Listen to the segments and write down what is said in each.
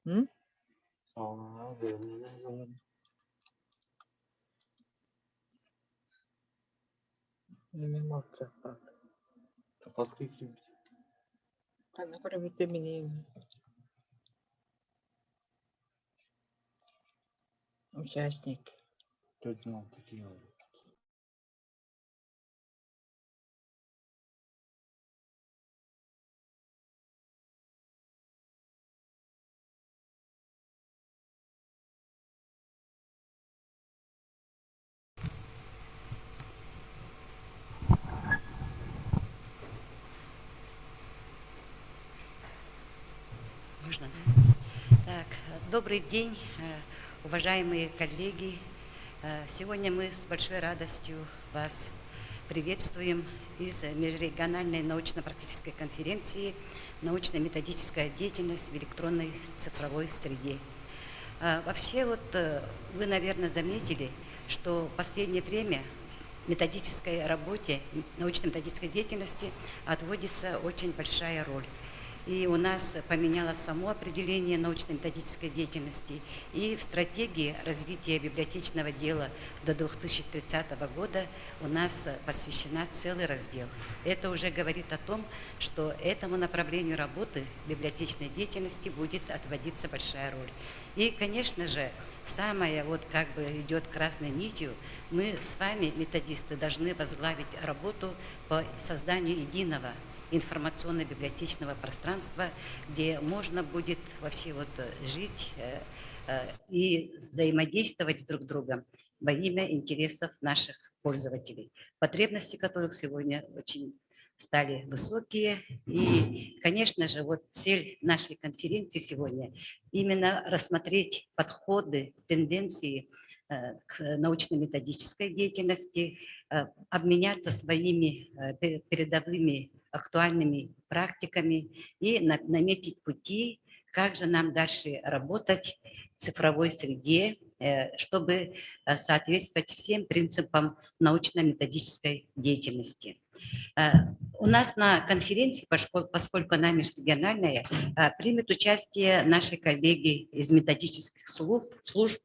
М? Немножко так. Она кроме темени участник. Можно, да? Так, добрый день, уважаемые коллеги. Сегодня мы с большой радостью вас приветствуем из межрегиональной научно-практической конференции «Научно-методическая деятельность в электронной цифровой среде». Вообще, вы, наверное, заметили, что в последнее время методической работе, научно-методической деятельности отводится очень большая роль. И у нас поменялось само определение научно-методической деятельности. И в стратегии развития библиотечного дела до 2030 года у нас посвящена целый раздел. Это уже говорит о том, что этому направлению работы библиотечной деятельности будет отводиться большая роль. И, конечно же, самое идет красной нитью, мы с вами, методисты, должны возглавить работу по созданию единого информационно-библиотечного пространства, где можно будет вообще жить и взаимодействовать друг с другом во имя интересов наших пользователей, потребности которых сегодня очень стали высокие. И, конечно же, цель нашей конференции сегодня именно рассмотреть подходы, тенденции к научно-методической деятельности, обменяться своими передовыми актуальными практиками и наметить пути, как же нам дальше работать в цифровой среде, чтобы соответствовать всем принципам научно-методической деятельности. У нас на конференции, поскольку она межрегиональная, примет участие наши коллеги из методических служб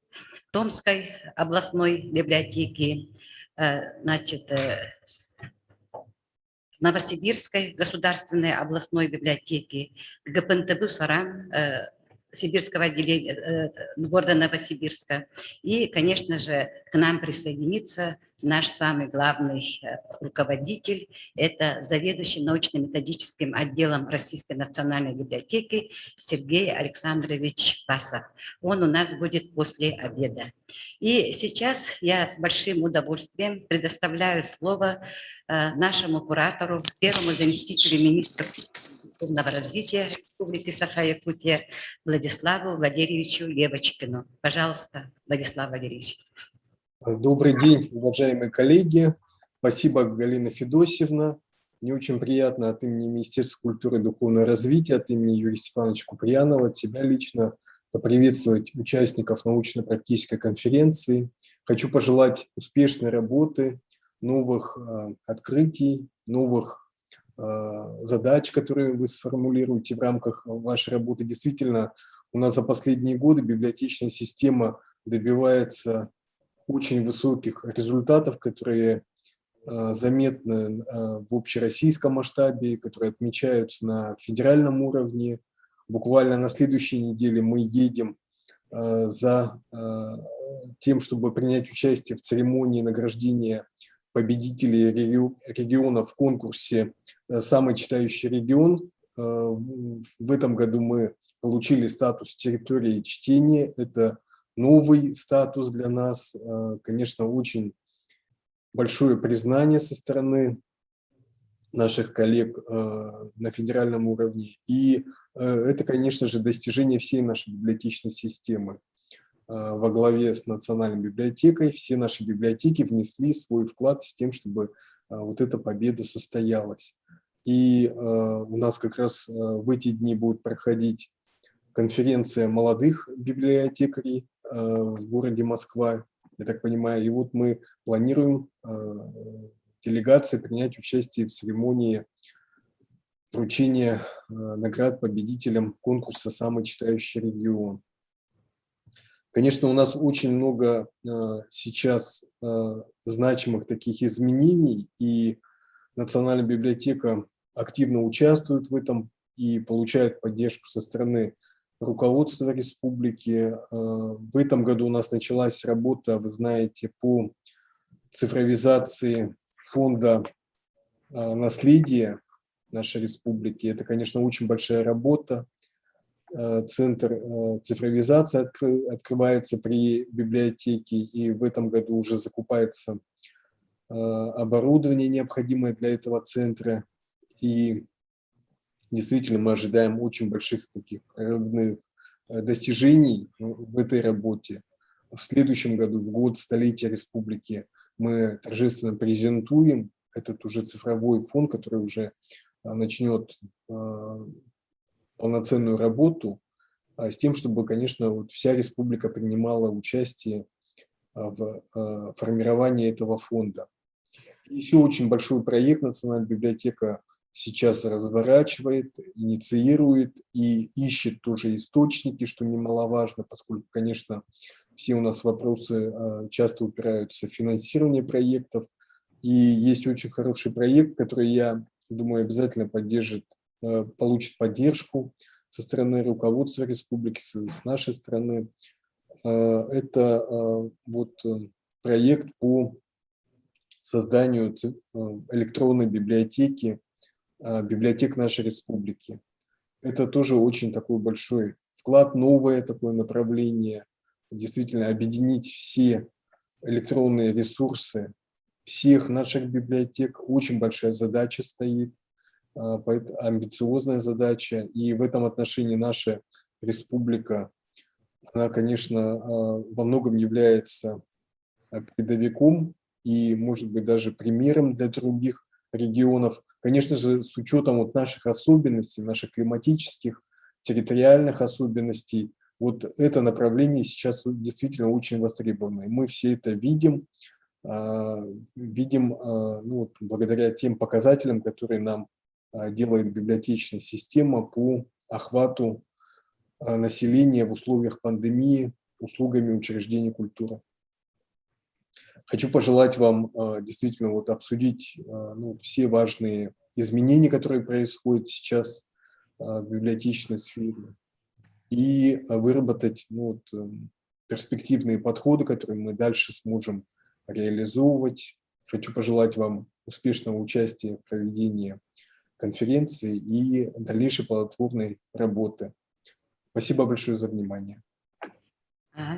Томской областной библиотеки, Новосибирской государственной областной библиотеки, ГПНТБ «Саран», Сибирского отделения города Новосибирска. И, конечно же, к нам присоединится наш самый главный руководитель, это заведующий научно-методическим отделом Российской национальной библиотеки Сергей Александрович Басов. Он у нас будет после обеда. И сейчас я с большим удовольствием предоставляю слово нашему куратору, первому заместителю министра культурного развития Республики Саха-Якутия Владиславу Валерьевичу Левочкину. Пожалуйста, Владислав Валерьевич. Добрый день, уважаемые коллеги. Спасибо, Галина Федосевна. Мне очень приятно от имени Министерства культуры и духовного развития, от имени Юрия Степановича Куприянова, от себя лично поприветствовать участников научно-практической конференции. Хочу пожелать успешной работы, новых открытий, новых задач, которые вы сформулируете в рамках вашей работы. Действительно, у нас за последние годы библиотечная система добивается очень высоких результатов, которые заметны в общероссийском масштабе, которые отмечаются на федеральном уровне. Буквально на следующей неделе мы едем за тем, чтобы принять участие в церемонии награждения победителей регионов в конкурсе «Самый читающий регион». В этом году мы получили статус территории чтения. Это новый статус для нас, конечно, очень большое признание со стороны наших коллег на федеральном уровне. И это, конечно же, достижение всей нашей библиотечной системы. Во главе с Национальной библиотекой все наши библиотеки внесли свой вклад с тем, чтобы вот эта победа состоялась. И у нас как раз в эти дни будет проходить конференция молодых библиотекарей в городе Москва, я так понимаю. И вот мы планируем делегации принять участие в церемонии вручение наград победителям конкурса «Самый читающий регион». Конечно, у нас очень много сейчас значимых таких изменений, и Национальная библиотека активно участвует в этом и получает поддержку со стороны руководства республики. В этом году у нас началась работа, вы знаете, по цифровизации фонда наследия нашей республики. Это, конечно, очень большая работа. Центр цифровизации открывается при библиотеке, и в этом году уже закупается оборудование, необходимое для этого центра. И действительно мы ожидаем очень больших таких прорывных достижений в этой работе. В следующем году, в год столетия республики, мы торжественно презентуем этот уже цифровой фонд, который уже начнет полноценную работу, с тем, чтобы, конечно, вот вся республика принимала участие в формировании этого фонда. Еще очень большой проект Национальная библиотека сейчас разворачивает, инициирует и ищет тоже источники, что немаловажно, поскольку, конечно, все у нас вопросы часто упираются в финансирование проектов. И есть очень хороший проект, который, я думаю, обязательно получит поддержку со стороны руководства республики, с нашей стороны. Это вот проект по созданию электронной библиотеки, библиотек нашей республики. Это тоже очень такой большой вклад, новое такое направление, действительно объединить все электронные ресурсы всех наших библиотек. Очень большая задача стоит, амбициозная задача, и в этом отношении наша республика, она, конечно, во многом является передовиком и, может быть, даже примером для других регионов. Конечно же, с учетом вот наших особенностей, наших климатических, территориальных особенностей, вот это направление сейчас действительно очень востребовано. И мы все это видим, ну, благодаря тем показателям, которые нам делает библиотечная система по охвату населения в условиях пандемии услугами учреждений культуры. Хочу пожелать вам действительно вот обсудить все важные изменения, которые происходят сейчас в библиотечной сфере, и выработать перспективные подходы, которые мы дальше сможем реализовывать. Хочу пожелать вам успешного участия в проведении конференции и дальнейшей плодотворной работы. Спасибо большое за внимание.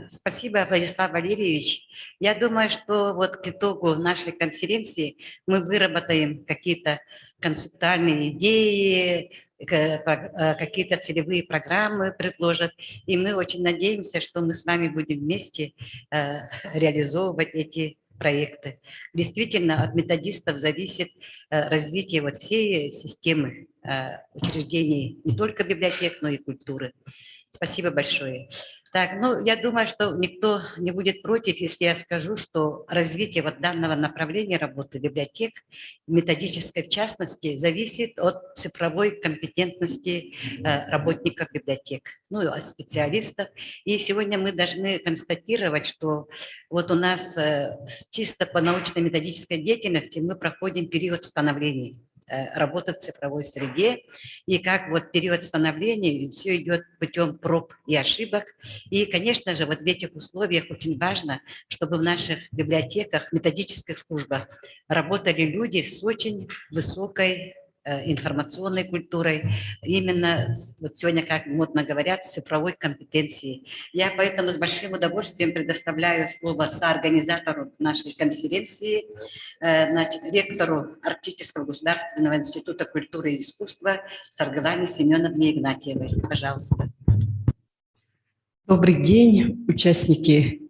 Спасибо, Владислав Валерьевич. Я думаю, что вот к итогу нашей конференции мы выработаем какие-то концептуальные идеи, какие-то целевые программы предложат, и мы очень надеемся, что мы с вами будем вместе реализовывать эти проекты. Действительно, от методистов зависит развитие вот всей системы учреждений, не только библиотек, но и культуры. Спасибо большое. Так, ну, я думаю, что никто не будет против, если я скажу, что развитие вот данного направления работы библиотек, методической в частности, зависит от цифровой компетентности работников библиотек, ну, от специалистов. И сегодня мы должны констатировать, что вот у нас чисто по научно-методической деятельности мы проходим период становления. Работа в цифровой среде, и как вот период становления все идет путем проб и ошибок. И, конечно же, вот в этих условиях очень важно, чтобы в наших библиотеках, методических службах работали люди с очень высокой информационной культурой, именно вот сегодня, как модно говорят, цифровой компетенцией. Я поэтому с большим удовольствием предоставляю слово соорганизатору нашей конференции, значит, ректору Арктического государственного института культуры и искусства Саргалане Семеновне Игнатьевой. Пожалуйста. Добрый день, участники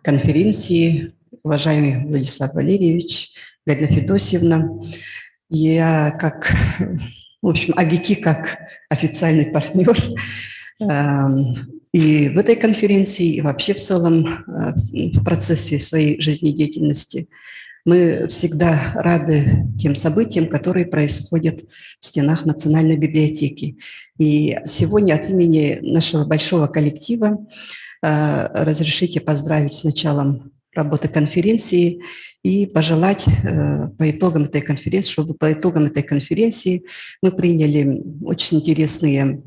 конференции, уважаемый Владислав Валерьевич, Галина Федосевна. Я как, в общем, АГИКИ как официальный партнер и в этой конференции, и вообще в целом в процессе своей жизнедеятельности Мы всегда рады тем событиям, которые происходят в стенах Национальной библиотеки. И сегодня от имени нашего большого коллектива разрешите поздравить с началом работы конференции и пожелать по итогам этой конференции, чтобы по итогам этой конференции мы приняли очень интересные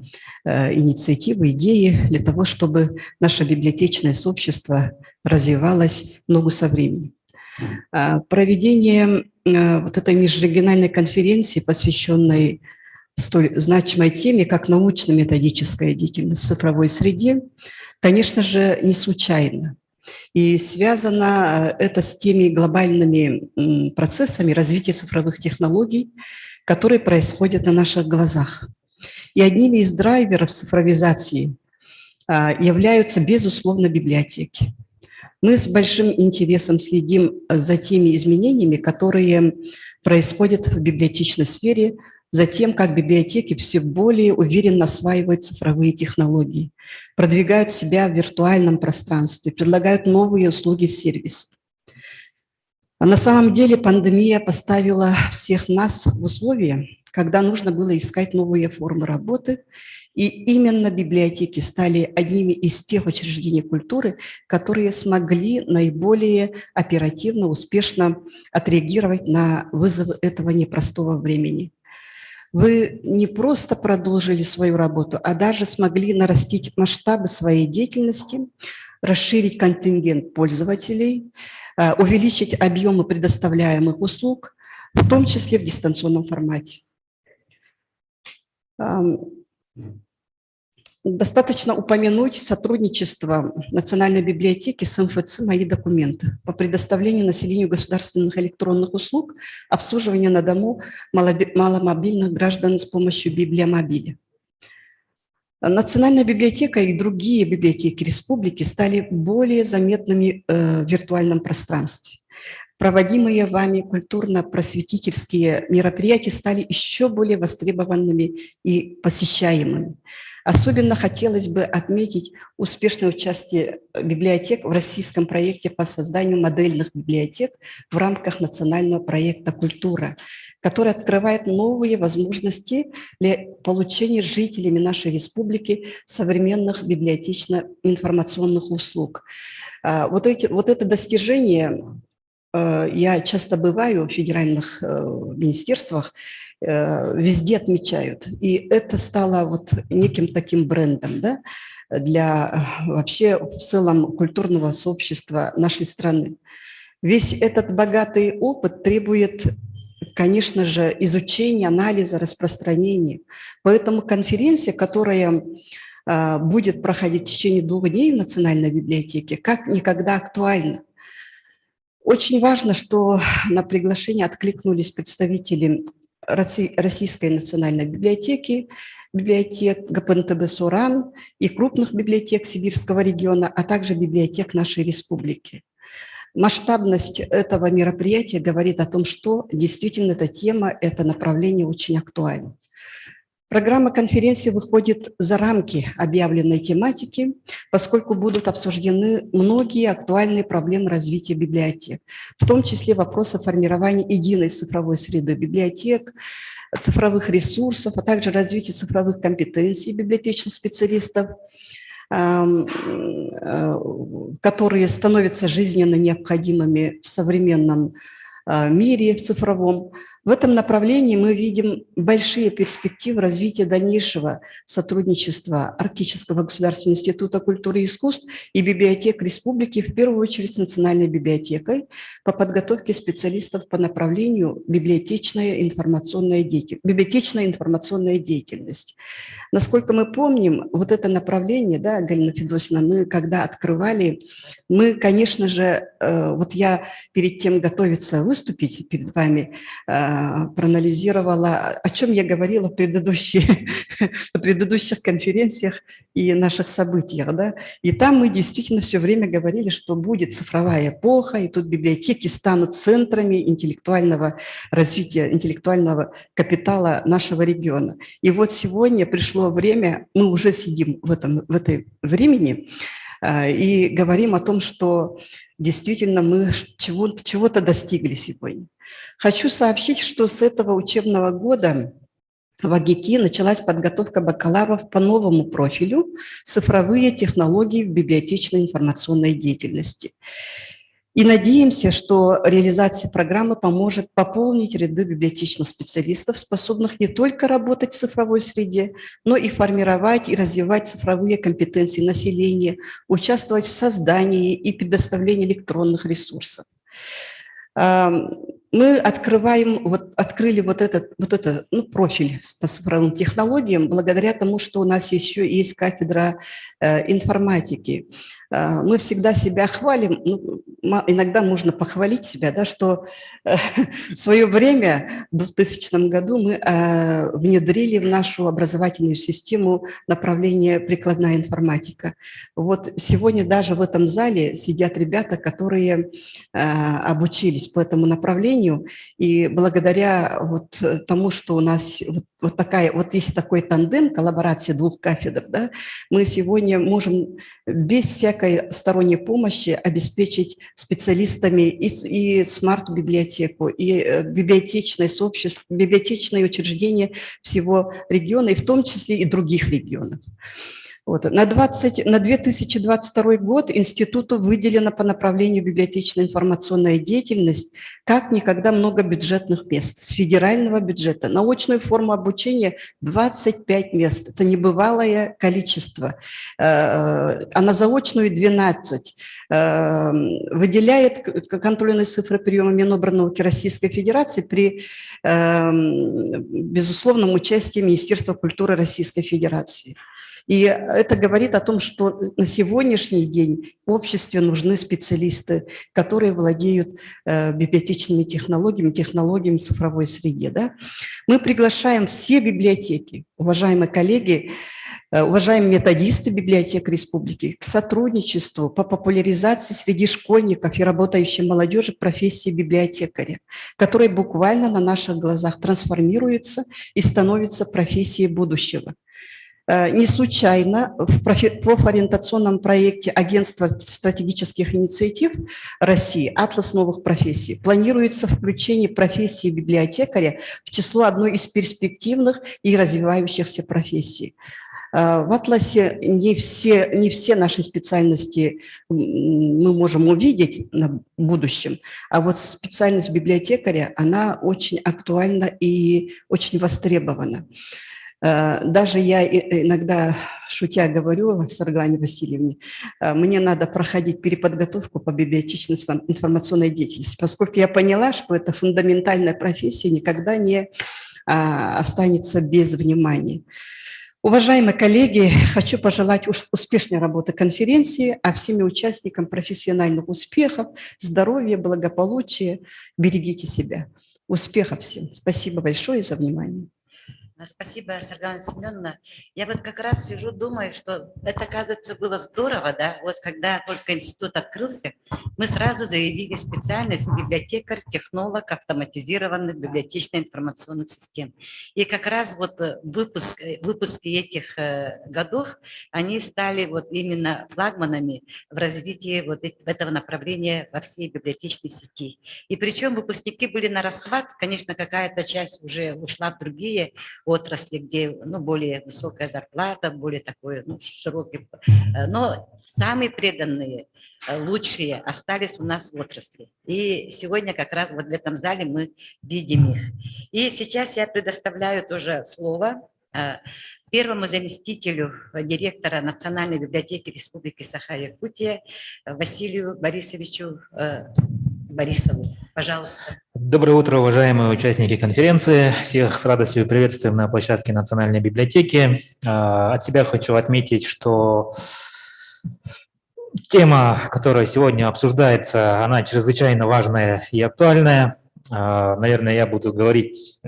инициативы, идеи для того, чтобы наше библиотечное сообщество развивалось в ногу со временем. Проведение вот этой межрегиональной конференции, посвященной столь значимой теме, как научно-методическая деятельность в цифровой среде, конечно же, не случайно. И связано это с теми глобальными процессами развития цифровых технологий, которые происходят на наших глазах. И одними из драйверов цифровизации являются, безусловно, библиотеки. Мы с большим интересом следим за теми изменениями, которые происходят в библиотечной сфере, за тем, как библиотеки все более уверенно осваивают цифровые технологии, продвигают себя в виртуальном пространстве, предлагают новые услуги и сервисы. А на самом деле пандемия поставила всех нас в условия, когда нужно было искать новые формы работы, и именно библиотеки стали одними из тех учреждений культуры, которые смогли наиболее оперативно, успешно отреагировать на вызовы этого непростого времени. Вы не просто продолжили свою работу, а даже смогли нарастить масштабы своей деятельности, расширить контингент пользователей, увеличить объемы предоставляемых услуг, в том числе в дистанционном формате. Достаточно упомянуть сотрудничество Национальной библиотеки с МФЦ «Мои документы» по предоставлению населению государственных электронных услуг, обслуживания на дому маломобильных граждан с помощью библиомобиля. Национальная библиотека и другие библиотеки республики стали более заметными в виртуальном пространстве. Проводимые вами культурно-просветительские мероприятия стали еще более востребованными и посещаемыми. Особенно хотелось бы отметить успешное участие библиотек в российском проекте по созданию модельных библиотек в рамках национального проекта «Культура», который открывает новые возможности для получения жителями нашей республики современных библиотечно-информационных услуг. Вот это достижение. Я часто бываю в федеральных министерствах, везде отмечают. И это стало вот неким таким брендом, да, для вообще в целом культурного сообщества нашей страны. Весь этот богатый опыт требует, конечно же, изучения, анализа, распространения. Поэтому конференция, которая будет проходить в течение 2 дней в Национальной библиотеке, как никогда актуальна. Очень важно, что на приглашение откликнулись представители Российской национальной библиотеки, библиотек ГПНТБ «Суран» и крупных библиотек Сибирского региона, а также библиотек нашей республики. Масштабность этого мероприятия говорит о том, что действительно эта тема, это направление очень актуально. Программа конференции выходит за рамки объявленной тематики, поскольку будут обсуждены многие актуальные проблемы развития библиотек, в том числе вопросы формирования единой цифровой среды библиотек, цифровых ресурсов, а также развития цифровых компетенций библиотечных специалистов, которые становятся жизненно необходимыми в современном мире, в цифровом. В этом направлении мы видим большие перспективы развития дальнейшего сотрудничества Арктического государственного института культуры и искусств и библиотек республики, в первую очередь с Национальной библиотекой, по подготовке специалистов по направлению библиотечная информационная деятельность. Насколько мы помним, вот это направление, да, Галина Федосевна, мы когда открывали, мы, конечно же, вот я перед тем готовиться выступить перед вами, проанализировала, о чем я говорила в предыдущих конференциях и наших событиях. Да? И там мы действительно все время говорили, что будет цифровая эпоха, и тут библиотеки станут центрами интеллектуального развития, интеллектуального капитала нашего региона. И вот сегодня пришло время, мы уже сидим в этой времени, и говорим о том, что действительно мы чего-то достигли сегодня. Хочу сообщить, что с этого учебного года в АГИКи началась подготовка бакалавров по новому профилю «Цифровые технологии в библиотечной информационной деятельности». И надеемся, что реализация программы поможет пополнить ряды библиотечных специалистов, способных не только работать в цифровой среде, но и формировать и развивать цифровые компетенции населения, участвовать в создании и предоставлении электронных ресурсов. Мы открыли этот профиль по цифровым технологиям благодаря тому, что у нас еще есть кафедра информатики. Мы всегда себя хвалим, иногда можно похвалить себя, да, что в свое время, в 2000 году, мы внедрили в нашу образовательную систему направление прикладная информатика. Вот сегодня даже в этом зале сидят ребята, которые обучились по этому направлению, и благодаря тому, что у нас есть такой тандем, коллаборация двух кафедр, да, мы сегодня можем без всякой сторонней помощи обеспечить специалистами и смарт-библиотеку, и библиотечное сообщество, библиотечные учреждения всего региона, и в том числе и других регионов. На 2022 год институту выделено по направлению библиотечная информационная деятельность как никогда много бюджетных мест с федерального бюджета. На очную форму обучения 25 мест. Это небывалое количество. А на заочную 12. Выделяет контрольные цифры приема Минобрнауки Российской Федерации при безусловном участии Министерства культуры Российской Федерации. И это говорит о том, что на сегодняшний день в обществе нужны специалисты, которые владеют библиотечными технологиями в цифровой среде. Да? Мы приглашаем все библиотеки, уважаемые коллеги, уважаемые методисты библиотек республики, к сотрудничеству по популяризации среди школьников и работающей молодежи профессии библиотекаря, которая буквально на наших глазах трансформируется и становится профессией будущего. Не случайно в профориентационном проекте Агентства стратегических инициатив России «Атлас новых профессий» планируется включение профессии библиотекаря в число одной из перспективных и развивающихся профессий. В «Атласе» не все наши специальности мы можем увидеть в будущем, а вот специальность библиотекаря, она очень актуальна и очень востребована. Даже я иногда, шутя, говорю Сарглане Васильевне, мне надо проходить переподготовку по библиотечной информационной деятельности, поскольку я поняла, что эта фундаментальная профессия никогда не останется без внимания. Уважаемые коллеги, хочу пожелать успешной работы конференции, а всеми участникам профессиональных успехов, здоровья, благополучия. Берегите себя. Успехов всем. Спасибо большое за внимание. Спасибо, Саргана Семеновна. Я вот как раз сижу, думаю, что это, кажется, было здорово, да, вот когда только институт открылся, мы сразу заявили специальность библиотекарь, технолог автоматизированных библиотечно-информационных систем. И как раз вот выпуски этих годов, они стали вот именно флагманами в развитии вот этого направления во всей библиотечной сети. И причем выпускники были на расхват, конечно, какая-то часть уже ушла в другие отрасли, где более высокая зарплата, более такой широкий. Но самые преданные, лучшие остались у нас в отрасли. И сегодня как раз вот в этом зале мы видим их. И сейчас я предоставляю тоже слово первому заместителю директора Национальной библиотеки Республики Саха-Якутия Василию Борисовичу Борисову. Пожалуйста. Доброе утро, уважаемые участники конференции. Всех с радостью приветствуем на площадке Национальной библиотеки. От себя хочу отметить, что тема, которая сегодня обсуждается, она чрезвычайно важная и актуальная. Наверное, я буду говорить,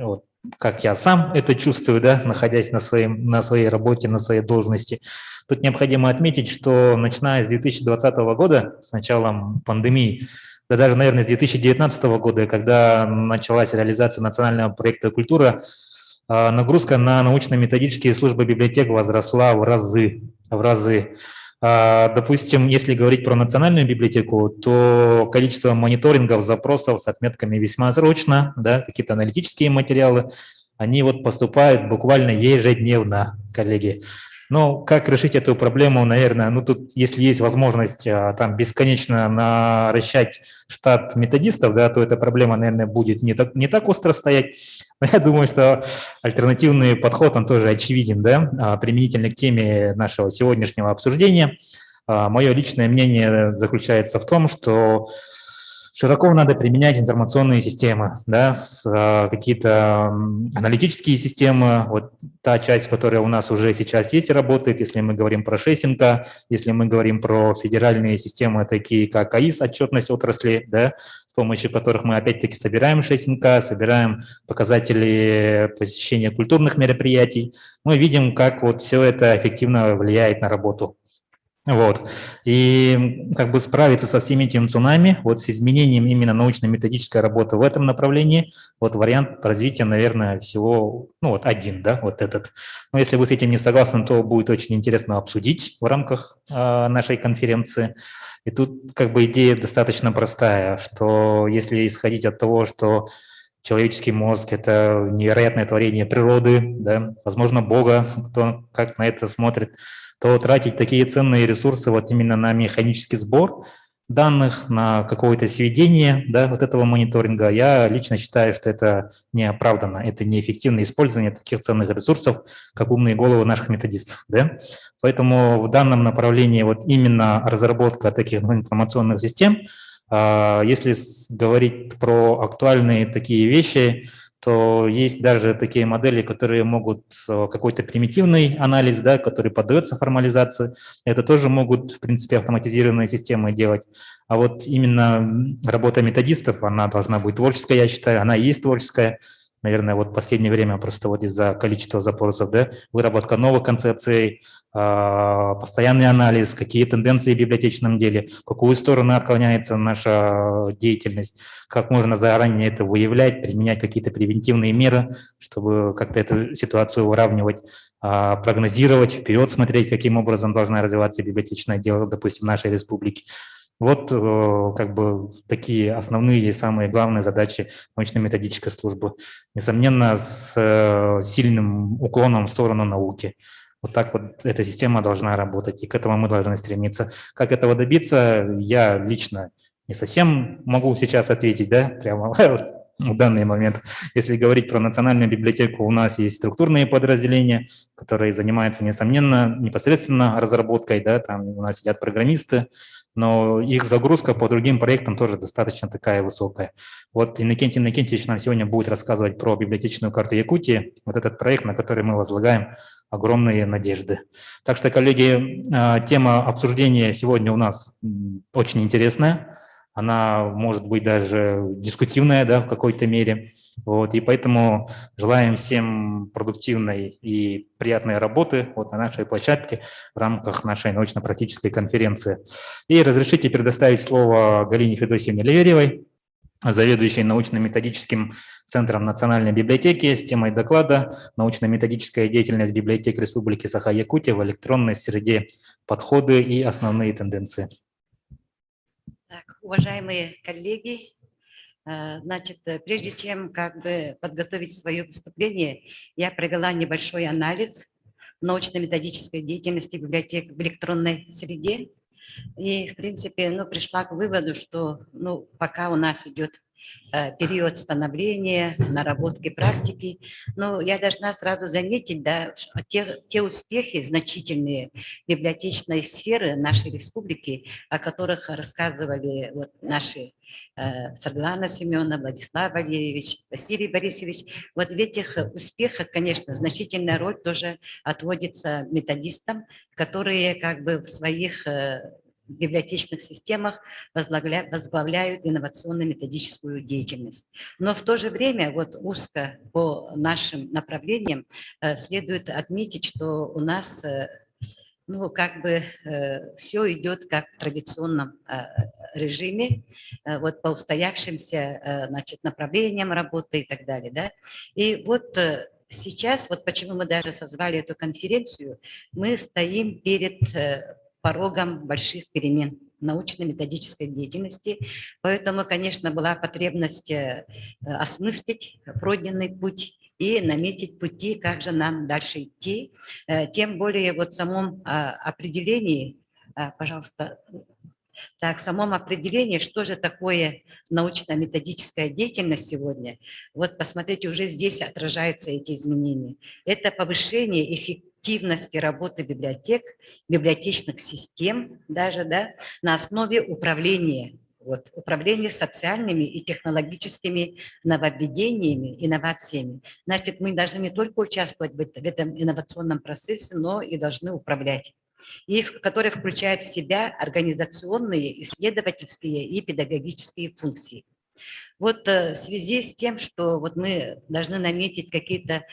как я сам это чувствую, да, находясь на своей работе, на своей должности. Тут необходимо отметить, что начиная с 2020 года, с началом пандемии, да даже, наверное, с 2019 года, когда началась реализация национального проекта «Культура», нагрузка на научно-методические службы библиотек возросла в разы. Допустим, если говорить про национальную библиотеку, то количество мониторингов, запросов с отметками весьма срочно, да, какие-то аналитические материалы, они вот поступают буквально ежедневно, коллеги. Но как решить эту проблему, наверное, ну тут, если есть возможность там бесконечно наращать штат методистов, да, то эта проблема, наверное, будет не так остро стоять. Но я думаю, что альтернативный подход, он тоже очевиден, да, применительно к теме нашего сегодняшнего обсуждения. Мое личное мнение заключается в том, что широко надо применять информационные системы, да, какие-то аналитические системы, вот та часть, которая у нас уже сейчас есть и работает, если мы говорим про Шесенко, если мы говорим про федеральные системы, такие как АИС, отчетность отрасли, да, с помощью которых мы опять-таки собираем Шесенко, собираем показатели посещения культурных мероприятий, мы видим, как вот все это эффективно влияет на работу. Вот. И как бы справиться со всеми этими цунами, вот с изменением именно научно-методической работы в этом направлении, вот вариант развития, наверное, всего, ну вот один, да, вот этот. Но если вы с этим не согласны, то будет очень интересно обсудить в рамках нашей конференции. И тут как бы идея достаточно простая, что если исходить от того, что человеческий мозг – это невероятное творение природы, да, возможно, Бога, кто как на это смотрит, то тратить такие ценные ресурсы вот именно на механический сбор данных, на какое-то сведение, да, вот этого мониторинга, я лично считаю, что это неоправданно, это неэффективное использование таких ценных ресурсов, как умные головы наших методистов. Да? Поэтому в данном направлении вот именно разработка таких информационных систем, если говорить про актуальные такие вещи, то есть даже такие модели, которые могут какой-то примитивный анализ, да, который поддается формализации, это тоже могут, в принципе, автоматизированные системы делать. А вот именно работа методистов, она должна быть творческая, я считаю, она и есть творческая. Наверное, вот в последнее время просто вот из-за количества запросов, да, выработка новых концепций, постоянный анализ, какие тенденции в библиотечном деле, в какую сторону отклоняется наша деятельность, как можно заранее это выявлять, применять какие-то превентивные меры, чтобы как-то эту ситуацию выравнивать, прогнозировать, вперед смотреть, каким образом должна развиваться библиотечное дело, допустим, в нашей республике. Вот как бы такие основные и самые главные задачи научно-методической службы. Несомненно, с сильным уклоном в сторону науки. Вот так вот эта система должна работать, и к этому мы должны стремиться. Как этого добиться, я лично не совсем могу сейчас ответить, да, прямо в данный момент. Если говорить про национальную библиотеку, у нас есть структурные подразделения, которые занимаются, несомненно, непосредственно разработкой, да, там у нас сидят программисты, но их загрузка по другим проектам тоже достаточно такая высокая. Вот Иннокентий Иннокентьевич нам сегодня будет рассказывать про библиотечную карту Якутии, вот этот проект, на который мы возлагаем огромные надежды. Так что, коллеги, тема обсуждения сегодня у нас очень интересная. Она может быть даже дискутивная, да, в какой-то мере. Вот, и поэтому желаем всем продуктивной и приятной работы вот на нашей площадке в рамках нашей научно-практической конференции. И разрешите предоставить слово Галине Федосевне Леверевой, заведующей научно-методическим центром Национальной библиотеки, с темой доклада «Научно-методическая деятельность библиотек Республики Саха-Якутия в электронной среде. Подходы и основные тенденции». Так, уважаемые коллеги, значит, прежде чем как бы подготовить свое выступление, я провела небольшой анализ научно-методической деятельности библиотек в электронной среде. И, в принципе, пришла к выводу, что пока у нас идет период становления, наработки практики. Но я должна сразу заметить, да, те успехи значительные библиотечной сферы нашей республики, о которых рассказывали вот наши Светлана Семеновна, Владислав Валерьевич, Василий Борисович. Вот в этих успехах, конечно, значительная роль тоже отводится методистам, которые как бы в своих библиотечных системах возглавляют инновационно-методическую деятельность. Но в то же время вот узко по нашим направлениям следует отметить, что у нас все идет как в традиционном режиме, вот по устоявшимся направлениям работы и так далее. Да? И вот сейчас, вот почему мы даже созвали эту конференцию, мы стоим перед порогом больших перемен в научно-методической деятельности. Поэтому, конечно, была потребность осмыслить пройденный путь и наметить пути, как же нам дальше идти. Тем более вот в самом определении, пожалуйста, так, в самом определении, что же такое научно-методическая деятельность сегодня, вот посмотрите, уже здесь отражаются эти изменения. Это повышение эффективности работы библиотек, библиотечных систем даже, да, на основе управления. Вот, управление социальными и технологическими нововведениями, инновациями. Значит, мы должны не только участвовать в этом инновационном процессе, но и должны управлять. И который включает в себя организационные, исследовательские и педагогические функции. Вот в связи с тем, что вот мы должны наметить какие-то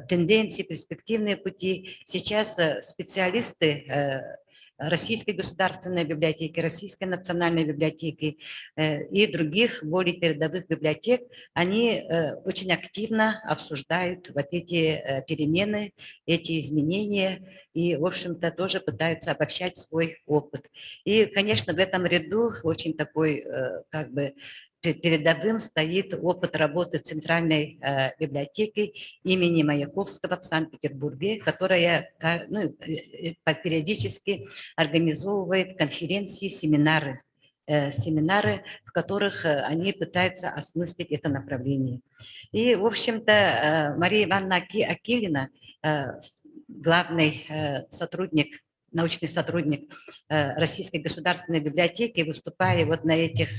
тенденции, перспективные пути, сейчас специалисты Российской государственной библиотеки, Российской национальной библиотеки и других более передовых библиотек, они очень активно обсуждают вот эти перемены, эти изменения и, в общем-то, тоже пытаются обобщать свой опыт. И, конечно, в этом ряду очень такой, как бы, передовым стоит опыт работы Центральной библиотеки имени Маяковского в Санкт-Петербурге, которая периодически организовывает конференции, семинары, в которых они пытаются осмыслить это направление. И, в общем-то, Мария Ивановна Акилина, главный сотрудник, научный сотрудник Российской государственной библиотеки, выступая вот на этих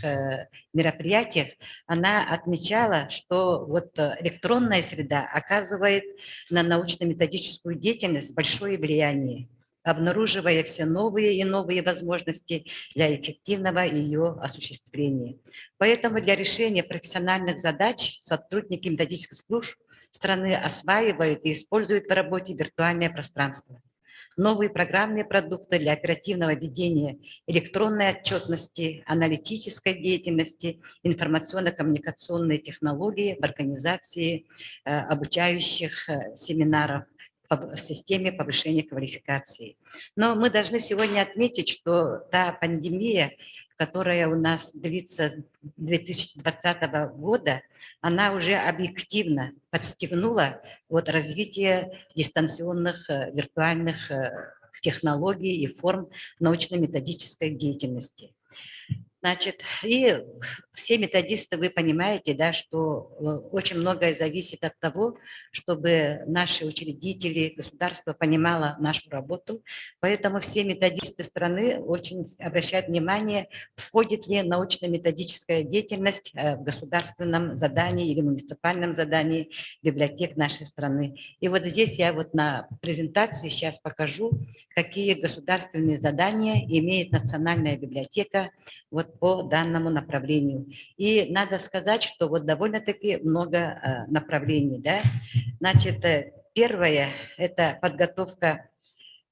мероприятиях, она отмечала, что вот электронная среда оказывает на научно-методическую деятельность большое влияние, обнаруживая все новые и новые возможности для эффективного ее осуществления. Поэтому для решения профессиональных задач сотрудники методических служб страны осваивают и используют в работе виртуальное пространство. Новые программные продукты для оперативного ведения электронной отчетности, аналитической деятельности, информационно-коммуникационные технологии в организации обучающих семинаров в системе повышения квалификации. Но мы должны сегодня отметить, что та пандемия, которая у нас длится с 2020 года, она уже объективно подстегнула вот развитие дистанционных виртуальных технологий и форм научно-методической деятельности. Значит, и все методисты, вы понимаете, да, что очень многое зависит от того, чтобы наши учредители, государство понимало нашу работу. Поэтому все методисты страны очень обращают внимание, входит ли научно-методическая деятельность в государственном задании или муниципальном задании библиотек нашей страны. И вот здесь я вот на презентации сейчас покажу, какие государственные задания имеет Национальная библиотека вот по данному направлению. И надо сказать, что вот довольно-таки много направлений. Да? Значит, первое – это подготовка,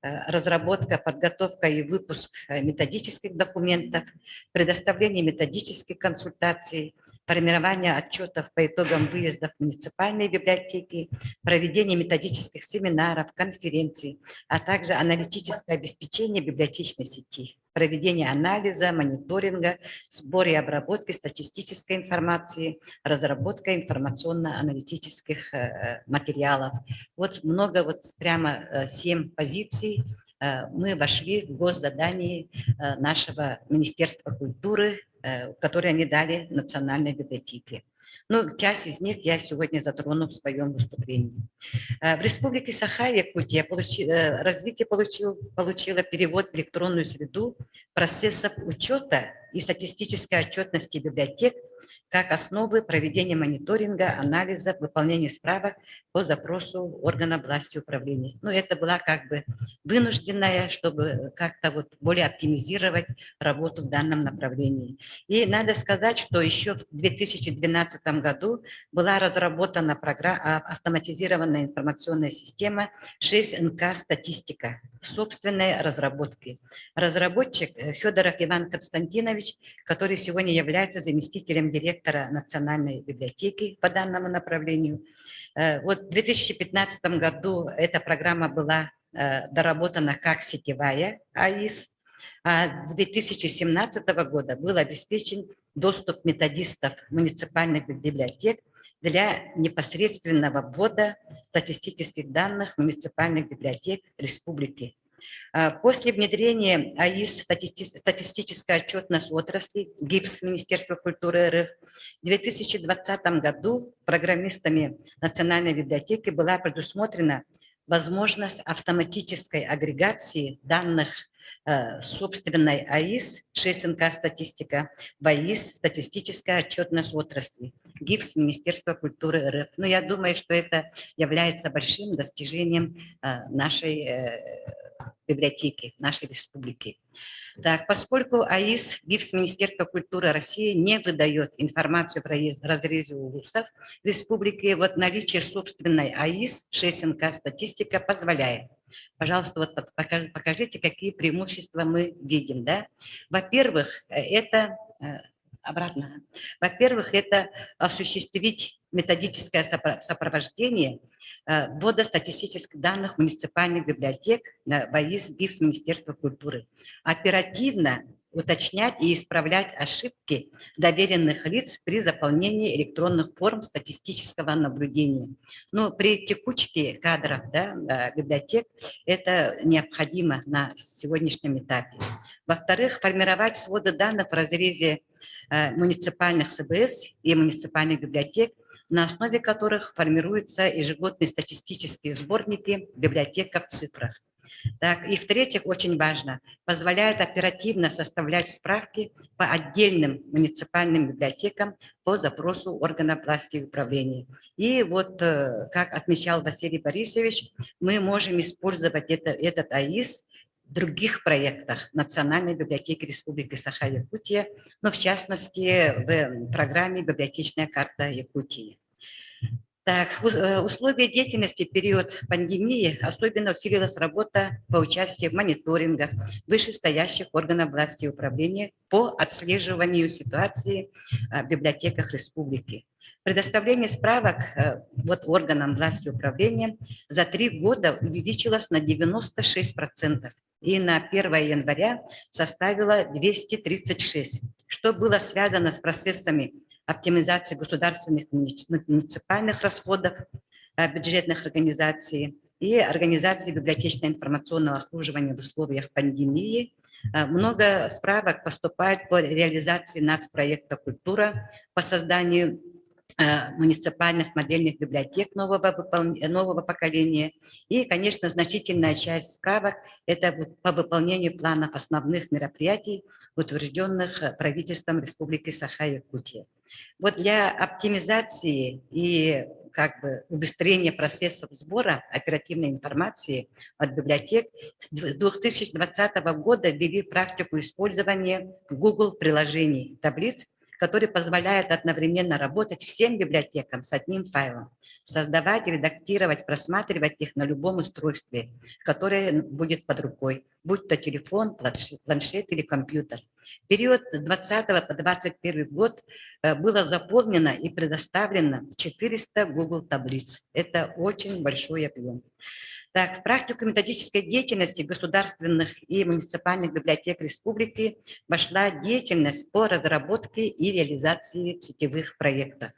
разработка, подготовка и выпуск методических документов, предоставление методических консультаций, формирование отчетов по итогам выездов в муниципальные библиотеки, проведение методических семинаров, конференций, а также аналитическое обеспечение библиотечной сети, проведение анализа, мониторинга, сбор и обработки статистической информации, разработка информационно-аналитических материалов. Вот много, вот прямо 7 позиций мы вошли в госзадание нашего Министерства культуры, которые они дали Национальной библиотеке. Ну, часть из них я сегодня затрону в своем выступлении. В Республике Саха-Якутия развитие получило перевод в электронную среду процессов учета и статистической отчетности библиотек как основы проведения мониторинга, анализа, выполнения справок по запросу органа власти управления. Ну, это была как бы вынужденная, чтобы как-то вот более оптимизировать работу в данном направлении. И надо сказать, что еще в 2012 году была разработана автоматизированная информационная система 6НК «Статистика» собственной разработки. Разработчик Федоров Иван Константинович, который сегодня является заместителем директора Национальной библиотеки по данному направлению. Вот в 2015 году эта программа была доработана как сетевая АИС, а с 2017 года был обеспечен доступ методистов муниципальных библиотек для непосредственного ввода статистических данных муниципальных библиотек республики. После внедрения АИС «Статистическая отчетность отрасли» ГИФС Министерства культуры РФ в 2020 году программистами Национальной библиотеки была предусмотрена возможность автоматической агрегации данных собственной АИС, 6НК статистика, в АИС «Статистическая отчетность отрасли» ГИФС Министерства культуры РФ. Но я думаю, что это является большим достижением нашей библиотеки, нашей республики. Так, поскольку АИС ГИФС Министерства культуры России не выдает информацию про разрезе УЛУСов в республике, вот наличие собственной АИС 6НК статистика позволяет. Пожалуйста, вот покажите, какие преимущества мы видим. Да? Во-первых, это обратно. Во-первых, это осуществить методическое сопровождение ввода статистических данных муниципальных библиотек в АИС ГИФС Министерства культуры. Оперативно уточнять и исправлять ошибки доверенных лиц при заполнении электронных форм статистического наблюдения. Но при текучке кадров библиотек это необходимо на сегодняшнем этапе. Во-вторых, формировать своды данных в разрезе муниципальных СБС и муниципальных библиотек, на основе которых формируются ежегодные статистические сборники библиотека в цифрах. Так, и в-третьих, очень важно, позволяет оперативно составлять справки по отдельным муниципальным библиотекам по запросу органов власти и управления. И вот, как отмечал Василий Борисович, мы можем использовать этот АИС в других проектах Национальной библиотеки Республики Саха-Якутия, но в частности в программе «Библиотечная карта Якутии». Так, условия деятельности в период пандемии особенно усилилась работа по участию в мониторингах вышестоящих органов власти и управления по отслеживанию ситуации в библиотеках республики. Предоставление справок органам власти и управления за 3 года увеличилось на 96%. И на 1 января составило 236, что было связано с процессами оптимизации государственных муниципальных расходов бюджетных организаций и организации библиотечно-информационного обслуживания в условиях пандемии. Много справок поступает по реализации нацпроекта «Культура» по созданию муниципальных модельных библиотек нового поколения. И, конечно, значительная часть справок – это по выполнению планов основных мероприятий, утвержденных правительством Республики Саха-Якутия. Вот для оптимизации и убыстрения процессов сбора оперативной информации от библиотек с 2020 года ввели практику использования Google приложений, таблиц, который позволяет одновременно работать всем библиотекам с одним файлом, создавать, редактировать, просматривать их на любом устройстве, которое будет под рукой, будь то телефон, планшет или компьютер. В период с 2020 по 2021 год было заполнено и предоставлено 400 Google таблиц. Это очень большой объем. Так, в практику методической деятельности государственных и муниципальных библиотек республики вошла деятельность по разработке и реализации сетевых проектов.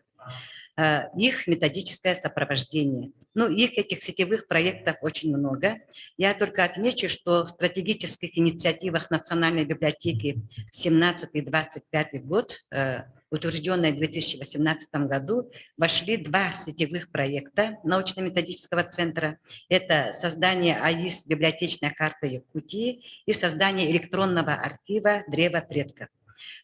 Их методическое сопровождение. Этих сетевых проектов очень много. Я только отмечу, что в стратегических инициативах Национальной библиотеки 17-25 год, утвержденные в 2018 году, вошли 2 сетевых проекта научно-методического центра. Это создание АИС «Библиотечная карта Якутии» и создание электронного архива «Древо предков».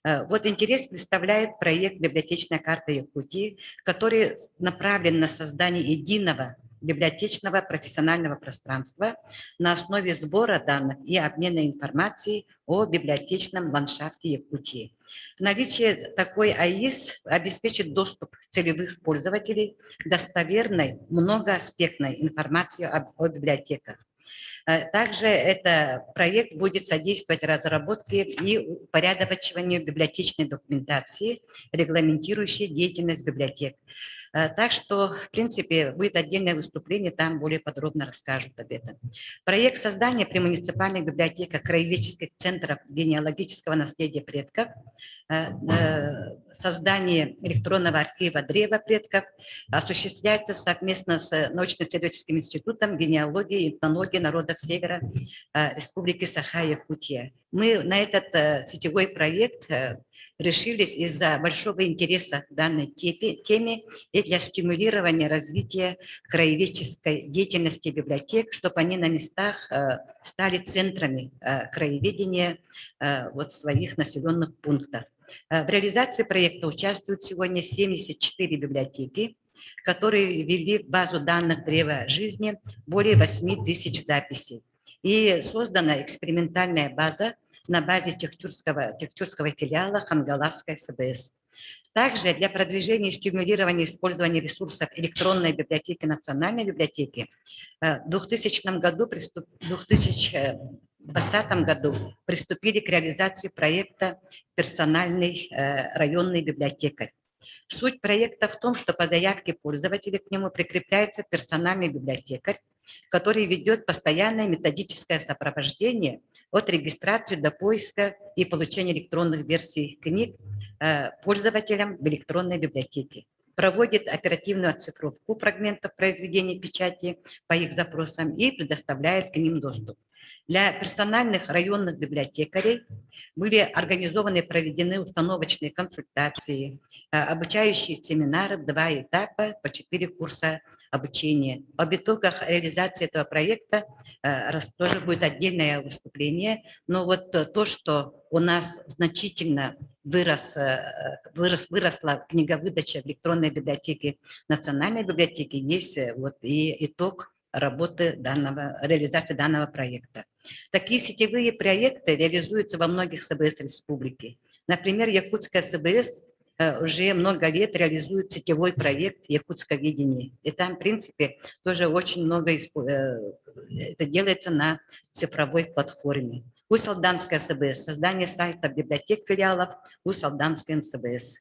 Вот интерес представляет проект «Библиотечная карта Якутии», который направлен на создание единого библиотечного профессионального пространства на основе сбора данных и обмена информацией о библиотечном ландшафте Якутии. Наличие такой АИС обеспечит доступ целевых пользователей к достоверной, многоаспектной информации о библиотеках. Также этот проект будет содействовать разработке и упорядочиванию библиотечной документации, регламентирующей деятельность библиотек. Так что, в принципе, будет отдельное выступление, там более подробно расскажут об этом. Проект создания при муниципальных библиотеках краеведческих центров генеалогического наследия предков, создание электронного архива древа предков осуществляется совместно с научно-исследовательским институтом генеалогии и этнологии народов Севера Республики Саха-Якутия. Мы на этот сетевой проект решились из-за большого интереса к данной теме и для стимулирования развития краеведческой деятельности библиотек, чтобы они на местах стали центрами краеведения вот в своих населенных пунктах. В реализации проекта участвуют сегодня 74 библиотеки, которые ввели в базу данных древа жизни более 8 тысяч записей. И создана экспериментальная база на базе Тектурского филиала Хангаласской СБС. Также для продвижения и стимулирования использования ресурсов электронной библиотеки Национальной библиотеки в 2020 году приступили к реализации проекта «Персональный районный библиотекарь». Суть проекта в том, что по заявке пользователя к нему прикрепляется персональный библиотекарь, который ведет постоянное методическое сопровождение от регистрации до поиска и получения электронных версий книг пользователям в электронной библиотеке, проводит оперативную оцифровку фрагментов произведений печати по их запросам и предоставляет к ним доступ. Для персональных районных библиотекарей были организованы и проведены установочные консультации, обучающие семинары в 2 этапа по 4 курса обучения. Об итогах реализации этого проекта тоже будет отдельное выступление, но вот то, что у нас значительно выросла книговыдача в электронной библиотеке Национальной библиотеки, есть вот и итог работы реализации данного проекта. Такие сетевые проекты реализуются во многих СБС республики. Например, Якутская СБС уже много лет реализует сетевой проект «Якутсковедение». И там, в принципе, тоже очень много это делается на цифровой платформе. Усть-Алданская СБС, создание сайта библиотек филиалов Усть-Алданской МСБС.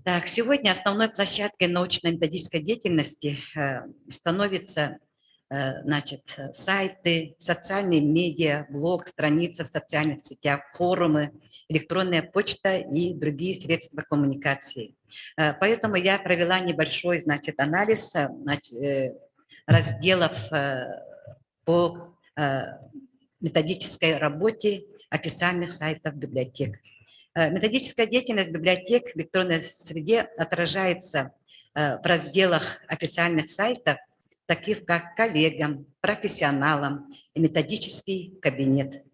Так, сегодня основной площадкой научно-методической деятельности становятся сайты, социальные медиа, блог, страницы в социальных сетях, форумы, электронная почта и другие средства коммуникации. Поэтому я провела небольшой анализ разделов по методической работе официальных сайтов библиотек. Методическая деятельность библиотек в электронной среде отражается в разделах официальных сайтов, таких как коллегам, профессионалам и методический кабинет.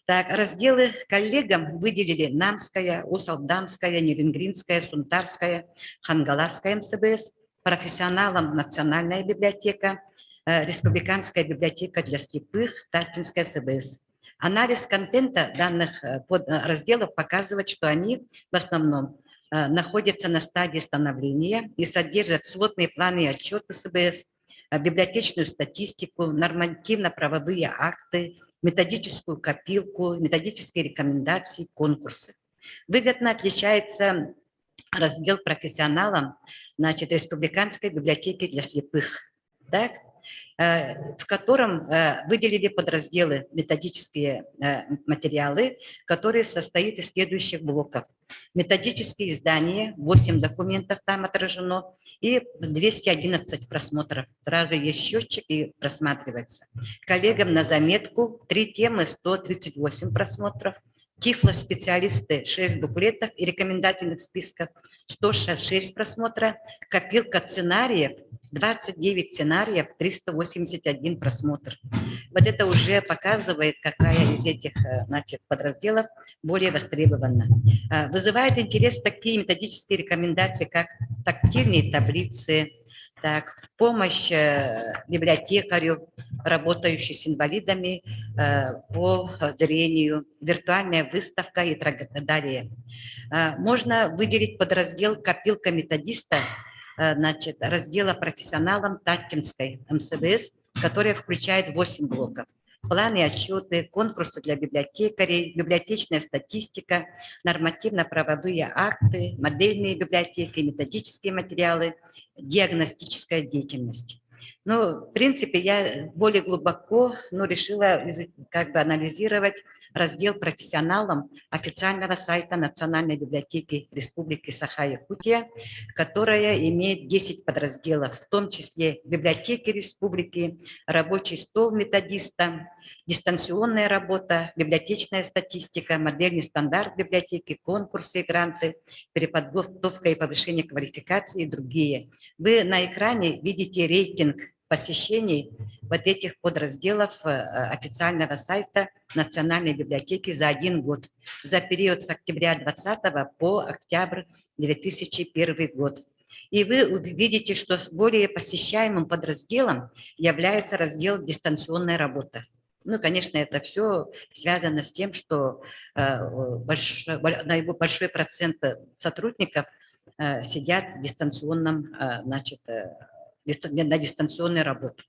Так, разделы коллегам выделили Намская, Усть-Алданская, Нерюнгринская, Сунтарская, Хангаласская МСБС, профессионалам Национальная библиотека, Республиканская библиотека для слепых, Таттинская СБС. Анализ контента данных разделов показывает, что они в основном находятся на стадии становления и содержат сводные планы и отчеты СБС, библиотечную статистику, нормативно-правовые акты, методическую копилку, методические рекомендации, конкурсы. Выгодно отличается раздел профессионалам, Республиканской библиотеки для слепых, так, в котором выделили подразделы методические материалы, которые состоят из следующих блоков. Методические издания, 8 документов там отражено, и 211 просмотров. Сразу есть счетчик и просматривается. Коллегам на заметку 3 темы, 138 просмотров. Тифло-специалисты 6 буклетов и рекомендательных списков, 106 просмотров. Копилка сценариев, 29 сценариев, 381 просмотр. Вот это уже показывает, какая из этих подразделов более востребована. Вызывает интерес такие методические рекомендации, как тактильные таблицы, так, в помощь библиотекарю, работающий с инвалидами по зрению, виртуальная выставка и так далее. Можно выделить подраздел «Копилка методиста», раздела профессионалам Таттинской МСБС, которая включает 8 блоков. Планы, отчеты, конкурсы для библиотекарей, библиотечная статистика, нормативно-правовые акты, модельные библиотеки, методические материалы диагностическая деятельность. Но, в принципе, я более глубоко решила как бы анализировать раздел профессионалам официального сайта Национальной библиотеки Республики Саха-Якутия, которая имеет 10 подразделов, в том числе библиотеки республики, рабочий стол методиста, дистанционная работа, библиотечная статистика, модельный стандарт библиотеки, конкурсы и гранты, переподготовка и повышение квалификации и другие. Вы на экране видите рейтинг посещений вот этих подразделов официального сайта Национальной библиотеки за 1 год, за период с октября 2020 по октябрь 2001 год. И вы увидите, что более посещаемым подразделом является раздел «Дистанционная работа». Ну, конечно, это все связано с тем, что большой процент сотрудников сидят в дистанционном, на дистанционной работе.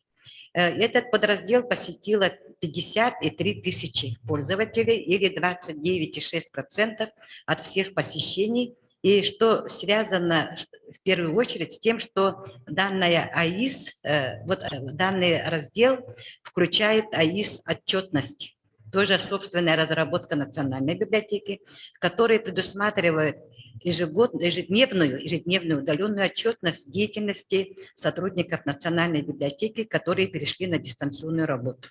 Этот подраздел посетило 53 тысячи пользователей или 29,6% от всех посещений. И что связано в первую очередь с тем, что данная АИС, данный раздел включает АИС отчетность, тоже собственная разработка Национальной библиотеки, которая предусматривает ежедневную удаленную отчетность деятельности сотрудников Национальной библиотеки, которые перешли на дистанционную работу.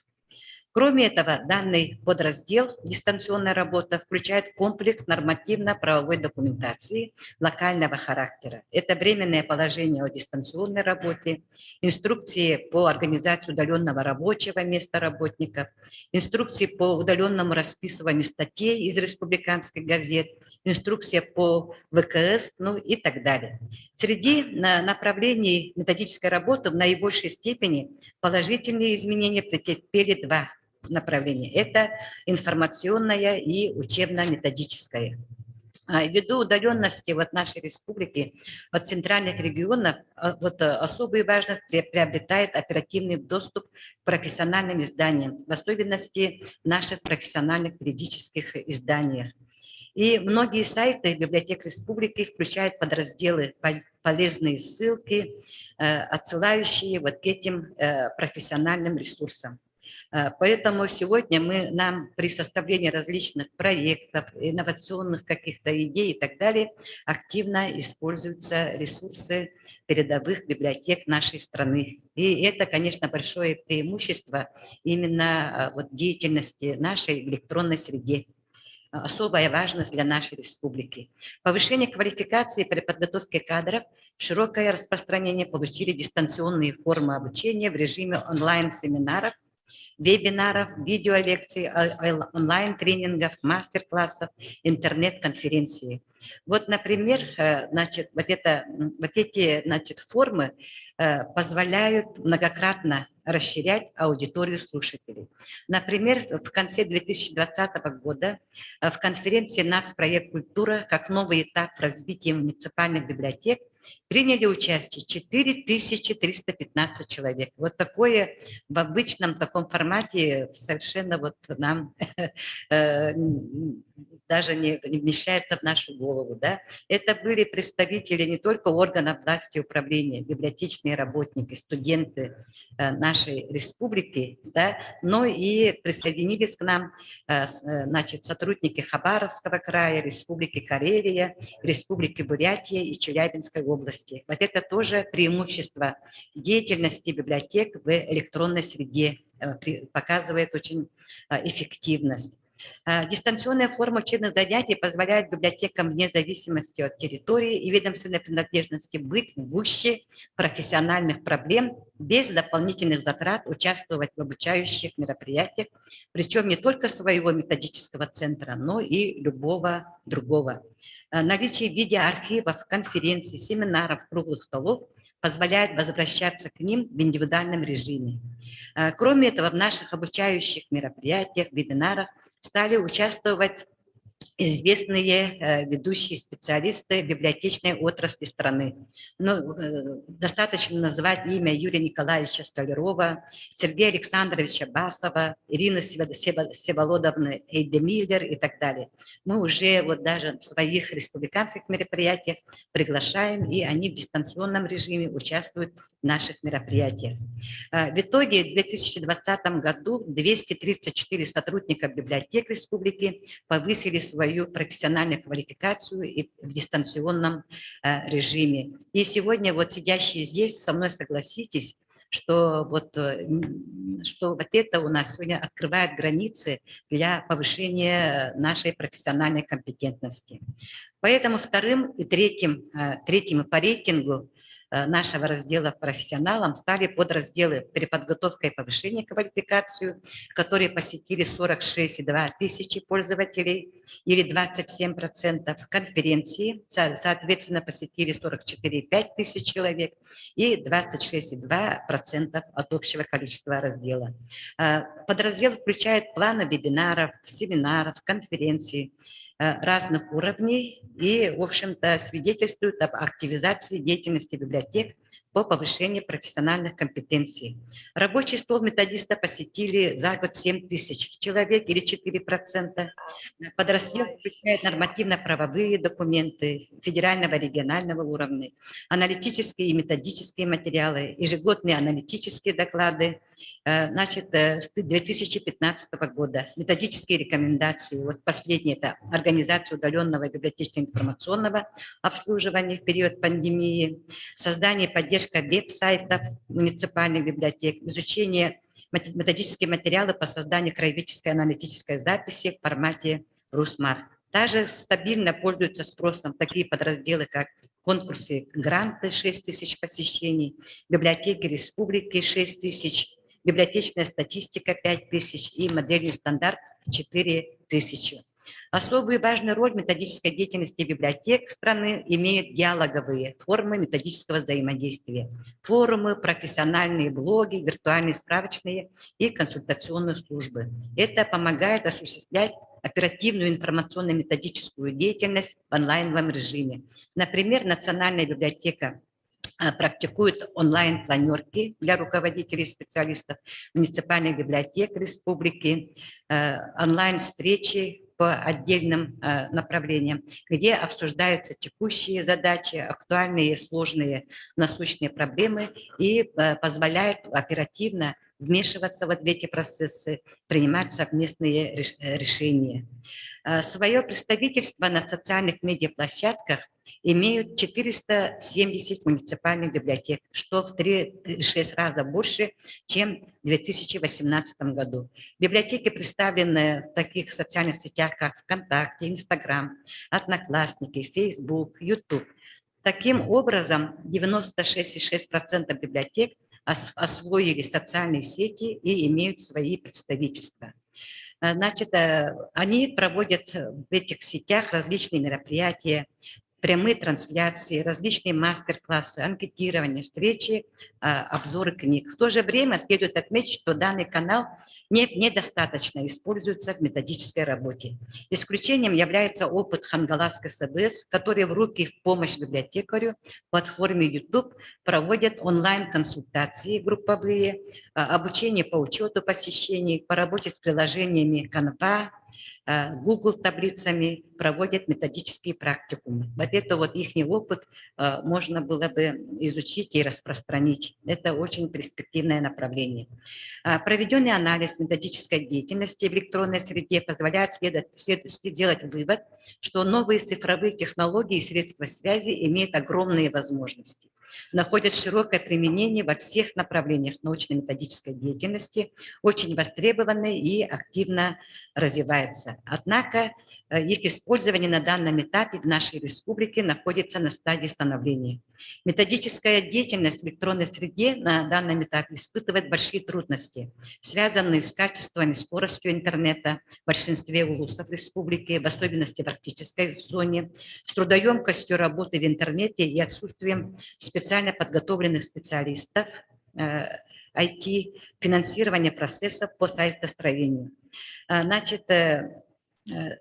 Кроме этого, данный подраздел «Дистанционная работа» включает комплекс нормативно-правовой документации локального характера. Это временное положение о дистанционной работе, инструкции по организации удаленного рабочего места работников, инструкции по удаленному расписыванию статей из республиканских газет, инструкция по ВКС, и так далее. Среди направлений методической работы в наибольшей степени положительные изменения претерпели 2 направления. Это информационное и учебно-методическое. Ввиду удаленности нашей республики от центральных регионов особую важность приобретает оперативный доступ к профессиональным изданиям, в особенности наших профессиональных периодических изданиях. И многие сайты библиотек республики включают подразделы полезные ссылки, отсылающие к этим профессиональным ресурсам. Поэтому сегодня нам при составлении различных проектов, инновационных каких-то идей и так далее активно используются ресурсы передовых библиотек нашей страны. И это, конечно, большое преимущество именно деятельности нашей в электронной среде. Особая важность для нашей республики. Повышение квалификации при подготовке кадров, широкое распространение получили дистанционные формы обучения в режиме онлайн-семинаров, вебинаров, видеолекций, онлайн-тренингов, мастер-классов, интернет-конференции. Например, эти формы позволяют многократно расширять аудиторию слушателей. Например, в конце 2020 года в конференции «Нацпроект Культура. Как новый этап в развитии муниципальных библиотек» приняли участие 4315 человек. Такое в обычном таком формате совершенно нам даже не вмещается в нашу голову. Да? Это были представители не только органов власти и управления, библиотечные работники, студенты нашей республики, да? Но и присоединились к нам сотрудники Хабаровского края, Республики Карелия, Республики Бурятия и Челябинской области. Это тоже преимущество деятельности библиотек в электронной среде, показывает очень эффективность. Дистанционная форма учебных занятий позволяет библиотекам вне зависимости от территории и ведомственной принадлежности быть в гуще профессиональных проблем без дополнительных затрат участвовать в обучающих мероприятиях, причем не только своего методического центра, но и любого другого. Наличие видеоархивов, конференций, семинаров, круглых столов позволяет возвращаться к ним в индивидуальном режиме. Кроме этого, в наших обучающих мероприятиях, вебинарах стали участвовать известные ведущие специалисты библиотечной отрасли страны. Ну, достаточно назвать имя Юрия Николаевича Столярова, Сергея Александровича Басова, Ирины Всеволодовны Эйдемиллер и так далее. Мы уже вот даже в своих республиканских мероприятиях приглашаем, и они в дистанционном режиме участвуют в наших мероприятиях. В итоге в 2020 году 234 сотрудника библиотек республики повысили свою профессиональную квалификацию и в дистанционном режиме. И сегодня вот сидящие здесь со мной согласитесь, что вот это у нас сегодня открывает границы для повышения нашей профессиональной компетентности. Поэтому вторым и третьим по рейтингу нашего раздела профессионалам стали подразделы переподготовка и повышение квалификации, которые посетили 46,2 тысячи пользователей или 27%, конференции, соответственно, посетили 44,5 тысяч человек и 26,2% от общего количества раздела. Подраздел включает планы вебинаров, семинаров, конференций разных уровней и, в общем-то, свидетельствует об активизации деятельности библиотек по повышению профессиональных компетенций. Рабочий стол методиста посетили за год 7 тысяч человек или 4%. Подраздел включает нормативно-правовые документы федерального и регионального уровня, аналитические и методические материалы, ежегодные аналитические доклады. Значит, с 2015 года методические рекомендации, вот последние, это организация удаленного библиотечно-информационного обслуживания в период пандемии, создание и поддержка веб-сайтов муниципальных библиотек, изучение методические материалы по созданию краеведческой аналитической записи в формате RusMar. Также стабильно пользуются спросом такие подразделы, как конкурсы, гранты, 6 тысяч посещений, библиотеки республики, 6 тысяч, библиотечная статистика 5 тысяч и модельный стандарт 4 тысячи. Особую важную роль в методической деятельности библиотек страны имеют диалоговые формы методического взаимодействия, форумы, профессиональные блоги, виртуальные справочные и консультационные службы. Это помогает осуществлять оперативную информационно-методическую деятельность в онлайновом режиме. Например, Национальная библиотека практикует онлайн-планерки для руководителей и специалистов муниципальных библиотек республики, онлайн-встречи по отдельным направлениям, где обсуждаются текущие задачи, актуальные, сложные, насущные проблемы и позволяют оперативно вмешиваться в эти процессы, принимать совместные решения. Свое представительство на социальных медиаплощадках имеют 470 муниципальных библиотек, что в 3-6 раза больше, чем в 2018 году. Библиотеки представлены в таких социальных сетях, как ВКонтакте, Инстаграм, Одноклассники, Фейсбук, Ютуб. Таким образом, 96,6% библиотек освоили социальные сети и имеют свои представительства. Значит, они проводят в этих сетях различные мероприятия, прямые трансляции, различные мастер-классы, анкетирование, встречи, обзоры книг. В то же время следует отметить, что данный канал недостаточно используется в методической работе. Исключением является опыт Хангаласской СБС, который в руки в помощь библиотекарю в платформе YouTube проводят онлайн-консультации групповые, обучение по учету посещений, по работе с приложениями Canva, Google таблицами, проводят методические практикумы. Вот это вот их опыт можно было бы изучить и распространить. Это очень перспективное направление. Проведенный анализ методической деятельности в электронной среде позволяет сделать вывод, что новые цифровые технологии и средства связи имеют огромные возможности, находят широкое применение во всех направлениях научно-методической деятельности, очень востребованы и активно развиваются. Однако их использование на данном этапе в нашей республике находится на стадии становления. Методическая деятельность в электронной среде на данном этапе испытывает большие трудности, связанные с качеством и скоростью интернета в большинстве улусов республики, в особенности в арктической зоне, с трудоемкостью работы в интернете и отсутствием специально подготовленных специалистов, IT, финансирования процессов по сайтостроению. Значит,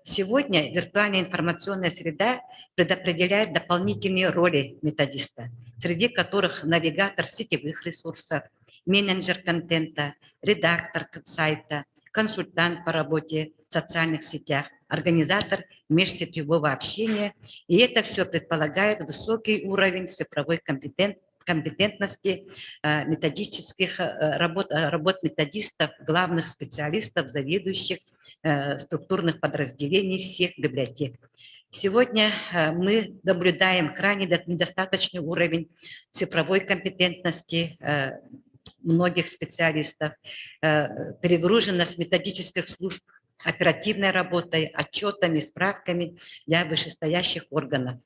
Сегодня виртуальная информационная среда предопределяет дополнительные роли методиста, среди которых навигатор сетевых ресурсов, менеджер контента, редактор сайта, консультант по работе в социальных сетях, организатор межсетевого общения. И это все предполагает высокий уровень цифровой компетентности методических работ методистов, главных специалистов, заведующих структурных подразделений всех библиотек. Сегодня мы наблюдаем крайне недостаточный уровень цифровой компетентности многих специалистов, перегруженность методических служб оперативной работой, отчетами, справками для вышестоящих органов.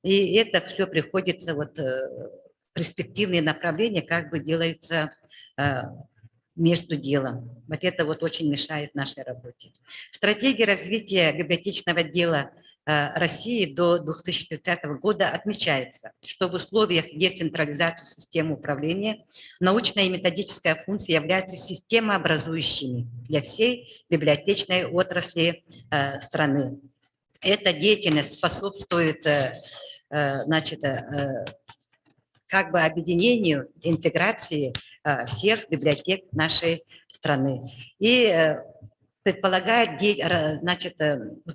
И это все приходится, перспективные направления как бы делаются между делом. Вот это вот очень мешает нашей работе. Стратегия развития библиотечного дела России до 2030 года отмечается, что в условиях децентрализации системы управления научная и методическая функция являются системообразующими для всей библиотечной отрасли страны. Эта деятельность способствует как бы объединению, интеграции всех библиотек нашей страны. И предполагает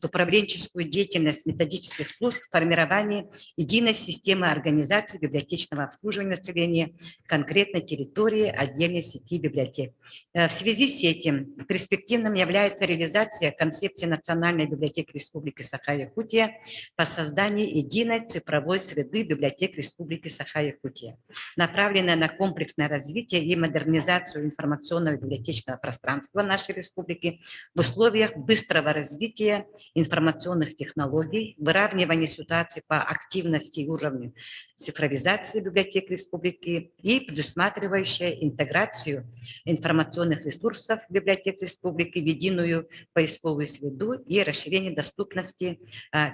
управленческую деятельность методических служб в формировании единой системы организации библиотечного обслуживания населения конкретной территории отдельной сети библиотек. В связи с этим перспективным является реализация концепции Национальной библиотеки Республики Саха-Якутия по созданию единой цифровой среды библиотек Республики Саха-Якутия, направленная на комплексное развитие и модернизацию информационного библиотечного пространства нашей республики в условиях быстрого развития информационных технологий, выравнивания ситуации по активности и уровню цифровизации библиотек республики и предусматривающая интеграцию информационных ресурсов библиотек республики в единую поисковую среду и расширение доступности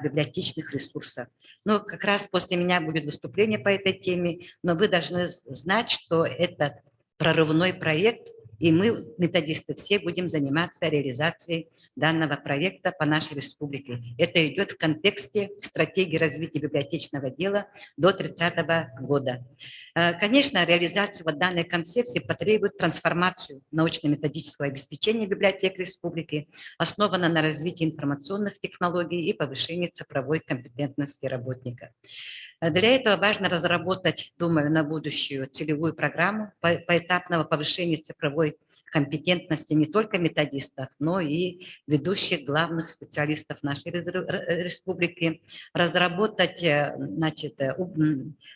библиотечных ресурсов. Ну, как раз после меня будет выступление по этой теме, но вы должны знать, что это прорывной проект, и мы, методисты, все будем заниматься реализацией данного проекта по нашей республике. Это идет в контексте стратегии развития библиотечного дела до 2030 года. Конечно, реализация данной концепции потребует трансформацию научно-методического обеспечения библиотек республики, основанной на развитии информационных технологий и повышении цифровой компетентности работника. Для этого важно разработать, думаю, на будущую целевую программу поэтапного повышения цифровой компетентности не только методистов, но и ведущих главных специалистов нашей республики, разработать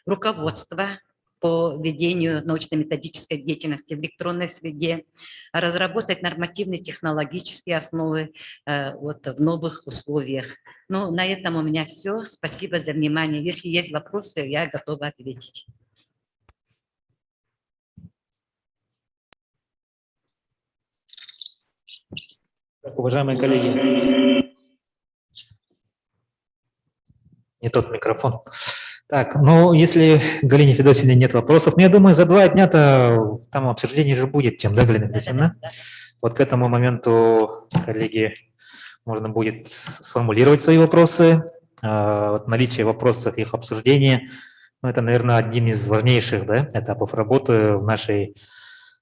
руководство по ведению научно-методической деятельности в электронной среде, разработать нормативные технологические основы в новых условиях. Ну, на этом у меня все. Спасибо за внимание. Если есть вопросы, я готова ответить. Уважаемые коллеги, не тот микрофон. Так, ну, если Галине Федосевне нет вопросов, ну, я думаю, за 2 дня-то там обсуждение же будет тем, да, Галина Федосевна? Да. Вот к этому моменту, коллеги, можно будет сформулировать свои вопросы. Наличие вопросов, их обсуждение, ну, это, наверное, один из важнейших, да, этапов работы в нашей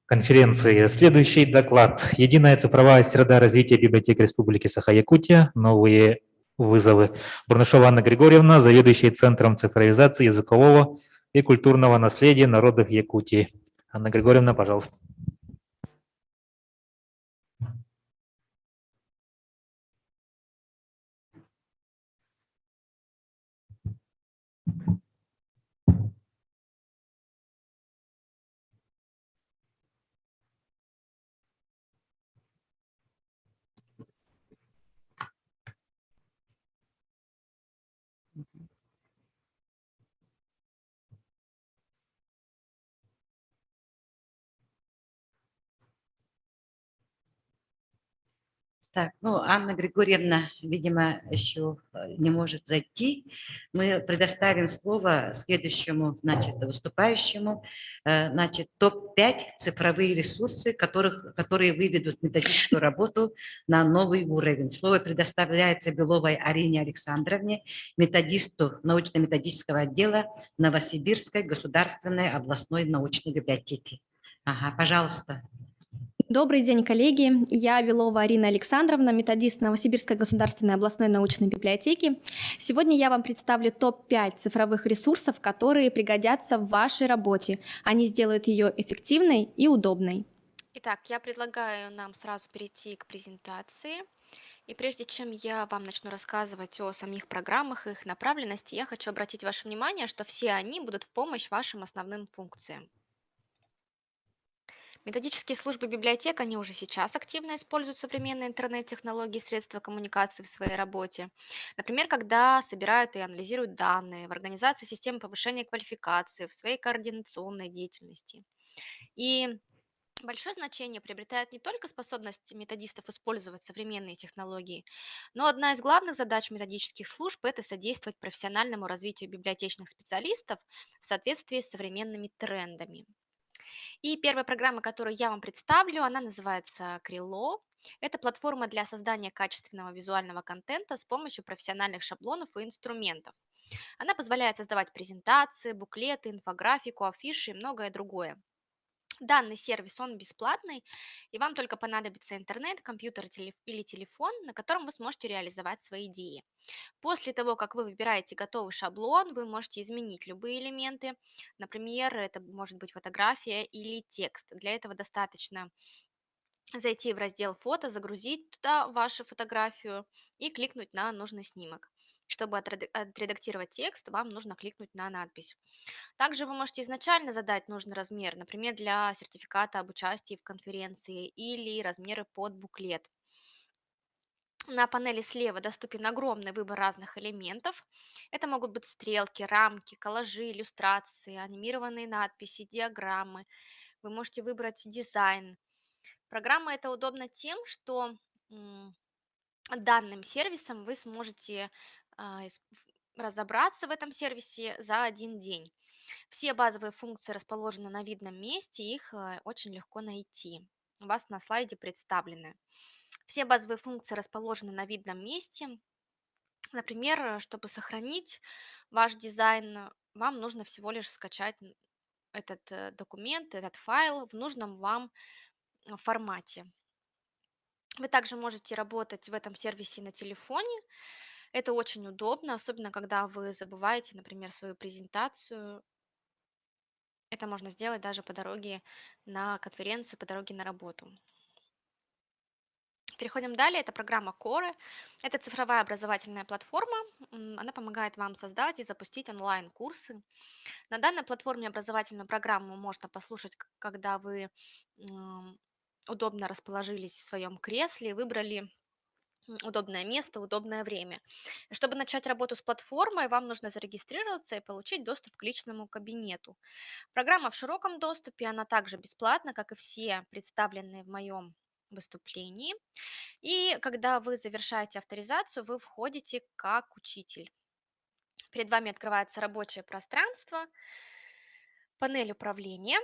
конференции. Следующий доклад. Единая цифровая среда развития библиотек Республики Саха-Якутия. Новые вызовы. Бурнышева Анна Григорьевна, заведующая Центром цифровизации языкового и культурного наследия народов Якутии. Анна Григорьевна, пожалуйста. Так, ну, Анна Григорьевна, видимо, еще не может зайти. Мы предоставим слово следующему, значит, выступающему. Значит, топ-5 цифровые ресурсы, которые выведут методическую работу на новый уровень. Слово предоставляется Беловой Арине Александровне, методисту научно-методического отдела Новосибирской государственной областной научной библиотеки. Ага, пожалуйста. Добрый день, коллеги. Я Белова Арина Александровна, методист Новосибирской государственной областной научной библиотеки. Сегодня я вам представлю топ-5 цифровых ресурсов, которые пригодятся в вашей работе. Они сделают ее эффективной и удобной. Итак, я предлагаю нам сразу перейти к презентации. И прежде чем я вам начну рассказывать о самих программах и их направленности, я хочу обратить ваше внимание, что все они будут в помощь вашим основным функциям. Методические службы библиотек, они уже сейчас активно используют современные интернет-технологии и средства коммуникации в своей работе. Например, когда собирают и анализируют данные, в организации системы повышения квалификации, в своей координационной деятельности. И большое значение приобретает не только способность методистов использовать современные технологии, но одна из главных задач методических служб – это содействовать профессиональному развитию библиотечных специалистов в соответствии с современными трендами. И первая программа, которую я вам представлю, она называется Крило. Это платформа для создания качественного визуального контента с помощью профессиональных шаблонов и инструментов. Она позволяет создавать презентации, буклеты, инфографику, афиши и многое другое. Данный сервис, он бесплатный, и вам только понадобится интернет, компьютер или телефон, на котором вы сможете реализовать свои идеи. После того, как вы выбираете готовый шаблон, вы можете изменить любые элементы. Например, это может быть фотография или текст. Для этого достаточно зайти в раздел «Фото», загрузить туда вашу фотографию и кликнуть на нужный снимок. Чтобы отредактировать текст, вам нужно кликнуть на надпись. Также вы можете изначально задать нужный размер, например, для сертификата об участии в конференции или размеры под буклет. На панели слева доступен огромный выбор разных элементов. Это могут быть стрелки, рамки, коллажи, иллюстрации, анимированные надписи, диаграммы. Вы можете выбрать дизайн. Программа это удобна тем, что данным сервисом вы сможете разобраться в этом сервисе за один день. Все базовые функции расположены на видном месте, их очень легко найти. У вас на слайде представлены. Все базовые функции расположены на видном месте. Например, чтобы сохранить ваш дизайн, вам нужно всего лишь скачать этот документ, этот файл в нужном вам формате. Вы также можете работать в этом сервисе на телефоне. Это очень удобно, особенно когда вы забываете, например, свою презентацию. Это можно сделать даже по дороге на конференцию, по дороге на работу. Переходим далее. Это программа Core. Это цифровая образовательная платформа. Она помогает вам создать и запустить онлайн-курсы. На данной платформе образовательную программу можно послушать, когда вы удобно расположились в своем кресле и выбрали удобное место, удобное время. Чтобы начать работу с платформой, вам нужно зарегистрироваться и получить доступ к личному кабинету. Программа в широком доступе, она также бесплатна, как и все представленные в моем выступлении. И когда вы завершаете авторизацию, вы входите как учитель. Перед вами открывается рабочее пространство, панель управления,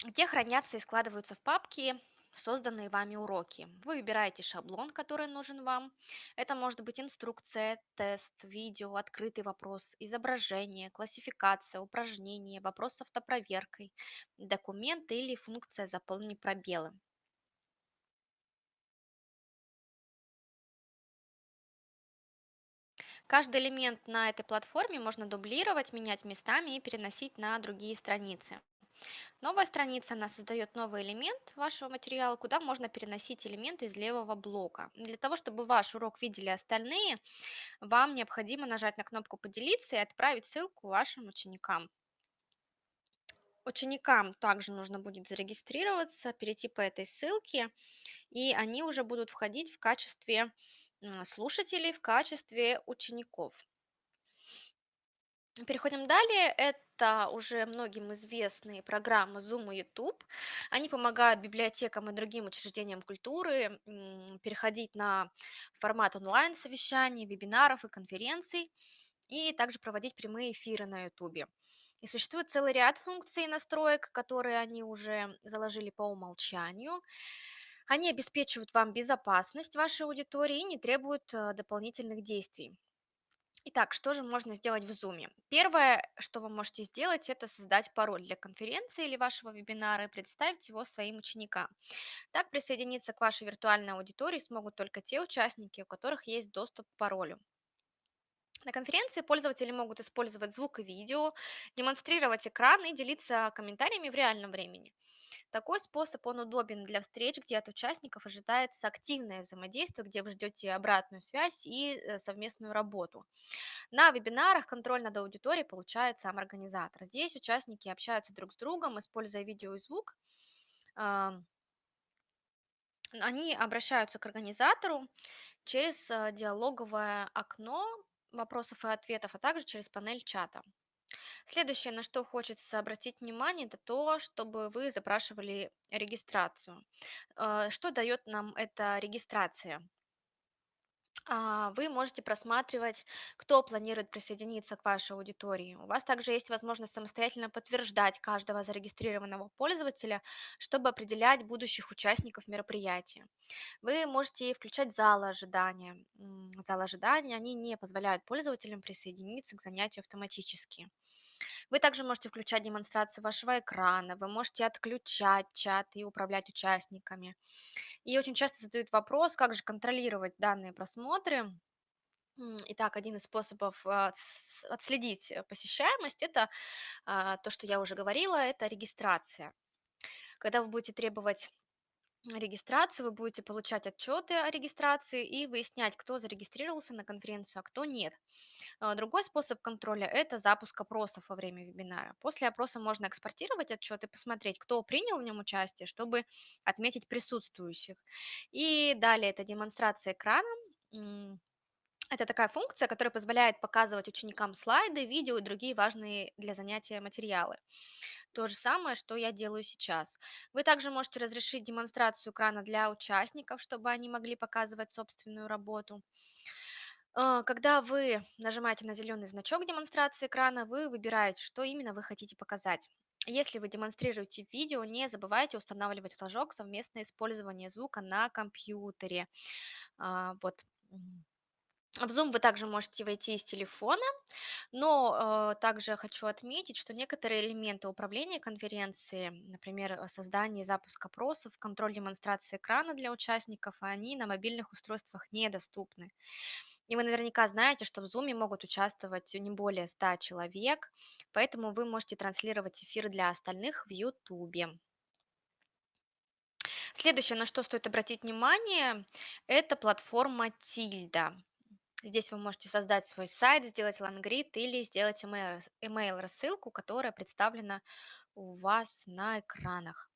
где хранятся и складываются в папки созданные вами уроки. Вы выбираете шаблон, который нужен вам. Это может быть инструкция, тест, видео, открытый вопрос, изображение, классификация, упражнение, вопрос с автопроверкой, документ или функция «Заполни пробелы». Каждый элемент на этой платформе можно дублировать, менять местами и переносить на другие страницы. Новая страница, она создает новый элемент вашего материала, куда можно переносить элементы из левого блока. Для того, чтобы ваш урок видели остальные, вам необходимо нажать на кнопку «Поделиться» и отправить ссылку вашим ученикам. Ученикам также нужно будет зарегистрироваться, перейти по этой ссылке, и они уже будут входить в качестве слушателей, в качестве учеников. Переходим далее. Это уже многим известные программы Zoom и YouTube. Они помогают библиотекам и другим учреждениям культуры переходить на формат онлайн-совещаний, вебинаров и конференций, и также проводить прямые эфиры на YouTube. И существует целый ряд функций и настроек, которые они уже заложили по умолчанию. Они обеспечивают вам безопасность вашей аудитории и не требуют дополнительных действий. Итак, что же можно сделать в Zoom? Первое, что вы можете сделать, это создать пароль для конференции или вашего вебинара и представить его своим ученикам. Так присоединиться к вашей виртуальной аудитории смогут только те участники, у которых есть доступ к паролю. На конференции пользователи могут использовать звук и видео, демонстрировать экран и делиться комментариями в реальном времени. Такой способ, он удобен для встреч, где от участников ожидается активное взаимодействие, где вы ждете обратную связь и совместную работу. На вебинарах контроль над аудиторией получает сам организатор. Здесь участники общаются друг с другом, используя видео и звук. А, Они обращаются к организатору через диалоговое окно вопросов и ответов, а также через панель чата. Следующее, на что хочется обратить внимание, это то, чтобы вы запрашивали регистрацию. Что дает нам эта регистрация? Вы можете просматривать, кто планирует присоединиться к вашей аудитории. У вас также есть возможность самостоятельно подтверждать каждого зарегистрированного пользователя, чтобы определять будущих участников мероприятия. Вы можете включать залы ожидания. Залы ожидания, они не позволяют пользователям присоединиться к занятию автоматически. Вы также можете включать демонстрацию вашего экрана, вы можете отключать чат и управлять участниками. И очень часто задают вопрос, как же контролировать данные просмотры. Итак, один из способов отследить посещаемость – это то, что я уже говорила, это регистрация. Когда вы будете требовать регистрацию, вы будете получать отчеты о регистрации и выяснять, кто зарегистрировался на конференцию, а кто нет. Другой способ контроля – это запуск опросов во время вебинара. После опроса можно экспортировать отчет и посмотреть, кто принял в нем участие, чтобы отметить присутствующих. И далее это демонстрация экрана. Это такая функция, которая позволяет показывать ученикам слайды, видео и другие важные для занятия материалы. То же самое, что я делаю сейчас. Вы также можете разрешить демонстрацию экрана для участников, чтобы они могли показывать собственную работу. Когда вы нажимаете на зеленый значок демонстрации экрана, вы выбираете, что именно вы хотите показать. Если вы демонстрируете видео, не забывайте устанавливать флажок «Совместное использование звука на компьютере». Вот. В Zoom вы также можете войти из телефона, но также хочу отметить, что некоторые элементы управления конференции, например, создание и запуск опросов, контроль демонстрации экрана для участников, они на мобильных устройствах недоступны. И вы наверняка знаете, что в Zoom могут участвовать не более 100 человек, поэтому вы можете транслировать эфир для остальных в YouTube. Следующее, на что стоит обратить внимание, это платформа Tilda. Здесь вы можете создать свой сайт, сделать лангрид или сделать email-рассылку, которая представлена у вас на экранах.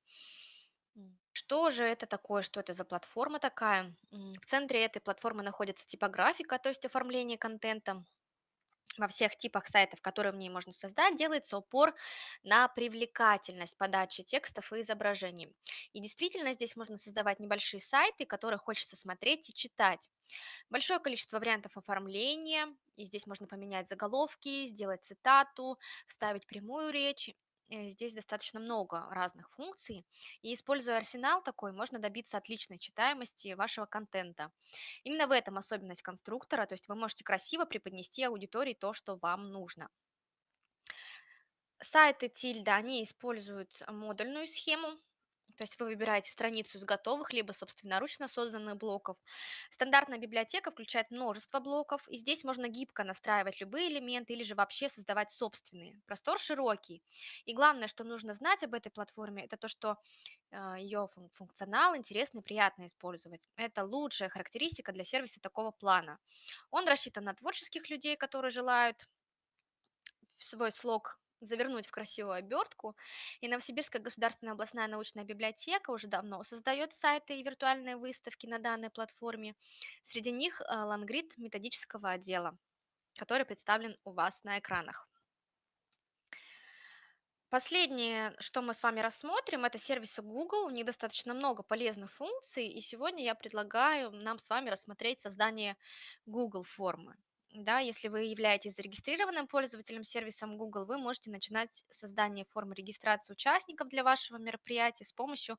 Что же это такое, что это за платформа такая? В центре этой платформы находится типографика, то есть оформление контента. Во всех типах сайтов, которые в ней можно создать, делается упор на привлекательность подачи текстов и изображений. И действительно, здесь можно создавать небольшие сайты, которые хочется смотреть и читать. Большое количество вариантов оформления, и здесь можно поменять заголовки, сделать цитату, вставить прямую речь. Здесь достаточно много разных функций, и используя арсенал такой, можно добиться отличной читаемости вашего контента. Именно в этом особенность конструктора, то есть вы можете красиво преподнести аудитории то, что вам нужно. Сайты Тильда, они используют модульную схему, то есть вы выбираете страницу из готовых, либо собственноручно созданных блоков. Стандартная библиотека включает множество блоков, и здесь можно гибко настраивать любые элементы или же вообще создавать собственные. Простор широкий. И главное, что нужно знать об этой платформе, это то, что ее функционал интересно и приятно использовать. Это лучшая характеристика для сервиса такого плана. Он рассчитан на творческих людей, которые желают в свой слог завернуть в красивую обертку. И Новосибирская государственная областная научная библиотека уже давно создает сайты и виртуальные выставки на данной платформе. Среди них лангрид методического отдела, который представлен у вас на экранах. Последнее, что мы с вами рассмотрим, это сервисы Google. У них достаточно много полезных функций, и сегодня я предлагаю нам с вами рассмотреть создание Google формы. Да, если вы являетесь зарегистрированным пользователем сервисом Google, вы можете начинать создание формы регистрации участников для вашего мероприятия с помощью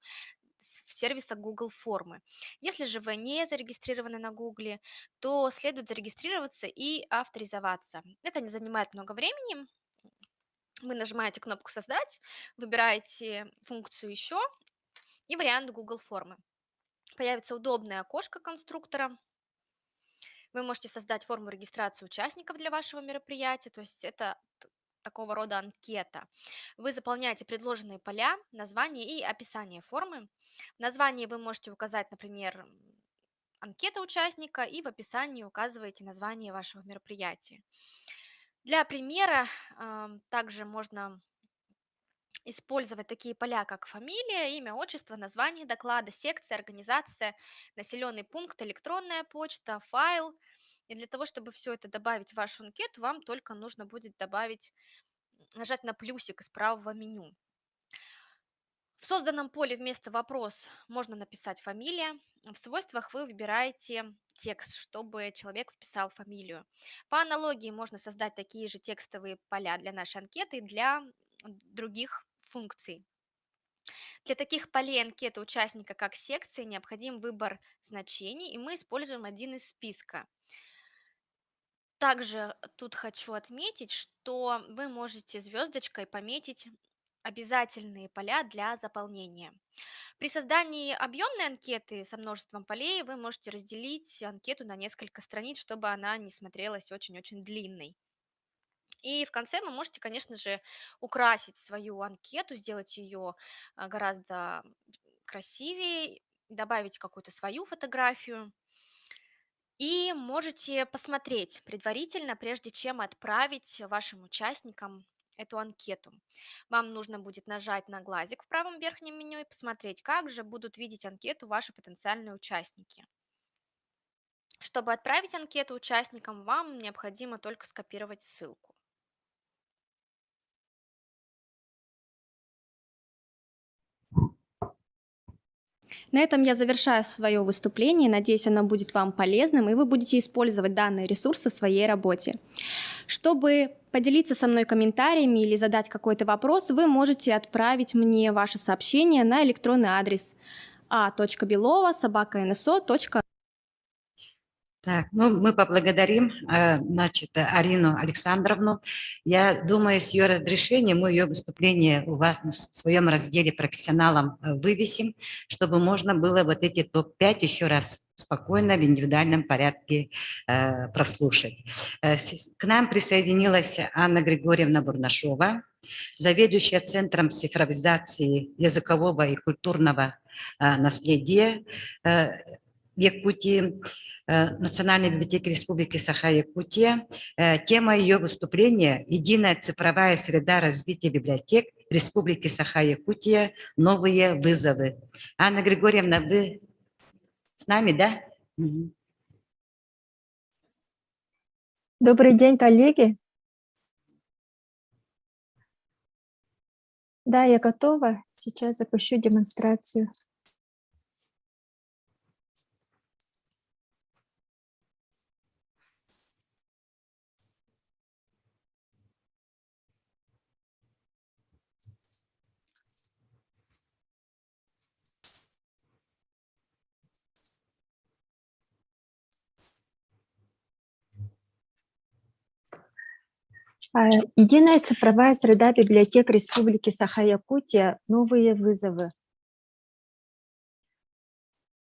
сервиса Google формы. Если же вы не зарегистрированы на Google, то следует зарегистрироваться и авторизоваться. Это не занимает много времени. Вы нажимаете кнопку «Создать», выбираете функцию «Еще» и вариант Google формы. Появится удобное окошко конструктора. Вы можете создать форму регистрации участников для вашего мероприятия, то есть это такого рода анкета. Вы заполняете предложенные поля, название и описание формы. В названии вы можете указать, например, анкета участника, и в описании указываете название вашего мероприятия. Для примера также можно использовать такие поля, как фамилия, имя, отчество, название доклада, секция, организация, населенный пункт, электронная почта, файл. И для того, чтобы все это добавить в вашу анкету, вам только нужно будет нажать на плюсик из правого меню. В созданном поле вместо «вопрос» можно написать «фамилия». В свойствах вы выбираете текст, чтобы человек вписал фамилию. По аналогии можно создать такие же текстовые поля для нашей анкеты и для других функций. Для таких полей анкеты участника как секции необходим выбор значений, и мы используем один из списка. Также тут хочу отметить, что вы можете звездочкой пометить обязательные поля для заполнения. При создании объемной анкеты со множеством полей вы можете разделить анкету на несколько страниц, чтобы она не смотрелась очень-очень длинной. И в конце вы можете, конечно же, украсить свою анкету, сделать ее гораздо красивее, добавить какую-то свою фотографию. И можете посмотреть предварительно, прежде чем отправить вашим участникам эту анкету. Вам нужно будет нажать на глазик в правом верхнем меню и посмотреть, как же будут видеть анкету ваши потенциальные участники. Чтобы отправить анкету участникам, вам необходимо только скопировать ссылку. На этом я завершаю свое выступление. Надеюсь, оно будет вам полезным, и вы будете использовать данные ресурсы в своей работе. Чтобы поделиться со мной комментариями или задать какой-то вопрос, вы можете отправить мне ваше сообщение на электронный адрес a.belova@nso.ru. Так, ну мы поблагодарим, Арину Александровну. Я думаю, с ее разрешением мы ее выступление у вас в своем разделе профессионалам вывесим, чтобы можно было вот эти топ-5 еще раз спокойно в индивидуальном порядке прослушать. К нам присоединилась Анна Григорьевна Бурнашова, заведующая Центром цифровизации языкового и культурного наследия Якутии, Национальной библиотеки Республики Саха-Якутия. Тема ее выступления – «Единая цифровая среда развития библиотек Республики Саха-Якутия. Новые вызовы». Анна Григорьевна, вы с нами, да? Добрый день, коллеги. Да, я готова. Сейчас запущу демонстрацию. Единая цифровая среда библиотек Республики Саха-Якутия. Новые вызовы.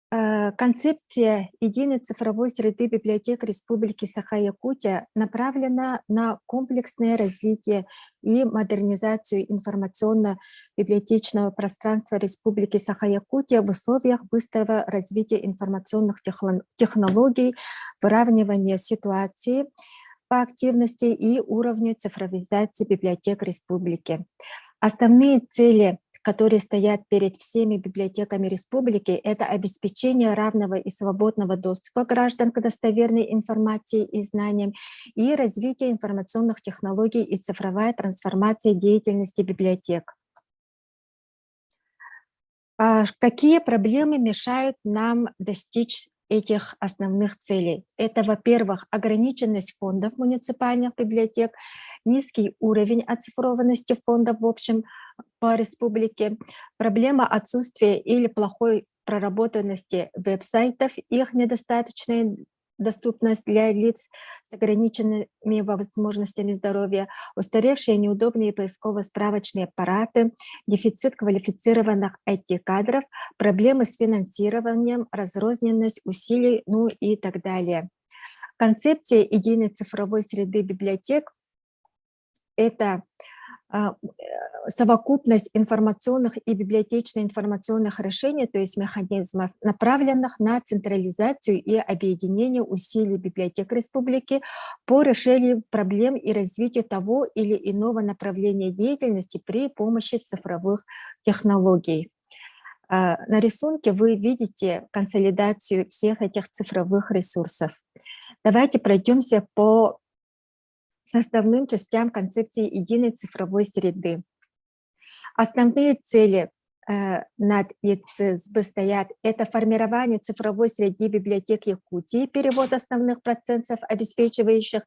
Концепция единой цифровой среды библиотек Республики Саха-Якутия направлена на комплексное развитие и модернизацию информационно-библиотечного пространства Республики Саха-Якутия в условиях быстрого развития информационных технологий, выравнивания ситуации по активности и уровню цифровизации библиотек республики. Основные цели которые стоят перед всеми библиотеками республики, это обеспечение равного и свободного доступа граждан к достоверной информации и знаниям и развитие информационных технологий и цифровая трансформация деятельности библиотек. Какие проблемы мешают нам достичь этих основных целей? Это, во-первых, ограниченность фондов муниципальных библиотек, низкий уровень оцифрованности фондов в общем по республике, проблема отсутствия или плохой проработанности веб-сайтов, их недостаточная доступность для лиц с ограниченными возможностями здоровья, устаревшие неудобные поисково-справочные аппараты, дефицит квалифицированных IT-кадров, проблемы с финансированием, разрозненность усилий, ну и так далее. Концепция единой цифровой среды библиотек – это совокупность информационных и библиотечно-информационных решений, то есть механизмов, направленных на централизацию и объединение усилий библиотек республики по решению проблем и развитию того или иного направления деятельности при помощи цифровых технологий. На рисунке вы видите консолидацию всех этих цифровых ресурсов. Давайте пройдемся по составным частям концепции единой цифровой среды. Основные цели над ЕЦСБ стоят – это формирование цифровой среды библиотек Якутии, перевод основных процессов, обеспечивающих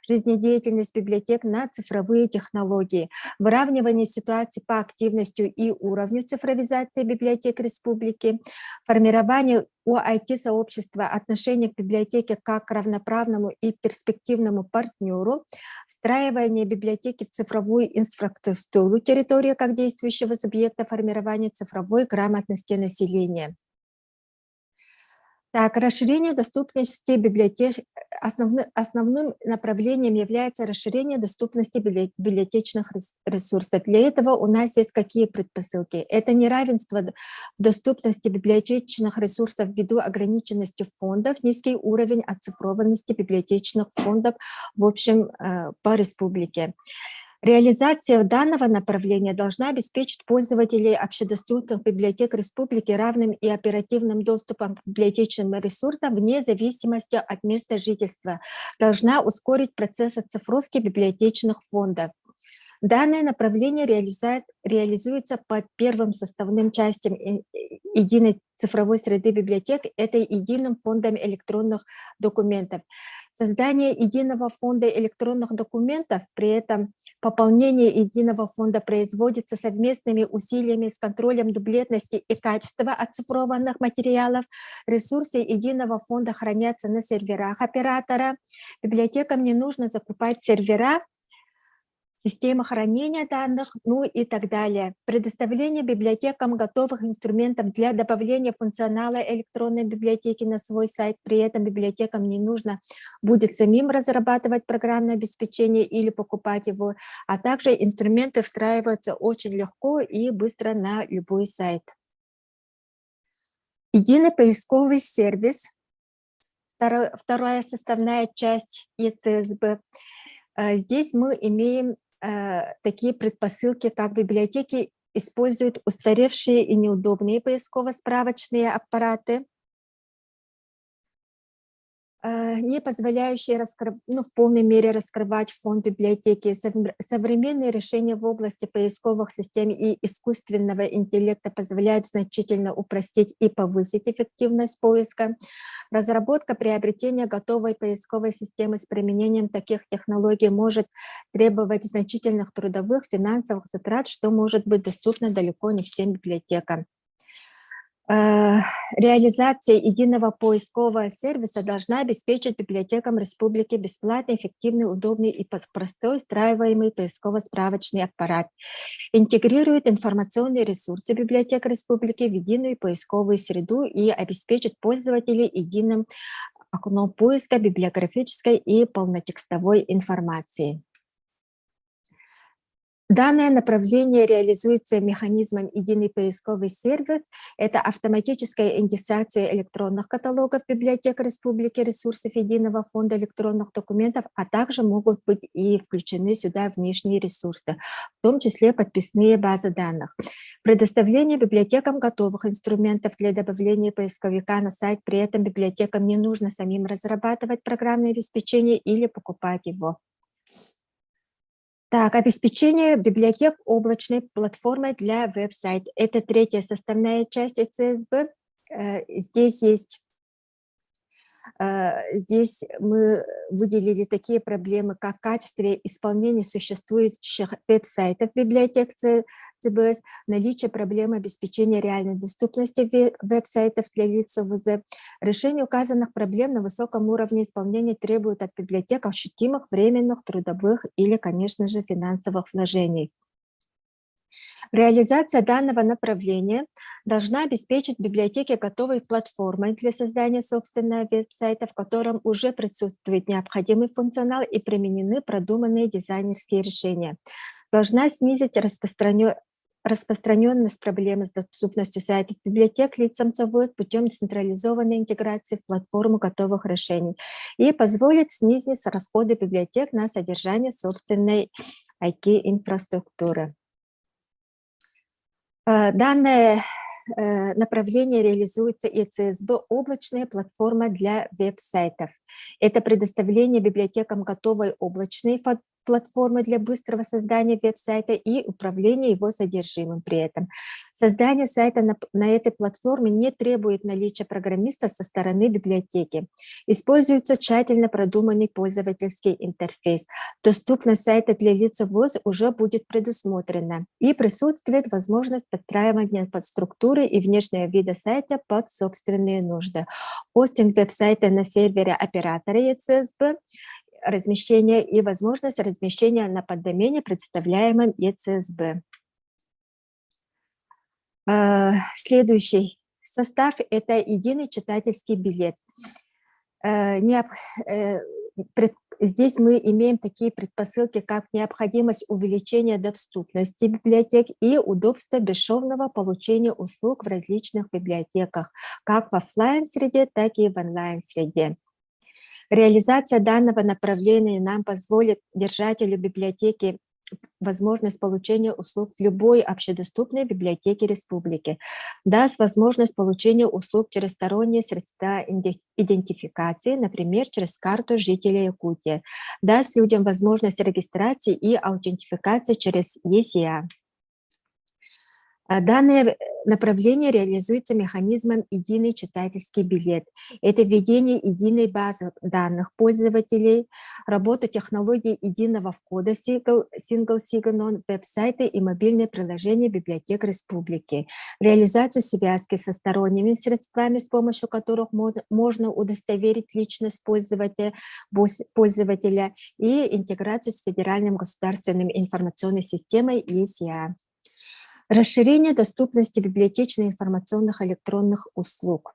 жизнедеятельность библиотек на цифровые технологии, выравнивание ситуации по активности и уровню цифровизации библиотек республики, формирование у IT-сообщества отношение к библиотеке как к равноправному и перспективному партнеру, встраивание библиотеки в цифровую инфраструктуру территории как действующего субъекта формирования цифровой грамотности населения. Так, расширение доступности библиотек. Основным направлением является расширение доступности библиотечных ресурсов. Для этого у нас есть какие предпосылки? Это неравенство в доступности библиотечных ресурсов ввиду ограниченности фондов, низкий уровень оцифрованности библиотечных фондов в общем по республике. Реализация данного направления должна обеспечить пользователей общедоступных библиотек республики равным и оперативным доступом к библиотечным ресурсам вне зависимости от места жительства, должна ускорить процесс оцифровки библиотечных фондов. Данное направление реализуется под первым составным частям единой цифровой среды библиотек, это единым фондом электронных документов. Создание единого фонда электронных документов, при этом пополнение единого фонда производится совместными усилиями с контролем дублетности и качества оцифрованных материалов. Ресурсы единого фонда хранятся на серверах оператора. Библиотекам не нужно закупать сервера, система хранения данных, ну и так далее. Предоставление библиотекам готовых инструментов для добавления функционала электронной библиотеки на свой сайт. При этом библиотекам не нужно будет самим разрабатывать программное обеспечение или покупать его, а также инструменты встраиваются очень легко и быстро на любой сайт. Единый поисковый сервис, вторая составная часть ЕЦСБ. Здесь мы имеем такие предпосылки, как библиотеки используют устаревшие и неудобные поисково-справочные аппараты, не позволяющие в полной мере раскрывать фонд библиотеки. Современные решения в области поисковых систем и искусственного интеллекта позволяют значительно упростить и повысить эффективность поиска. Разработка, приобретение готовой поисковой системы с применением таких технологий может требовать значительных трудовых, финансовых затрат, что может быть доступно далеко не всем библиотекам. Реализация единого поискового сервиса должна обеспечить библиотекам республики бесплатный, эффективный, удобный и простой встраиваемый поисково-справочный аппарат. Интегрирует информационные ресурсы библиотек республики в единую поисковую среду и обеспечит пользователей единым окном поиска библиографической и полнотекстовой информации. Данное направление реализуется механизмом «Единый поисковый сервис». Это автоматическая индексация электронных каталогов библиотек Республики, ресурсов Единого фонда электронных документов, а также могут быть и включены сюда внешние ресурсы, в том числе подписные базы данных. Предоставление библиотекам готовых инструментов для добавления поисковика на сайт, при этом библиотекам не нужно самим разрабатывать программное обеспечение или покупать его. Так, обеспечение библиотек облачной платформой для веб-сайта. Это третья составная часть ЭЦСБ. Здесь мы выделили такие проблемы, как качество исполнения существующих веб-сайтов библиотек ЦБС, наличие проблемы обеспечения реальной доступности веб-сайтов для лиц ОВЗ. Решение указанных проблем на высоком уровне исполнения требует от библиотек ощутимых временных, трудовых или, конечно же, финансовых вложений. Реализация данного направления должна обеспечить библиотеке готовой платформой для создания собственного веб-сайта, в котором уже присутствует необходимый функционал и применены продуманные дизайнерские решения. Должна снизить распространенность проблемы с доступностью сайтов библиотек лицам ЦОВОЗ путем централизованной интеграции в платформу готовых решений и позволит снизить расходы библиотек на содержание собственной IT-инфраструктуры. Данное направление реализуется ЭЦСБ «Облачная платформа для веб-сайтов». Это предоставление библиотекам готовой облачной платформы для быстрого создания веб-сайта и управления его содержимым при этом. Создание сайта на этой платформе не требует наличия программиста со стороны библиотеки. Используется тщательно продуманный пользовательский интерфейс. Доступность сайта для лиц ВОЗ уже будет предусмотрена и присутствует возможность подстраивания под структуры и внешнего вида сайта под собственные нужды. Хостинг веб-сайта на сервере оператора ЕЦСБ, размещение и возможность размещения на поддомене, представляемом ЕЦСБ. Следующий состав – это единый читательский билет. Здесь мы имеем такие предпосылки, как необходимость увеличения доступности библиотек и удобство бесшовного получения услуг в различных библиотеках, как в офлайн-среде, так и в онлайн-среде. Реализация данного направления нам позволит держателю библиотеки возможность получения услуг в любой общедоступной библиотеке республики, даст возможность получения услуг через сторонние средства идентификации, например, через карту жителя Якутии, даст людям возможность регистрации и аутентификации через ЕСИА. Данное направление реализуется механизмом «Единый читательский билет». Это введение единой базы данных пользователей, работа технологии единого входа Single Sign-On, веб-сайты и мобильные приложения библиотек республики, реализацию связки со сторонними средствами, с помощью которых можно удостоверить личность пользователя и интеграцию с Федеральным государственным информационной системой ЕСИА. Расширение доступности библиотечно-информационных электронных услуг.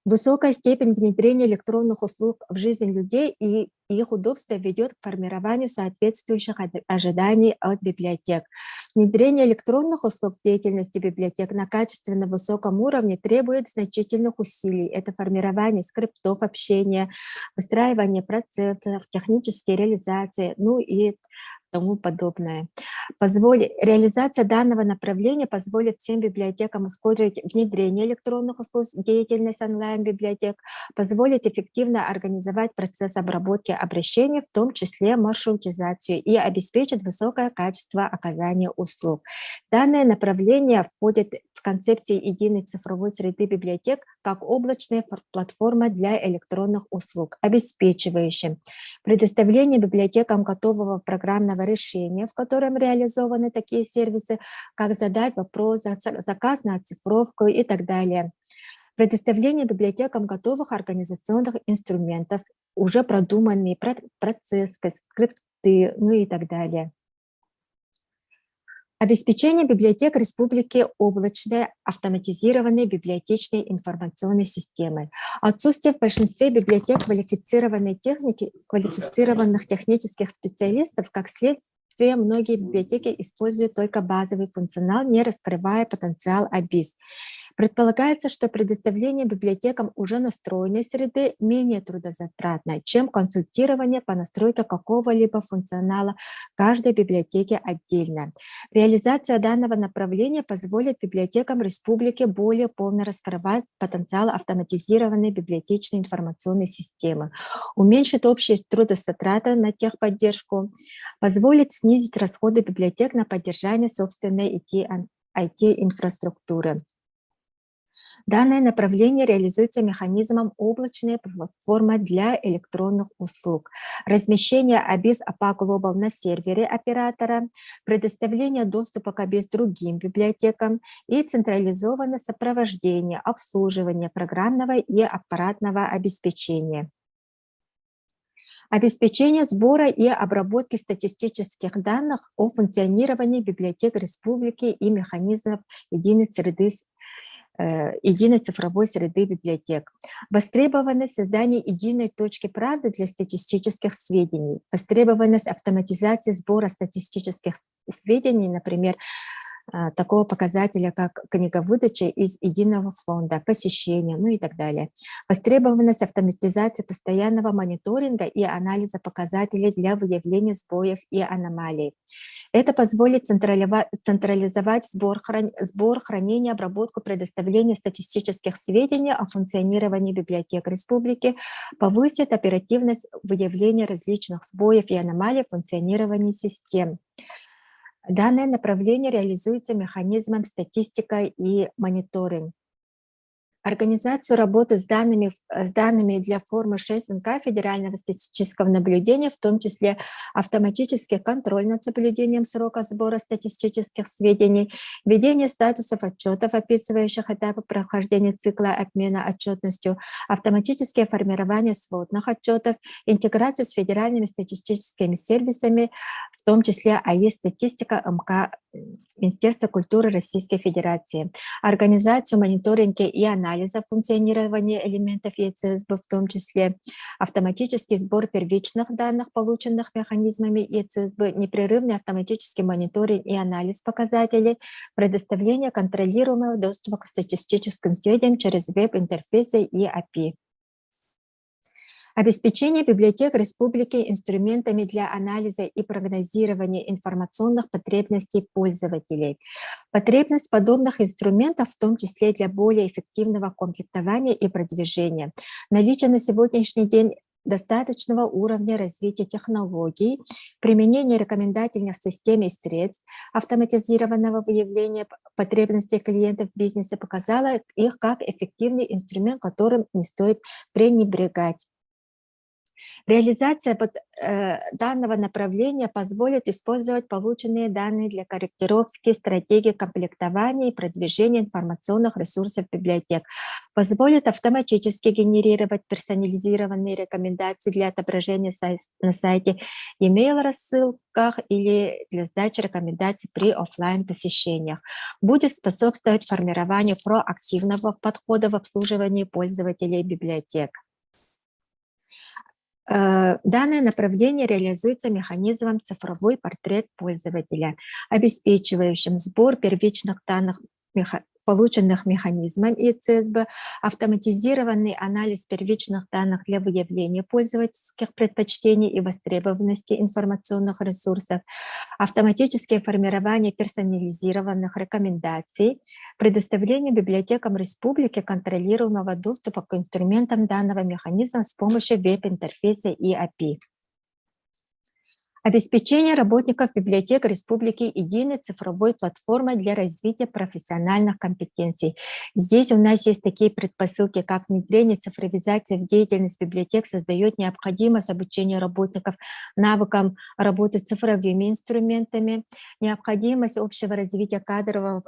Высокая степень внедрения электронных услуг в жизнь людей и их удобство ведет к формированию соответствующих ожиданий от библиотек. Внедрение электронных услуг в деятельности библиотек на качественно высоком уровне требует значительных усилий. Это формирование скриптов общения, выстраивание процессов, технические реализации, ну и тому подобное. Реализация данного направления позволит всем библиотекам ускорить внедрение электронных услуг в деятельность онлайн-библиотек, позволит эффективно организовать процесс обработки обращений, в том числе маршрутизацию, и обеспечит высокое качество оказания услуг. Данное направление входит в концепцию единой цифровой среды библиотек как облачная платформа для электронных услуг, обеспечивающая предоставление библиотекам готового программного решения, в котором реализованы такие сервисы, как задать вопрос, заказ на оцифровку и так далее. Предоставление библиотекам готовых организационных инструментов, уже продуманные процессы, скрипты, ну и так далее. Обеспечение библиотек республики облачной автоматизированной библиотечной информационной системой. Отсутствие в большинстве библиотек квалифицированных технических специалистов как следствие большинстве многие библиотеки используют только базовый функционал, не раскрывая потенциал ABIS. Предполагается, что предоставление библиотекам уже настроенной среды менее трудозатратно, чем консультирование по настройке какого-либо функционала каждой библиотеки отдельно. Реализация данного направления позволит библиотекам республики более полно раскрывать потенциал автоматизированной библиотечной информационной системы, уменьшит общие трудозатраты на техподдержку, позволит снизить расходы библиотек на поддержание собственной IT-инфраструктуры. Данное направление реализуется механизмом облачной платформы для электронных услуг, размещение ABIS APA Global на сервере оператора, предоставление доступа к ABIS другим библиотекам и централизованное сопровождение, обслуживание программного и аппаратного обеспечения. Обеспечение сбора и обработки статистических данных о функционировании библиотек республики и механизмов единой цифровой среды библиотек. Востребованность создания единой точки правды для статистических сведений. Востребованность автоматизации сбора статистических сведений, например, такого показателя, как книговыдача из единого фонда, посещения, ну и так далее. Востребованность автоматизации постоянного мониторинга и анализа показателей для выявления сбоев и аномалий. Это позволит централизовать сбор, хранение, обработку, предоставление статистических сведений о функционировании библиотек республики, повысит оперативность выявления различных сбоев и аномалий в функционировании систем. Данное направление реализуется механизмом статистика и мониторинг. Организацию работы с данными для формы 6НК Федерального статистического наблюдения, в том числе автоматический контроль над соблюдением срока сбора статистических сведений, ведение статусов отчетов, описывающих этапы прохождения цикла обмена отчетностью, автоматическое формирование сводных отчетов, интеграцию с федеральными статистическими сервисами, в том числе АИС-статистика МК Министерства культуры Российской Федерации, организацию мониторинга и анализа функционирования элементов ЕЦСБ, в том числе автоматический сбор первичных данных, полученных механизмами ЕЦСБ, непрерывный автоматический мониторинг и анализ показателей, предоставление контролируемого доступа к статистическим сведениям через веб-интерфейсы и API. Обеспечение библиотек республики инструментами для анализа и прогнозирования информационных потребностей пользователей. Потребность подобных инструментов, в том числе для более эффективного комплектования и продвижения. Наличие на сегодняшний день достаточного уровня развития технологий, применение рекомендательных систем и средств автоматизированного выявления потребностей клиентов бизнеса показало их как эффективный инструмент, которым не стоит пренебрегать. Реализация данного направления позволит использовать полученные данные для корректировки стратегии комплектования и продвижения информационных ресурсов библиотек, позволит автоматически генерировать персонализированные рекомендации для отображения на сайте, email-рассылках или для сдачи рекомендаций при офлайн посещениях, будет способствовать формированию проактивного подхода в обслуживании пользователей библиотек. Данное направление реализуется механизмом цифровой портрет пользователя, обеспечивающим сбор первичных данных, полученных механизмом ЕЦСБ, автоматизированный анализ первичных данных для выявления пользовательских предпочтений и востребованности информационных ресурсов, автоматическое формирование персонализированных рекомендаций, предоставление библиотекам республики контролируемого доступа к инструментам данного механизма с помощью веб-интерфейса и API. Обеспечение работников библиотек республики единой цифровой платформой для развития профессиональных компетенций. Здесь у нас есть такие предпосылки, как внедрение цифровизации в деятельность библиотек создает необходимость обучения работников навыкам работы с цифровыми инструментами, необходимость общего развития кадрового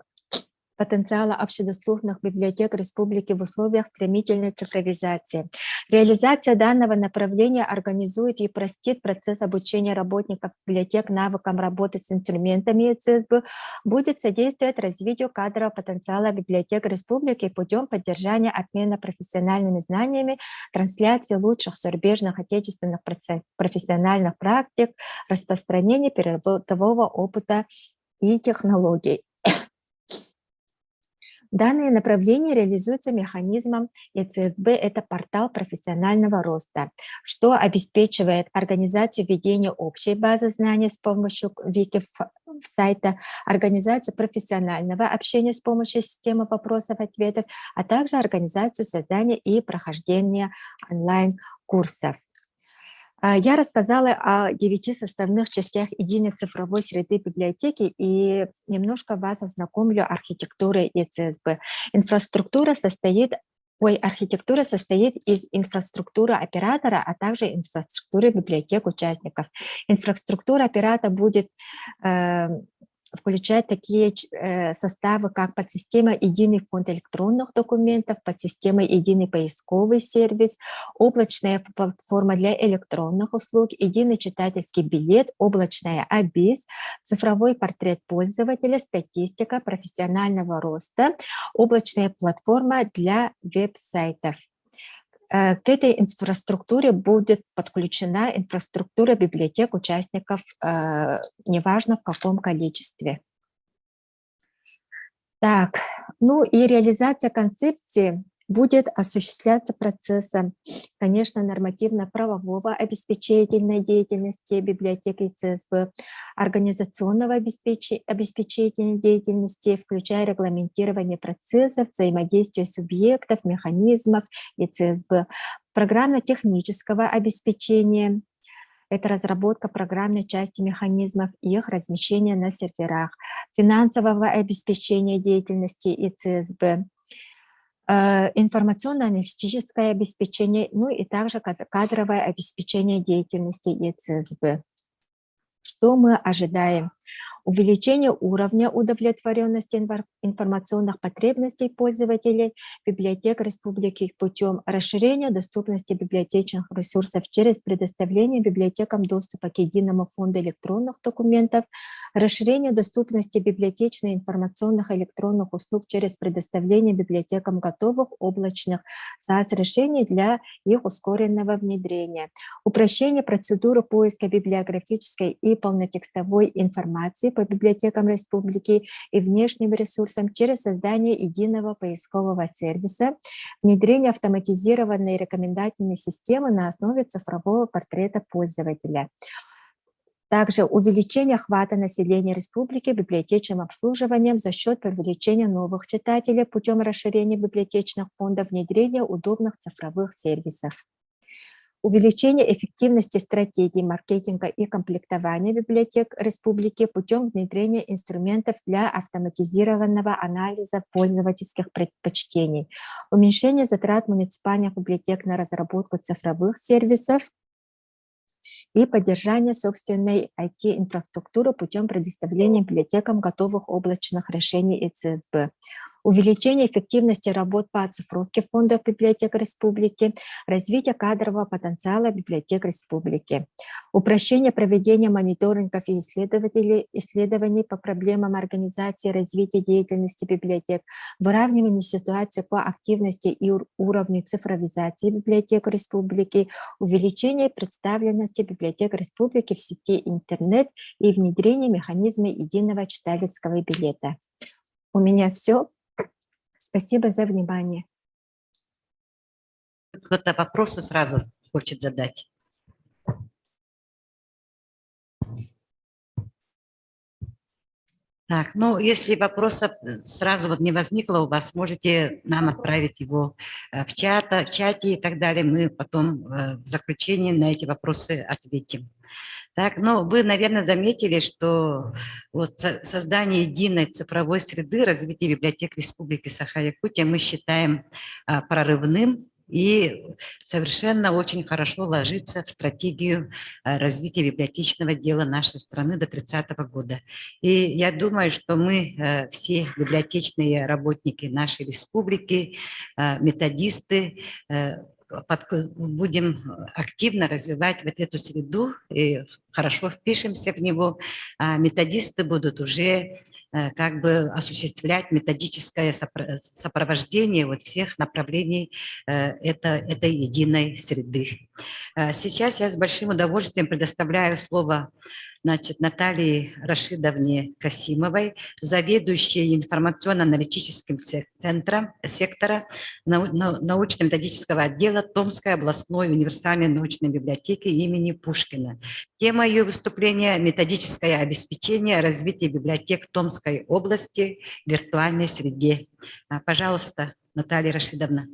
потенциала общедоступных библиотек республики в условиях стремительной цифровизации. Реализация данного направления организует и простит процесс обучения работников библиотек навыкам работы с инструментами ЕЦСБ, будет содействовать развитию кадрового потенциала библиотек республики путем поддержания обмена профессиональными знаниями, трансляции лучших зарубежных отечественных профессиональных практик, распространения передового опыта и технологий. Данное направление реализуется механизмом ЕЦСБ, это портал профессионального роста, что обеспечивает организацию ведения общей базы знаний с помощью вики-сайта, организацию профессионального общения с помощью системы вопросов-ответов, а также организацию создания и прохождения онлайн-курсов. Я рассказала о 9 составных частях единой цифровой среды библиотеки и немножко вас ознакомлю с архитектурой ЕЦСБ. Архитектура состоит из инфраструктуры оператора, а также инфраструктуры библиотек участников. Инфраструктура оператора будет включать такие составы, как подсистема «Единый фонд электронных документов», подсистема «Единый поисковый сервис», облачная платформа для электронных услуг, единый читательский билет, облачная АБИС, цифровой портрет пользователя, статистика профессионального роста, облачная платформа для веб-сайтов. К этой инфраструктуре будет подключена инфраструктура библиотек участников, неважно в каком количестве. Так, ну и реализация концепции будет осуществляться процессом, конечно, нормативно-правового обеспечения деятельности библиотек ЕЦСБ, организационного обеспечения деятельности, включая регламентирование процессов, взаимодействия субъектов, механизмов ЕЦСБ, программно-технического обеспечения, это разработка программной части механизмов и их размещение на серверах, финансового обеспечения деятельности ЕЦСБ, информационно-аналитическое обеспечение, ну и также кадровое обеспечение деятельности ЕЦСБ. Что мы ожидаем? Увеличение уровня удовлетворенности информационных потребностей пользователей библиотек республики путем расширения доступности библиотечных ресурсов через предоставление библиотекам доступа к единому фонду электронных документов, расширение доступности библиотечных информационных электронных услуг через предоставление библиотекам готовых облачных SaaS-решений для их ускоренного внедрения, упрощение процедуры поиска библиографической и полнотекстовой информации по библиотекам республики и внешним ресурсам через создание единого поискового сервиса, внедрение автоматизированной рекомендательной системы на основе цифрового портрета пользователя. Также увеличение охвата населения республики библиотечным обслуживанием за счет привлечения новых читателей путем расширения библиотечных фондов, внедрения удобных цифровых сервисов. Увеличение эффективности стратегий маркетинга и комплектования библиотек республики путем внедрения инструментов для автоматизированного анализа пользовательских предпочтений. Уменьшение затрат муниципальных библиотек на разработку цифровых сервисов и поддержание собственной IT-инфраструктуры путем предоставления библиотекам готовых облачных решений ЕЦСБ. Увеличение эффективности работ по оцифровке фондов библиотек республики, развитие кадрового потенциала библиотек республики, упрощение проведения мониторингов и исследований по проблемам организации и развития деятельности библиотек, выравнивание ситуации по активности и уровню цифровизации библиотек республики, увеличение представленности библиотек республики в сети интернет и внедрение механизма единого читательского билета. У меня все. Спасибо за внимание. Кто-то вопросы сразу хочет задать. Так, ну, если вопросов сразу вот не возникло у вас, можете нам отправить его в чате и так далее. Мы потом в заключении на эти вопросы ответим. Так, ну, вы, наверное, заметили, что вот создание единой цифровой среды развития библиотек Республики Саха-Якутия мы считаем прорывным и совершенно очень хорошо ложится в стратегию развития библиотечного дела нашей страны до 30 года. И я думаю, что мы все библиотечные работники нашей республики, методисты, будем активно развивать вот эту среду и хорошо впишемся в него, а методисты будут уже как бы осуществлять методическое сопровождение вот всех направлений этой единой среды. Сейчас я с большим удовольствием предоставляю слово, значит, Наталье Рашидовне Касимовой, заведующей информационно-аналитическим центром сектора научно-методического отдела Томской областной универсальной научной библиотеки имени Пушкина. Тема ее выступления – методическое обеспечение развития библиотек Томской области в виртуальной среде. Пожалуйста, Наталья Рашидовна.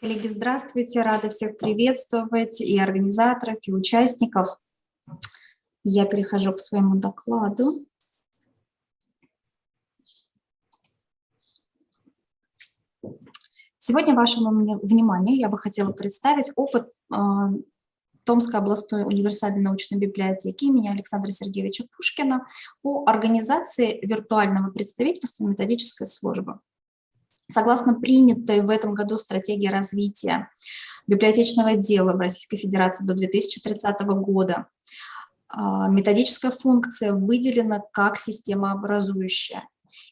Коллеги, здравствуйте. Рада всех приветствовать, и организаторов, и участников. Я перехожу к своему докладу. Сегодня вашему вниманию я бы хотела представить опыт Томской областной универсальной научной библиотеки имени Александра Сергеевича Пушкина по организации виртуального представительства методической службы. Согласно принятой в этом году стратегии развития библиотечного дела в Российской Федерации до 2030 года, методическая функция выделена как системообразующая,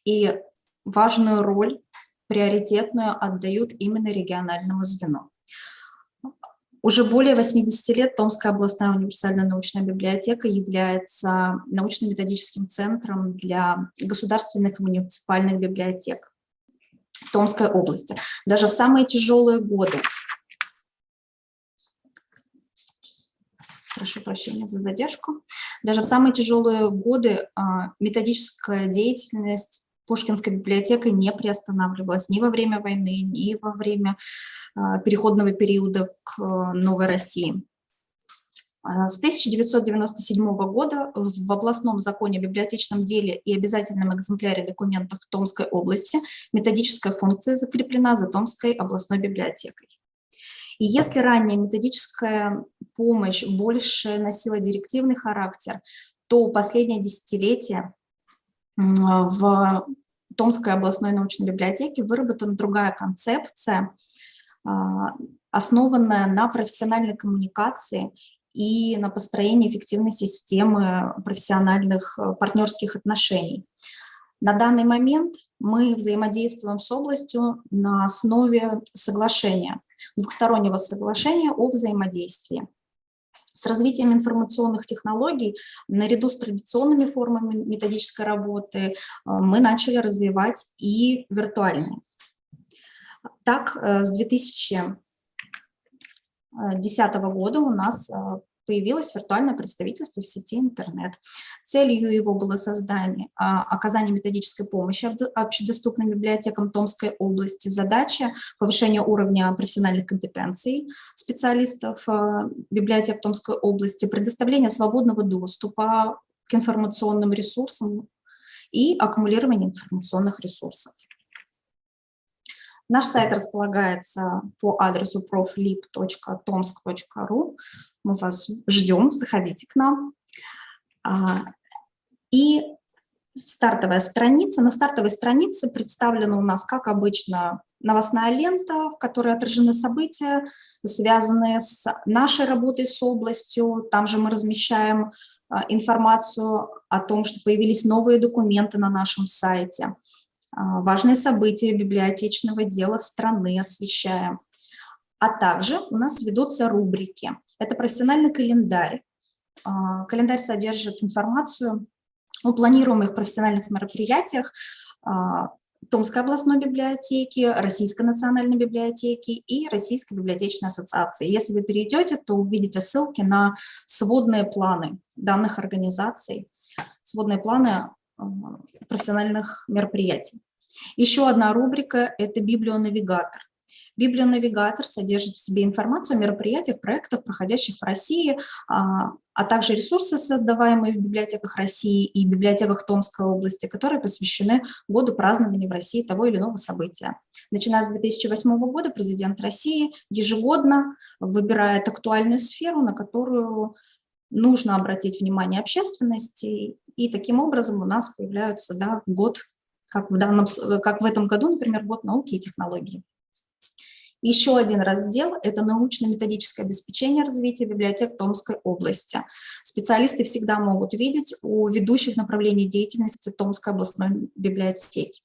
и важную роль, приоритетную, отдают именно региональному звену. Уже более 80 лет Томская областная универсальная научная библиотека является научно-методическим центром для государственных и муниципальных библиотек Томской области. Даже в самые тяжелые годы, прошу прощения за задержку, даже в самые тяжелые годы методическая деятельность Пушкинской библиотекой не приостанавливалась ни во время войны, ни во время переходного периода к новой России. С 1997 года в областном законе о библиотечном деле и обязательном экземпляре документов Томской области методическая функция закреплена за Томской областной библиотекой. И если ранее методическая помощь больше носила директивный характер, то последнее десятилетие в Томской областной научной библиотеке выработана другая концепция, основанная на профессиональной коммуникации и на построении эффективной системы профессиональных партнерских отношений. На данный момент мы взаимодействуем с областью на основе соглашения, двухстороннего соглашения о взаимодействии. С развитием информационных технологий, наряду с традиционными формами методической работы, мы начали развивать и виртуальные. Так, с 2010 года у нас появилось виртуальное представительство в сети интернет. Целью его было оказание методической помощи общедоступным библиотекам Томской области. Задача – повышение уровня профессиональных компетенций специалистов библиотек Томской области, предоставление свободного доступа к информационным ресурсам и аккумулирование информационных ресурсов. Наш сайт располагается по адресу proflib.tomsk.ru. Мы вас ждем, заходите к нам. И стартовая страница. На стартовой странице представлена у нас, как обычно, новостная лента, в которой отражены события, связанные с нашей работой с областью. Там же мы размещаем информацию о том, что появились новые документы на нашем сайте. Важные события библиотечного дела страны освещаем. А также у нас ведутся рубрики. Это профессиональный календарь. Календарь содержит информацию о планируемых профессиональных мероприятиях Томской областной библиотеки, Российской национальной библиотеки и Российской библиотечной ассоциации. Если вы перейдете, то увидите ссылки на сводные планы данных организаций, сводные планы профессиональных мероприятий. Еще одна рубрика – это библионавигатор. Библионавигатор содержит в себе информацию о мероприятиях, проектах, проходящих в России, а также ресурсы, создаваемые в библиотеках России и библиотеках Томской области, которые посвящены году празднования в России того или иного события. Начиная с 2008 года президент России ежегодно выбирает актуальную сферу, на которую нужно обратить внимание общественности, и таким образом у нас появляются год, как в этом году, например, год науки и технологий. Еще один раздел – это научно-методическое обеспечение развития библиотек Томской области. Специалисты всегда могут видеть у ведущих направлений деятельности Томской областной библиотеки.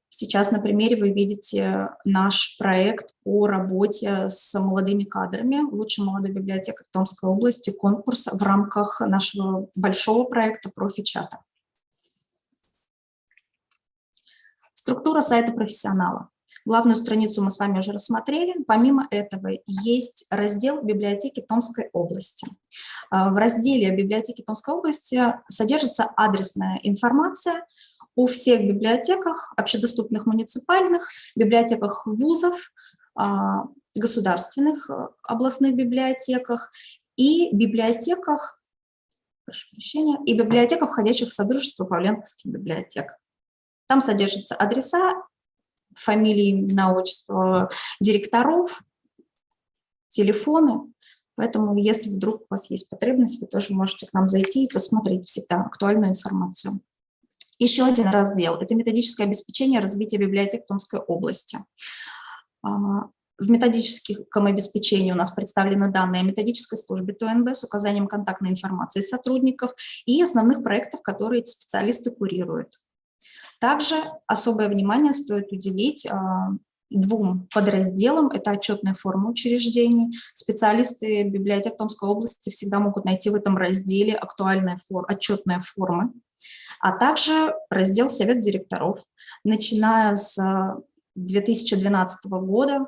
Сейчас на примере вы видите наш проект по работе с молодыми кадрами, лучшая молодая библиотека Томской области, конкурс в рамках нашего большого проекта «Профи-чата». Структура сайта профессионала. Главную страницу мы с вами уже рассмотрели. Помимо этого есть раздел библиотеки Томской области. В разделе библиотеки Томской области содержится адресная информация о всех библиотеках, общедоступных муниципальных, библиотеках вузов, государственных областных библиотеках и библиотеках, прошу прощения, и библиотеках, входящих в Содружество Павленковских библиотек. Там содержатся адреса, фамилии, имена, отчества директоров, телефоны. Поэтому, если вдруг у вас есть потребность, вы тоже можете к нам зайти и посмотреть всегда актуальную информацию. Еще один раздел – это методическое обеспечение развития библиотек Томской области. В методическом обеспечении у нас представлены данные о методической службе ТОНБ с указанием контактной информации сотрудников и основных проектов, которые эти специалисты курируют. Также особое внимание стоит уделить двум подразделам. Это отчетная форма учреждений. Специалисты библиотек Томской области всегда могут найти в этом разделе актуальные отчетные формы, а также раздел «Совет директоров». Начиная с 2012 года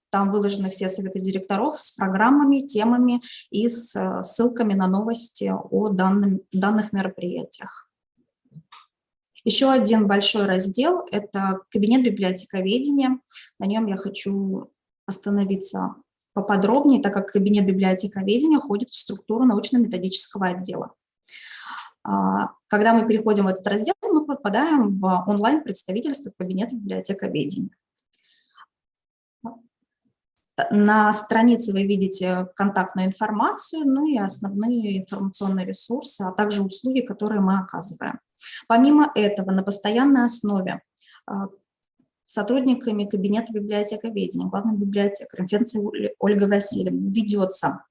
там выложены все советы директоров с программами, темами и с ссылками на новости о данных мероприятиях. Еще один большой раздел – это кабинет библиотековедения. На нем я хочу остановиться поподробнее, так как кабинет библиотековедения входит в структуру научно-методического отдела. Когда мы переходим в этот раздел, мы попадаем в онлайн-представительство кабинета библиотековедения. На странице вы видите контактную информацию, ну и основные информационные ресурсы, а также услуги, которые мы оказываем. Помимо этого, на постоянной основе сотрудниками кабинета библиотековедения, главным библиотекарем Фенцевой Ольгой Васильевной ведется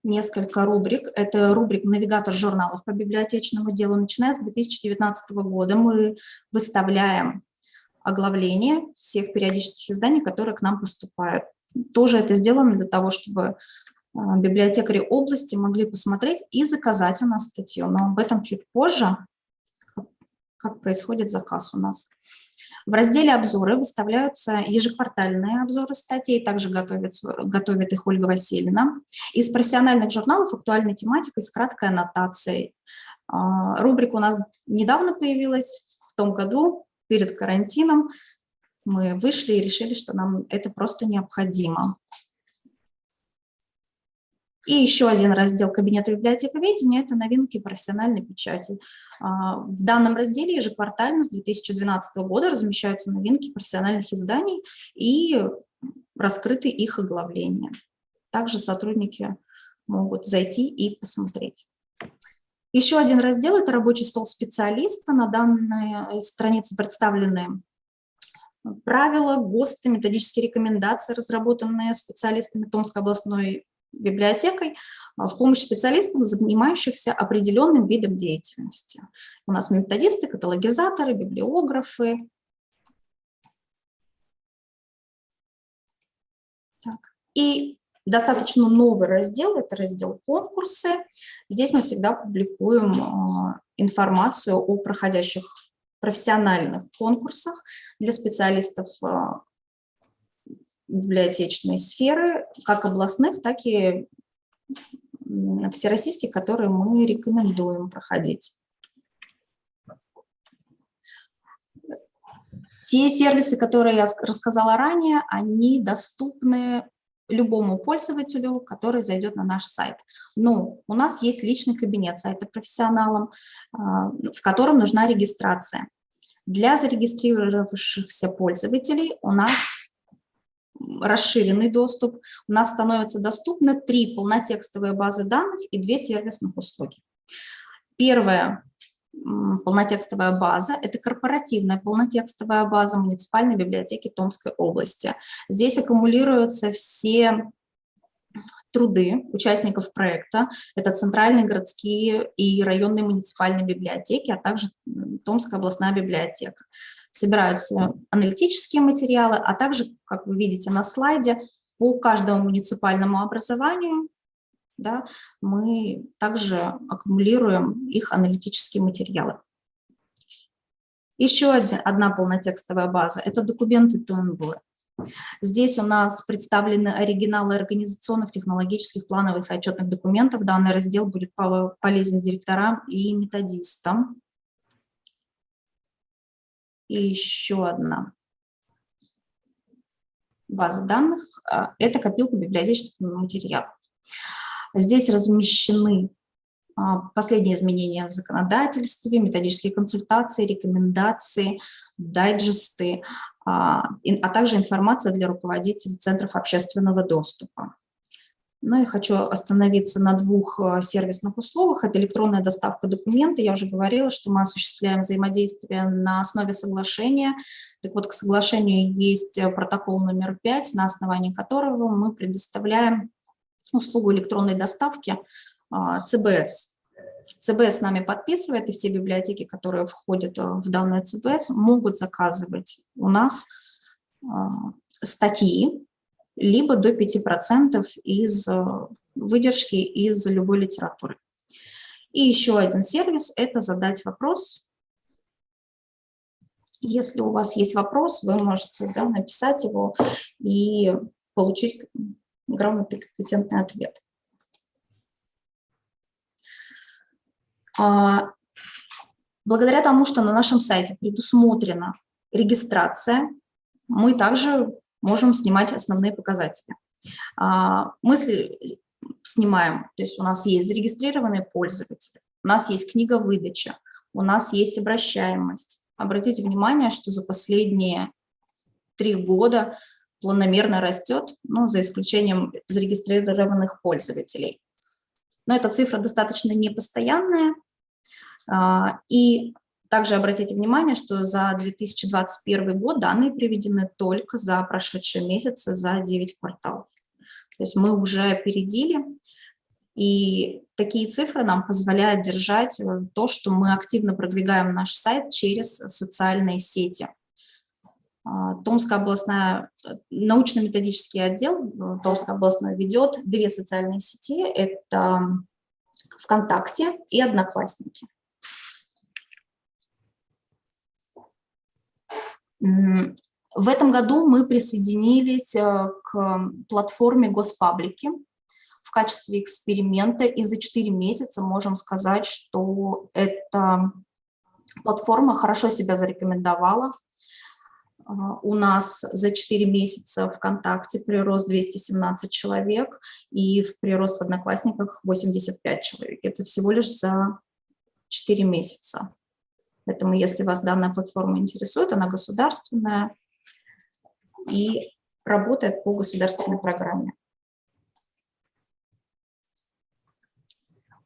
несколько рубрик. Это рубрик «Навигатор журналов по библиотечному делу». Начиная с 2019 года мы выставляем оглавление всех периодических изданий, которые к нам поступают. Тоже это сделано для того, чтобы библиотекари области могли посмотреть и заказать у нас статью. Но об этом чуть позже, как происходит заказ у нас. В разделе «Обзоры» выставляются ежеквартальные обзоры статей, также готовит их Ольга Васильевна. Из профессиональных журналов актуальной тематикой с краткой аннотацией. Рубрика у нас недавно появилась, в том году, перед карантином. Мы вышли и решили, что нам это просто необходимо. И еще один раздел кабинета библиотековедения – это новинки профессиональной печати. В данном разделе ежеквартально с 2012 года размещаются новинки профессиональных изданий и раскрыты их оглавления. Также сотрудники могут зайти и посмотреть. Еще один раздел – это рабочий стол специалиста. На данной странице представлены правила, ГОСТы, методические рекомендации, разработанные специалистами Томской областной библиотекой в помощь специалистам, занимающихся определенным видом деятельности. У нас методисты, каталогизаторы, библиографы. Так. И достаточно новый раздел – это раздел «Конкурсы». Здесь мы всегда публикуем информацию о проходящих профессиональных конкурсах для специалистов библиотечной сферы, как областных, так и всероссийских, которые мы рекомендуем проходить. Те сервисы, которые я рассказала ранее, они доступны любому пользователю, который зайдет на наш сайт. Но у нас есть личный кабинет сайта профессионалам, в котором нужна регистрация. Для зарегистрировавшихся пользователей у нас расширенный доступ. У нас становятся доступны 3 полнотекстовые базы данных и 2 сервисных услуги. Первая полнотекстовая база. Это корпоративная полнотекстовая база муниципальной библиотеки Томской области. Здесь аккумулируются все труды участников проекта. Это центральные городские и районные муниципальные библиотеки, а также Томская областная библиотека. Собираются аналитические материалы, а также, как вы видите на слайде, по каждому муниципальному образованию, да, мы также аккумулируем их аналитические материалы. Еще одна полнотекстовая база – это документы ТОНВ. Здесь у нас представлены оригиналы организационных, технологических, плановых и отчетных документов. Данный раздел будет полезен директорам и методистам. И еще одна база данных – это копилка библиотечных материалов. Здесь размещены последние изменения в законодательстве, методические консультации, рекомендации, дайджесты, а также информация для руководителей центров общественного доступа. Ну и хочу остановиться на двух сервисных условиях. Это электронная доставка документов. Я уже говорила, что мы осуществляем взаимодействие на основе соглашения. Так вот, к соглашению есть протокол номер 5, на основании которого мы предоставляем услугу электронной доставки ЦБС. ЦБС с нами подписывает, и все библиотеки, которые входят в данную ЦБС, могут заказывать у нас статьи, либо до 5% из выдержки из любой литературы. И еще один сервис – это задать вопрос. Если у вас есть вопрос, вы можете написать его и получить грамотный, компетентный ответ. Благодаря тому, что на нашем сайте предусмотрена регистрация, мы также можем снимать основные показатели. Мы снимаем, то есть у нас есть зарегистрированные пользователи, у нас есть книга выдачи, у нас есть обращаемость. Обратите внимание, что за последние 3 года планомерно растет, за исключением зарегистрированных пользователей. Но эта цифра достаточно непостоянная. И также обратите внимание, что за 2021 год данные приведены только за прошедшие месяцы, за 9 кварталов. То есть мы уже опередили, и такие цифры нам позволяют держать то, что мы активно продвигаем наш сайт через социальные сети. Томская областная научно-методический отдел Томской областной ведет 2 социальные сети, это ВКонтакте и Одноклассники. В этом году мы присоединились к платформе Госпаблики в качестве эксперимента, и за 4 месяца можем сказать, что эта платформа хорошо себя зарекомендовала. У нас за 4 месяца ВКонтакте прирост 217 человек, и прирост в Одноклассниках 85 человек. Это всего лишь за 4 месяца. Поэтому, если вас данная платформа интересует, она государственная и работает по государственной программе.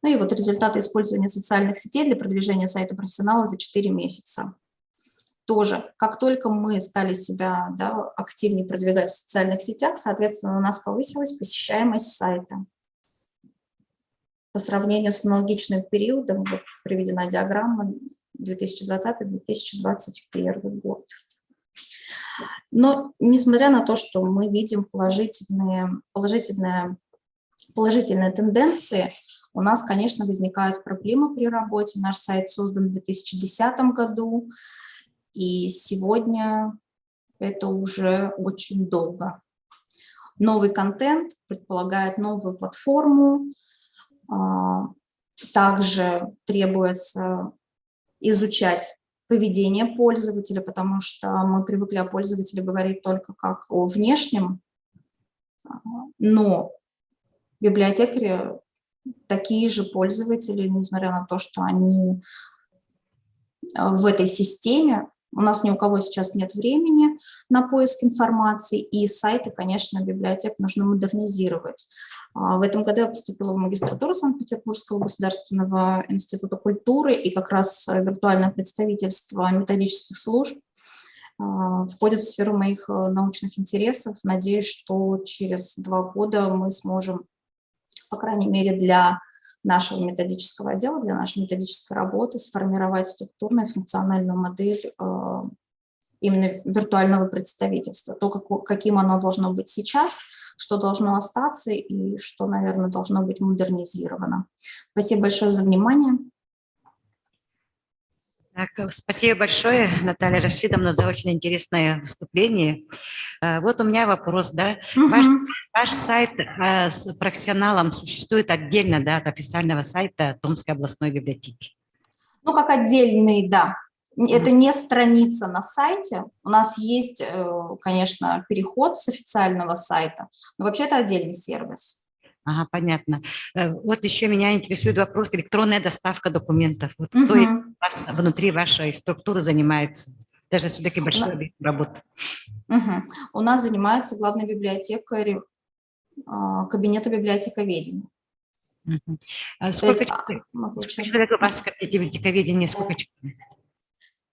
Ну и вот результаты использования социальных сетей для продвижения сайта профессионала за 4 месяца. Тоже, как только мы стали себя активнее продвигать в социальных сетях, соответственно, у нас повысилась посещаемость сайта. По сравнению с аналогичным периодом, вот приведена диаграмма 2020-2021 год. Но несмотря на то, что мы видим положительные тенденции, у нас, конечно, возникают проблемы при работе. Наш сайт создан в 2010 году, и сегодня это уже очень долго. Новый контент предполагает новую платформу, также требуется изучать поведение пользователя, потому что мы привыкли о пользователе говорить только как о внешнем, но библиотекари такие же пользователи, несмотря на то, что они в этой системе, У нас ни у кого сейчас нет времени на поиск информации, и сайты, конечно, библиотек нужно модернизировать. В этом году я поступила в магистратуру Санкт-Петербургского государственного института культуры, и как раз виртуальное представительство методических служб входит в сферу моих научных интересов. Надеюсь, что через 2 года мы сможем, по крайней мере, для нашего методического отдела, для нашей методической работы сформировать структурную функциональную модель именно виртуального представительства. То, каким оно должно быть сейчас, что должно остаться и что, наверное, должно быть модернизировано. Спасибо большое за внимание. Так, спасибо большое, Наталья Рашидовна, за очень интересное выступление. Вот у меня вопрос, да. Ваш сайт с профессионалом существует отдельно, да, от официального сайта Томской областной библиотеки? Ну, как отдельный, да. Это не страница на сайте. У нас есть, конечно, переход с официального сайта, но вообще это отдельный сервис. Ага, понятно. Вот еще меня интересует вопрос электронная доставка документов. Вот кто у вас внутри вашей структуры занимается? Даже все-таки большой объем работы. У нас занимается главный библиотекарь кабинета библиотековедения. Сколько человек у вас в кабинете библиотековедения? Сколько человек?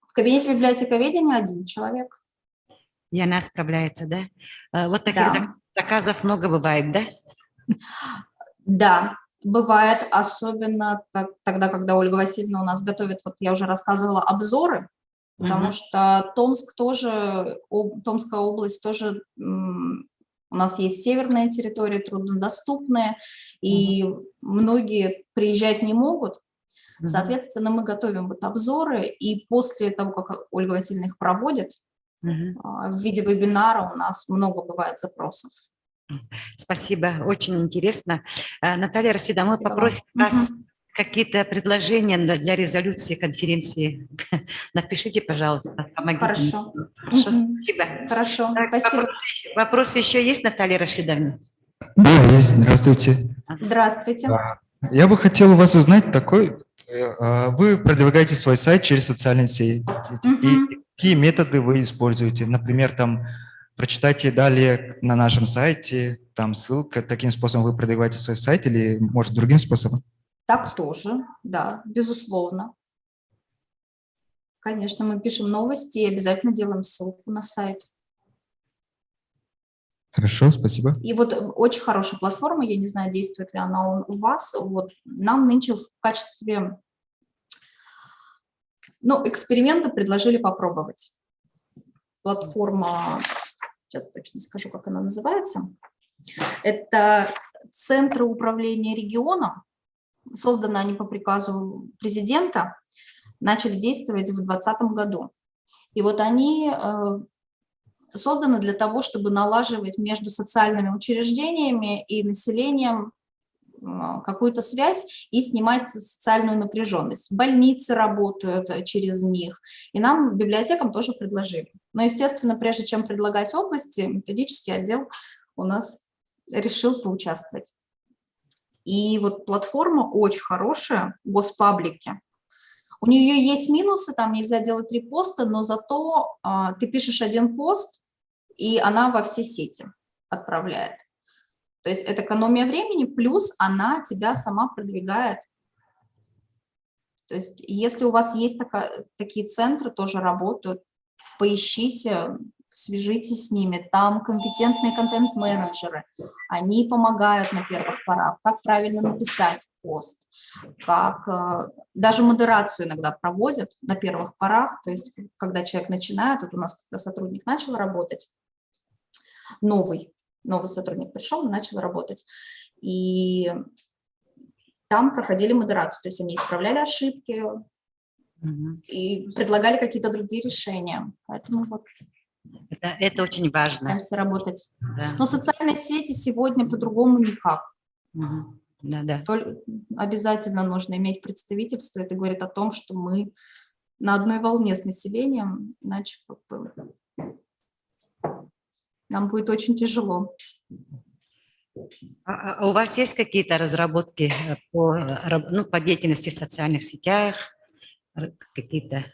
В кабинете библиотековедения 1 человек. И она справляется, да? Вот таких заказов много бывает, да? Да, бывает, особенно тогда, когда Ольга Васильевна у нас готовит, вот я уже рассказывала, обзоры, потому что Томская область тоже, у нас есть северные территории, труднодоступные, и многие приезжать не могут. Соответственно, мы готовим вот обзоры, и после того, как Ольга Васильевна их проводит, в виде вебинара у нас много бывает запросов. Спасибо, очень интересно. Наталья Рашидовна, мы попросим вас какие-то предложения для резолюции конференции. Напишите, пожалуйста, помогите. Хорошо. Хорошо, спасибо. Хорошо, Так, спасибо. Вопросы еще есть, Наталья Рашидовна? Да, есть. Здравствуйте. Здравствуйте. Я бы хотел у вас узнать такой, вы продвигаете свой сайт через социальные сети, и какие методы вы используете? Например, там, прочитайте далее на нашем сайте, там ссылка, таким способом вы продвигаете свой сайт или, может, другим способом? Так тоже, да, безусловно. Конечно, мы пишем новости и обязательно делаем ссылку на сайт. Хорошо, спасибо. И вот очень хорошая платформа, я не знаю, действует ли она у вас, вот нам нынче в качестве, эксперимента предложили попробовать. Платформа, сейчас точно скажу, как она называется, это центры управления регионом, созданы они по приказу президента, начали действовать в 2020 году. И вот они созданы для того, чтобы налаживать между социальными учреждениями и населением какую-то связь и снимать социальную напряженность. Больницы работают через них, и нам, библиотекам, тоже предложили. Но, естественно, прежде чем предлагать области, методический отдел у нас решил поучаствовать. И вот платформа очень хорошая, Госпаблики. У нее есть минусы, там нельзя делать репосты, но зато ты пишешь 1 пост, и она во все сети отправляет. То есть это экономия времени, плюс она тебя сама продвигает. То есть если у вас есть такие центры, тоже работают, поищите, свяжитесь с ними. Там компетентные контент-менеджеры, они помогают на первых порах, как правильно написать пост, как даже модерацию иногда проводят на первых порах, то есть когда человек начинает, вот у нас когда сотрудник начал работать, новый сотрудник пришел и начал работать, и там проходили модерацию, то есть они исправляли ошибки и предлагали какие-то другие решения, поэтому вот. Это очень важно. Стараемся работать. Да. Но социальные сети сегодня по-другому никак. Да. Обязательно нужно иметь представительство. Это говорит о том, что мы на одной волне с населением, иначе нам будет очень тяжело. А у вас есть какие-то разработки по деятельности в социальных сетях? Какие-то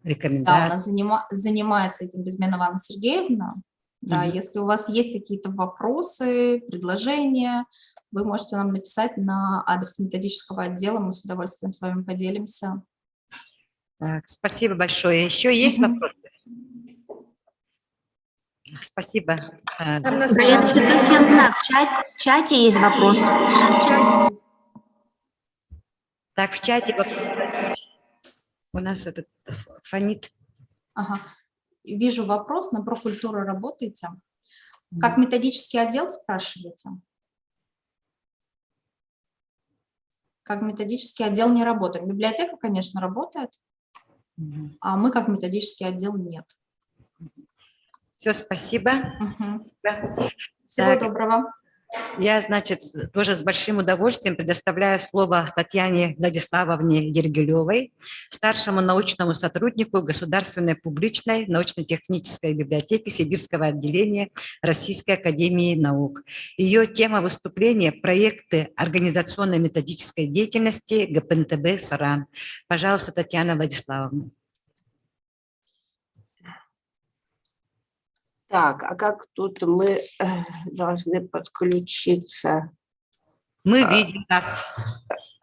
Да, у рекомендации. нас занимается этим Безменова Анна Сергеевна. Да, если у вас есть какие-то вопросы, предложения, вы можете нам написать на адрес методического отдела, мы с удовольствием с вами поделимся. Так, спасибо большое. Еще есть вопросы? Спасибо. Галина Федосевна, в чате есть вопрос. Так, в чате у нас этот фонит. Ага. Вижу вопрос, на прокультуру работаете? Как методический отдел, спрашиваете? Как методический отдел не работаем. Библиотека, конечно, работает, а мы как методический отдел нет. Все, спасибо. Всего доброго. Я, значит, тоже с большим удовольствием предоставляю слово Татьяне Владиславовне Дергилевой, старшему научному сотруднику Государственной публичной научно-технической библиотеки Сибирского отделения Российской академии наук. Ее тема выступления – проекты организационно-методической деятельности ГПНТБ «Соран». Пожалуйста, Татьяна Владиславовна. Так, а как тут мы должны подключиться? Мы видим вас.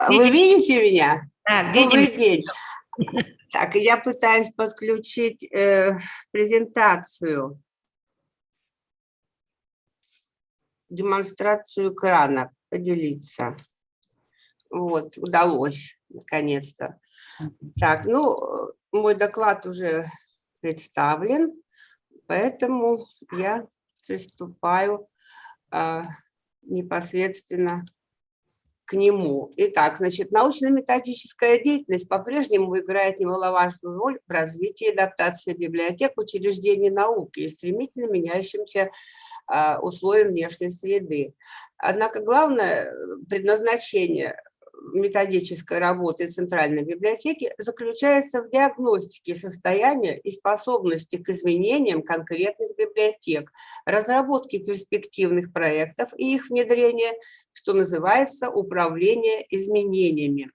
Вы видите меня? Да, Добрый видим. день. Так, я пытаюсь подключить презентацию, демонстрацию экрана, поделиться. Вот, удалось, наконец-то. Так, ну, мой доклад уже представлен. Поэтому я приступаю непосредственно к нему. Итак, значит, научно-методическая деятельность по-прежнему играет немаловажную роль в развитии и адаптации библиотек учреждений науки и стремительно меняющимся условиям внешней среды. Однако главное предназначение методической работы Центральной библиотеки заключается в диагностике состояния и способности к изменениям конкретных библиотек, разработке перспективных проектов и их внедрения, что называется управление изменениями.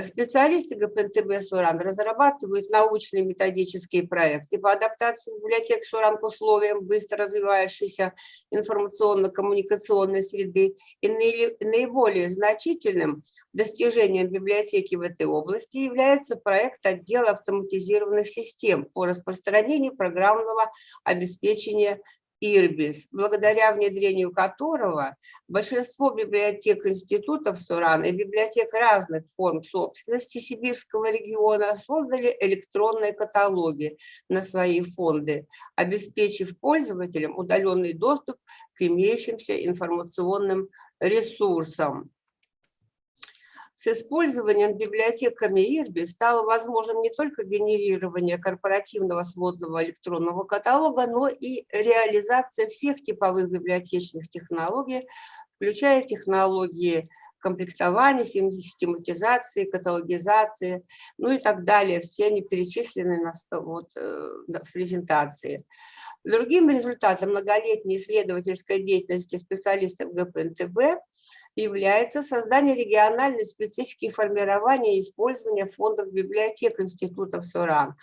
Специалисты ГПНТБ «Соран» разрабатывают научные методические проекты по адаптации библиотек «Соран» к условиям быстро развивающейся информационно-коммуникационной среды, и наиболее значительным достижением библиотеки в этой области является проект отдела автоматизированных систем по распространению программного обеспечения ИРБИС, благодаря внедрению которого большинство библиотек институтов СОРАН и библиотек разных форм собственности Сибирского региона создали электронные каталоги на свои фонды, обеспечив пользователям удаленный доступ к имеющимся информационным ресурсам. С использованием библиотеками ИРБИ стало возможным не только генерирование корпоративного сводного электронного каталога, но и реализация всех типовых библиотечных технологий, включая технологии комплектования, систематизации, каталогизации, ну и так далее. Все они перечислены в презентации. Другим результатом многолетней исследовательской деятельности специалистов ГПНТБ является создание региональной специфики формирования и использования фондов библиотек институтов СОРАН.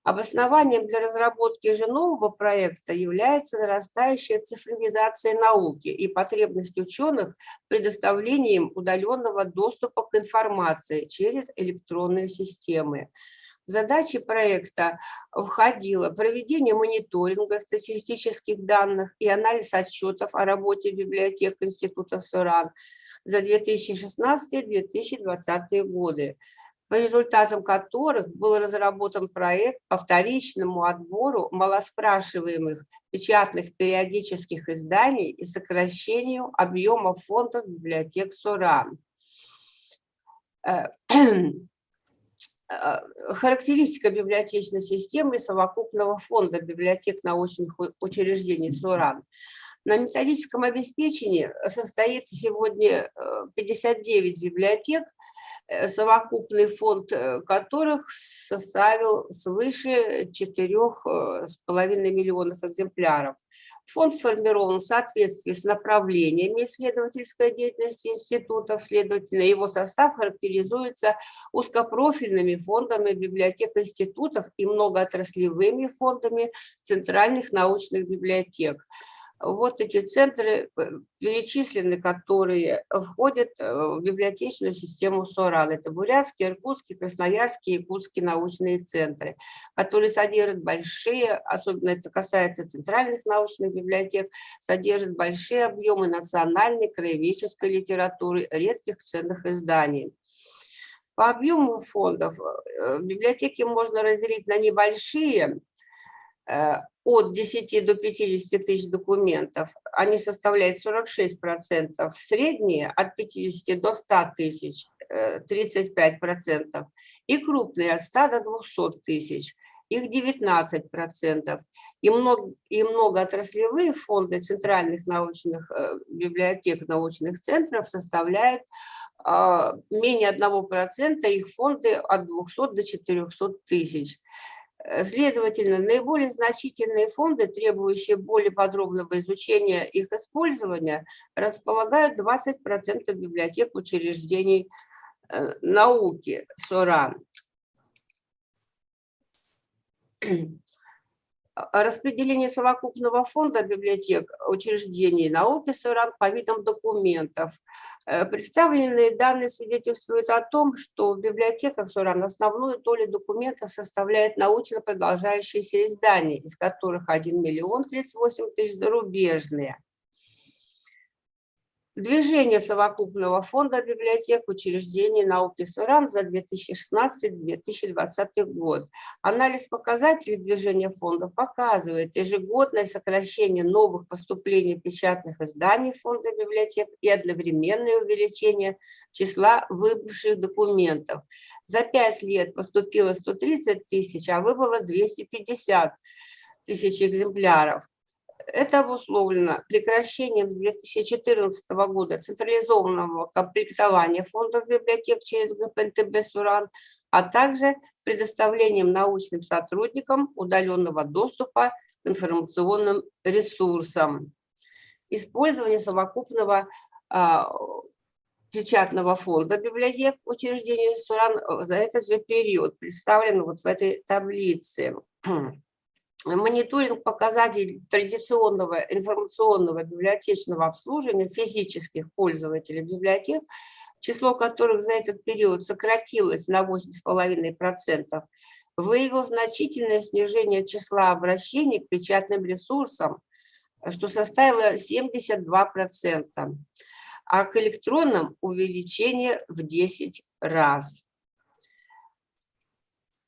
Обоснованием для разработки же нового проекта является нарастающая цифровизация науки и потребность ученых в предоставлении им удаленного доступа к информации через электронные системы. В задачи проекта входило проведение мониторинга статистических данных и анализ отчетов о работе библиотек институтов СОРАН за 2016-2020 годы, по результатам которых был разработан проект по вторичному отбору малоспрашиваемых печатных периодических изданий и сокращению объема фондов библиотек СОРАН. Характеристика библиотечной системы и совокупного фонда библиотек научных учреждений СОРАН. На методическом обеспечении состоится сегодня 59 библиотек, совокупный фонд которых составил свыше 4,5 миллионов экземпляров. Фонд сформирован в соответствии с направлениями исследовательской деятельности институтов, следовательно, его состав характеризуется узкопрофильными фондами библиотек институтов и многоотраслевыми фондами центральных научных библиотек. Вот эти центры перечислены, которые входят в библиотечную систему СОРАН. Это Бурятский, Иркутский, Красноярский, Якутский научные центры, которые содержат большие, особенно это касается центральных научных библиотек, содержат большие объемы национальной краеведческой литературы, редких ценных изданий. По объему фондов библиотеки можно разделить на небольшие, от 10 до 50 тысяч документов, они составляют 46%, средние от 50 до 100 тысяч, 35%, и крупные от 100 до 200 тысяч, их 19%, и многоотраслевые фонды центральных научных библиотек, научных центров составляют менее 1%, их фонды от 200 до 400 тысяч. Следовательно, наиболее значительные фонды, требующие более подробного изучения их использования, располагают 20% библиотек учреждений науки СОРАН. Распределение совокупного фонда библиотек учреждений науки СОРАН по видам документов. Представленные данные свидетельствуют о том, что в библиотеках СОРАН основную долю документов составляет научно продолжающиеся издания, из которых 1 миллион 38 тысяч зарубежные. Движение совокупного фонда библиотек учреждений науки СОРАН за 2016-2020 год. Анализ показателей движения фондов показывает ежегодное сокращение новых поступлений печатных изданий фонда библиотек и одновременное увеличение числа выбывших документов. За 5 лет поступило 130 тысяч, а выбыло 250 тысяч экземпляров. Это обусловлено прекращением с 2014 года централизованного комплектования фондов библиотек через ГПНТБ СОРАН, а также предоставлением научным сотрудникам удаленного доступа к информационным ресурсам. Использование совокупного печатного фонда библиотек учреждений СОРАН за этот же период представлено вот в этой таблице. Мониторинг показателей традиционного информационного библиотечного обслуживания физических пользователей библиотек, число которых за этот период сократилось на 8,5%, выявил значительное снижение числа обращений к печатным ресурсам, что составило 72%, а к электронным увеличение в 10 раз.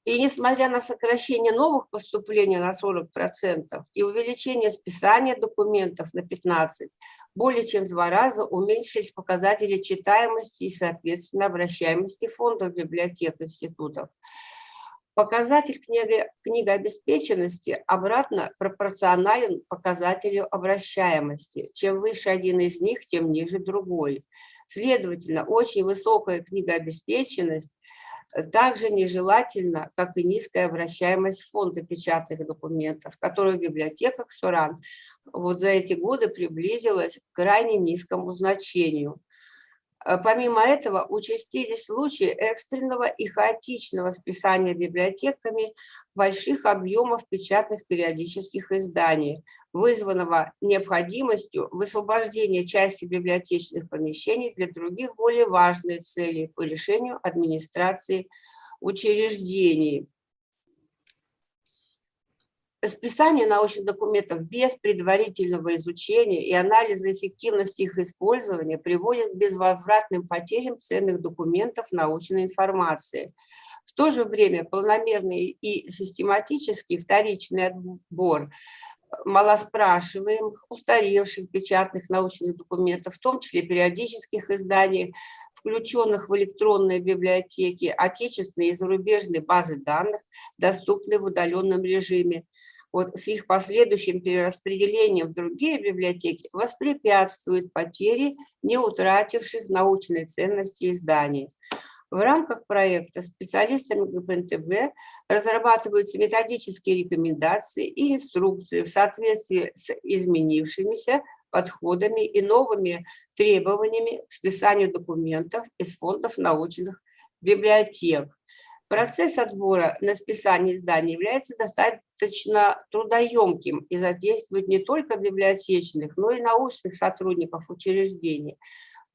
И несмотря на сокращение новых поступлений на 40% и увеличение списания документов на 15%, более чем в 2 раза уменьшились показатели читаемости и, соответственно, обращаемости фондов библиотек институтов. Показатель книгообеспеченности обратно пропорционален показателю обращаемости. Чем выше один из них, тем ниже другой. Следовательно, очень высокая книгообеспеченность также нежелательно, как и низкая обращаемость фонда печатных документов, которая в библиотеках СОРАН вот за эти годы приблизилась к крайне низкому значению. Помимо этого, участились случаи экстренного и хаотичного списания библиотеками больших объемов печатных периодических изданий, вызванного необходимостью высвобождения части библиотечных помещений для других более важных целей по решению администрации учреждений. Списание научных документов без предварительного изучения и анализа эффективности их использования приводит к безвозвратным потерям ценных документов научной информации. В то же время планомерный и систематический вторичный отбор малоспрашиваемых, устаревших печатных научных документов, в том числе периодических изданий, включенных в электронные библиотеки, отечественные и зарубежные базы данных, доступные в удаленном режиме, вот с их последующим перераспределением в другие библиотеки воспрепятствует потере не утративших научной ценности изданий. В рамках проекта специалистами ГПНТБ разрабатываются методические рекомендации и инструкции в соответствии с изменившимися подходами и новыми требованиями к списанию документов из фондов научных библиотек. Процесс отбора на списание изданий является достаточно трудоемким и задействует не только библиотечных, но и научных сотрудников учреждений,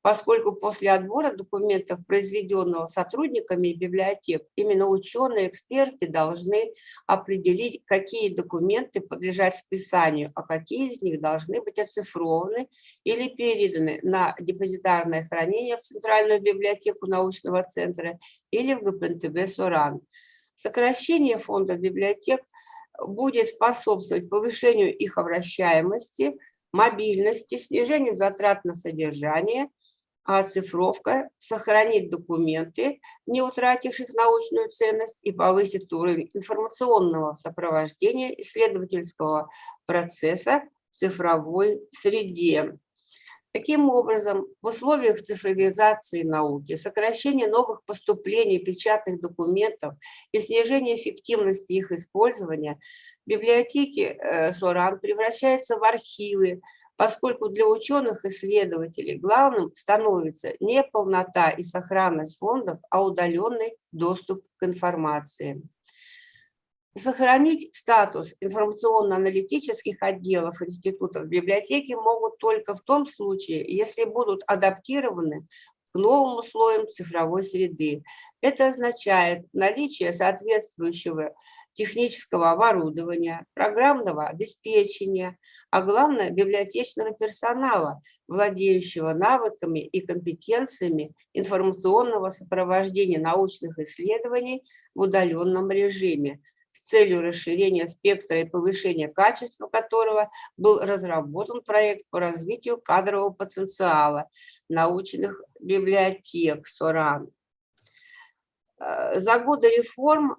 поскольку после отбора документов, произведенного сотрудниками библиотек, именно ученые, эксперты должны определить, какие документы подлежат списанию, а какие из них должны быть оцифрованы или переданы на депозитарное хранение в Центральную библиотеку научного центра или в ГПНТБ «Соран». Сокращение фонда библиотек будет способствовать повышению их обращаемости, мобильности, снижению затрат на содержание, а оцифровка сохранит документы, не утративших научную ценность, и повысит уровень информационного сопровождения исследовательского процесса в цифровой среде. Таким образом, в условиях цифровизации науки, сокращения новых поступлений печатных документов и снижения эффективности их использования, библиотеки СОРАН превращаются в архивы, поскольку для ученых-исследователей главным становится не полнота и сохранность фондов, а удаленный доступ к информации. Сохранить статус информационно-аналитических отделов институтов библиотеки могут только в том случае, если будут адаптированы к новым условиям цифровой среды. Это означает наличие соответствующего технического оборудования, программного обеспечения, а главное библиотечного персонала, владеющего навыками и компетенциями информационного сопровождения научных исследований в удаленном режиме, с целью расширения спектра и повышения качества которого был разработан проект по развитию кадрового потенциала научных библиотек СОРАН. За годы реформ,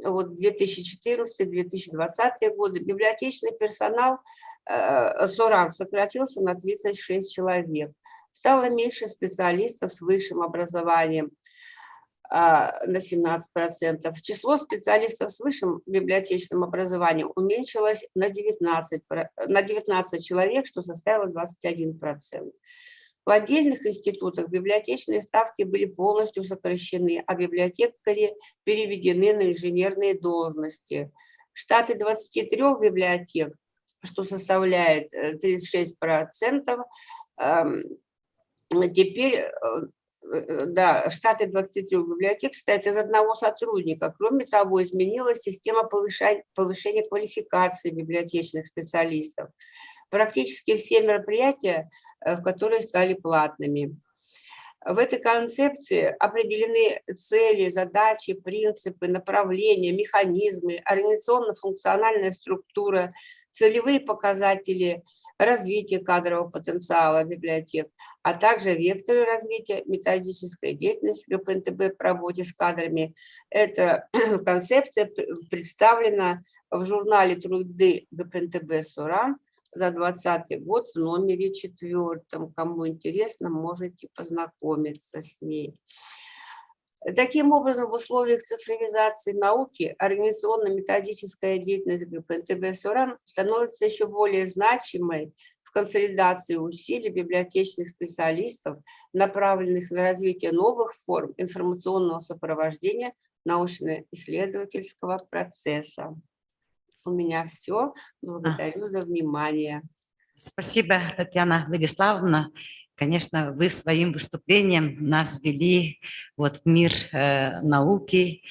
вот 2014-2020 годы, библиотечный персонал СОРАН сократился на 36 человек. Стало меньше специалистов с высшим образованием на 17%. Число специалистов с высшим библиотечным образованием уменьшилось на 19 человек, что составило 21%. В отдельных институтах библиотечные ставки были полностью сокращены, а библиотекари переведены на инженерные должности. Штаты 23 библиотек, что составляет 36%, теперь... Да, штаты 23 библиотек состоят из одного сотрудника. Кроме того, изменилась система повышения квалификации библиотечных специалистов. Практически все мероприятия, в которые стали платными. В этой концепции определены цели, задачи, принципы, направления, механизмы, организационно-функциональная структура, целевые показатели развития кадрового потенциала библиотек, а также векторы развития методической деятельности ГПНТБ по работе с кадрами. Эта концепция представлена в журнале «Труды ГПНТБ СОРАН» за 2020 год в номере 4. Кому интересно, можете познакомиться с ней. Таким образом, в условиях цифровизации науки организационно-методическая деятельность ГПНТБ СОРАН становится еще более значимой в консолидации усилий библиотечных специалистов, направленных на развитие новых форм информационного сопровождения научно-исследовательского процесса. У меня все. Благодарю за внимание. Спасибо, Татьяна Владиславовна. Конечно, вы своим выступлением нас ввели вот в мир науки,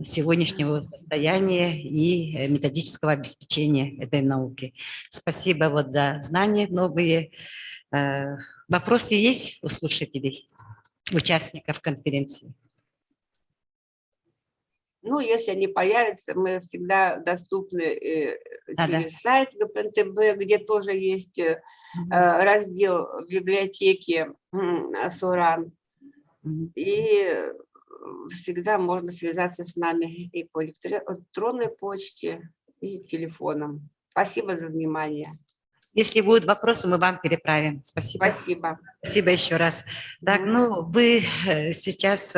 сегодняшнего состояния и методического обеспечения этой науки. Спасибо вот за знания новые. Вопросы есть у слушателей, участников конференции? Ну, если они появятся, мы всегда доступны через сайт ГПНТБ, где тоже есть раздел библиотеки СОРАН. И всегда можно связаться с нами и по электронной почте, и телефоном. Спасибо за внимание. Если будут вопросы, мы вам переправим. Спасибо. Спасибо. Спасибо еще раз. Так, ну, вы сейчас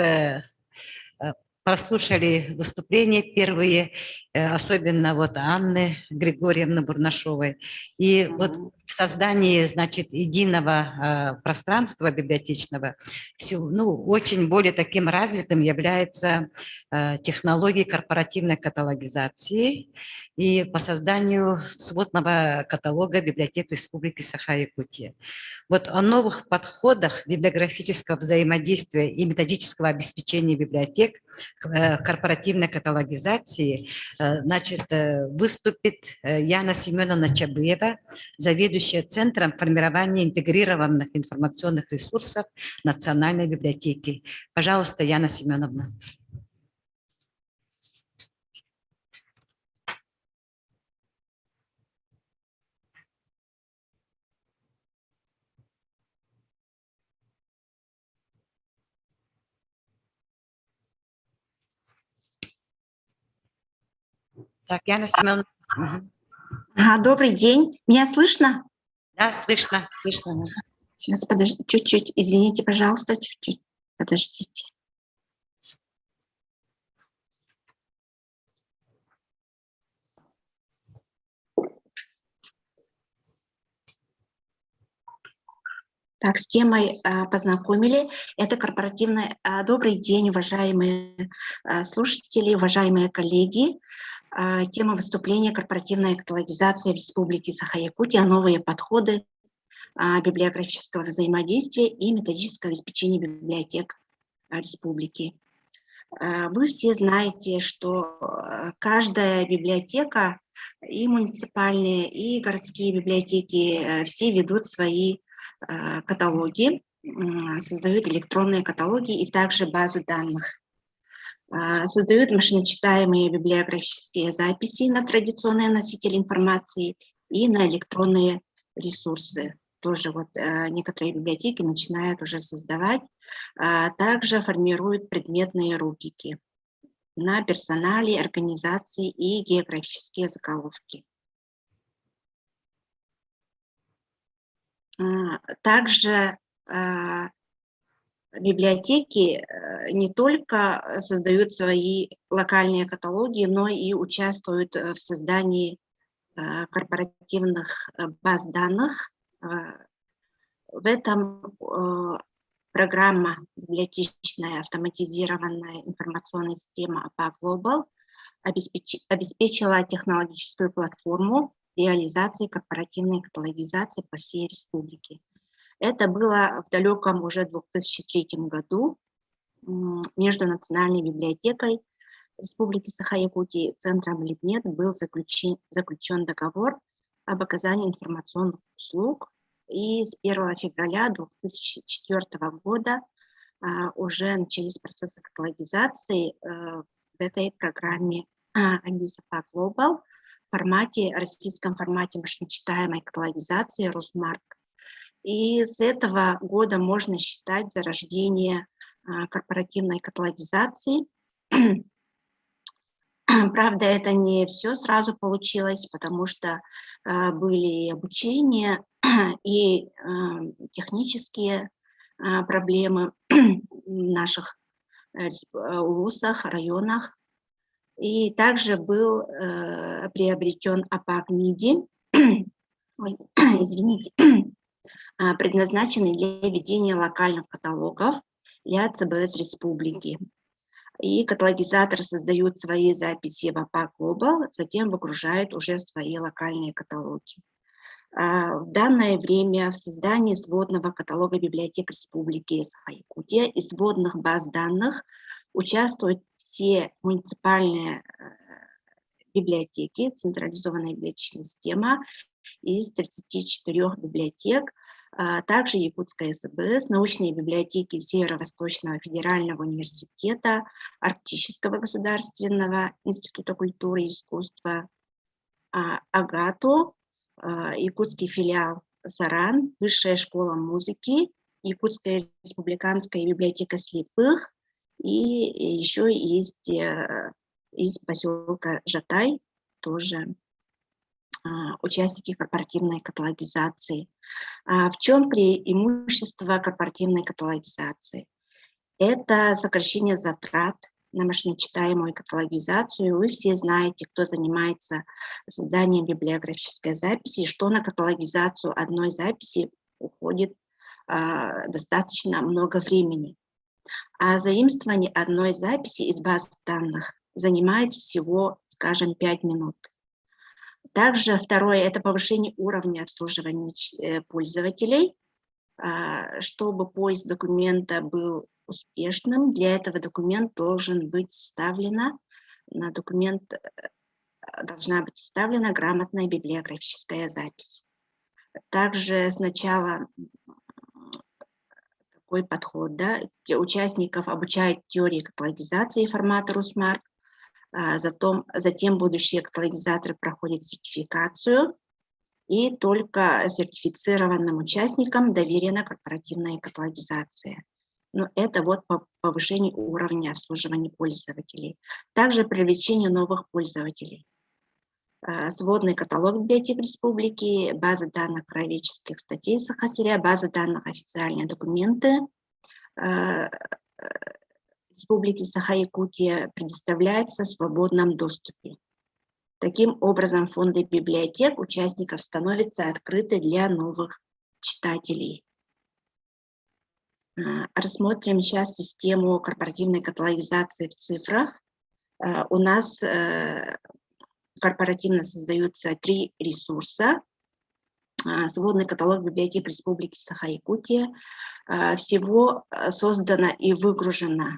прослушали выступления первые, особенно вот Анны Григорьевны Бурнашовой. И вот в создании, значит, единого пространства библиотечного очень более таким развитым является технология корпоративной каталогизации и по созданию сводного каталога библиотек Республики Саха-Якутия. Вот о новых подходах библиографического взаимодействия и методического обеспечения библиотек корпоративной каталогизации, значит, выступит Яна Семеновна Чабыева, заведующая Центром формирования интегрированных информационных ресурсов Национальной библиотеки. Пожалуйста, Яна Семеновна. Так, Яна Семеновна. Добрый день. Меня слышно? Да, слышно. Слышно. Сейчас, подождите, чуть-чуть. Извините, пожалуйста, чуть-чуть. Подождите. Так, с темой познакомили. Это корпоративная... Добрый день, уважаемые слушатели, уважаемые коллеги. Тема выступления «Корпоративная каталогизация в Республике Саха-Якутия. Новые подходы библиографического взаимодействия и методического обеспечения библиотек Республики». Вы все знаете, что каждая библиотека, и муниципальные, и городские библиотеки, все ведут свои каталоги, создают электронные каталоги и также базы данных. Создают машиночитаемые библиографические записи на традиционные носители информации и на электронные ресурсы. Тоже вот некоторые библиотеки начинают уже создавать. Также формируют предметные рубрики на персонале, организации и географические заголовки. Также библиотеки не только создают свои локальные каталоги, но и участвуют в создании корпоративных баз данных. В этом программа библиотечная автоматизированная информационная система APA Global обеспечила технологическую платформу реализации корпоративной каталогизации по всей республике. Это было в далеком уже 2003 году. Между Национальной библиотекой Республики Саха-Якутия и Центром Либнет был заключен договор об оказании информационных услуг. И с 1 февраля 2004 года уже начались процессы каталогизации в этой программе APA Global в российском формате машиночитаемой каталогизации Росмарк. И с этого года можно считать зарождение корпоративной каталогизации. Правда, это не все сразу получилось, потому что были обучения и технические проблемы в наших улусах, районах. И также был приобретен APA MIDI, извините, предназначенный для ведения локальных каталогов для ЦБС Республики. И каталогизаторы создают свои записи в APA Global, затем выгружают уже свои локальные каталоги. В данное время в создании сводного каталога библиотек Республики Саха-Якутия и сводных баз данных участвуют все муниципальные библиотеки, централизованная библиотечная система из 34 библиотек, также Якутская СБС, научные библиотеки Северо-Восточного федерального университета, Арктического государственного института культуры и искусства, АГАТО, якутский филиал Саран, Высшая школа музыки, Якутская республиканская библиотека слепых, и еще есть из поселка Жатай тоже участники корпоративной каталогизации. В чем преимущество корпоративной каталогизации? Это сокращение затрат на машиночитаемую каталогизацию. Вы все знаете, кто занимается созданием библиографической записи, что на каталогизацию одной записи уходит достаточно много времени. А заимствование одной записи из баз данных занимает всего, скажем, 5 минут. Также второе – это повышение уровня обслуживания пользователей. Чтобы поиск документа был успешным, для этого документ должен быть вставлена, на документ должна быть вставлена грамотная библиографическая запись. Также сначала такой подход, да, участников обучают теории каталогизации формата RUSMARC, затем будущие каталогизаторы проходят сертификацию, и только сертифицированным участникам доверена корпоративная каталогизация. Но это вот по повышению уровня обслуживания пользователей. Также привлечение новых пользователей. Сводный каталог библиотек республики, база данных краеведческих статей Саха-Сырья, база данных официальные документы республики Саха-Якутия предоставляются в свободном доступе. Таким образом, фонды библиотек участников становятся открыты для новых читателей. Рассмотрим сейчас систему корпоративной каталогизации в цифрах. У нас корпоративно создаются 3 ресурса. Сводный каталог библиотек Республики Саха-Якутия. Всего создано и выгружено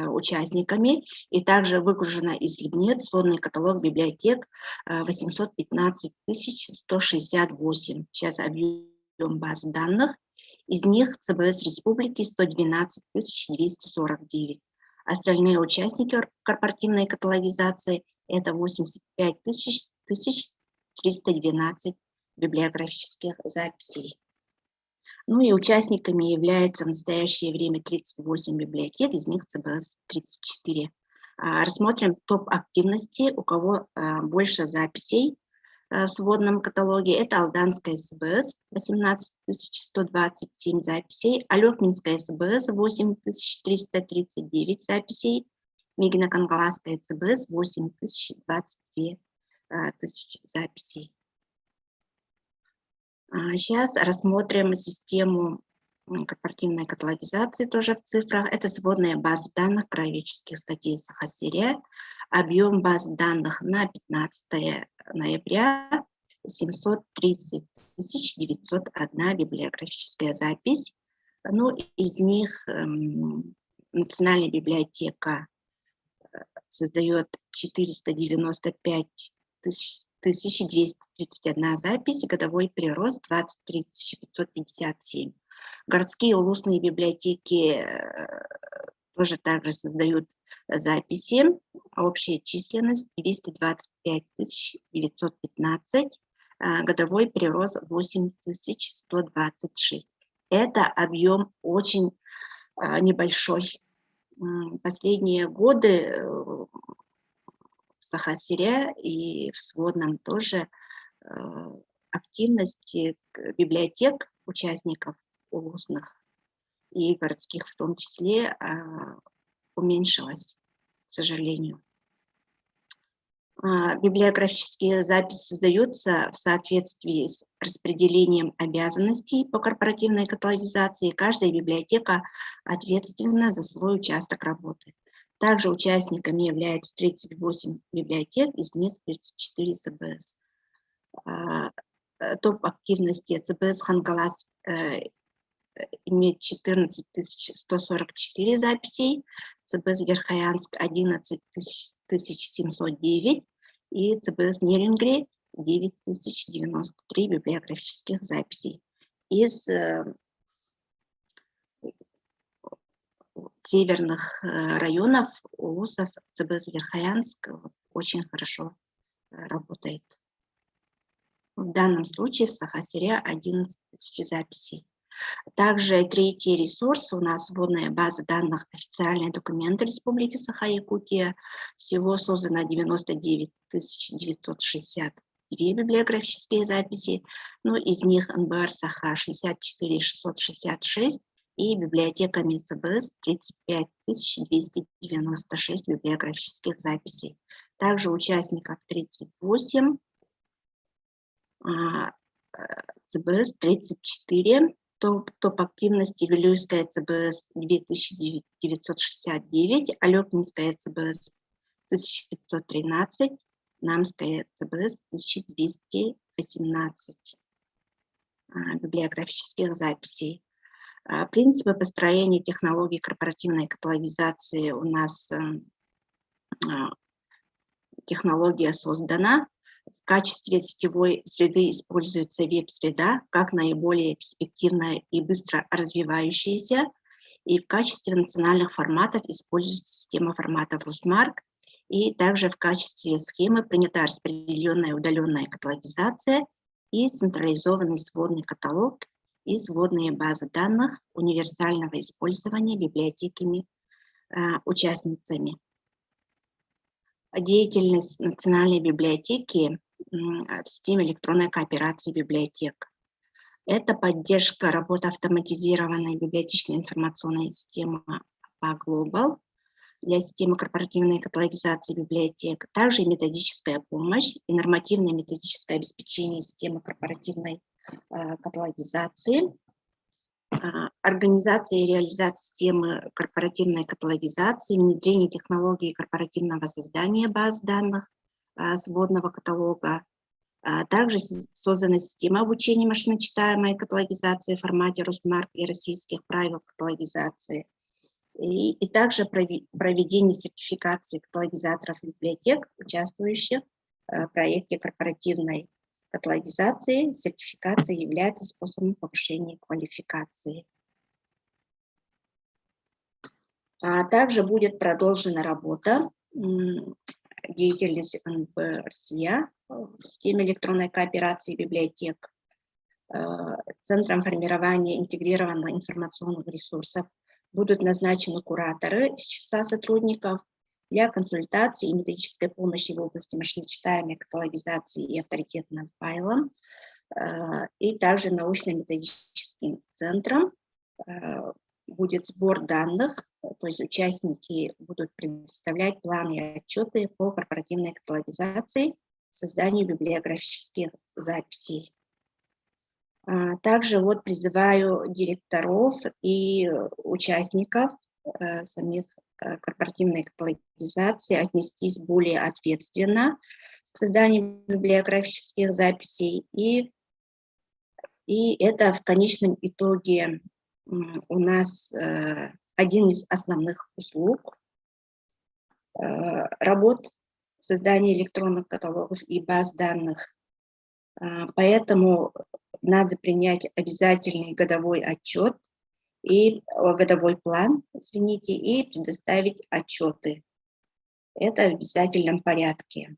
участниками и также выгружено из Либнет сводный каталог библиотек 815 168. Сейчас объем баз данных. Из них ЦБС Республики 112 249. Остальные участники корпоративной каталогизации – это 85 312 библиографических записей. Ну и участниками являются в настоящее время 38 библиотек, из них ЦБС 34. Рассмотрим топ активности, у кого больше записей в сводном каталоге. Это Алданская СБС 18 127 записей, Алекминская СБС 8 339 записей, Мигино-Кангаласская ЦБС 8 022 записей. Сейчас рассмотрим систему корпоративной каталогизации тоже в цифрах. Это сводная база данных краеведческих статей Саха-Сырья. Объем баз данных на 15 ноября 730 901 библиографическая запись. Ну, из них Национальная библиотека создает 495 231 запись, годовой прирост 23 557. Городские улусные библиотеки тоже также создают записи. Общая численность 225 915, годовой прирост 8126. Это объем очень небольшой. Последние годы в Саха-Сырья и в сводном тоже активности библиотек, участников улусных и городских в том числе, уменьшилась, к сожалению. Библиографические записи создаются в соответствии с распределением обязанностей по корпоративной каталогизации. Каждая библиотека ответственна за свой участок работы. Также участниками являются 38 библиотек, из них 34 ЦБС. Топ активности ЦБС Хангалас имеет 14 144 записей, ЦБС Верхоянск 11 709 и ЦБС Нерингри 9093 библиографических записей. Из северных районов улусов ЦБС Верхоянск очень хорошо работает. В данном случае в Саха-Сырья 11 000 записей. Также третий ресурс у нас сводная база данных официальные документы Республики Саха-Якутия. Всего создано 99 962 библиографические записи. Ну, из них НБР Саха 64 666 и библиотеками ЦБС 35 296 библиографических записей. Также участников 38, ЦБС 34, топ активности Вилюйская ЦБС 2969, Алепинская ЦБС 1513, Намская ЦБС 1218 библиографических записей. Принципы построения технологий корпоративной каталогизации у нас технология создана. В качестве сетевой среды используется веб-среда как наиболее перспективная и быстро развивающаяся. И в качестве национальных форматов используется система форматов Русмарк. И также в качестве схемы принята распределенная удаленная каталогизация и централизованный сводный каталог и сводные базы данных универсального использования библиотеками-участницами. Деятельность Национальной библиотеки в системе электронной кооперации библиотек. Это поддержка работы автоматизированной библиотечной информационной системы APA Global для системы корпоративной каталогизации библиотек, также методическая помощь и нормативное методическое обеспечение системы корпоративной каталогизации, организация и реализация системы корпоративной каталогизации, внедрение технологий корпоративного создания баз данных, сводного каталога, также создана система обучения машиночитаемой каталогизации в формате Русмарк и российских правил каталогизации, и также проведение сертификации каталогизаторов библиотек, участвующих в проекте корпоративной каталогизации. Сертификация является способом повышения квалификации. Также будет продолжена работа деятельности НБ-РСЯ в системе электронной кооперации библиотек, Центром формирования интегрированных информационных ресурсов. Будут назначены кураторы из числа сотрудников для консультации и методической помощи в области машиночитаемой каталогизации и авторитетным файлом, и также научно-методическим центром будет сбор данных, то есть участники будут предоставлять планы и отчеты по корпоративной каталогизации, созданию библиографических записей. Также вот призываю директоров и участников самих корпоративной каталогизации отнестись более ответственно к созданию библиографических записей. И это в конечном итоге у нас один из основных услуг работ создания электронных каталогов и баз данных. Поэтому надо принять обязательный годовой отчет и годовой план, извините, и предоставить отчеты. Это в обязательном порядке.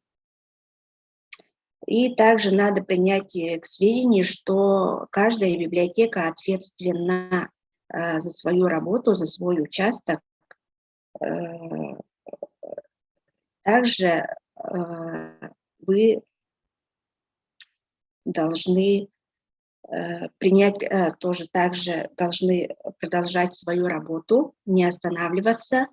И также надо принять к сведению, что каждая библиотека ответственна за свою работу, за свой участок. Также вы должны принять, тоже также должны продолжать свою работу, не останавливаться.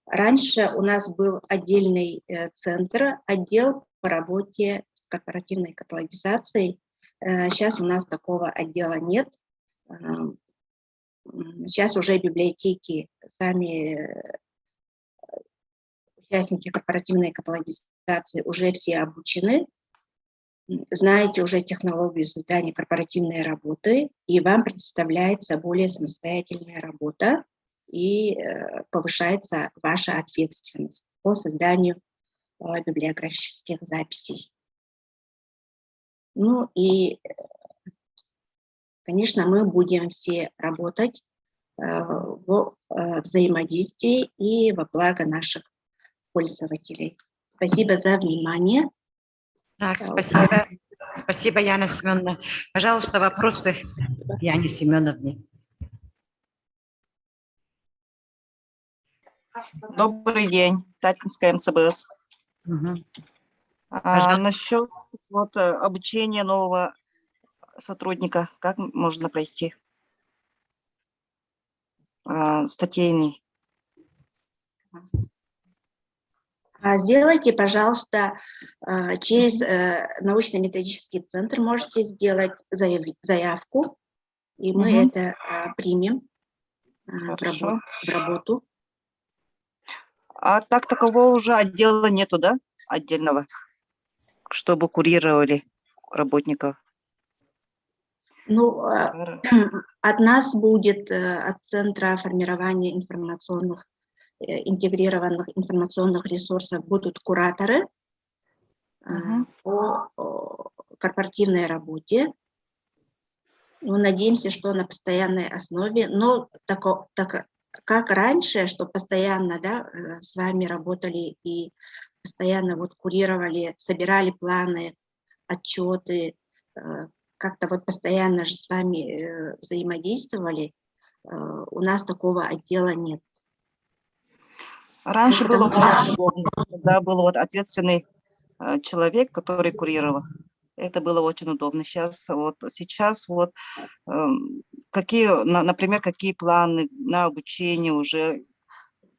Раньше у нас был отдельный центр, отдел по работе с корпоративной каталогизацией. Сейчас у нас такого отдела нет. Сейчас уже библиотеки, сами участники корпоративной каталогизации уже все обучены. Знаете уже технологию создания корпоративной работы, и вам предоставляется более самостоятельная работа, и повышается ваша ответственность по созданию библиографических записей. Ну и, конечно, мы будем все работать в взаимодействии и во благо наших пользователей. Спасибо за внимание. Так, спасибо. Спасибо, Яна Семеновна. Пожалуйста, вопросы Яне Семеновне. Добрый день, Татинская МЦБС. Насчет обучения нового сотрудника, как можно пройти? статейный. Сделайте, пожалуйста, через научно-методический центр можете сделать заявку, и мы это примем в работу. А так такового уже отдела нету, да, отдельного, чтобы курировали работников? Ну, от нас будет, от Центра формирования интегрированных информационных ресурсов будут кураторы по корпоративной работе. Мы надеемся, что на постоянной основе, но так как раньше, что постоянно, да, с вами работали и постоянно вот курировали, собирали планы, отчеты, как-то вот постоянно же с вами взаимодействовали, у нас такого отдела нет. Раньше было очень удобно, когда был вот ответственный человек, который курировал. Это было очень удобно. Сейчас вот например, какие планы на обучение уже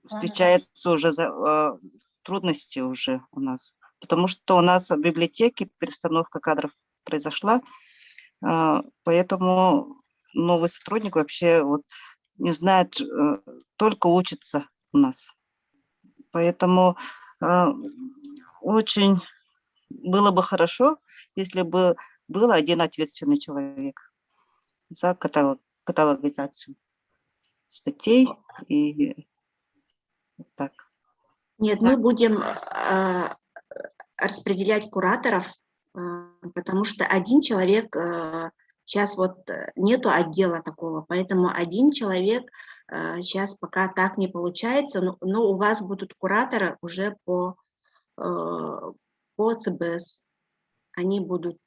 встречаются уже трудности уже у нас, потому что у нас в библиотеке перестановка кадров произошла, поэтому новый сотрудник вообще вот не знает, только учится у нас. Поэтому очень было бы хорошо, если бы был один ответственный человек за каталогизацию статей и так. Нет, мы будем распределять кураторов, потому что один человек, сейчас вот нету отдела такого, поэтому один человек сейчас пока так не получается, но у вас будут кураторы уже по ЦБС. Они будут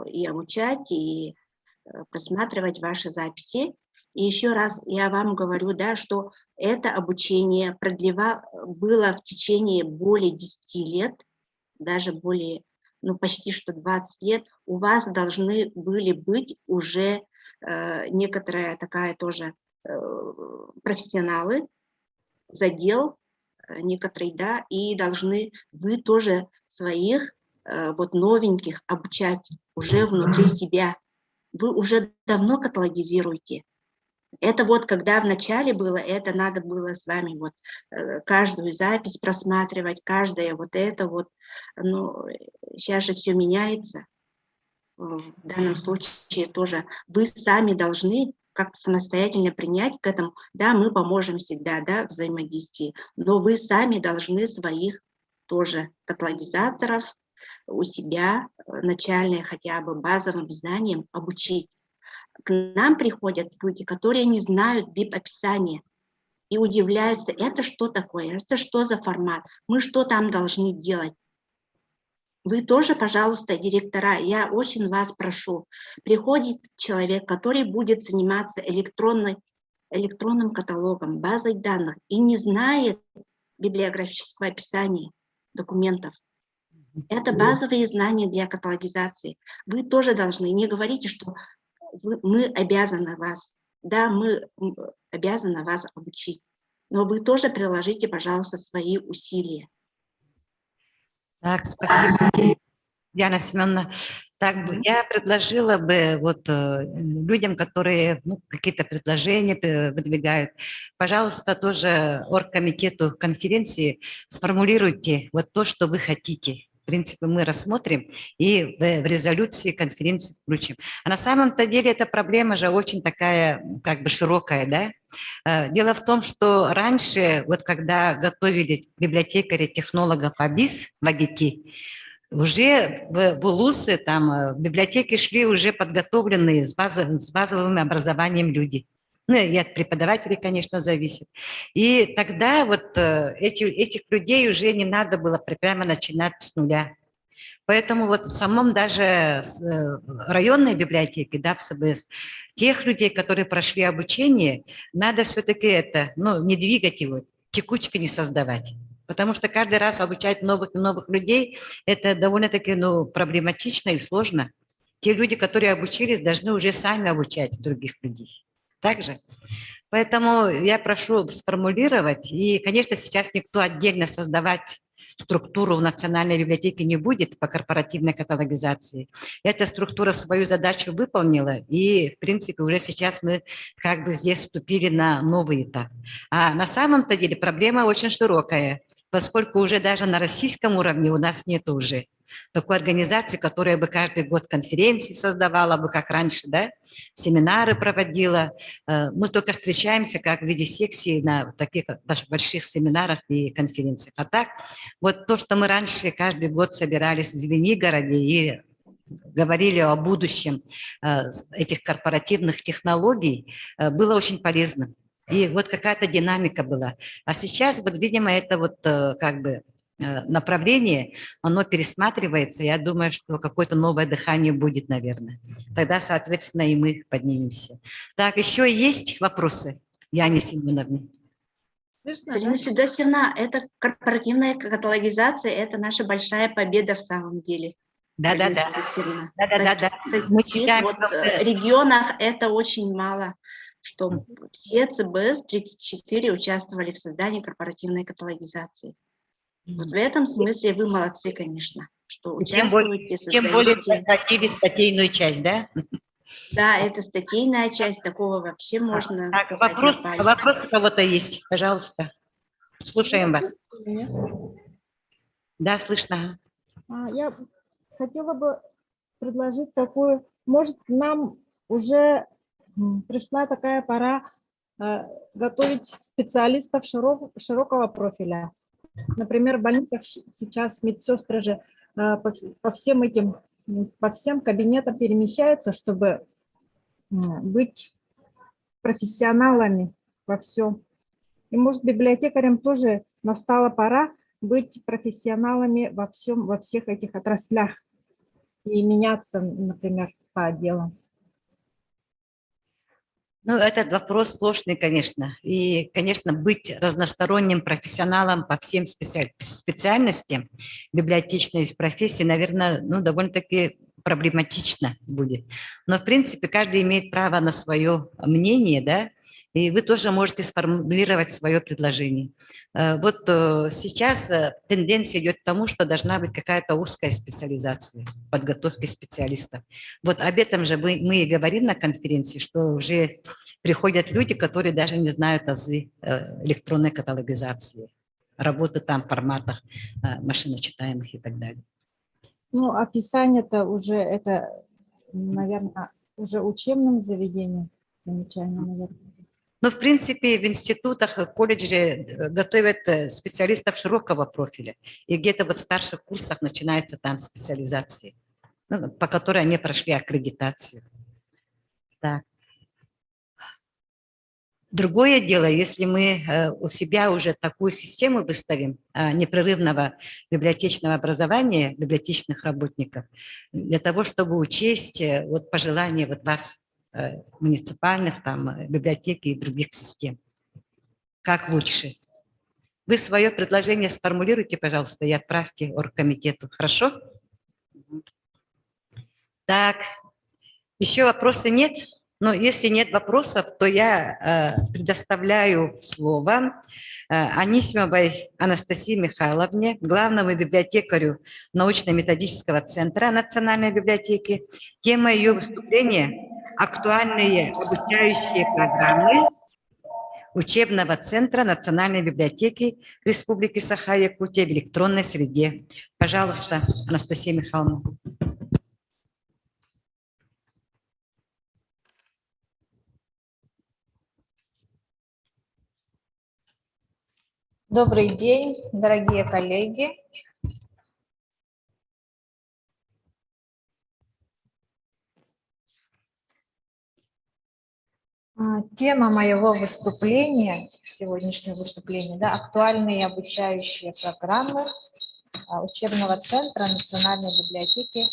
и обучать, и просматривать ваши записи. И еще раз я вам говорю, да, что это обучение было в течение более 10 лет, даже более, почти что 20 лет. У вас должны были быть уже некоторая такая тоже профессионалы, задел некоторые, да, и должны вы тоже своих вот новеньких обучать уже внутри себя. Вы уже давно каталогизируете. Это вот когда в начале было, это надо было с вами вот каждую запись просматривать, каждое вот это вот. Но сейчас же все меняется. В данном случае тоже вы сами должны как-то самостоятельно принять к этому. Да, мы поможем всегда, да, в взаимодействии, но вы сами должны своих тоже каталогизаторов у себя начальные хотя бы базовым знаниям обучить. К нам приходят люди, которые не знают BIP-описания и удивляются, это что такое, это что за формат, мы что там должны делать. Вы тоже, пожалуйста, директора, я очень вас прошу, приходит человек, который будет заниматься электронным каталогом, базой данных и не знает библиографического описания документов. Это базовые знания для каталогизации. Вы тоже должны, не говорите, что мы обязаны вас, да, мы обязаны вас обучить, но вы тоже приложите, пожалуйста, свои усилия. Так, спасибо, Диана Семеновна. Так, я предложила бы вот людям, которые какие-то предложения выдвигают, пожалуйста, тоже оргкомитету конференции сформулируйте вот то, что вы хотите. В принципе, мы рассмотрим и в резолюции конференции включим. А на самом-то деле эта проблема же очень такая, как бы широкая, да? Дело в том, что раньше, вот когда готовили библиотекаря, технолога по БИС в АГИКи, уже в ВУЛУСы, там, в библиотеки шли уже подготовленные с базовым образованием люди. Ну, и от преподавателей, конечно, зависит. И тогда вот этих людей уже не надо было прямо начинать с нуля. Поэтому вот в самом даже районной библиотеке, да, в СБС, тех людей, которые прошли обучение, надо все-таки это, не двигать его, текучки не создавать. Потому что каждый раз обучать новых и новых людей, это довольно-таки проблематично и сложно. Те люди, которые обучились, должны уже сами обучать других людей. Также. Поэтому я прошу сформулировать, и, конечно, сейчас никто отдельно создавать структуру в Национальной библиотеке не будет по корпоративной каталогизации. Эта структура свою задачу выполнила, и, в принципе, уже сейчас мы как бы здесь вступили на новый этап. А на самом-то деле проблема очень широкая, поскольку уже даже на российском уровне у нас нет уже такой организации, которая бы каждый год конференции создавала бы, как раньше, да, семинары проводила. Мы только встречаемся как в виде секций на таких даже больших семинарах и конференциях. А так, вот то, что мы раньше каждый год собирались в Звенигороде и говорили о будущем этих корпоративных технологий, было очень полезно. И вот какая-то динамика была. А сейчас, вот, видимо, это вот как бы направление, оно пересматривается. Я думаю, что какое-то новое дыхание будет, наверное. Тогда, соответственно, и мы поднимемся. Так, еще есть вопросы, Яне Семеновне? Галина Федосевна, это корпоративная каталогизация, это наша большая победа в самом деле. Да-да-да. Да. Мы Здесь считаем, вот что в регионах это очень мало, что все ЦБС 34 участвовали в создании корпоративной каталогизации. Вот в этом смысле вы молодцы, конечно, что участвуете, тем более создаете. статейную часть, да? Да, это статейная часть, такого вообще можно Так, сказать на пальцах. вопрос у кого-то есть, пожалуйста. Слушаем вас. Да, слышно. Я хотела бы предложить такую, может, нам уже пришла такая пора готовить специалистов широкого профиля. Например, в больницах сейчас медсестры же по всем кабинетам перемещаются, чтобы быть профессионалами во всем. И, может, библиотекарям тоже настала пора быть профессионалами во всех этих отраслях и меняться, например, по отделам. Ну, этот вопрос сложный, конечно. И, конечно, быть разносторонним профессионалом по всем специальностям библиотечной профессии, наверное, ну, довольно-таки проблематично будет. Но, в принципе, каждый имеет право на свое мнение, да, и вы тоже можете сформулировать свое предложение. Вот сейчас тенденция идет к тому, что должна быть какая-то узкая специализация подготовки специалистов. Вот об этом же мы и говорим на конференции, что уже приходят люди, которые даже не знают азы электронной каталогизации, работы там в форматах машиночитаемых и так далее. Ну, описание-то уже, это, наверное, уже учебным заведением замечательно, наверное. Но, в принципе, в институтах, в колледже готовят специалистов широкого профиля. И где-то вот в старших курсах начинается там специализация, ну, по которой они прошли аккредитацию. Так. Другое дело, если мы у себя уже такую систему выставим непрерывного библиотечного образования библиотечных работников, для того, чтобы учесть вот пожелания вот вас, муниципальных там, библиотек и других систем. Как лучше? Вы свое предложение сформулируйте, пожалуйста, и отправьте оргкомитету. Хорошо? Так, еще вопросы нет? Но если нет вопросов, то я предоставляю слово Анисимовой Анастасии Михайловне, главному библиотекарю научно-методического центра Национальной библиотеки. Тема ее выступления – актуальные обучающие программы учебного центра Национальной библиотеки Республики Саха-Якутия в электронной среде. Пожалуйста, Анастасия Михайловна. Добрый день, дорогие коллеги. Тема моего выступления, сегодняшнего выступления, да, актуальные обучающие программы учебного центра Национальной библиотеки.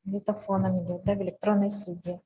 Где-то фоном идет, да, в электронной среде.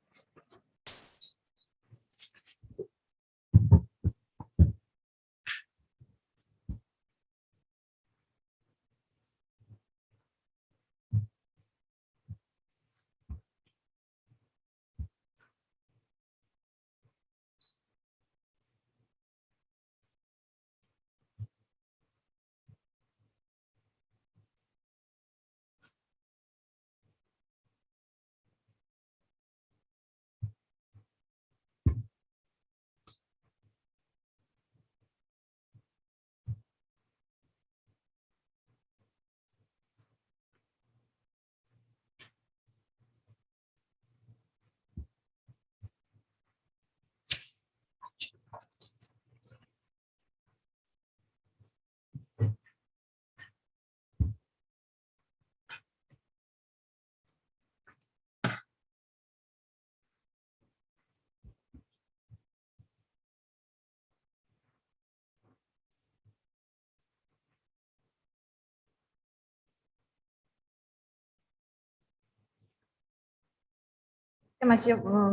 Тема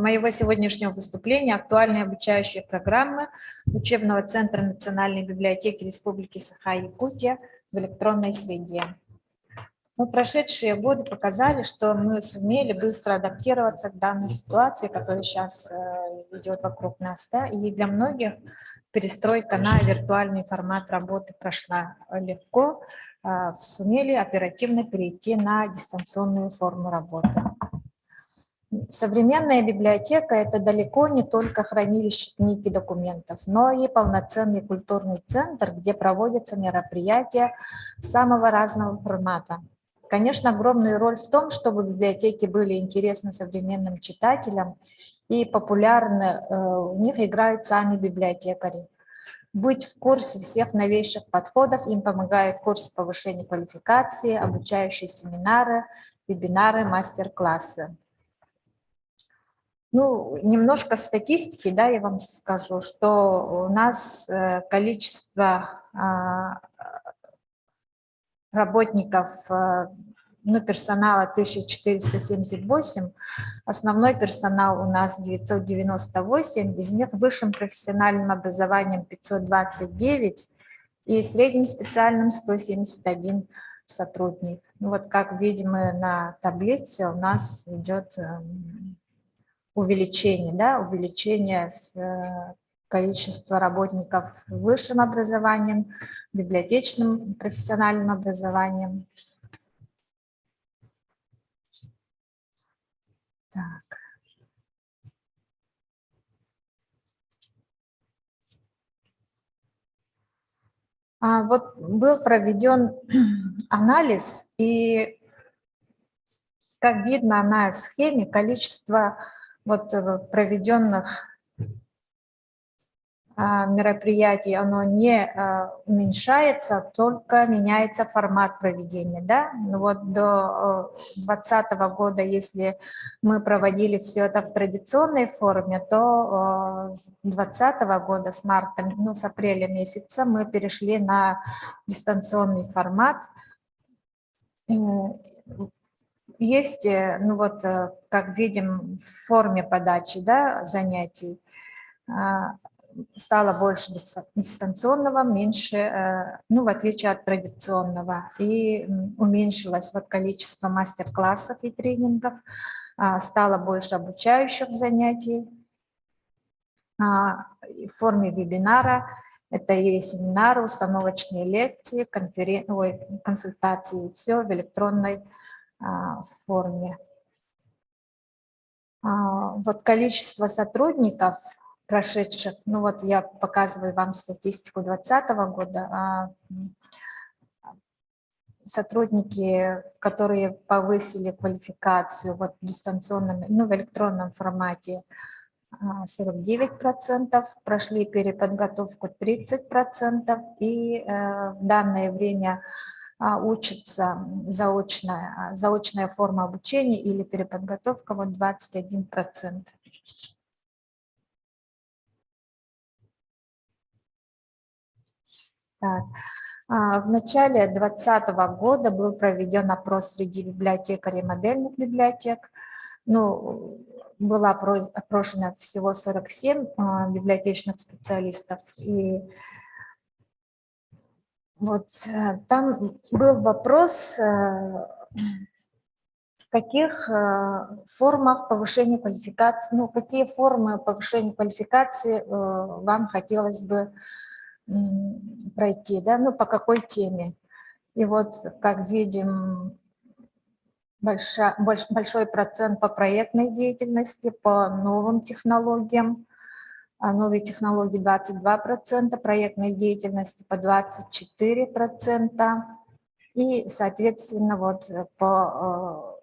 моего сегодняшнего выступления – актуальные обучающие программы учебного центра Национальной библиотеки Республики Саха-Якутия в электронной среде. Но прошедшие годы показали, что мы сумели быстро адаптироваться к данной ситуации, которая сейчас идет вокруг нас. Да? И для многих перестройка на виртуальный формат работы прошла легко, сумели оперативно перейти на дистанционную форму работы. Современная библиотека – это далеко не только хранилище книг и документов, но и полноценный культурный центр, где проводятся мероприятия самого разного формата. Конечно, огромную роль в том, чтобы библиотеки были интересны современным читателям и популярны, в них играют сами библиотекари. Быть в курсе всех новейших подходов им помогают курсы повышения квалификации, обучающие семинары, вебинары, мастер-классы. Ну, немножко статистики, да, я вам скажу, что у нас количество работников, ну, персонала 1478, основной персонал у нас 998, из них высшим профессиональным образованием 529 и средним специальным 171 сотрудник. Ну, вот как видим на таблице, у нас идет увеличение, да, увеличение количества работников с высшим образованием, библиотечным профессиональным образованием. Так. Вот был проведен анализ, и, как видно на схеме, количество вот проведенных мероприятий, оно не уменьшается, только меняется формат проведения. Да? Ну вот до 2020 года, если мы проводили все это в традиционной форме, то с 2020 года, с марта, ну, с апреля месяца мы перешли на дистанционный формат. Есть, ну вот, как видим, в форме подачи, да, занятий стало больше дистанционного, меньше, ну, в отличие от традиционного, и уменьшилось вот количество мастер-классов и тренингов, стало больше обучающих занятий в форме вебинара. Это и семинары, установочные лекции, консультации, все в электронной форме. Вот количество сотрудников, прошедших, ну вот я показываю вам статистику 2020 года, сотрудники, которые повысили квалификацию вот в дистанционном, ну, в электронном формате, 49%, прошли переподготовку 30%, и в данное время учится заочная форма обучения или переподготовка вот 21%. Так. В начале 2020 года был проведен опрос среди библиотекарей модельных библиотек. Ну, было опрошено всего 47 библиотечных специалистов. И вот там был вопрос, в каких формах повышения квалификации, ну, какие формы повышения квалификации вам хотелось бы пройти, да, ну, по какой теме. И вот, как видим, большой процент по проектной деятельности, по новым технологиям, новые технологии 22%, проектной деятельности по 24%, и, соответственно, вот по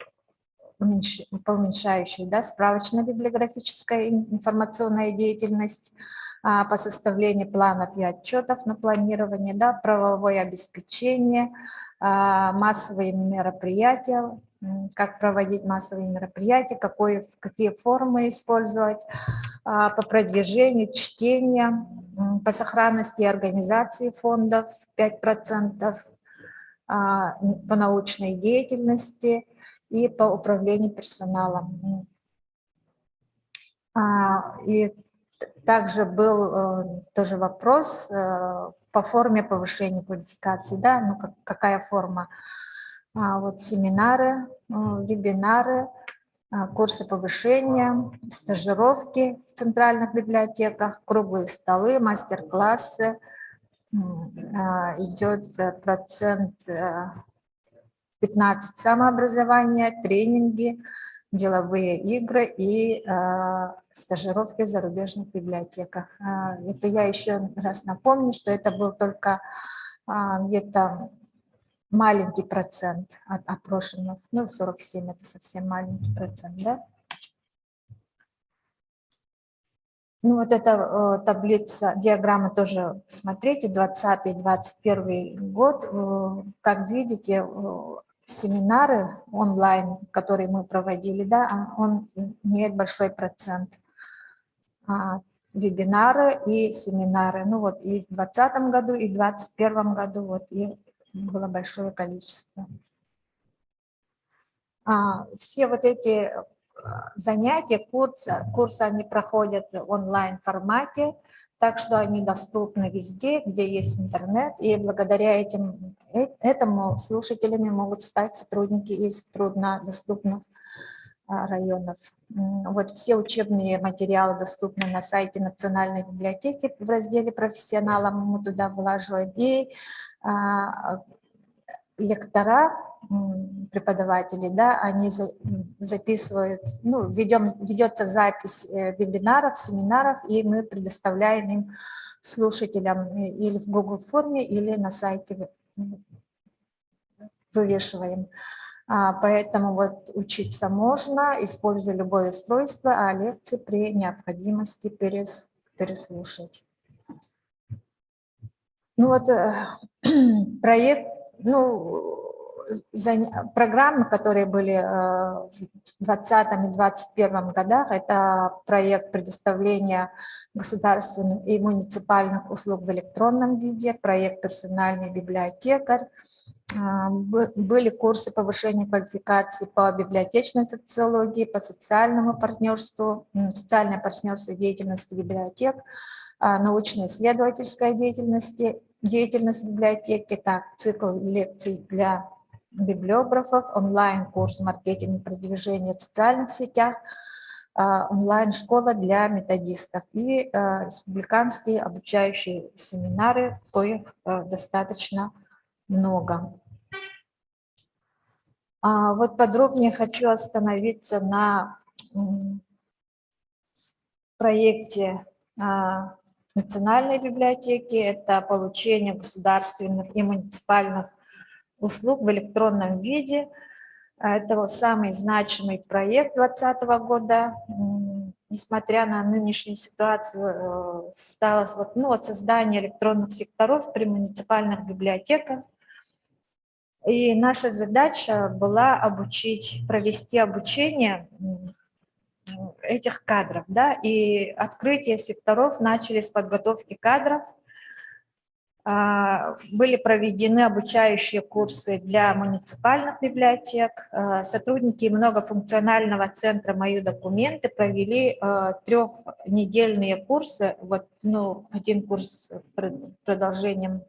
уменьшающей, да, справочно-библиографическая информационная деятельность, по составлению планов и отчетов на планирование, да, правовое обеспечение, массовые мероприятия, как проводить массовые мероприятия, какие формы использовать, по продвижению чтения, по сохранности и организации фондов 5%, по научной деятельности и по управлению персоналом. И также был тоже вопрос по форме повышения квалификации, да, ну какая форма. Вот семинары, вебинары, курсы повышения, стажировки в центральных библиотеках, круглые столы, мастер-классы. Идет процент 15 самообразования, тренинги, деловые игры и стажировки в зарубежных библиотеках. Это я еще раз напомню, что это был только где-то маленький процент от опрошенных, ну 47 это совсем маленький процент, да? Ну вот эта таблица, диаграмма тоже смотрите, 2020-2021 год. Как видите, семинары онлайн, которые мы проводили, да, он имеет большой процент. Вебинары и семинары, ну вот и в 2020 году, и в 2021 году вот и было большое количество. Все вот эти занятия, курсы они проходят в онлайн формате, так что они доступны везде, где есть интернет, и благодаря этому слушателями могут стать сотрудники из труднодоступных районов. Вот все учебные материалы доступны на сайте Национальной библиотеки в разделе «Профессионалам», мы туда вылаживаем, и лектора, преподаватели, да, они записывают, ну, ведется запись вебинаров, семинаров, и мы предоставляем им слушателям или в Google форме, или на сайте вывешиваем. Поэтому вот учиться можно, используя любое устройство, а лекции при необходимости переслушать. Ну вот проект, ну, программы, которые были в 2020 и 2021 годах, это проект предоставления государственных и муниципальных услуг в электронном виде, проект «Персональный библиотекарь», были курсы повышения квалификации по библиотечной социологии, по социальному партнерству, социальное партнерство деятельности библиотек, научно-исследовательская деятельность библиотеки, так, цикл лекций для библиографов, онлайн-курс «Маркетинг и продвижение в социальных сетях», онлайн-школа для методистов и республиканские обучающие семинары, коих достаточно много. Вот подробнее хочу остановиться на проекте Национальной библиотеки. Это получение государственных и муниципальных услуг в электронном виде. Это самый значимый проект 2020 года. Несмотря на нынешнюю ситуацию, стало создание электронных секторов при муниципальных библиотеках. И наша задача была провести обучение этих кадров, да, и открытие секторов начали с подготовки кадров. Были проведены обучающие курсы для муниципальных библиотек. Сотрудники многофункционального центра «Мои документы» провели 3-недельные курсы. Вот, ну, один курс продолжением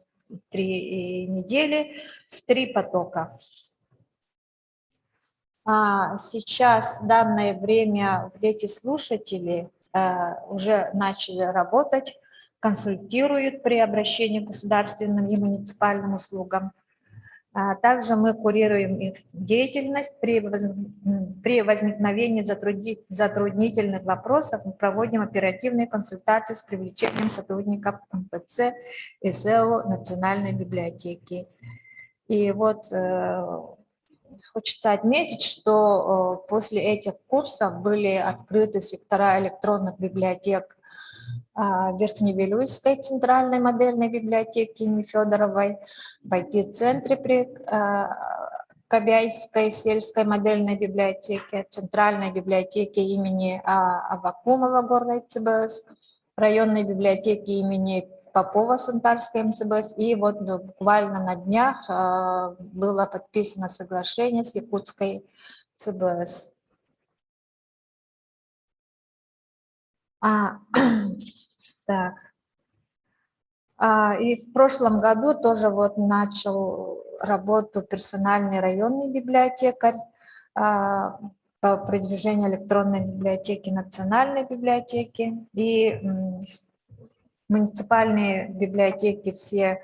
3 недели в 3 потока. Сейчас, в данное время, эти слушатели уже начали работать, консультируют при обращении к государственным и муниципальным услугам. Также мы курируем их деятельность при возникновении затруднительных вопросов. Мы проводим оперативные консультации с привлечением сотрудников МПЦ и СЭО Национальной библиотеки. И вот хочется отметить, что после этих курсов были открыты сектора электронных библиотек Верхневилюйской центральной модельной библиотеки имени Федоровой, в IT-центре при Кобяйской сельской модельной библиотеке, центральной библиотеке имени Аввакумова горной ЦБС, районной библиотеки имени Попова Сунтарской МЦБС. И вот буквально на днях было подписано соглашение с Якутской ЦБС. Так. И в прошлом году тоже вот начал работу персональный районный библиотекарь по продвижению электронной библиотеки национальной библиотеки. И муниципальные библиотеки все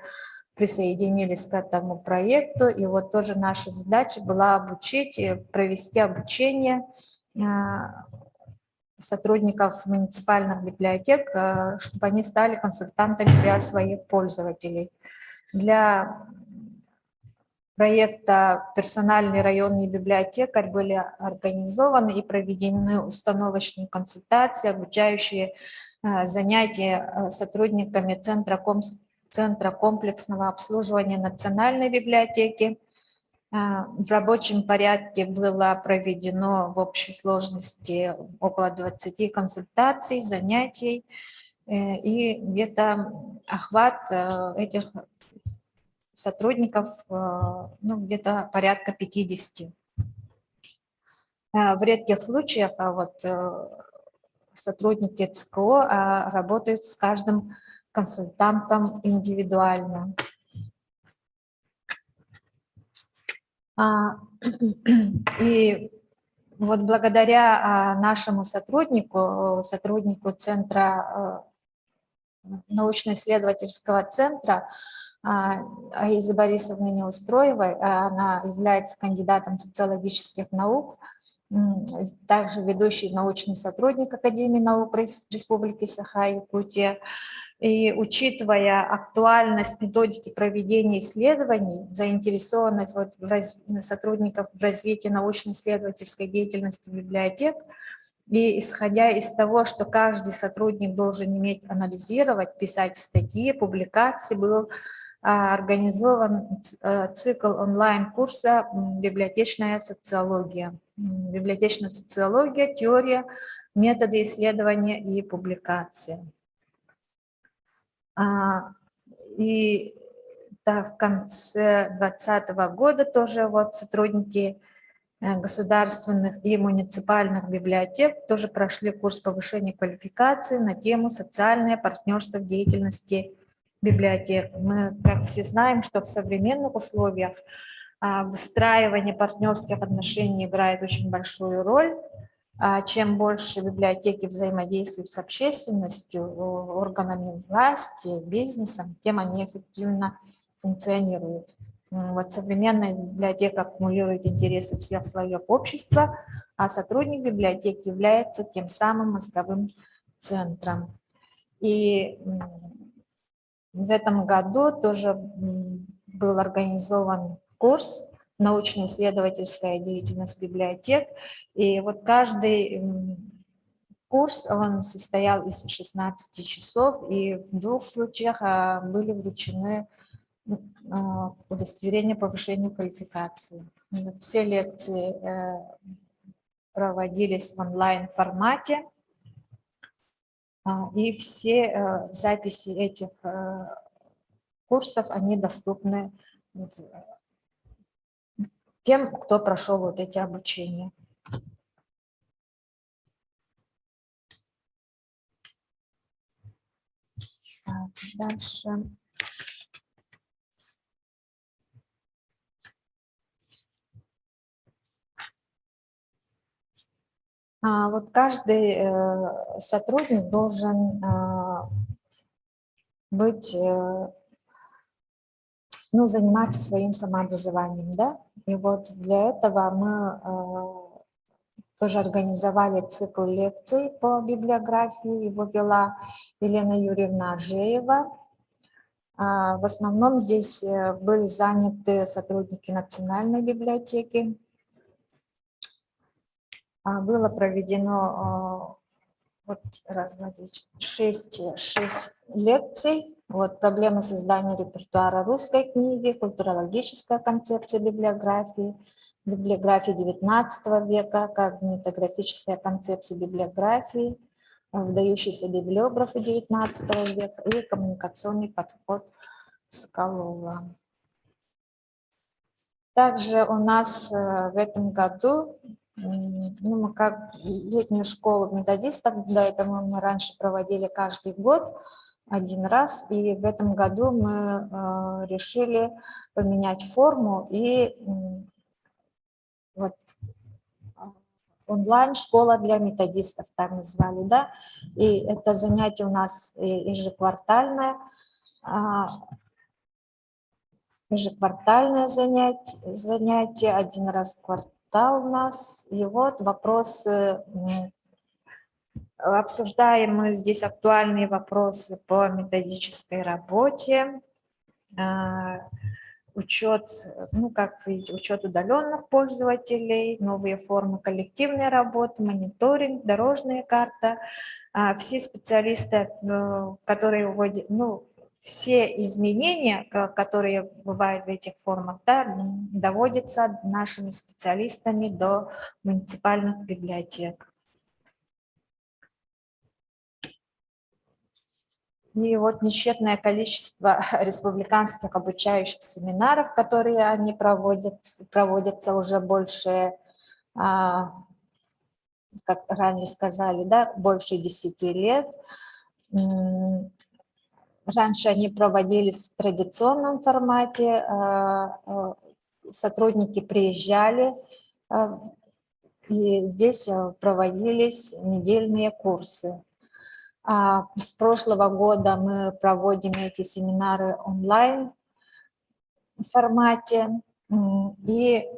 присоединились к этому проекту. И вот тоже наша задача была обучить и провести обучение сотрудников муниципальных библиотек, чтобы они стали консультантами для своих пользователей. Для проекта «Персональный районный библиотекарь» были организованы и проведены установочные консультации, обучающие занятия сотрудниками Центра комплексного обслуживания Национальной библиотеки. В рабочем порядке было проведено в общей сложности около 20 консультаций, занятий, и где-то охват этих сотрудников, ну, где-то порядка 50. В редких случаях вот сотрудники ЦКО работают с каждым консультантом индивидуально. И вот благодаря нашему сотруднику Центра, научно-исследовательского центра Аизы Борисовны Неустроевой, она является кандидатом социологических наук, также ведущий научный сотрудник Академии наук Республики Саха-Якутия. И учитывая актуальность методики проведения исследований, заинтересованность вот сотрудников в развитии научно-исследовательской деятельности библиотек, и исходя из того, что каждый сотрудник должен уметь анализировать, писать статьи, публикации, был организован цикл онлайн-курса «Библиотечная социология». Библиотечная социология, теория, методы исследования и публикации. И да, в конце 2020 года тоже вот сотрудники государственных и муниципальных библиотек тоже прошли курс повышения квалификации на тему «Социальное партнерство в деятельности библиотек». Мы, как все знаем, что в современных условиях выстраивание партнерских отношений играет очень большую роль. Чем больше библиотеки взаимодействуют с общественностью, органами власти, бизнесом, тем они эффективно функционируют. Вот современная библиотека аккумулирует интересы всех слоев общества, а сотрудник библиотеки является тем самым мозговым центром. И в этом году тоже был организован курс «Научно-исследовательская деятельность библиотек». И вот каждый курс, он состоял из 16 часов, и в 2 случаях были вручены удостоверения повышения квалификации. Все лекции проводились в онлайн-формате, и все записи этих курсов, они доступны тем, кто прошел вот эти обучения. Так, дальше. Вот каждый сотрудник должен быть, ну, заниматься своим самообразованием, да? И вот для этого мы тоже организовали цикл лекций по библиографии, его вела Елена Юрьевна Ажеева. В основном здесь были заняты сотрудники Национальной библиотеки. Было проведено вот, 6 лекций. Вот, проблемы создания репертуара русской книги, культурологическая концепция библиографии, библиография XIX века, когнитографическая концепция библиографии, выдающиеся библиографы XIX века и коммуникационный подход Соколова. Также у нас в этом году Ну, мы как летнюю школу методистов, до этого мы раньше проводили каждый год один раз, и в этом году мы решили поменять форму и вот онлайн-школа для методистов, так назвали, да, и это занятие у нас ежеквартальное занятие, один раз в квартал у нас, и вот вопросы, обсуждаем мы здесь актуальные вопросы по методической работе, учет, ну, как видите, учет удаленных пользователей, новые формы коллективной работы, мониторинг, дорожная карта. Все специалисты, которые вводят, ну, все изменения, которые бывают в этих формах, да, доводятся нашими специалистами до муниципальных библиотек. И вот несчетное количество республиканских обучающих семинаров, которые они проводятся уже больше, как ранее сказали, да, больше 10 лет. Раньше они проводились в традиционном формате, сотрудники приезжали, и здесь проводились недельные курсы. С прошлого года мы проводим эти семинары онлайн формате, и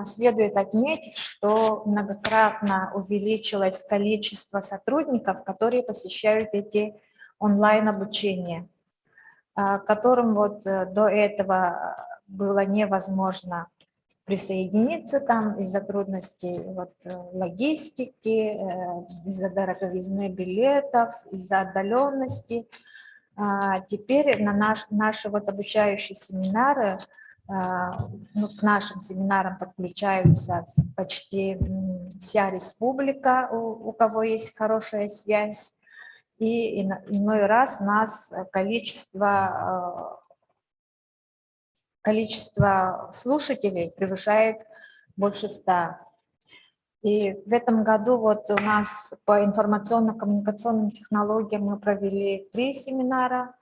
следует отметить, что многократно увеличилось количество сотрудников, которые посещают эти онлайн-обучения, которым вот до этого было невозможно присоединиться там из-за трудностей вот, логистики, из-за дороговизны билетов, из-за отдаленности. Теперь на наши вот обучающие семинары, ну, к нашим семинарам подключаются почти вся республика, у кого есть хорошая связь. И иной раз у нас количество слушателей превышает больше 100. И в этом году вот у нас по информационно-коммуникационным технологиям мы провели 3 семинара: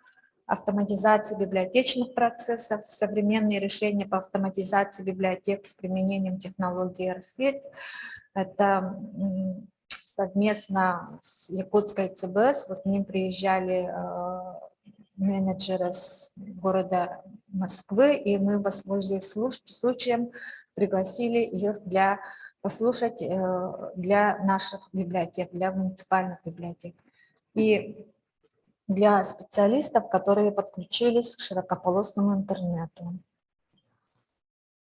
автоматизация библиотечных процессов, современные решения по автоматизации библиотек с применением технологии RFID. Это совместно с Якутской ЦБС, вот к ним приезжали менеджеры с города Москвы, и мы, воспользуясь случаем, пригласили их послушать для наших библиотек, для муниципальных библиотек. И для специалистов, которые подключились к широкополосному интернету.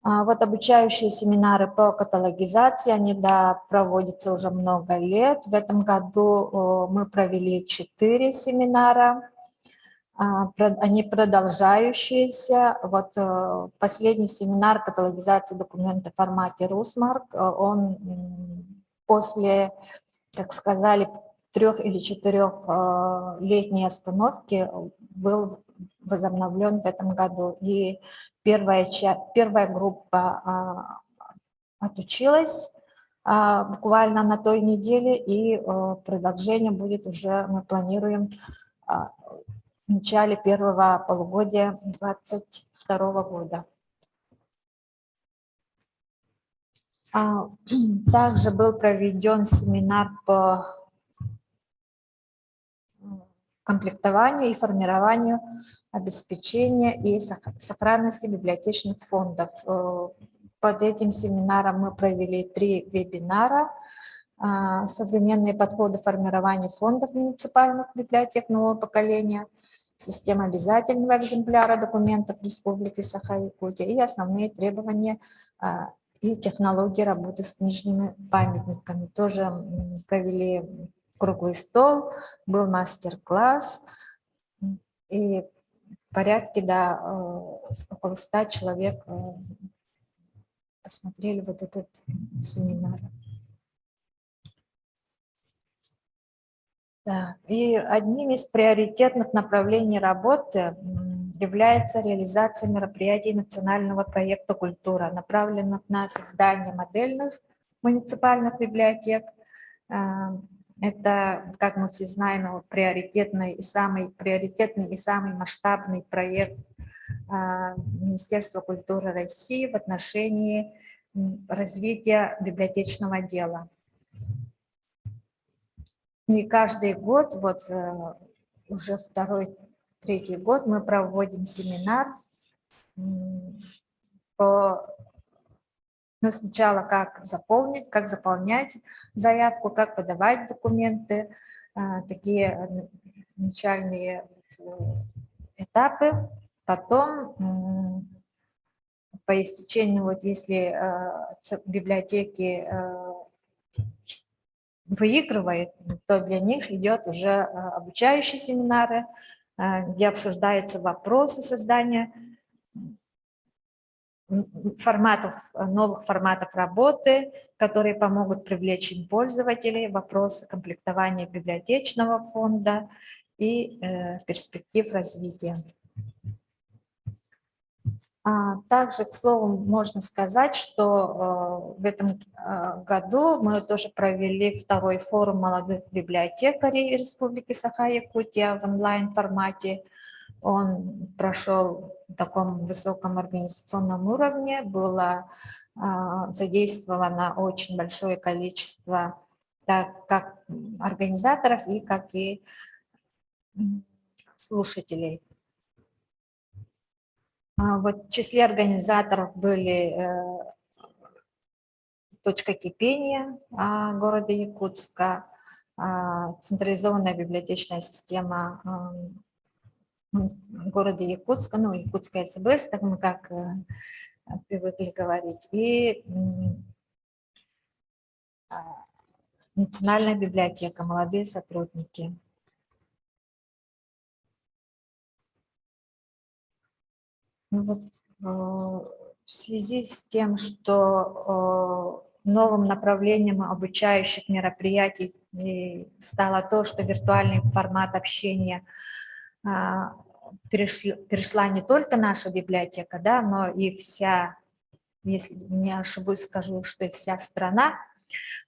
Вот обучающие семинары по каталогизации, они, да, проводятся уже много лет. В этом году мы провели 4 семинара. Они продолжающиеся. Вот последний семинар каталогизации документа в формате Русмарк, он после, как сказали, 3 или 4-летней остановки был возобновлен в этом году. И первая группа отучилась буквально на той неделе, и продолжение будет уже, мы планируем, в начале первого полугодия 2022 года. Также был проведен семинар по комплектованию и формированию обеспечения и сохранности библиотечных фондов. Под этим семинаром мы провели 3 вебинара: современные подходы формирования фондов муниципальных библиотек нового поколения, система обязательного экземпляра документов Республики Саха-Якутия и основные требования и технологии работы с книжными памятниками. Тоже провели круглый стол, был мастер-класс, и в порядке, да, около 100 человек посмотрели вот этот семинар. Да. И одним из приоритетных направлений работы является реализация мероприятий национального проекта «Культура», направленных на создание модельных муниципальных библиотек. Это, как мы все знаем, приоритетный и самый масштабный проект Министерства культуры России в отношении развития библиотечного дела. И каждый год, вот уже третий год, мы проводим семинар сначала как заполнять заявку, как подавать документы, такие начальные этапы. Потом по истечению, вот если библиотеки выигрывают, то для них идет уже обучающие семинары, где обсуждаются вопросы создания новых форматов работы, которые помогут привлечь им пользователей, вопросы комплектования библиотечного фонда и перспектив развития. Также, к слову, можно сказать, что в этом году мы тоже провели второй форум молодых библиотекарей Республики Саха-Якутия в онлайн-формате. Он прошел в таком высоком организационном уровне, было задействовано очень большое количество как организаторов и как и слушателей. Вот в числе организаторов были «Точка кипения» города Якутска, централизованная библиотечная система города Якутска, Якутская СБС, так мы как привыкли говорить, и Национальная библиотека, молодые сотрудники. В связи с тем, что новым направлением обучающих мероприятий стало то, что виртуальный формат общения перешла не только наша библиотека, но и вся, если не ошибусь, скажу, что и вся страна.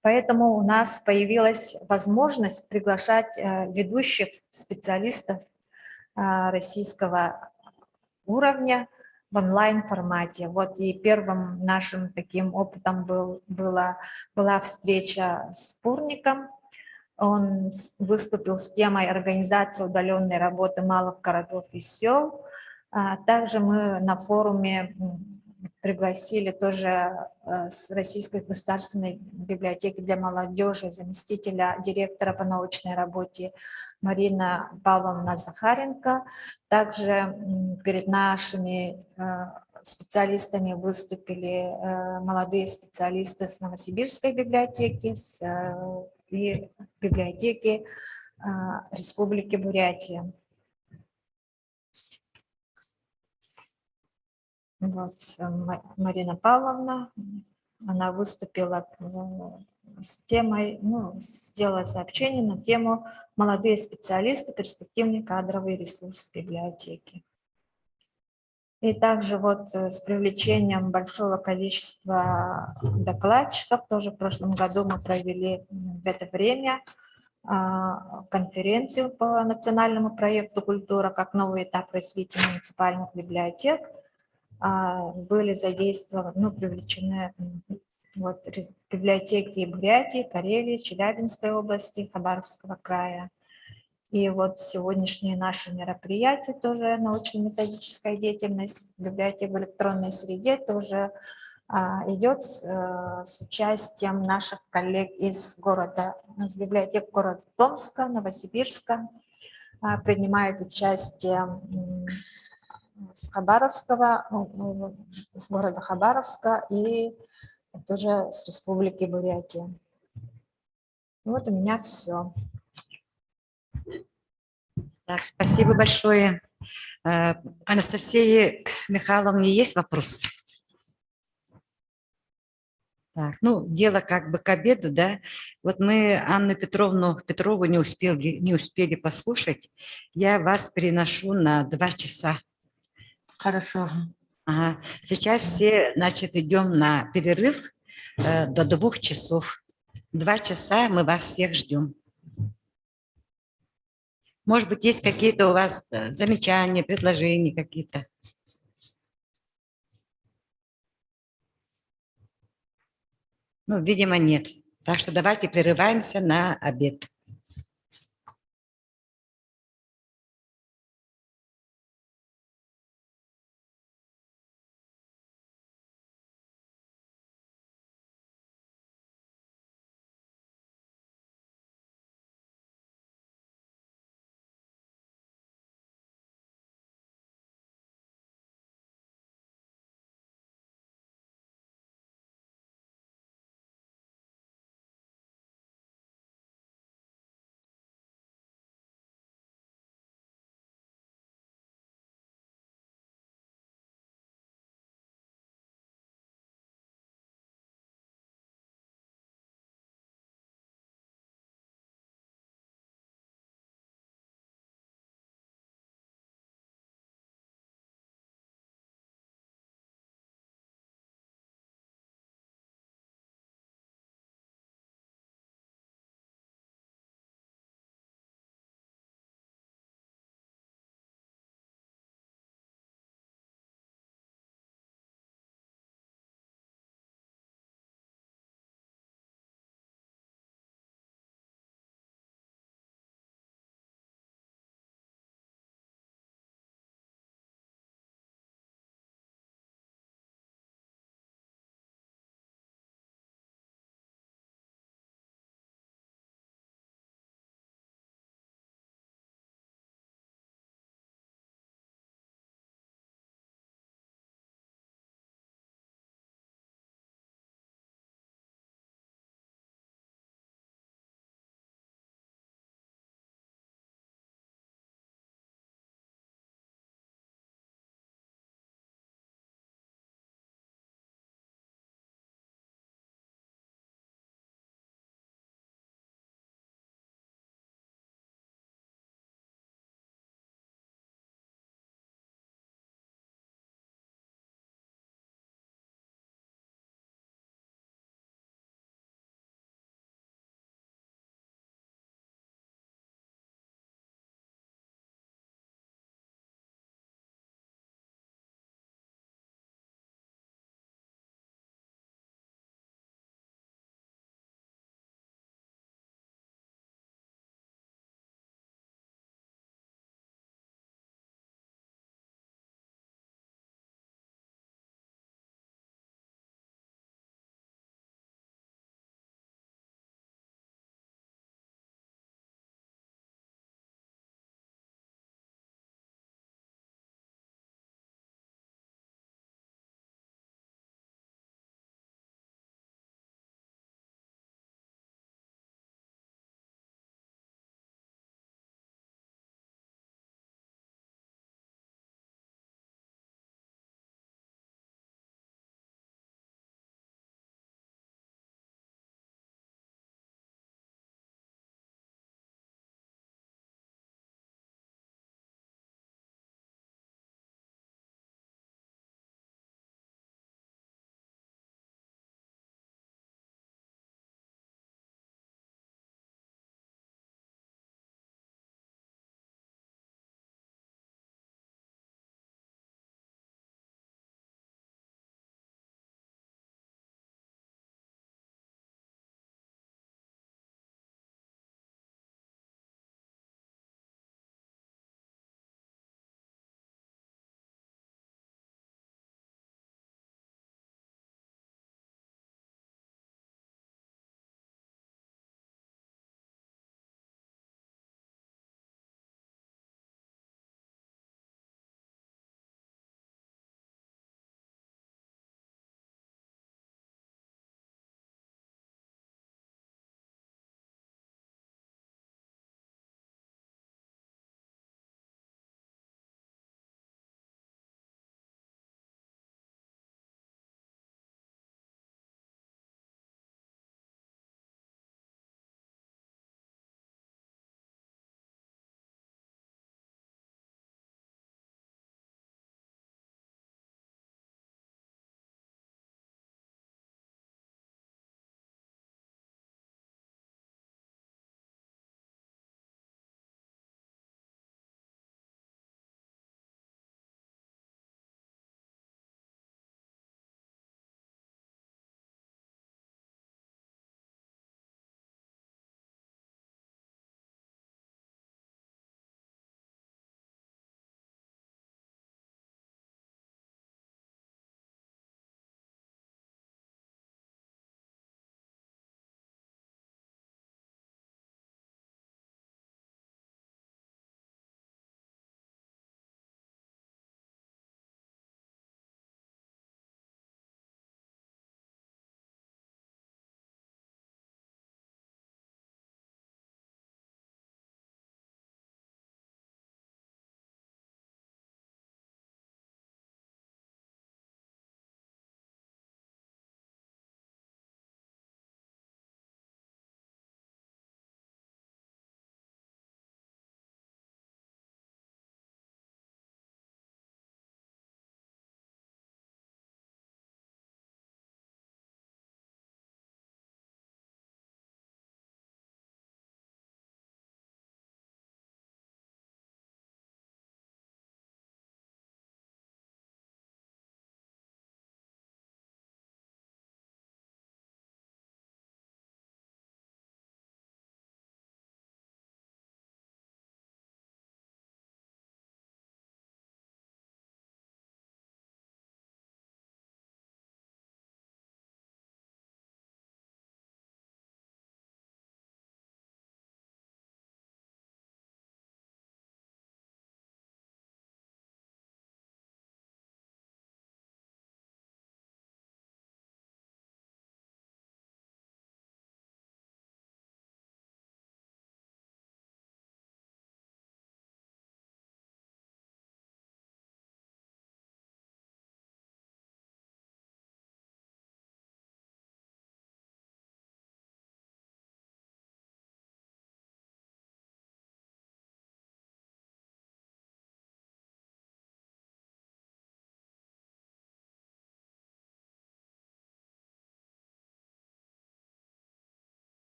Поэтому у нас появилась возможность приглашать ведущих специалистов российского уровня в онлайн-формате. Вот и первым нашим таким опытом была встреча с Пурником. Он выступил с темой организации удаленной работы малых городов и сел. Также мы на форуме пригласили тоже с Российской государственной библиотеки для молодежи заместителя директора по научной работе Марина Павловна Захаренко. Также перед нашими специалистами выступили молодые специалисты с Новосибирской библиотеки и библиотеки Республики Бурятия. Вот Марина Павловна, она выступила с темой, сделала сообщение на тему «Молодые специалисты, перспективный кадровый ресурс библиотеки». И также вот с привлечением большого количества докладчиков, тоже в прошлом году мы провели в это время конференцию по национальному проекту «Культура как новый этап развития муниципальных библиотек». Были задействованы, привлечены библиотеки Бурятии, Карелии, Челябинской области, Хабаровского края. И вот сегодняшние наши мероприятия, тоже научно-методическая деятельность библиотек в электронной среде, тоже идет с участием наших коллег из библиотек города Томска, Новосибирска, принимают участие с города Хабаровска и тоже с Республики Бурятия. Вот у меня все. Так, спасибо большое. Анастасии Михайловне есть вопрос? Так, дело как бы к обеду, да. Вот мы Анну Петрову не успели послушать. Я вас переношу на 2 часа. Хорошо. Ага. Сейчас все, идем на перерыв. до 2 часов. 2 часа мы вас всех ждем. Может быть, есть какие-то у вас замечания, предложения какие-то? Ну, видимо, нет. Так что давайте прерываемся на обед.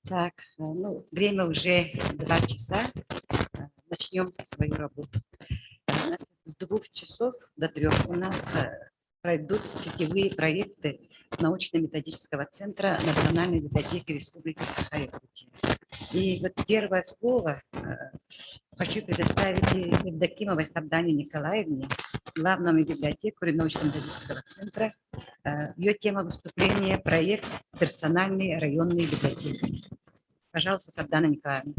Так, ну, время уже 2 часа. Начнем свою работу. С 2 часов до 3 у нас пройдут сетевые проекты научно-методического центра Национальной библиотеки Республики Саха-Якутия. И вот первое слово хочу предоставить Евдокимовой Сардане Николаевне, главному библиотекарю научно-методического центра. Ее тема выступления – проект «Персональные районные библиотеки». Пожалуйста, Сардана Николаевна.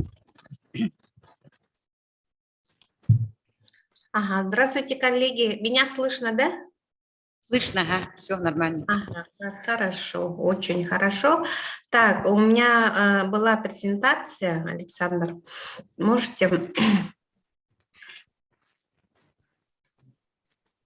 Ага, здравствуйте, коллеги. Меня слышно, да? Слышно, ага, все нормально. Ага, хорошо, очень хорошо. Так, у меня была презентация, Александр. Можете...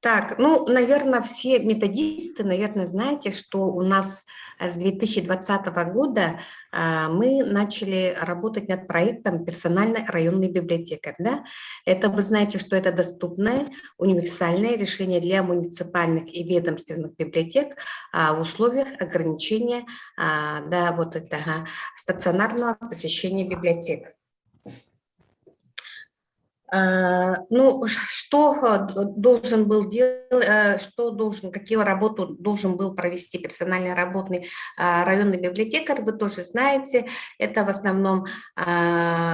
Так, ну, наверное, все методисты, наверное, знаете, что у нас с 2020 года мы начали работать над проектом «Персональной районной библиотекарь». Да? Это, вы знаете, что это доступное, универсальное решение для муниципальных и ведомственных библиотек в условиях ограничения да, вот этого стационарного посещения библиотек. Ну, что должен был делать, какие работу должен был провести персональный районный библиотекарь, вы тоже знаете, это в основном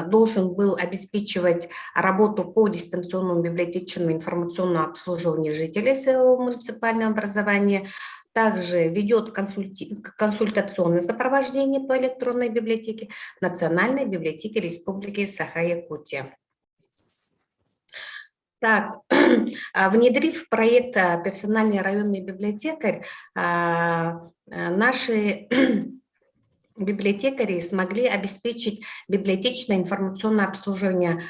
должен был обеспечивать работу по дистанционному библиотечному информационному обслуживанию жителей своего муниципального образования, также ведет консультационное сопровождение по электронной библиотеке Национальной библиотеки Республики Саха-Якутия. Так, внедрив проект «Персональный районный библиотекарь», наши библиотекари смогли обеспечить библиотечное информационное обслуживание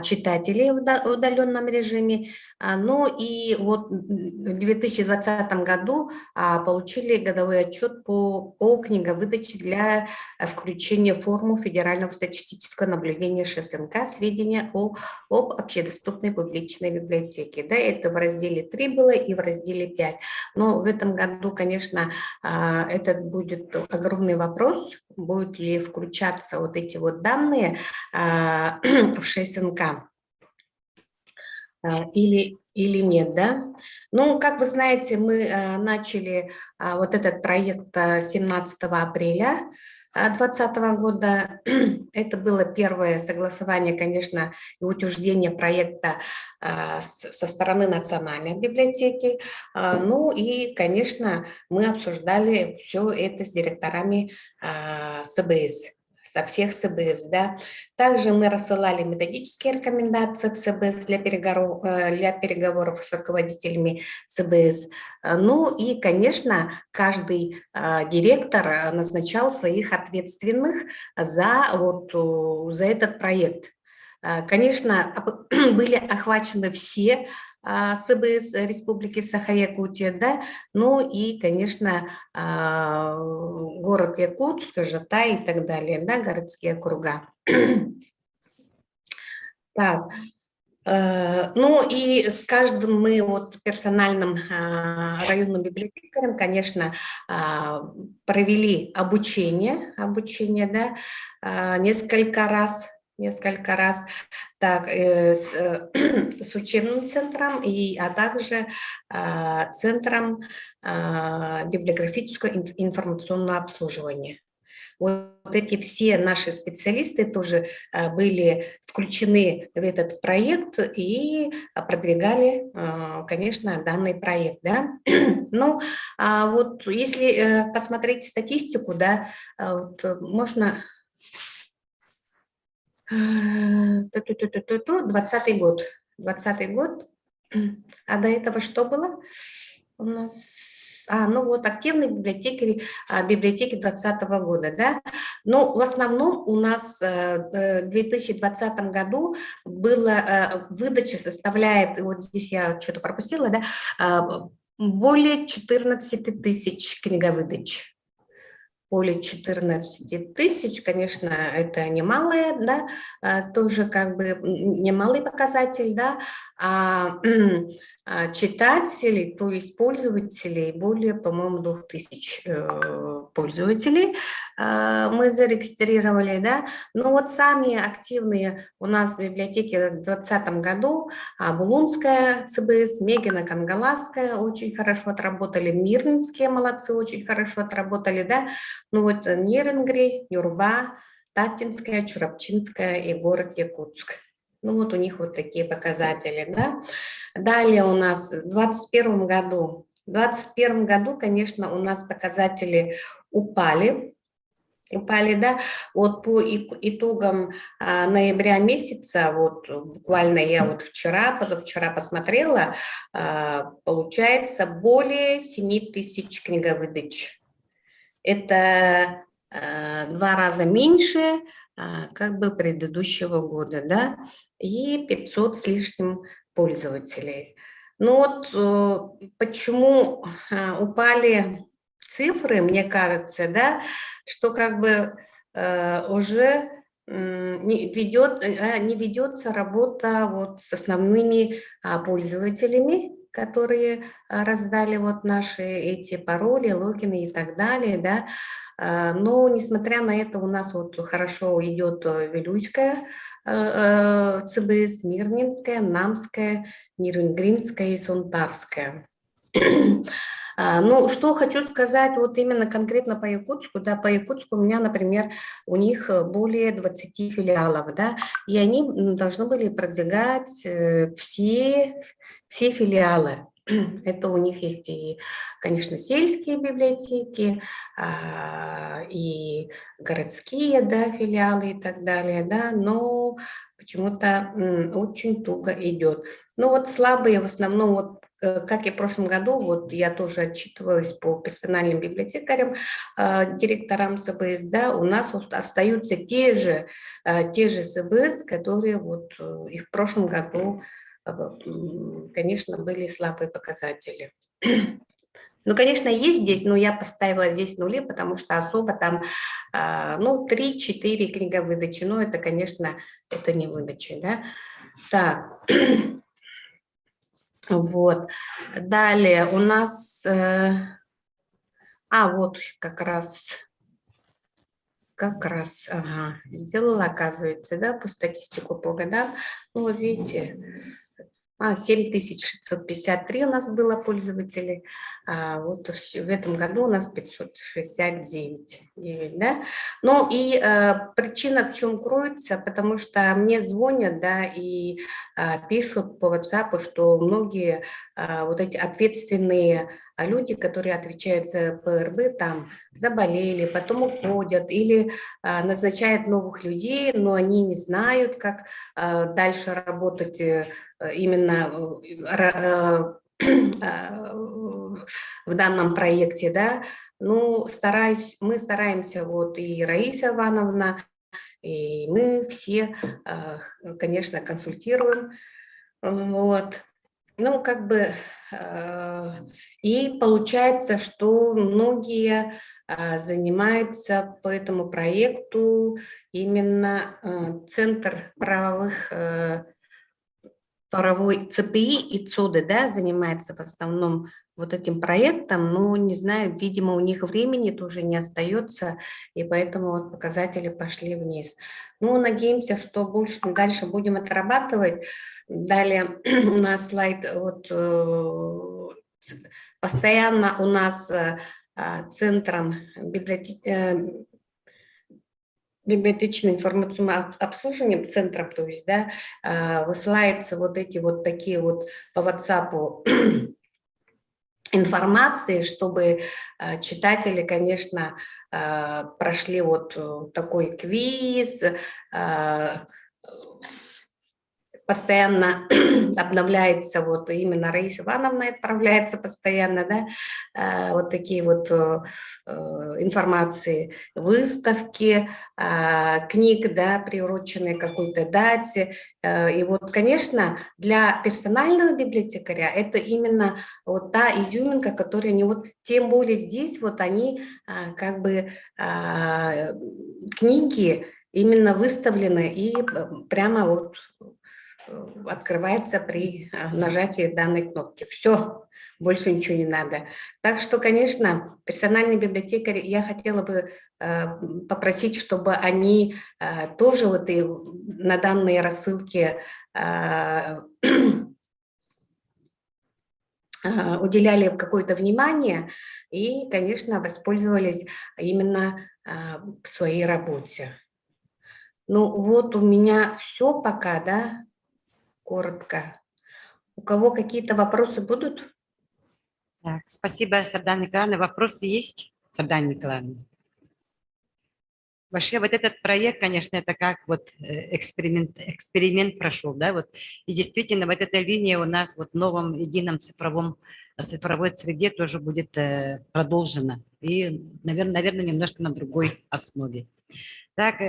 читателей в удаленном режиме. Ну и вот в 2020 году получили годовой отчет по книговыдаче для включения в форму Федерального статистического наблюдения ШСНК сведения об общедоступной публичной библиотеке. Да, это в разделе 3 было и в разделе 5. Но в этом году, конечно, это будет огромный вопрос, будут ли включаться вот эти вот данные в ШСНК или нет, да. Ну, как вы знаете, мы начали вот этот проект 17 апреля 2020 года. Это было первое согласование, конечно, и утверждение проекта со стороны Национальной библиотеки. Ну и, конечно, мы обсуждали все это с директорами СБС, со всех СБС, да. Также мы рассылали методические рекомендации в СБС для переговоров с руководителями СБС. Ну и, конечно, каждый директор назначал своих ответственных за этот проект. Конечно, были охвачены все СБС Республики Саха-Якутия, да, ну и, конечно, город Якутск, Жатай и так далее, да, городские округа. Так, ну и с каждым мы вот персональным районным библиотекарем, конечно, провели обучение, да, несколько раз, так, с учебным центром, а также центром библиографического информационного обслуживания. Вот эти все наши специалисты тоже были включены в этот проект и продвигали, конечно, данный проект. Да? Ну, вот если посмотреть статистику, да, вот можно... 2020 год. А до этого что было у нас? Ну вот активные библиотеки 2020 года, да. Но в основном у нас в 2020 году была выдача составляет, вот здесь я что-то пропустила, да, более 14 тысяч книговыдач. Более 14 тысяч, конечно, это немалое, да, тоже как бы немалый показатель, да, читателей, то есть пользователей более, по-моему, 2000 пользователей мы зарегистрировали, да. Но вот самые активные у нас в библиотеке в 2020 году Булунская ЦБС, Мегино-Кангаласская очень хорошо отработали, Мирнинские молодцы очень хорошо отработали, да. Ну вот Нерюнгри, Юрба, Татинская, Чурапчинская и город Якутск. Ну вот у них вот такие показатели, да. Далее у нас в 2021 году, конечно, у нас показатели упали, да, вот по итогам ноября месяца, вот буквально я вот позавчера посмотрела, получается более 7 тысяч книговыдач. Это 2 раза меньше как бы предыдущего года, да, и 500 с лишним пользователей. Ну вот почему упали цифры, мне кажется, да, что как бы уже не ведется работа вот с основными пользователями, которые раздали вот наши эти пароли, логины и так далее, да. Но несмотря на это у нас вот хорошо идет Вилюйская ЦБС, Мирнинская, Намская, Нерюнгринская и Сунтарская. Ну, что хочу сказать вот именно конкретно по Якутску, да, по Якутску у меня, например, у них более 20 филиалов, да, и они должны были продвигать все филиалы. Это у них есть и, конечно, сельские библиотеки, и городские, да, филиалы и так далее, да, но почему-то очень туго идет. Ну вот слабые в основном, вот как и в прошлом году, вот я тоже отчитывалась по персональным библиотекарям, директорам СБС, да, у нас вот остаются те же СБС, которые вот и в прошлом году, конечно, были слабые показатели. Ну, конечно, есть здесь, но я поставила здесь нули, потому что особо там, ну, 3-4 книговыдачи, но это, конечно, это не выдачи, да. Так, вот. Далее у нас, вот как раз, ага, сделала, оказывается, да, по статистику по годам. Ну, вот видите, 7653 у нас было пользователей, вот в этом году у нас 569, да. Ну и причина в чем кроется, потому что мне звонят, да, и пишут по WhatsApp, что многие вот эти ответственные люди, которые отвечают за ПРБ, там заболели, потом уходят или назначают новых людей, но они не знают, как дальше работать именно в данном проекте, да. Ну, мы стараемся, вот и Раиса Ивановна, и мы все, конечно, консультируем, вот. Ну, как бы, и получается, что многие занимаются по этому проекту именно Центр правовой ЦПИ и ЦУДы, да, занимается в основном вот этим проектом, но, не знаю, видимо, у них времени тоже не остается, и поэтому вот показатели пошли вниз. Ну, надеемся, что дальше будем отрабатывать. Далее у нас слайд, вот постоянно у нас центром библиотечно-информационным обслуживанием, центром, то есть, да, высылаются вот эти вот такие вот по WhatsApp информации, чтобы читатели, конечно, прошли вот такой квиз, постоянно обновляется, вот именно Раиса Ивановна отправляется постоянно, да, вот такие вот информации, выставки, книг, да, приуроченные к какой-то дате. И вот, конечно, для персонального библиотекаря это именно вот та изюминка, которая не вот, тем более здесь вот они как бы книги именно выставлены и прямо вот открывается при нажатии данной кнопки. Все, больше ничего не надо. Так что, конечно, персональный библиотекарь, я хотела бы попросить, чтобы они тоже вот и на данные рассылки уделяли какое-то внимание и, конечно, воспользовались именно в своей работе. Ну вот у меня все пока, да, коротко. У кого какие-то вопросы будут? Так, спасибо, Сардана Николаевна. Вопросы есть, Сардана Николаевна? Вообще вот этот проект, конечно, это как вот эксперимент прошел, да, вот. И действительно вот эта линия у нас вот в новом едином цифровой среде тоже будет продолжена. И, наверное, немножко на другой основе. Так,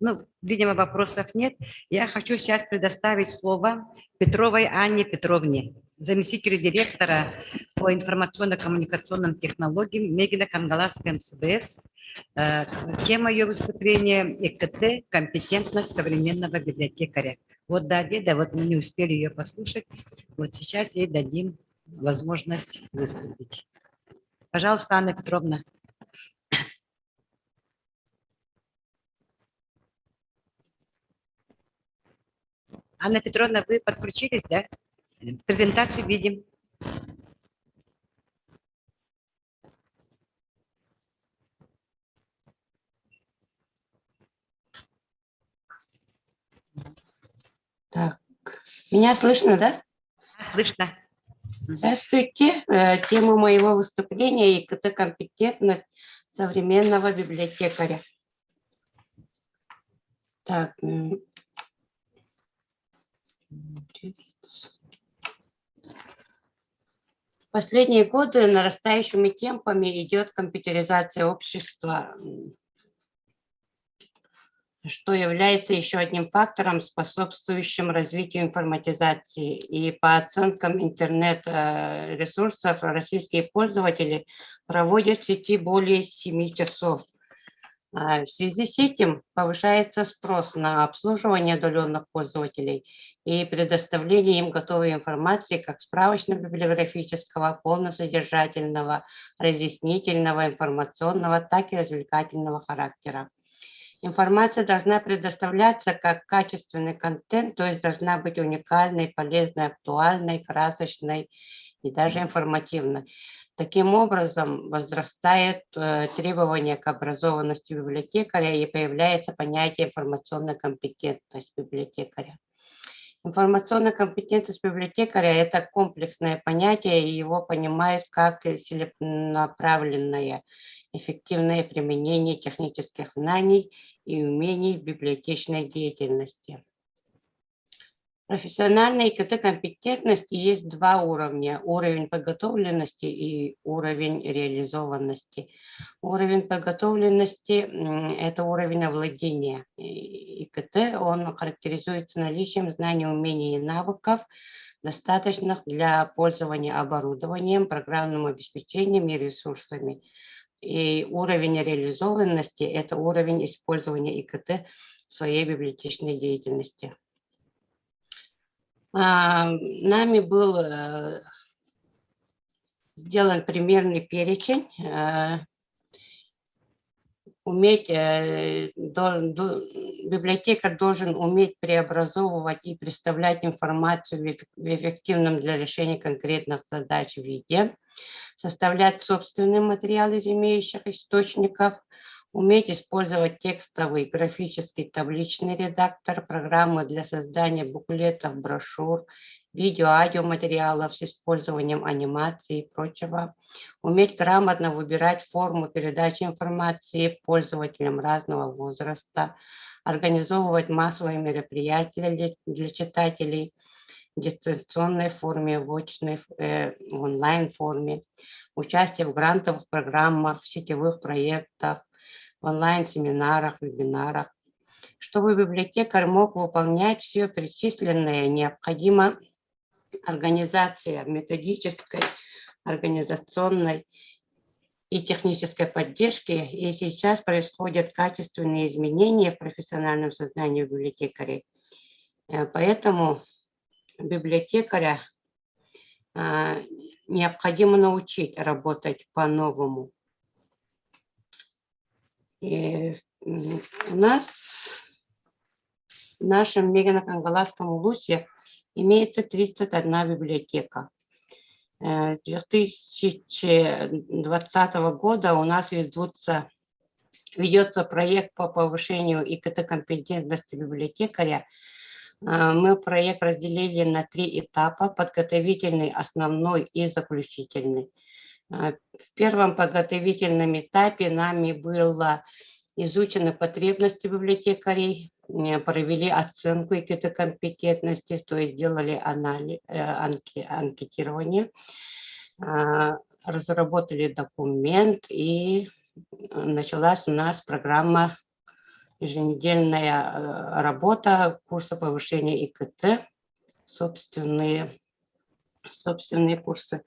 ну, видимо, вопросов нет. Я хочу сейчас предоставить слово Петровой Анне Петровне, заместителю директора по информационно-коммуникационным технологиям Мегино-Кангаласской МСБС. Тема ее выступления – ИКТ, компетентность современного библиотекаря. Вот до обеда, вот мы не успели ее послушать, вот сейчас ей дадим возможность выступить. Пожалуйста, Анна Петровна. Анна Петровна, вы подключились, да? Презентацию видим. Так, меня слышно, да? Слышно. Здравствуйте. Тема моего выступления – ИКТ-компетентность современного библиотекаря. Так. В последние годы нарастающими темпами идет компьютеризация общества, что является еще одним фактором, способствующим развитию информатизации. И по оценкам интернет-ресурсов, российские пользователи проводят в сети более 7 часов. В связи с этим повышается спрос на обслуживание удаленных пользователей и предоставление им готовой информации как справочно-библиографического, полносодержательного, разъяснительного, информационного, так и развлекательного характера. Информация должна предоставляться как качественный контент, то есть должна быть уникальной, полезной, актуальной, красочной и даже информативной. Таким образом, возрастает требование к образованности библиотекаря и появляется понятие информационная компетентность библиотекаря. Информационная компетентность библиотекаря – это комплексное понятие, и его понимают как целенаправленное, эффективное применение технических знаний и умений в библиотечной деятельности. Профессиональной ИКТ-компетентности есть два уровня – уровень подготовленности и уровень реализованности. Уровень подготовленности – это уровень овладения ИКТ, он характеризуется наличием знаний, умений и навыков, достаточных для пользования оборудованием, программным обеспечением и ресурсами. И уровень реализованности – это уровень использования ИКТ в своей библиотечной деятельности. Нами был сделан примерный перечень. Библиотекарь должен уметь преобразовывать и представлять информацию в эффективном для решения конкретных задач виде, составлять собственный материал из имеющих источников, уметь использовать текстовый, графический, табличный редактор, программы для создания буклетов, брошюр, видео-аудиоматериалов с использованием анимации и прочего, уметь грамотно выбирать форму передачи информации пользователям разного возраста, организовывать массовые мероприятия для читателей в дистанционной форме, в очной, онлайн-форме, участие в грантовых программах, в сетевых проектах, в онлайн-семинарах, вебинарах. Чтобы библиотекарь мог выполнять все перечисленное, необходима организация методической, организационной и технической поддержки. И сейчас происходят качественные изменения в профессиональном сознании библиотекарей. Поэтому библиотекаря необходимо научить работать по-новому. И у нас в нашем Мегино-Кангаласском улусе имеется 31 библиотека. С 2020 года у нас ведется проект по повышению ИКТ-компетентности библиотекаря. Мы проект разделили на 3 этапа: подготовительный, основной и заключительный. В первом подготовительном этапе нами было изучены потребности библиотекарей, провели оценку ИКТ-компетентности, то есть сделали анкетирование, разработали документ, и началась у нас программа еженедельная работа курса повышения ИКТ, собственные курсы.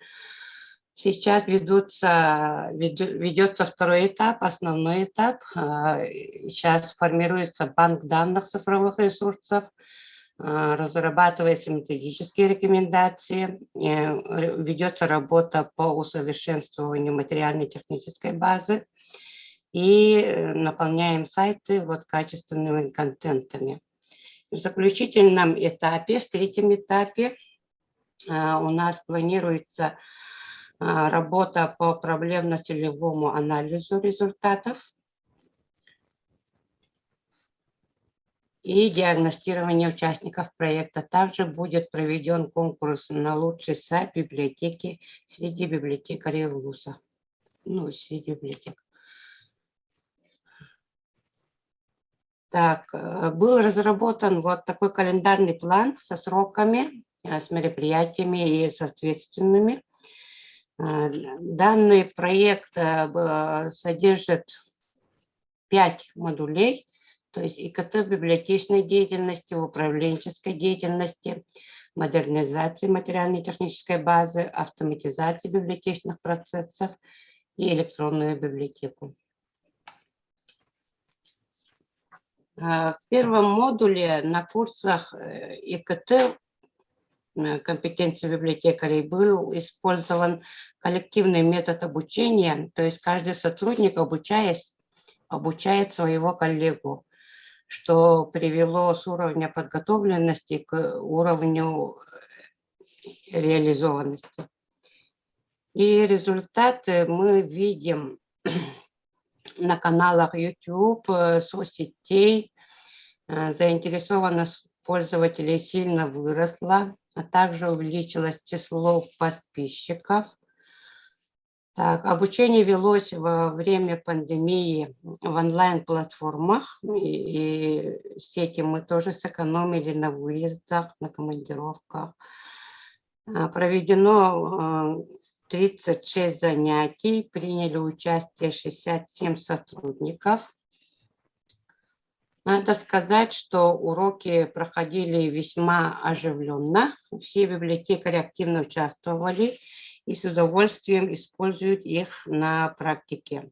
Сейчас ведется второй этап, основной этап. Сейчас формируется банк данных цифровых ресурсов, разрабатываются методические рекомендации, ведется работа по усовершенствованию материально-технической базы и наполняем сайты качественными контентами. В заключительном этапе, в третьем этапе, у нас планируется работа по проблемно-целевому анализу результатов и диагностирование участников проекта. Также будет проведен конкурс на лучший сайт библиотеки среди библиотекарей улуса. Среди библиотек. Так, был разработан такой календарный план со сроками, с мероприятиями и с ответственными. Данный проект содержит 5 модулей, то есть ИКТ в библиотечной деятельности, в управленческой деятельности, модернизации материально-технической базы, автоматизации библиотечных процессов и электронную библиотеку. В первом модуле на курсах ИКТ компетенции библиотекарей был использован коллективный метод обучения, то есть каждый сотрудник, обучаясь, обучает своего коллегу, что привело с уровня подготовленности к уровню реализованности. И результаты мы видим на каналах YouTube, соцсетей. Заинтересованность пользователей сильно выросла, а также увеличилось число подписчиков. Так, обучение велось во время пандемии в онлайн-платформах, и с этим мы тоже сэкономили на выездах, на командировках. Проведено 36 занятий, приняли участие 67 сотрудников. Надо сказать, что уроки проходили весьма оживленно. Все библиотекари активно участвовали и с удовольствием используют их на практике.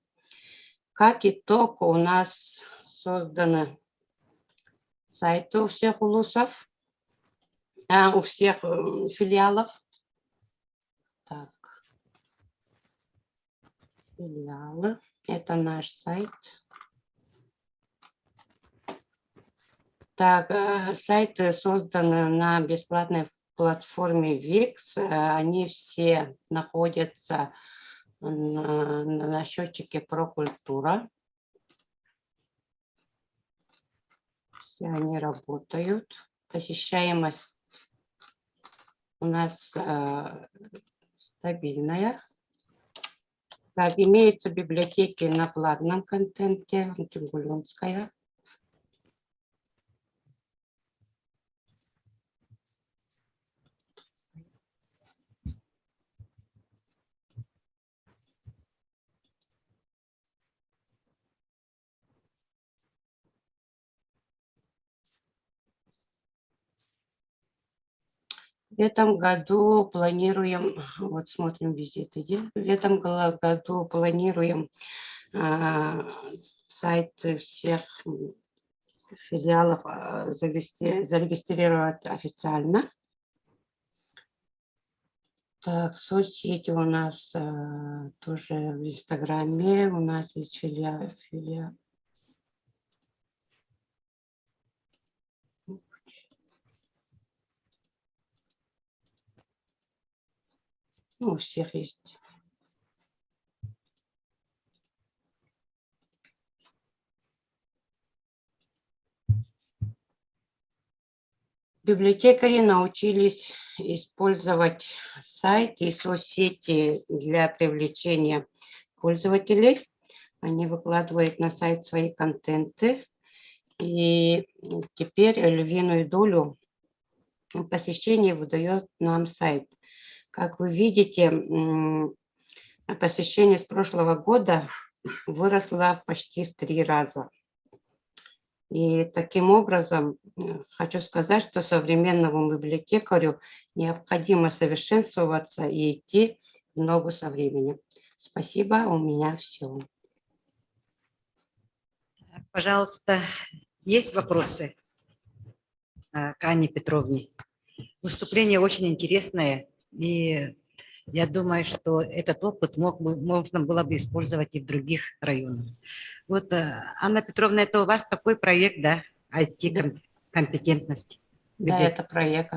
Как итог, у нас созданы сайты у всех улусов, у всех филиалов. Так. Филиалы. Это наш сайт. Так, сайты созданы на бесплатной платформе Wix. Они все находятся на счетчике ProCultura. Все они работают. Посещаемость у нас стабильная. Так, имеются библиотеки на платном контенте, Тюнгулюнская. В этом году планируем, вот смотрим визиты, в этом году планируем сайты всех филиалов зарегистрировать официально. Так, соцсети у нас тоже в Инстаграме, у нас есть филиал. Ну, у всех есть. Библиотекари научились использовать сайт и соцсети для привлечения пользователей. Они выкладывают на сайт свои контенты. И теперь львиную долю посещений выдает нам сайт. Как вы видите, посещение с прошлого года выросло почти в 3 раза. И таким образом хочу сказать, что современному библиотекарю необходимо совершенствоваться и идти в ногу со временем. Спасибо, у меня все. Пожалуйста, есть вопросы к Анне Петровне? Выступление очень интересное, и я думаю, что этот опыт можно было бы использовать и в других районах. Вот, Анна Петровна, это у вас такой проект, да, IT-компетентности? Да, это проект.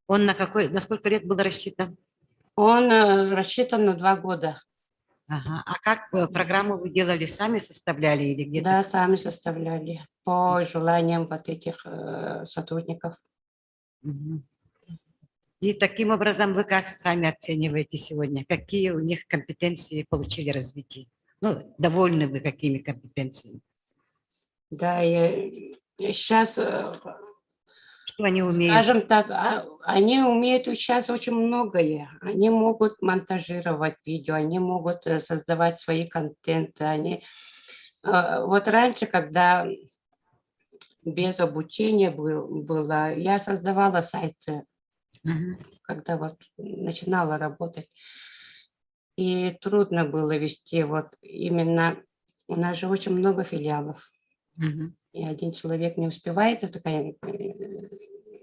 Он на сколько лет был рассчитан? Он рассчитан на 2 года. Ага. А как программу вы делали, сами составляли или где-то? Да, сами составляли по желаниям вот этих сотрудников. Угу. И таким образом вы как сами оцениваете сегодня? Какие у них компетенции получили развитие? Ну, довольны вы какими компетенциями? Да, я сейчас... Что они умеют? Скажем так, они умеют сейчас очень многое. Они могут монтажировать видео, они могут создавать свои контенты. Вот раньше, когда без обучения было, я создавала сайты, когда вот начинала работать. И трудно было вести. Вот именно у нас же очень много филиалов. И один человек не успевает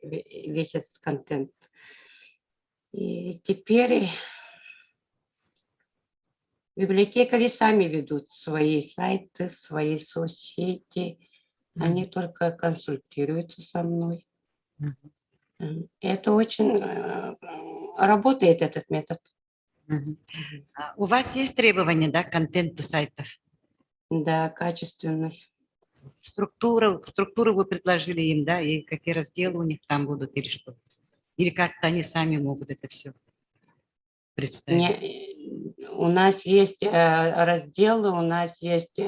весь этот контент. И теперь библиотекари сами ведут свои сайты, свои соцсети. Они только консультируются со мной. Это очень работает, этот метод. У вас есть требования, да, к контенту сайтов? Да, качественный. Структуру вы предложили им, да, и какие разделы у них там будут или что? Или как-то они сами могут это все представить? У нас есть разделы, у нас есть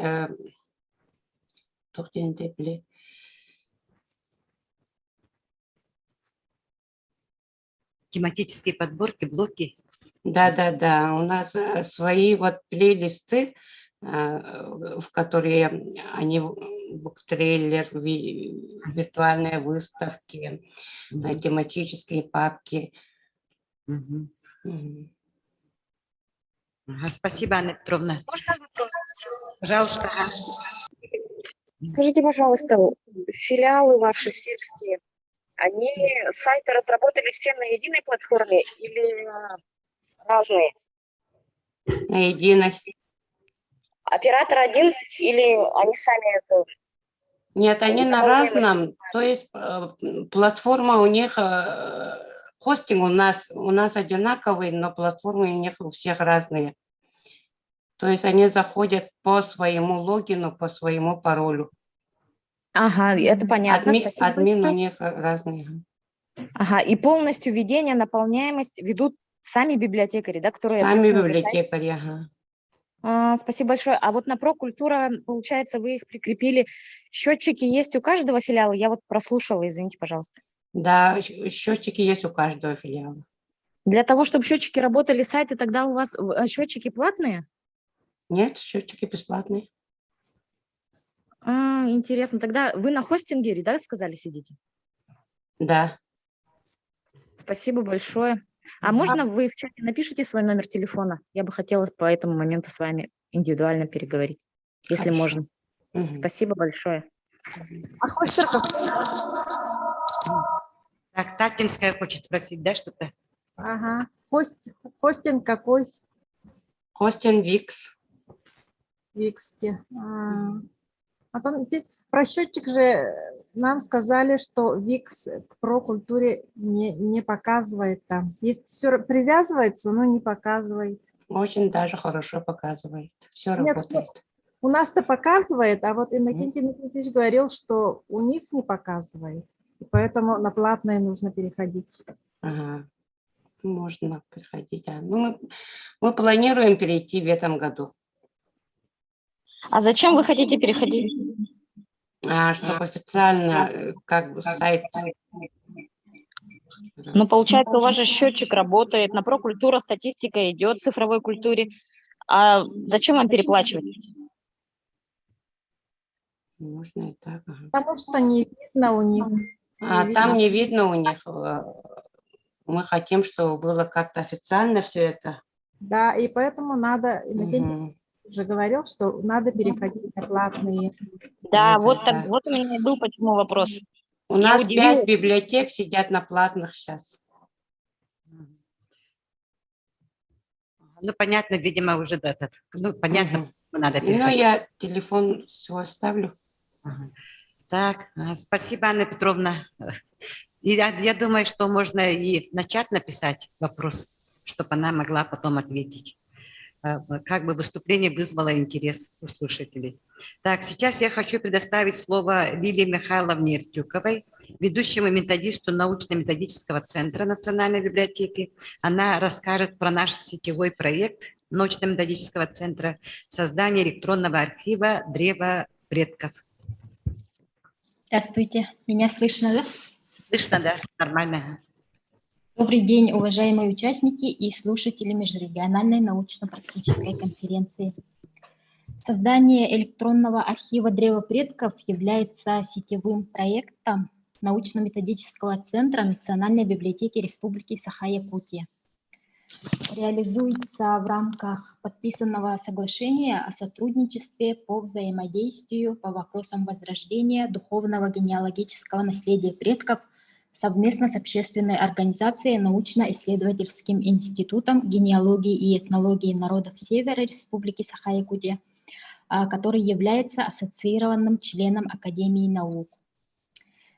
тематические подборки, блоки? Да. У нас свои вот плейлисты, в которые они буктрейлер, виртуальные выставки, тематические папки. Спасибо, Анна Петровна. Можно вопрос? Пожалуйста. Скажите, пожалуйста, филиалы ваши сельские, они сайты разработали все на единой платформе или разные? На единой. Оператор один или они сами это... Нет, они на разном. То есть платформа у них, хостинг у нас одинаковый, но платформы у них у всех разные. То есть они заходят по своему логину, по своему паролю. Ага, это понятно. Админ у них разные. Ага, и полностью ведение, наполняемость ведут сами библиотекари, да, которые... Сами библиотекари, ага. Спасибо большое. А вот на Прокультура, получается, вы их прикрепили. Счетчики есть у каждого филиала? Я вот прослушала, извините, пожалуйста. Да, счетчики есть у каждого филиала. Для того, чтобы счетчики работали, сайты, тогда у вас счетчики платные? Нет, счетчики бесплатные. Интересно. Тогда вы на хостинге, да, сказали, сидите? Да. Спасибо большое. А можно вы в чате напишите свой номер телефона? Я бы хотела по этому моменту с вами индивидуально переговорить, если Хорошо. можно. Спасибо большое. А хостер какой? Так, Татинская хочет спросить, да, что-то? Ага. Хостинг какой? Хостинг Викс. Виксте. А про счетчик же нам сказали, что Викс к прокультуре не показывает там. Есть все привязывается, но не показывает. Очень даже хорошо показывает. Все работает. У нас-то показывает, а вот Иннокентий Никитич говорил, что у них не показывает. И поэтому на платное нужно переходить. Ага. Можно переходить. Ну, мы планируем перейти в этом году. А зачем вы хотите переходить? Чтобы официально как бы сайт... Ну, получается, у вас же счетчик работает, на прокультура статистика идет, цифровой культуре. А зачем вам переплачивать? Можно и так. Ага. Потому что не видно у них. Там не видно у них. Мы хотим, чтобы было как-то официально все это. Да, и поэтому надо, Иннокентий уже говорил, что надо переходить на платные. Да, вот у меня и был почему вопрос. У нас 5 библиотек сидят на платных сейчас. Ну, понятно, видимо, уже этот. Ну, понятно, надо переходить. Ну, я телефон свой оставлю. Так, спасибо, Анна Петровна. И я думаю, что можно и в чат написать вопрос, чтобы она могла потом ответить. Как бы выступление вызвало интерес у слушателей. Так, сейчас я хочу предоставить слово Лилии Михайловне Иртюковой, ведущему методисту научно-методического центра Национальной библиотеки. Она расскажет про наш сетевой проект научно-методического центра создания электронного архива «Древо предков». Здравствуйте, меня слышно, да? Слышно, да, нормально. Добрый день, уважаемые участники и слушатели межрегиональной научно-практической конференции. Создание электронного архива «Древо предков» является сетевым проектом научно-методического центра Национальной библиотеки Республики Саха-Якутия. Реализуется в рамках подписанного соглашения о сотрудничестве по взаимодействию по вопросам возрождения духовного генеалогического наследия предков совместно с общественной организацией научно-исследовательским институтом генеалогии и этнологии народов Севера Республики Саха-Якутия, который является ассоциированным членом Академии наук.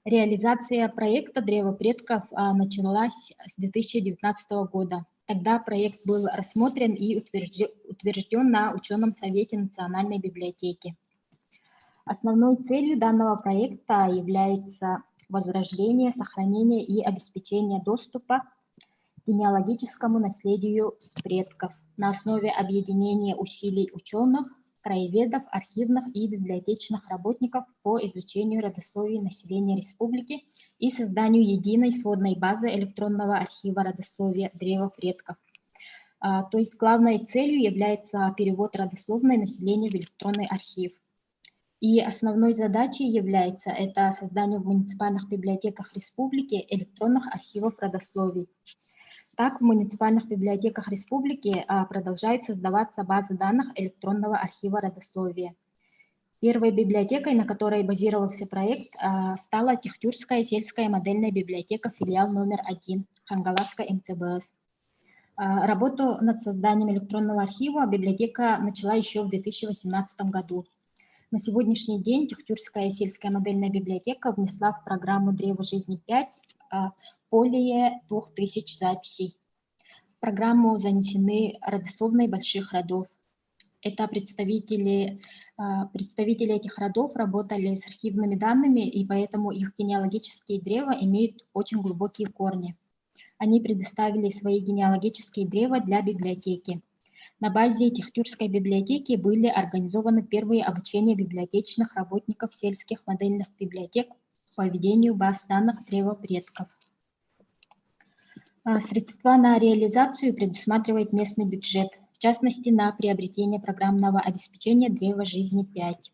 Реализация проекта «Древо предков» началась с 2019 года. Тогда проект был рассмотрен и утвержден на ученом совете Национальной библиотеки. Основной целью данного проекта является возрождение, сохранение и обеспечение доступа к генеалогическому наследию предков на основе объединения усилий ученых, краеведов, архивных и библиотечных работников по изучению родословий населения республики и созданию единой сводной базы электронного архива родословия «Древо предков». То есть главной целью является перевод родословной населения в электронный архив. И основной задачей является это создание в муниципальных библиотеках республики электронных архивов родословий. Так, в муниципальных библиотеках республики продолжают создаваться базы данных электронного архива родословия. Первой библиотекой, на которой базировался проект, стала Тихтюрская сельская модельная библиотека, филиал номер 1 Хангаласской МЦБС. Работу над созданием электронного архива библиотека начала еще в 2018 году. На сегодняшний день Тихтюрская сельская модельная библиотека внесла в программу «Древо жизни 5» более 2000 записей. В программу занесены родословные больших родов. Это представители этих родов работали с архивными данными, и поэтому их генеалогические древа имеют очень глубокие корни. Они предоставили свои генеалогические древа для библиотеки. На базе Тихтюрской библиотеки были организованы первые обучения библиотечных работников сельских модельных библиотек по ведению баз данных древа предков. Средства на реализацию предусматривает местный бюджет, в частности, на приобретение программного обеспечения «Древо жизни 5».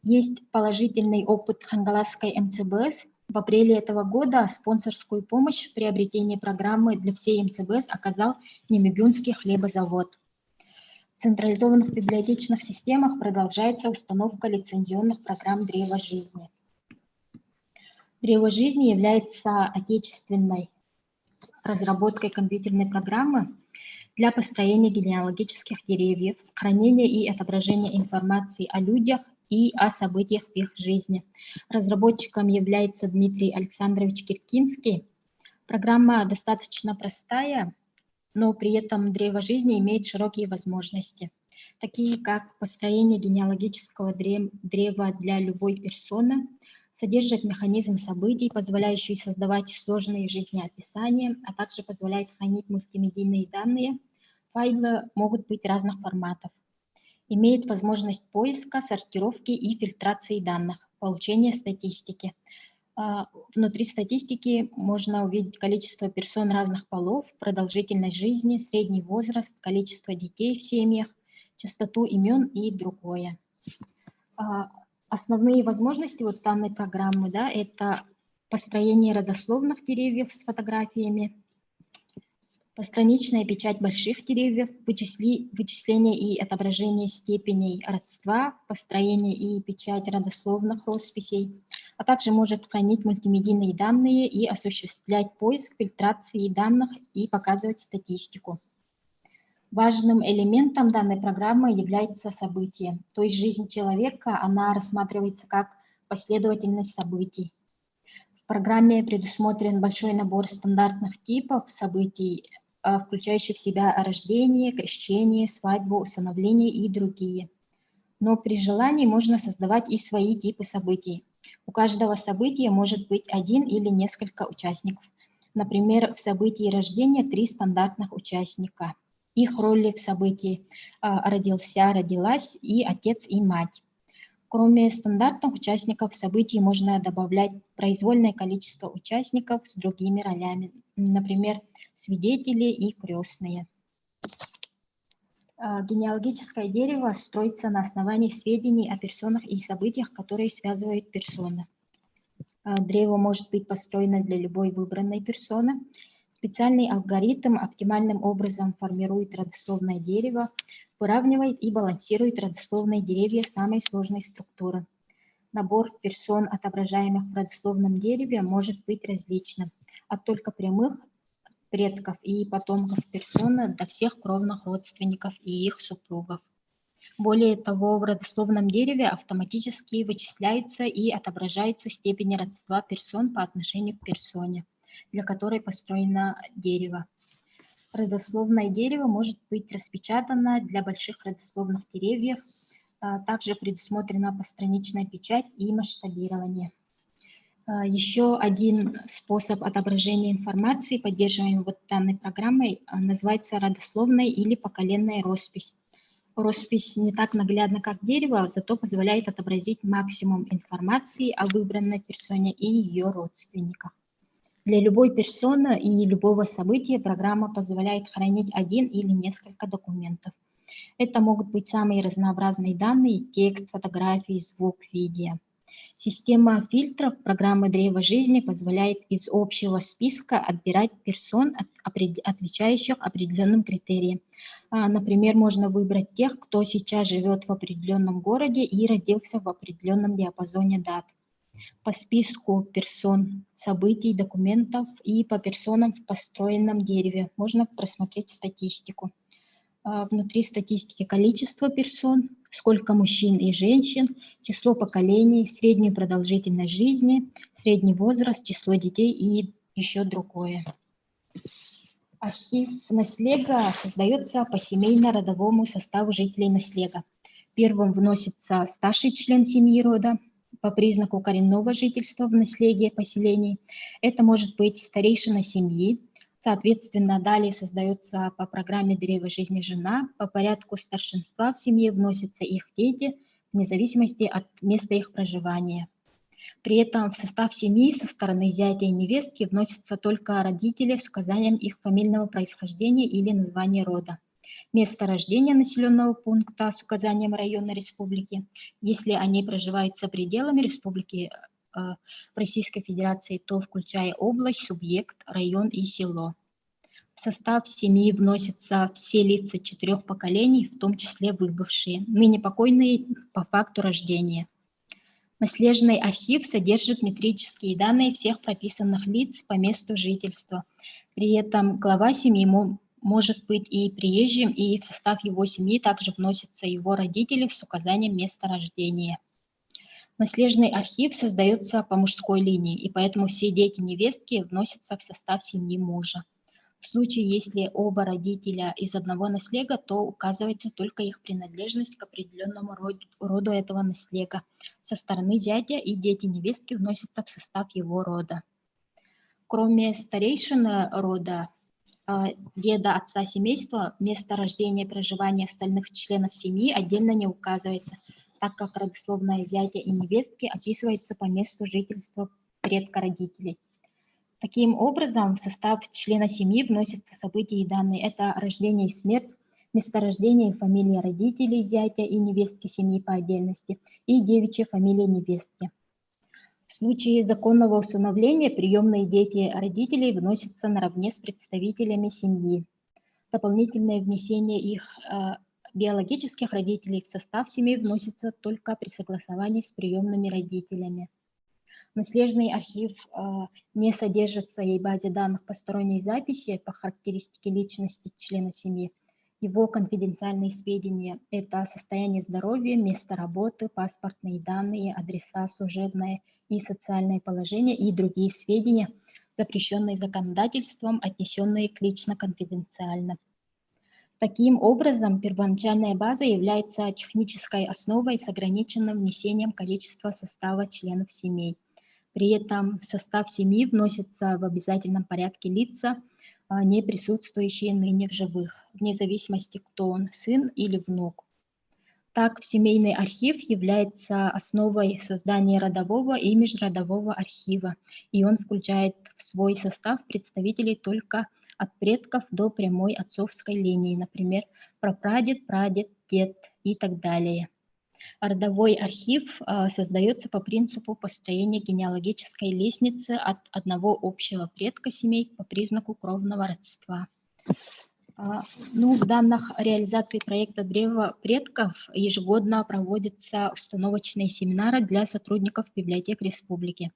Есть положительный опыт Хангаласской МЦБС. В апреле этого года спонсорскую помощь в приобретении программы для всей МЦБС оказал Немебюнский хлебозавод. В централизованных библиотечных системах продолжается установка лицензионных программ «Древо жизни». Древо жизни является отечественной разработкой компьютерной программы для построения генеалогических деревьев, хранения и отображения информации о людях и о событиях в их жизни. Разработчиком является Дмитрий Александрович Киркинский. Программа достаточно простая, но при этом древо жизни имеет широкие возможности, такие как построение генеалогического древа для любой персоны, содержит механизм событий, позволяющий создавать сложные жизнеописания, а также позволяет хранить мультимедийные данные. Файлы могут быть разных форматов. Имеет возможность поиска, сортировки и фильтрации данных, получения статистики. Внутри статистики можно увидеть количество персон разных полов, продолжительность жизни, средний возраст, количество детей в семьях, частоту имен и другое. Основные возможности вот данной программы, да, это построение родословных деревьев с фотографиями, постраничная печать больших деревьев, вычисление и отображение степеней родства, построение и печать родословных росписей, а также может хранить мультимедийные данные и осуществлять поиск, фильтрации данных и показывать статистику. Важным элементом данной программы является событие, то есть жизнь человека, она рассматривается как последовательность событий. В программе предусмотрен большой набор стандартных типов событий, включающих в себя рождение, крещение, свадьбу, усыновление и другие. Но при желании можно создавать и свои типы событий. У каждого события может быть один или несколько участников. Например, в событии рождения 3 стандартных участника. Их роли в событии родился, родилась и отец и мать. Кроме стандартных участников в событии можно добавлять произвольное количество участников с другими ролями, например, свидетели и крестные. Генеалогическое дерево строится на основании сведений о персонах и событиях, которые связывают персоны. Древо может быть построено для любой выбранной персоны. Специальный алгоритм оптимальным образом формирует родословное дерево, выравнивает и балансирует родословные деревья самой сложной структуры. Набор персон, отображаемых в родословном дереве, может быть различным, от только прямых предков и потомков персоны до всех кровных родственников и их супругов. Более того, в родословном дереве автоматически вычисляются и отображаются степени родства персон по отношению к персоне, для которой построено дерево. Родословное дерево может быть распечатано для больших родословных деревьев. Также предусмотрена постраничная печать и масштабирование. Еще один способ отображения информации, поддерживаемый вот данной программой, называется родословная или поколенная роспись. Роспись не так наглядна, как дерево, зато позволяет отобразить максимум информации о выбранной персоне и ее родственниках. Для любой персоны и любого события программа позволяет хранить один или несколько документов. Это могут быть самые разнообразные данные: текст, фотографии, звук, видео. Система фильтров программы «Древо жизни» позволяет из общего списка отбирать персон, отвечающих определенным критериям. Например, можно выбрать тех, кто сейчас живет в определенном городе и родился в определенном диапазоне дат. По списку персон, событий, документов и по персонам в построенном дереве можно просмотреть статистику. Внутри статистики количество персон, сколько мужчин и женщин, число поколений, среднюю продолжительность жизни, средний возраст, число детей и еще другое. Архив наслега создается по семейно-родовому составу жителей наслега. Первым вносится старший член семьи рода по признаку коренного жительства в наследие поселений. Это может быть старейшина семьи. Соответственно, далее создается по программе «Древо жизни» жена. По порядку старшинства в семье вносятся их дети, вне зависимости от места их проживания. При этом в состав семьи со стороны зятя и невестки вносятся только родители с указанием их фамильного происхождения или названия рода. Место рождения населенного пункта с указанием района республики, если они проживают за пределами республики Российской Федерации, то включая область, субъект, район и село. В состав семьи вносятся все лица 4 поколений, в том числе выбывшие, ныне покойные по факту рождения. Наследный архив содержит метрические данные всех прописанных лиц по месту жительства. При этом глава семьи может быть и приезжим, и в состав его семьи также вносятся его родители с указанием места рождения. Наследный архив создается по мужской линии, и поэтому все дети невестки вносятся в состав семьи мужа. В случае, если оба родителя из одного наследия, то указывается только их принадлежность к определенному роду этого наследия. Со стороны зятя и дети невестки вносятся в состав его рода. Кроме старейшины рода, деда, отца семейства, место рождения и проживания остальных членов семьи отдельно не указывается, так как родословная зятя и невестки описывается по месту жительства предка родителей. Таким образом, в состав члена семьи вносятся события и данные. Это рождение и смерть, месторождение и фамилия родителей зятя и невестки семьи по отдельности и девичья фамилия невестки. В случае законного усыновления приемные дети родителей вносятся наравне с представителями семьи. Дополнительное внесение их биологических родителей в состав семьи вносится только при согласовании с приемными родителями. Наследный архив не содержит в своей базе данных посторонней записи по характеристике личности члена семьи. Его конфиденциальные сведения – это состояние здоровья, место работы, паспортные данные, адреса, служебное и социальное положение и другие сведения, запрещенные законодательством, отнесенные к лично конфиденциально. Таким образом, первоначальная база является технической основой с ограниченным внесением количества состава членов семей. При этом в состав семьи вносятся в обязательном порядке лица, не присутствующие ныне в живых, вне зависимости, кто он, сын или внук. Так, семейный архив является основой создания родового и межродового архива, и он включает в свой состав представителей только от предков до прямой отцовской линии, например, прапрадед, прадед, дед и так далее. Родовой архив создается по принципу построения генеалогической лестницы от одного общего предка семей по признаку кровного родства. В данных реализации проекта «Древо предков» ежегодно проводятся установочные семинары для сотрудников библиотек республики.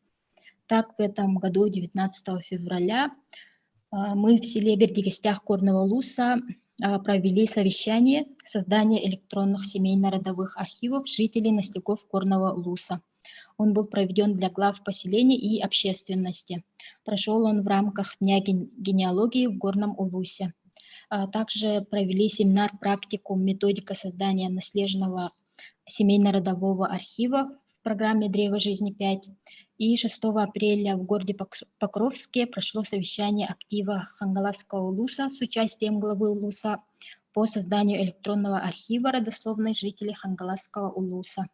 Так, в этом году, 19 февраля, мы в селе Бердигостях Горного Улуса провели совещание создания электронных семейно-родовых архивов жителей наследков Горного Улуса. Он был проведен для глав поселений и общественности. Прошел он в рамках Дня генеалогии в Горном Улусе. Также провели семинар «Практикум. Методика создания наследного семейно-родового архива» в программе «Древо жизни 5». И 6 апреля в городе Покровске прошло совещание актива Хангаласского улуса с участием главы улуса по созданию электронного архива родословной жителей Хангаласского улуса.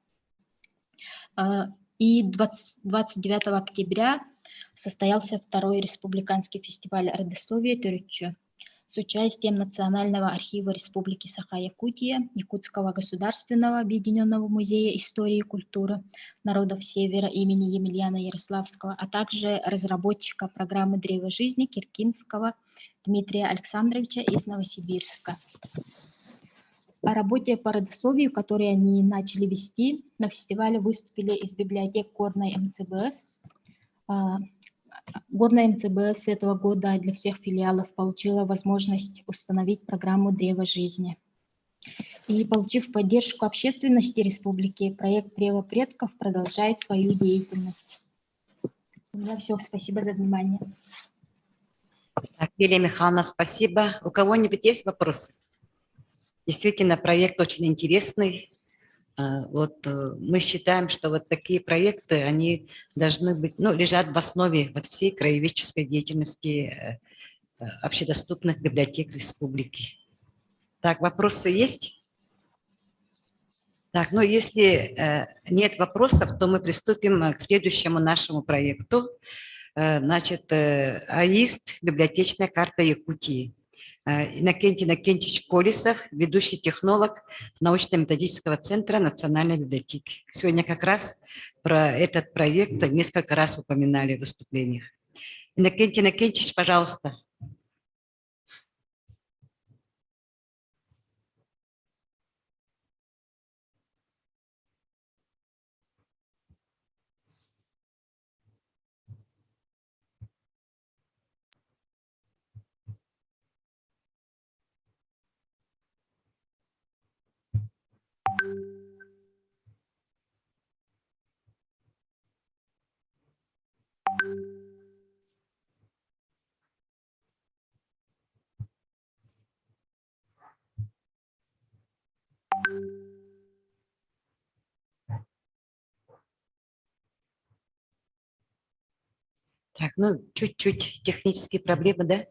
И 29 октября состоялся второй республиканский фестиваль родословия «Тюркчу» с участием Национального архива Республики Саха-Якутия, Якутского государственного объединенного музея истории и культуры народов Севера имени Емельяна Ярославского, а также разработчика программы «Древо жизни» Киркинского Дмитрия Александровича из Новосибирска. О работе по родословию, которую они начали вести, на фестивале выступили из библиотек Горной МЦБС. Горная МЦБС этого года для всех филиалов получила возможность установить программу «Древо жизни». И, получив поддержку общественности республики, проект «Древо предков» продолжает свою деятельность. У меня все. Спасибо за внимание. Так, Лилия Михайловна, спасибо. У кого-нибудь есть вопросы? Действительно, проект очень интересный. Мы считаем, что вот такие проекты, они должны быть, лежат в основе всей краеведческой деятельности общедоступных библиотек республики. Так, вопросы есть? Так, если нет вопросов, то мы приступим к следующему нашему проекту. Значит, АИСТ, библиотечная карта Якутии. Иннокентий Иннокентьевич Колесов, ведущий технолог научно-методического центра Национальной библиотеки. Сегодня как раз про этот проект несколько раз упоминали в выступлениях. Иннокентий Иннокентьевич, пожалуйста. Так, ну, чуть-чуть технические проблемы, да?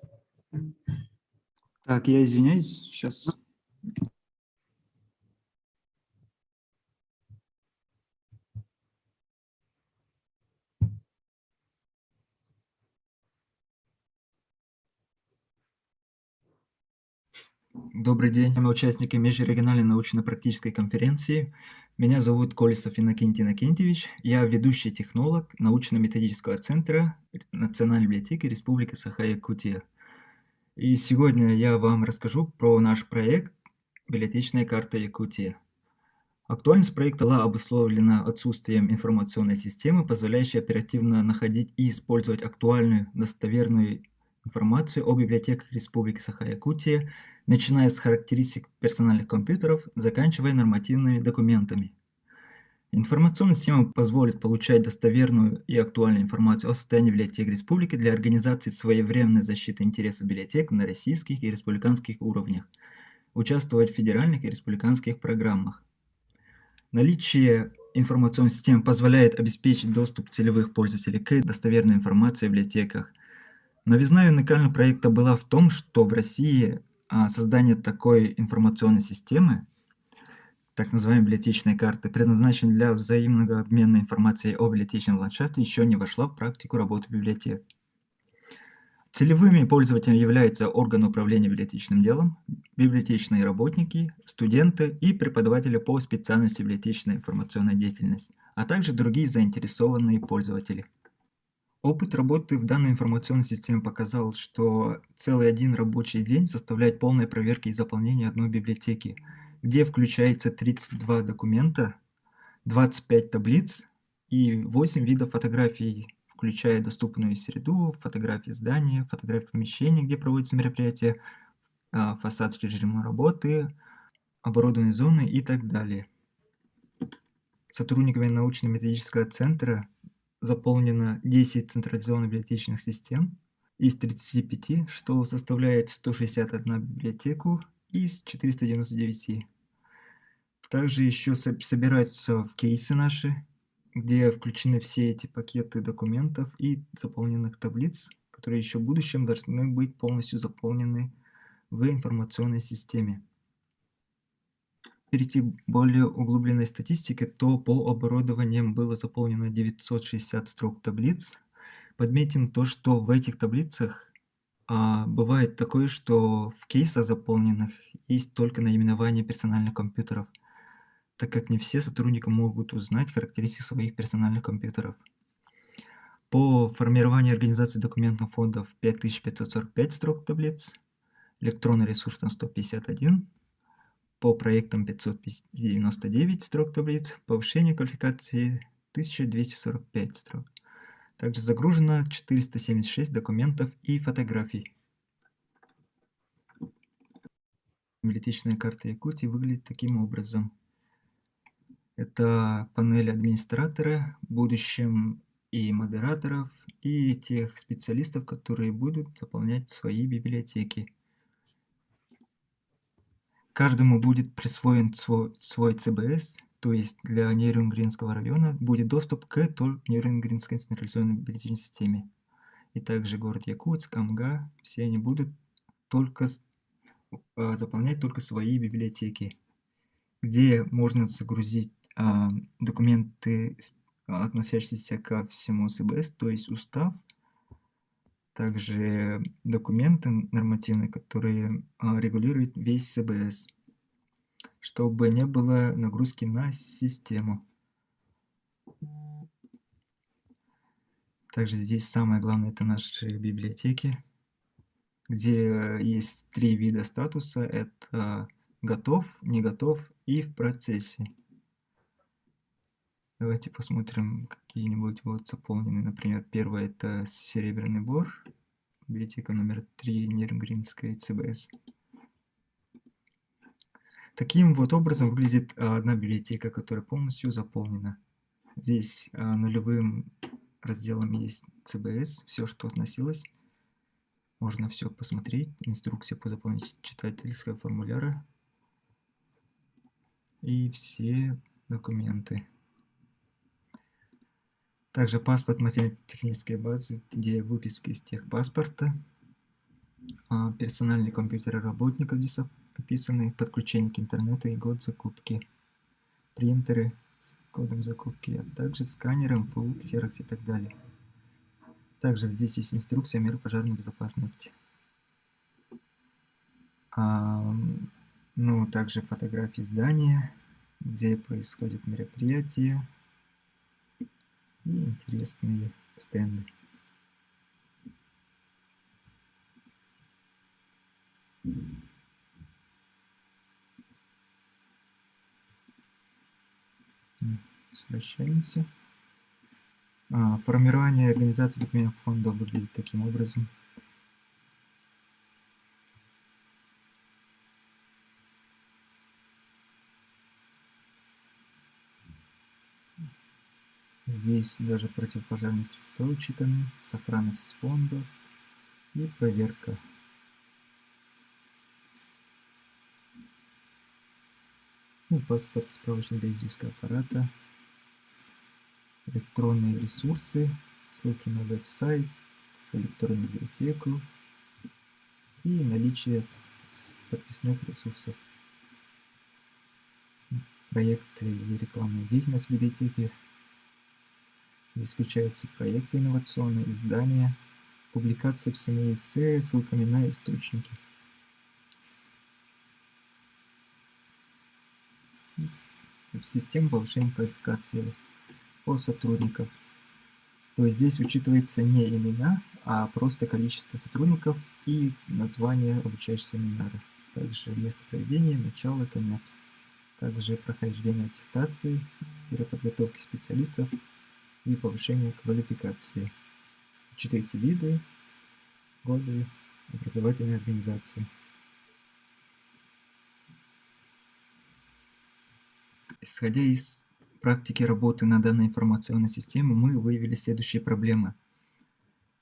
Так, я извиняюсь, сейчас. Добрый день, мы участники межрегиональной научно-практической конференции. Меня зовут Колесов Иннокентий Иннокентьевич. Я ведущий технолог научно-методического центра Национальной библиотеки Республики Саха-Якутия. И сегодня я вам расскажу про наш проект «Библиотечная карта Якутии». Актуальность проекта была обусловлена отсутствием информационной системы, позволяющей оперативно находить и использовать актуальную, достоверную информацию о библиотеках Республики Саха-Якутия, начиная с характеристик персональных компьютеров, заканчивая нормативными документами. Информационная система позволит получать достоверную и актуальную информацию о состоянии библиотек республики для организации своевременной защиты интересов библиотек на российских и республиканских уровнях, участвовать в федеральных и республиканских программах. Наличие информационной системы позволяет обеспечить доступ целевых пользователей к достоверной информации о библиотеках. Новизна и уникальность проекта была в том, что в России создание такой информационной системы, так называемой библиотечной карты, предназначенной для взаимного обмена информацией о библиотечном ландшафте, еще не вошла в практику работы библиотек. Целевыми пользователями являются органы управления библиотечным делом, библиотечные работники, студенты и преподаватели по специальности библиотечная информационная деятельность, а также другие заинтересованные пользователи. Опыт работы в данной информационной системе показал, что целый один рабочий день составляет полная проверка и заполнение одной библиотеки, где включается 32 документа, 25 таблиц и 8 видов фотографий, включая доступную среду, фотографии здания, фотографии помещений, где проводятся мероприятия, фасад режима работы, оборудованные зоны и так далее. Сотрудниками научно-методического центра заполнено 10 централизованных библиотечных систем из 35, что составляет 161 библиотеку из 499. Также еще собираются в кейсы наши, где включены все эти пакеты документов и заполненных таблиц, которые еще в будущем должны быть полностью заполнены в информационной системе. Перейти к более углубленной статистике, то по оборудованиям было заполнено 960 строк таблиц. Подметим то, что в этих таблицах бывает такое, что в кейсах заполненных есть только наименование персональных компьютеров, так как не все сотрудники могут узнать характеристики своих персональных компьютеров. По формированию и организации документных фондов 5545 строк таблиц, электронным ресурсам 151, по проектам 599 строк таблиц, повышение квалификации 1245 строк. Также загружено 476 документов и фотографий. Библиотечная карта Якутии выглядит таким образом. Это панель администратора, в будущем и модераторов, и тех специалистов, которые будут заполнять свои библиотеки. Каждому будет присвоен свой ЦБС, то есть для Нерюнгринского района будет доступ к Нерюнгринской централизованной библиотечной системе. И также город Якутск, Амга, все они будут только заполнять только свои библиотеки, где можно загрузить документы, относящиеся ко всему ЦБС, то есть устав, также документы нормативные, которые регулируют весь ЦБС, чтобы не было нагрузки на систему. Также здесь самое главное — это наши библиотеки, где есть 3 вида статуса. Это готов, не готов и в процессе. Давайте посмотрим какие-нибудь вот заполненные. Например, первое — это Серебряный Бор, библиотека номер 3 Нерюнгринской ЦБС. Таким вот образом выглядит одна библиотека, которая полностью заполнена. Здесь нулевым разделом есть ЦБС, все, что относилось. Можно все посмотреть. Инструкция по заполнению читательского формуляра. И все документы. Также паспорт материально-технической базы, где выписка из техпаспорта, персональные компьютеры работников здесь описаны, подключение к интернету и год закупки, принтеры с кодом закупки, а также сканеры, МФУ, ксерокс и так далее. Также здесь есть инструкция мер пожарной безопасности. Ну, также фотографии здания, где происходят мероприятия и интересные стенды. Возвращаемся. Формирование организации документов фонда выглядит таким образом. Здесь даже противопожарные средства учитаны, сохранность фондов и проверка. Ну, паспорт, справочник биологического аппарата, электронные ресурсы, ссылки на веб-сайт, электронную библиотеку и наличие подписных ресурсов. Проекты и рекламная деятельность библиотеки. Здесь включаются проекты инновационные, издания, публикации в СМИ, эссе, ссылками на источники. Система повышения квалификации по сотрудников. То есть здесь учитывается не имена, а просто количество сотрудников и название обучающего семинара. Также место проведения, начало, конец. Также прохождение аттестации, переподготовки специалистов и повышение квалификации. Учитывайте виды, годы образовательной организации. Исходя из практики работы на данной информационной системе, мы выявили следующие проблемы.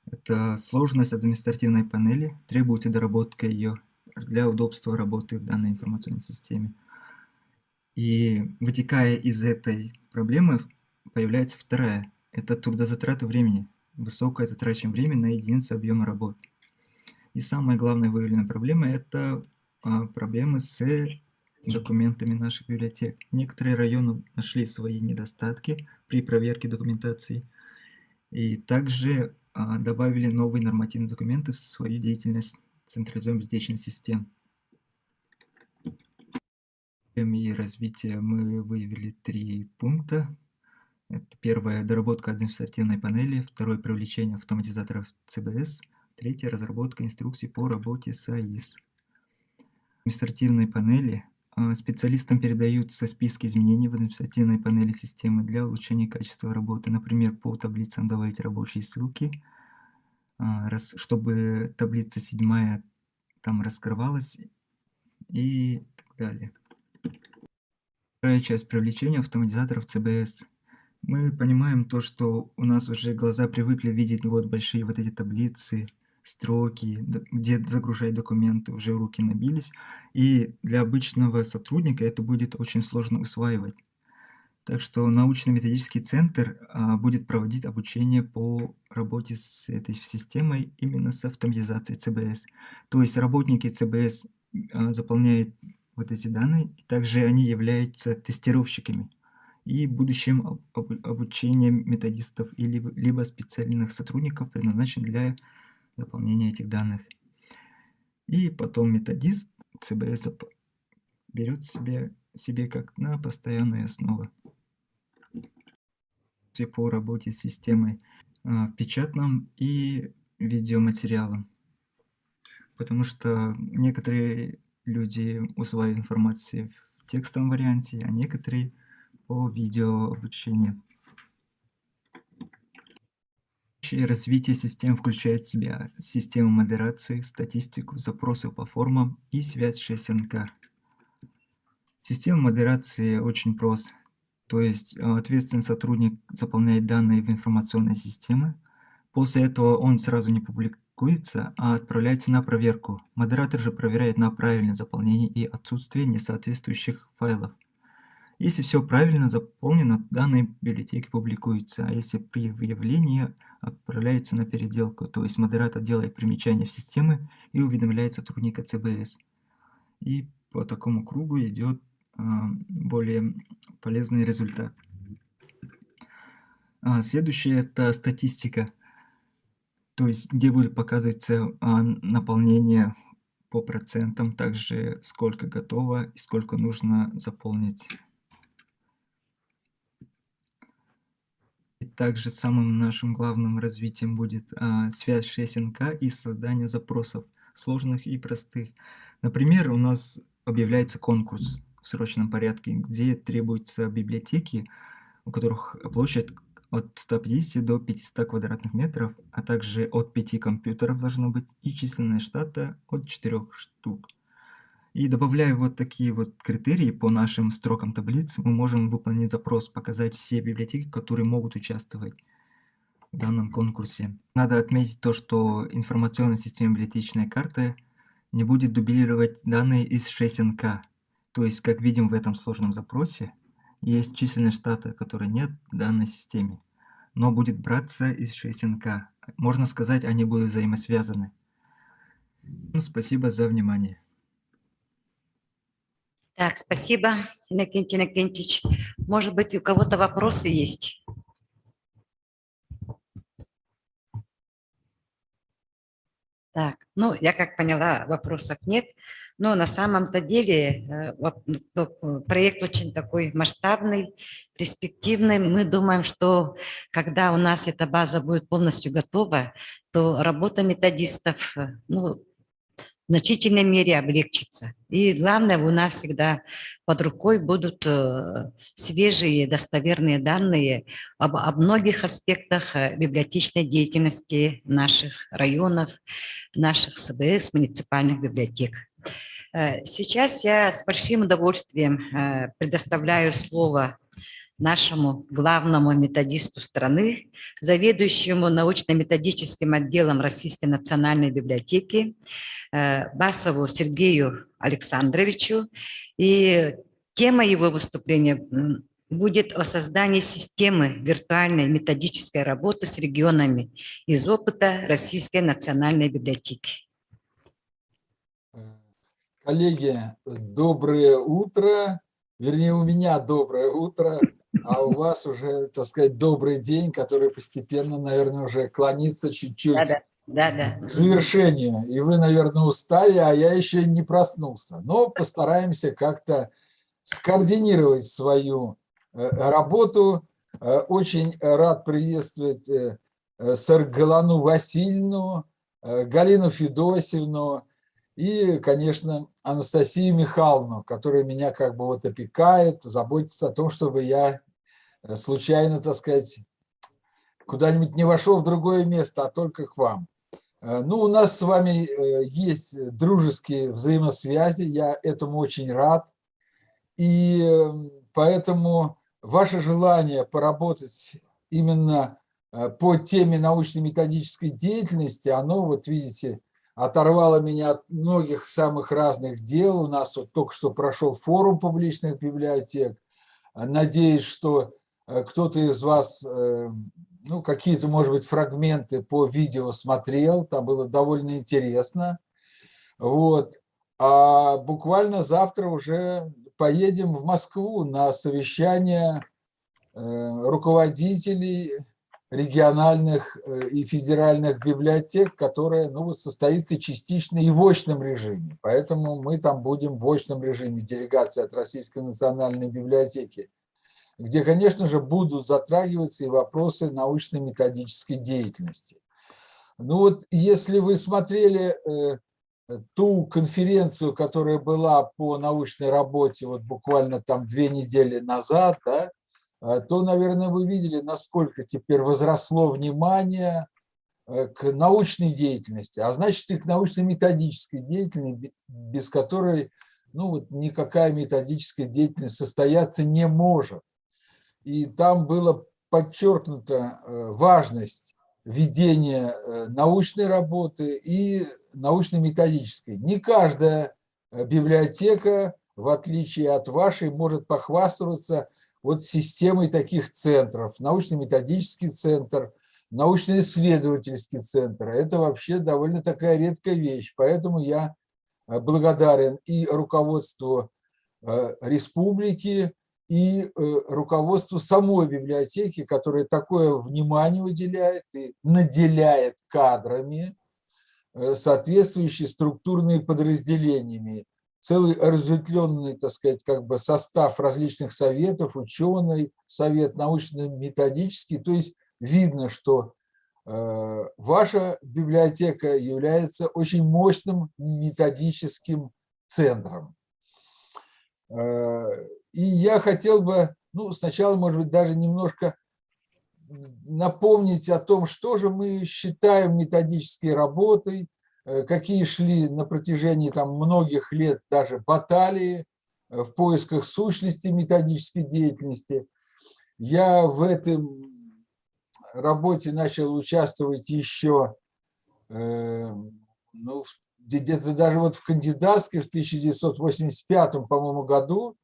Это сложность административной панели, требуется доработка ее для удобства работы в данной информационной системе. И вытекая из этой проблемы, появляется вторая. Это трудозатраты времени, высокое затрачивание времени на единицу объема работы. И самая главная выявленная проблема – это проблемы с документами наших библиотек. Некоторые районы нашли свои недостатки при проверке документации и также добавили новые нормативные документы в свою деятельность централизованной библиотечной системы. И развитие мы выявили 3 пункта. Это первое – доработка административной панели, второе – привлечение автоматизаторов ЦБС, третье – разработка инструкций по работе с АИС. В административной панели специалистам передаются списки изменений в административной панели системы для улучшения качества работы. Например, по таблицам добавить рабочие ссылки, чтобы таблица 7 там раскрывалась и так далее. Вторая часть – привлечения автоматизаторов ЦБС. Мы понимаем то, что у нас уже глаза привыкли видеть вот большие вот эти таблицы, строки, где загружать документы, уже руки набились. И для обычного сотрудника это будет очень сложно усваивать. Так что научно-методический центр будет проводить обучение по работе с этой системой именно с автоматизацией ЦБС. То есть работники ЦБС заполняют вот эти данные, и также они являются тестировщиками. И будущим обучением методистов либо специальных сотрудников предназначен для заполнения этих данных. И потом методист ЦБС берет себе как на постоянную основу по работе с системой в печатном и видеоматериалом. Потому что некоторые люди усваивают информацию в текстовом варианте, а некоторые по видеообучению. Развитие систем включает в себя систему модерации, статистику, запросы по формам и связь с ШСНК. Система модерации очень проста. То есть ответственный сотрудник заполняет данные в информационной системе. После этого он сразу не публикуется, а отправляется на проверку. Модератор же проверяет на правильное заполнение и отсутствие несоответствующих файлов. Если все правильно заполнено, данные библиотеки публикуются, а если при выявлении отправляется на переделку, то есть модератор делает примечание в системы и уведомляет сотрудника ЦБС. И по такому кругу идет более полезный результат. Следующее – это статистика, то есть где будет показываться наполнение по процентам, также сколько готово и сколько нужно заполнить. И также самым нашим главным развитием будет связь 6НК и создание запросов, сложных и простых. Например, у нас объявляется конкурс в срочном порядке, где требуются библиотеки, у которых площадь от 150 до 500 квадратных метров, а также от 5 компьютеров должно быть и численность штата от 4 штук. И добавляя вот такие вот критерии по нашим строкам таблиц, мы можем выполнить запрос, показать все библиотеки, которые могут участвовать в данном конкурсе. Надо отметить то, что информационная система библиотечная карта не будет дублировать данные из 6НК. То есть, как видим в этом сложном запросе, есть численность штата, которой нет в данной системе, но будет браться из 6НК. Можно сказать, они будут взаимосвязаны. Спасибо за внимание. Так, спасибо, Иннокентий Иннокентьевич. Может быть, у кого-то вопросы есть? Так, ну, я как поняла, вопросов нет. Но на самом-то деле проект очень такой масштабный, перспективный. Мы думаем, что когда у нас эта база будет полностью готова, то работа методистов в значительной мере облегчится. И главное, у нас всегда под рукой будут свежие, достоверные данные об многих аспектах библиотечной деятельности наших районов, наших СБС, муниципальных библиотек. Сейчас я с большим удовольствием предоставляю слово нашему главному методисту страны, заведующему научно-методическим отделом Российской национальной библиотеки Басову Сергею Александровичу. И тема его выступления будет о создании системы виртуальной методической работы с регионами из опыта Российской национальной библиотеки. Коллеги, доброе утро. Вернее, у меня доброе утро, а у вас уже, так сказать, добрый день, который постепенно, наверное, уже клонится чуть-чуть к завершению. И вы, наверное, устали, а я еще не проснулся. Но постараемся как-то скоординировать свою работу. Очень рад приветствовать Саргалану Васильевну, Галину Федосевну и, конечно, Анастасию Михайловну, которая меня как бы вот опекает, заботится о том, чтобы я случайно, так сказать, куда-нибудь не вошел в другое место, а только к вам. Ну, у нас с вами есть дружеские взаимосвязи, я этому очень рад. И поэтому ваше желание поработать именно по теме научно-методической деятельности, оно, вот видите, оторвало меня от многих самых разных дел. У нас вот только что прошел форум публичных библиотек. Надеюсь, что кто-то из вас, ну, какие-то, может быть, фрагменты по видео смотрел, там было довольно интересно. Вот. А буквально завтра уже поедем в Москву на совещание руководителей региональных и федеральных библиотек, которое, ну, вот состоится частично и в очном режиме. Поэтому мы там будем в очном режиме, делегация от Российской национальной библиотеки, где, конечно же, будут затрагиваться и вопросы научно-методической деятельности. Ну вот, если вы смотрели ту конференцию, которая была по научной работе вот буквально там 2 недели назад, да, то, наверное, вы видели, насколько теперь возросло внимание к научной деятельности, а значит и к научно-методической деятельности, без которой, ну, вот никакая методическая деятельность состояться не может. И там было подчеркнута важность ведения научной работы и научно-методической. Не каждая библиотека в отличие от вашей, может похвастаться вот системой таких центров. Научно-методический центр, научно-исследовательский центр. Это вообще довольно такая редкая вещь. Поэтому я благодарен и руководству республики, и руководству самой библиотеки, которое такое внимание уделяет и наделяет кадрами, соответствующие структурные подразделениями. Целый разветвленный, так сказать, как бы состав различных советов, ученый совет, научно-методический. То есть видно, что ваша библиотека является очень мощным методическим центром. И я хотел бы, ну, сначала, может быть, даже немножко напомнить о том, что же мы считаем методической работой, какие шли на протяжении там многих лет даже баталии в поисках сущности методической деятельности. Я в этом работе начал участвовать еще, ну, где-то даже вот в кандидатской в 1985, по-моему, году,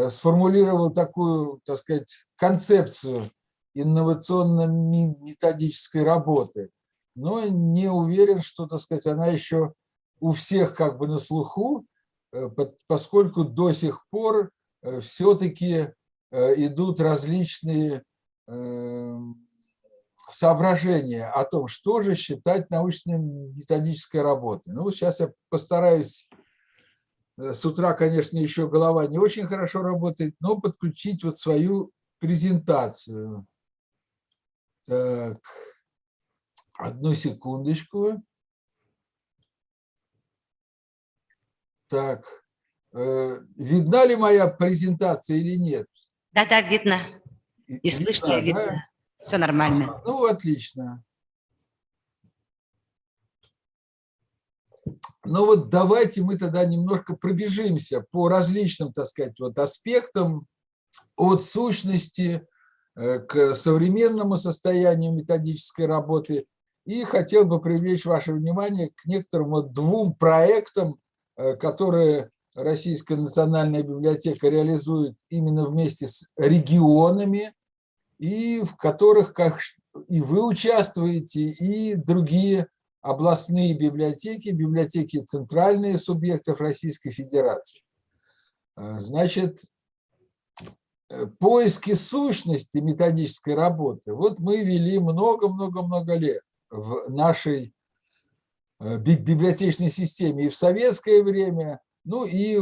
сформулировал такую, так сказать, концепцию инновационно-методической работы, но не уверен, что, так сказать, она еще у всех как бы на слуху, поскольку до сих пор все-таки идут различные соображения о том, что же считать научно-методической работой. Ну, сейчас я постараюсь, с утра, конечно, еще голова не очень хорошо работает, но подключить вот свою презентацию. Так, одну секундочку. Так, видна ли моя презентация или нет? Да, видно. И слышно, и видно. Да? Все нормально. Ну, отлично. Ну вот давайте мы тогда немножко пробежимся по различным, так сказать, вот аспектам от сущности к современному состоянию методической работы. И хотел бы привлечь ваше внимание к некоторым вот двум проектам, которые Российская национальная библиотека реализует именно вместе с регионами, и в которых как и вы участвуете, и другие областные библиотеки, библиотеки центральные субъектов Российской Федерации. Значит, поиски сущности методической работы вот мы вели много-много-много лет в нашей библиотечной системе и в советское время, ну и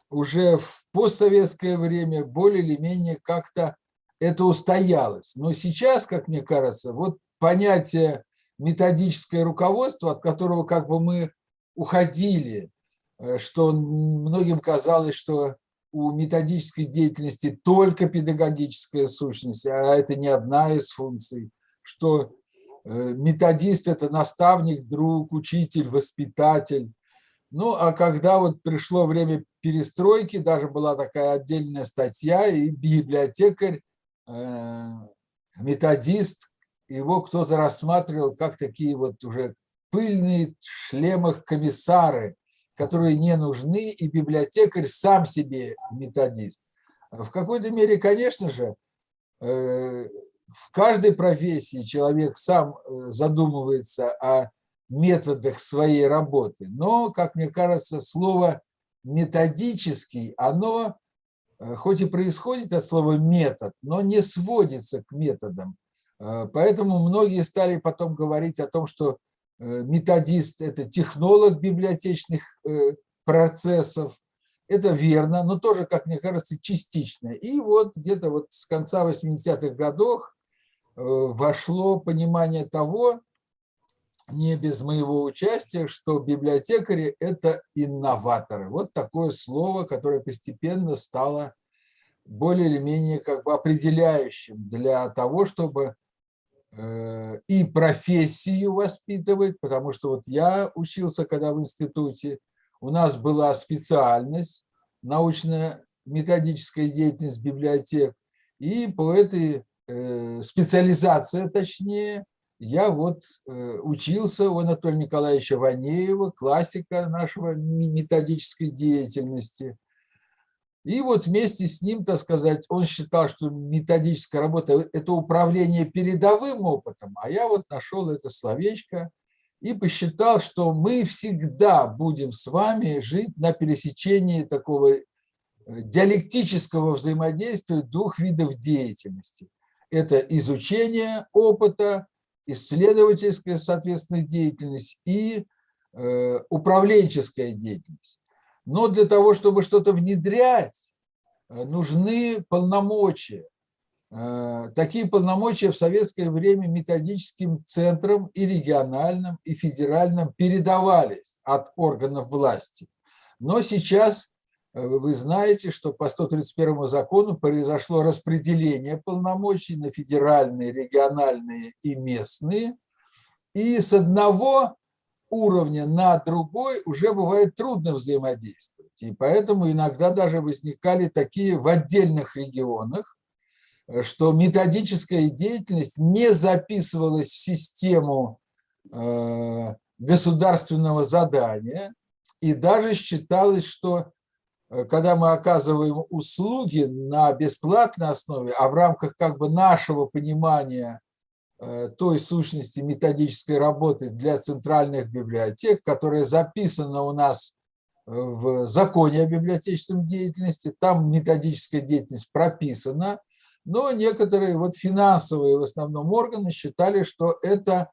уже в постсоветское время более или менее как-то это устоялось. Но сейчас, как мне кажется, вот понятие методическое руководство, от которого как бы мы уходили, что многим казалось, что у методической деятельности только педагогическая сущность, а это не одна из функций, что методист – это наставник, друг, учитель, воспитатель. Ну, а когда вот пришло время перестройки, даже была такая отдельная статья, и библиотекарь, методист, его кто-то рассматривал как такие вот уже пыльные в шлемах комиссары, которые не нужны, и библиотекарь сам себе методист. В какой-то мере, конечно же, в каждой профессии человек сам задумывается о методах своей работы, но, как мне кажется, слово «методический», оно хоть и происходит от слова «метод», но не сводится к методам. Поэтому многие стали потом говорить о том, что методист – это технолог библиотечных процессов. Это верно, но тоже, как мне кажется, частично. И вот где-то вот с конца 80-х годов вошло понимание того, не без моего участия, что библиотекари – это инноваторы. Вот такое слово, которое постепенно стало более или менее как бы определяющим для того, чтобы и профессию воспитывать, потому что вот я учился, когда в институте, у нас была специальность научно-методическая деятельность библиотек, и по этой специализация, точнее, я вот учился у Анатолия Николаевича Ванеева, классика нашего методической деятельности. И вот вместе с ним, так сказать, он считал, что методическая работа – это управление передовым опытом, а я вот нашел это словечко и посчитал, что мы всегда будем с вами жить на пересечении такого диалектического взаимодействия двух видов деятельности. Это изучение опыта, исследовательская, соответственно, деятельность и управленческая деятельность. Но для того, чтобы что-то внедрять, нужны полномочия. Такие полномочия в советское время методическим центрам и региональным, и федеральным передавались от органов власти. Но сейчас вы знаете, что по 131 закону произошло распределение полномочий на федеральные, региональные и местные. И с одного уровня на другой уже бывает трудно взаимодействовать. И поэтому иногда даже возникали такие в отдельных регионах, что методическая деятельность не записывалась в систему государственного задания, и даже считалось, что когда мы оказываем услуги на бесплатной основе, а в рамках как бы нашего понимания той сущности методической работы для центральных библиотек, которая записана у нас в законе о библиотечной деятельности, там методическая деятельность прописана, но некоторые вот финансовые в основном органы считали, что это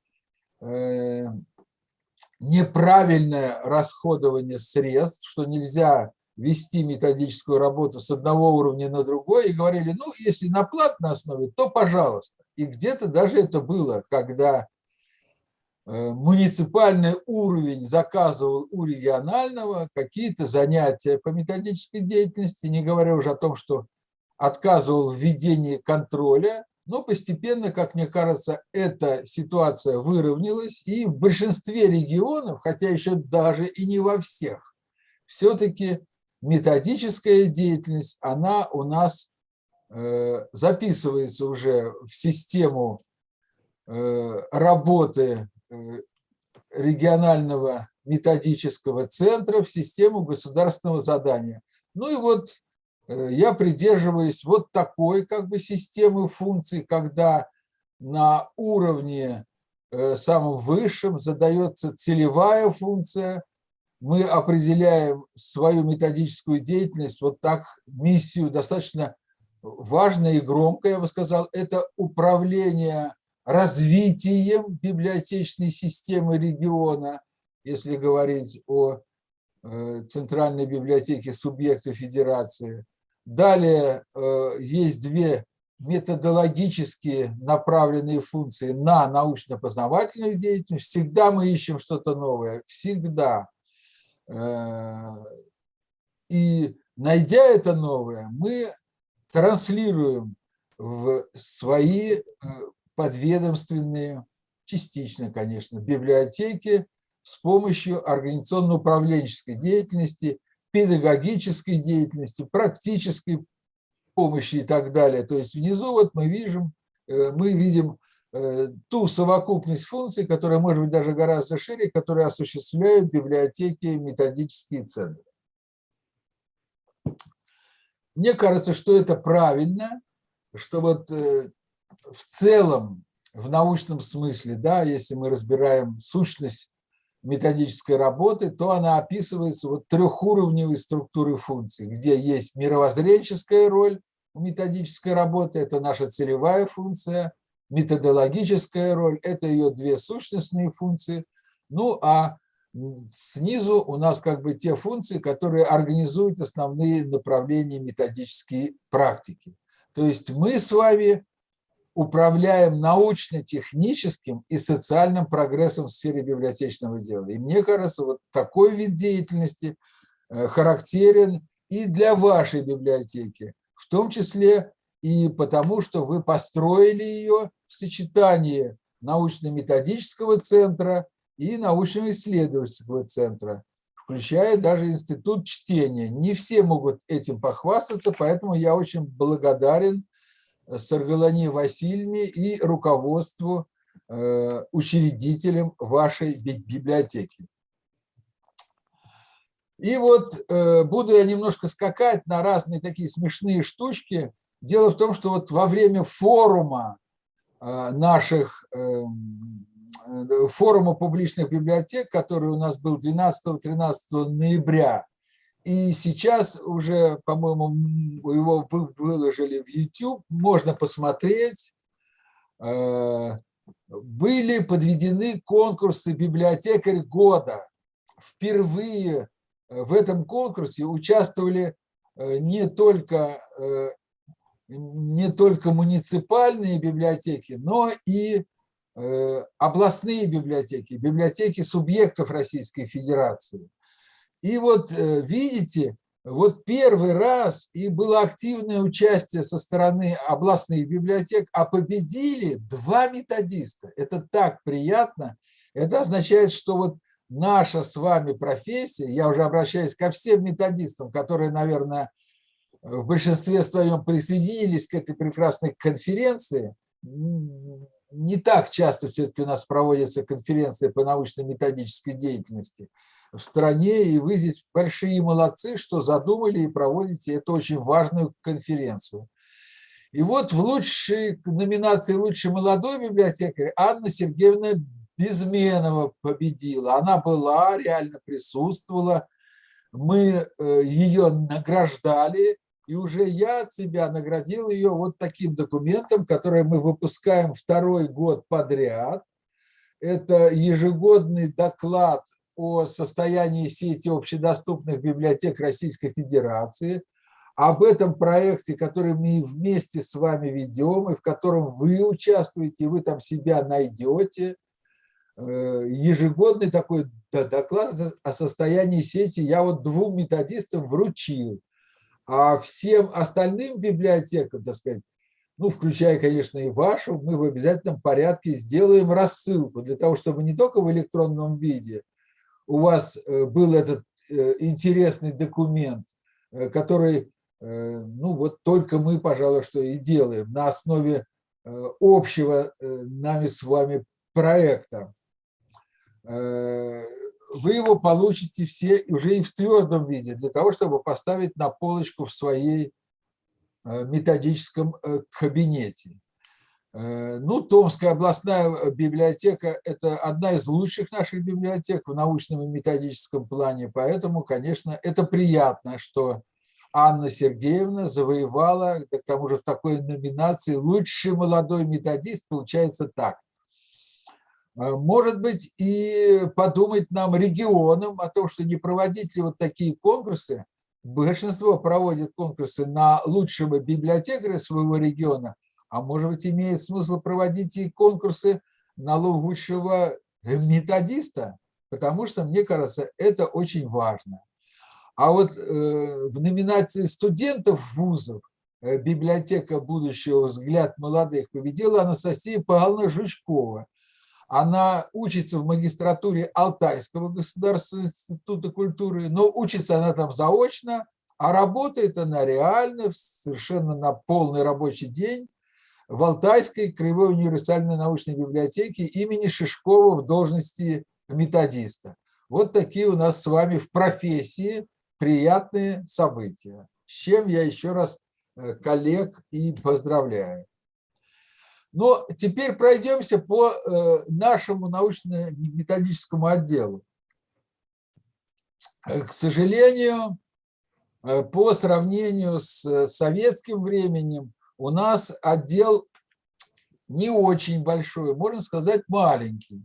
неправильное расходование средств, что нельзя вести методическую работу с одного уровня на другой, и говорили, ну, если на платной основе, то пожалуйста. И где-то даже это было, когда муниципальный уровень заказывал у регионального какие-то занятия по методической деятельности, не говоря уже о том, что отказывал в ведении контроля, но постепенно, как мне кажется, эта ситуация выровнялась, и в большинстве регионов, хотя еще даже и не во всех, все-таки методическая деятельность, она у нас записывается уже в систему работы регионального методического центра, в систему государственного задания. Ну и вот я придерживаюсь вот такой как бы системы функций, когда на уровне самом высшем задается целевая функция, мы определяем свою методическую деятельность, вот так, миссию достаточно важная и громкая, я бы сказал, это управление развитием библиотечной системы региона, если говорить о Центральной библиотеке субъекта федерации. Далее есть две методологически направленные функции на научно-познавательную деятельность. Всегда мы ищем что-то новое, всегда. И найдя это новое, мы транслируем в свои подведомственные, частично, конечно, библиотеки с помощью организационно-управленческой деятельности, педагогической деятельности, практической помощи и так далее. То есть внизу вот мы видим ту совокупность функций, которая может быть даже гораздо шире, которые осуществляют библиотеки и методические центры. Мне кажется, что это правильно, что вот в целом, в научном смысле, да, если мы разбираем сущность методической работы, то она описывается вот трехуровневой структурой функций, где есть мировоззренческая роль у методической работы, это наша целевая функция, методологическая роль, это ее две сущностные функции, ну а снизу у нас как бы те функции, которые организуют основные направления методической практики. То есть мы с вами управляем научно-техническим и социальным прогрессом в сфере библиотечного дела. И мне кажется, вот такой вид деятельности характерен и для вашей библиотеки, в том числе и потому, что вы построили ее в сочетании научно-методического центра и научно-исследовательского центра, включая даже институт чтения. Не все могут этим похвастаться, поэтому я очень благодарен Саргалане Васильевне и руководству учредителем вашей библиотеки. И вот буду я немножко скакать на разные такие смешные штучки. Дело в том, что вот во время форума форума публичных библиотек, который у нас был 12-13 ноября, и сейчас уже, по-моему, его выложили в YouTube, можно посмотреть, были подведены конкурсы «Библиотекарь года». Впервые в этом конкурсе участвовали не только муниципальные библиотеки, но и областные библиотеки, библиотеки субъектов Российской Федерации. И вот видите, вот первый раз и было активное участие со стороны областных библиотек, а победили 2 методиста. Это так приятно. Это означает, что вот наша с вами профессия, я уже обращаюсь ко всем методистам, которые, наверное, в большинстве своем присоединились к этой прекрасной конференции. Не так часто все-таки у нас проводятся конференции по научно-методической деятельности в стране, и вы здесь большие молодцы, что задумали и проводите эту очень важную конференцию. И вот в лучшей номинации «Лучший молодой библиотекарь» Анна Сергеевна Безменова победила. Она была, реально присутствовала, мы ее награждали, и уже я от себя наградил ее вот таким документом, который мы выпускаем 2-й год подряд. Это ежегодный доклад о состоянии сети общедоступных библиотек Российской Федерации, об этом проекте, который мы вместе с вами ведем, и в котором вы участвуете, и вы там себя найдете. Ежегодный такой доклад о состоянии сети я вот 2 методистам вручил. А всем остальным библиотекам, так сказать, ну, включая, конечно, и вашу, мы в обязательном порядке сделаем рассылку для того, чтобы не только в электронном виде у вас был этот интересный документ, который, ну, вот только мы, пожалуй, что и делаем на основе общего нами с вами проекта. Вы его получите все уже и в твердом виде, для того, чтобы поставить на полочку в своей методическом кабинете. Ну, Томская областная библиотека – это одна из лучших наших библиотек в научном и методическом плане, поэтому, конечно, это приятно, что Анна Сергеевна завоевала, к тому же в такой номинации «Лучший молодой методист», получается так. Может быть, и подумать нам регионам о том, что не проводить ли вот такие конкурсы. Большинство проводит конкурсы на лучшего библиотекаря своего региона, а может быть, имеет смысл проводить и конкурсы на лучшего методиста, потому что, мне кажется, это очень важно. А вот в номинации студентов вузов «Библиотека будущего. Взгляд молодых» победила Анастасия Павловна Жучкова. Она учится в магистратуре Алтайского государственного института культуры, но учится она там заочно, а работает она реально, совершенно на полный рабочий день в Алтайской краевой универсальной научной библиотеке имени Шишкова в должности методиста. Вот такие у нас с вами в профессии приятные события, с чем я еще раз коллег и поздравляю. Но теперь пройдемся по нашему научно-методическому отделу. К сожалению, по сравнению с советским временем, у нас отдел не очень большой, можно сказать, маленький.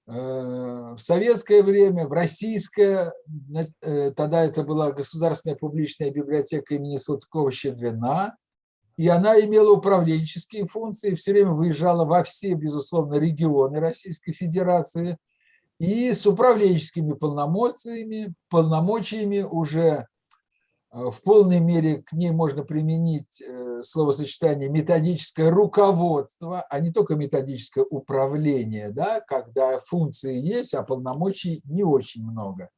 В советское время, в российское, тогда это была Государственная публичная библиотека имени Салтыкова-Щедрина, и она имела управленческие функции, все время выезжала во все, безусловно, регионы Российской Федерации, и с управленческими полномочиями уже в полной мере к ней можно применить словосочетание методическое руководство, а не только методическое управление, да, когда функции есть, а полномочий не очень много.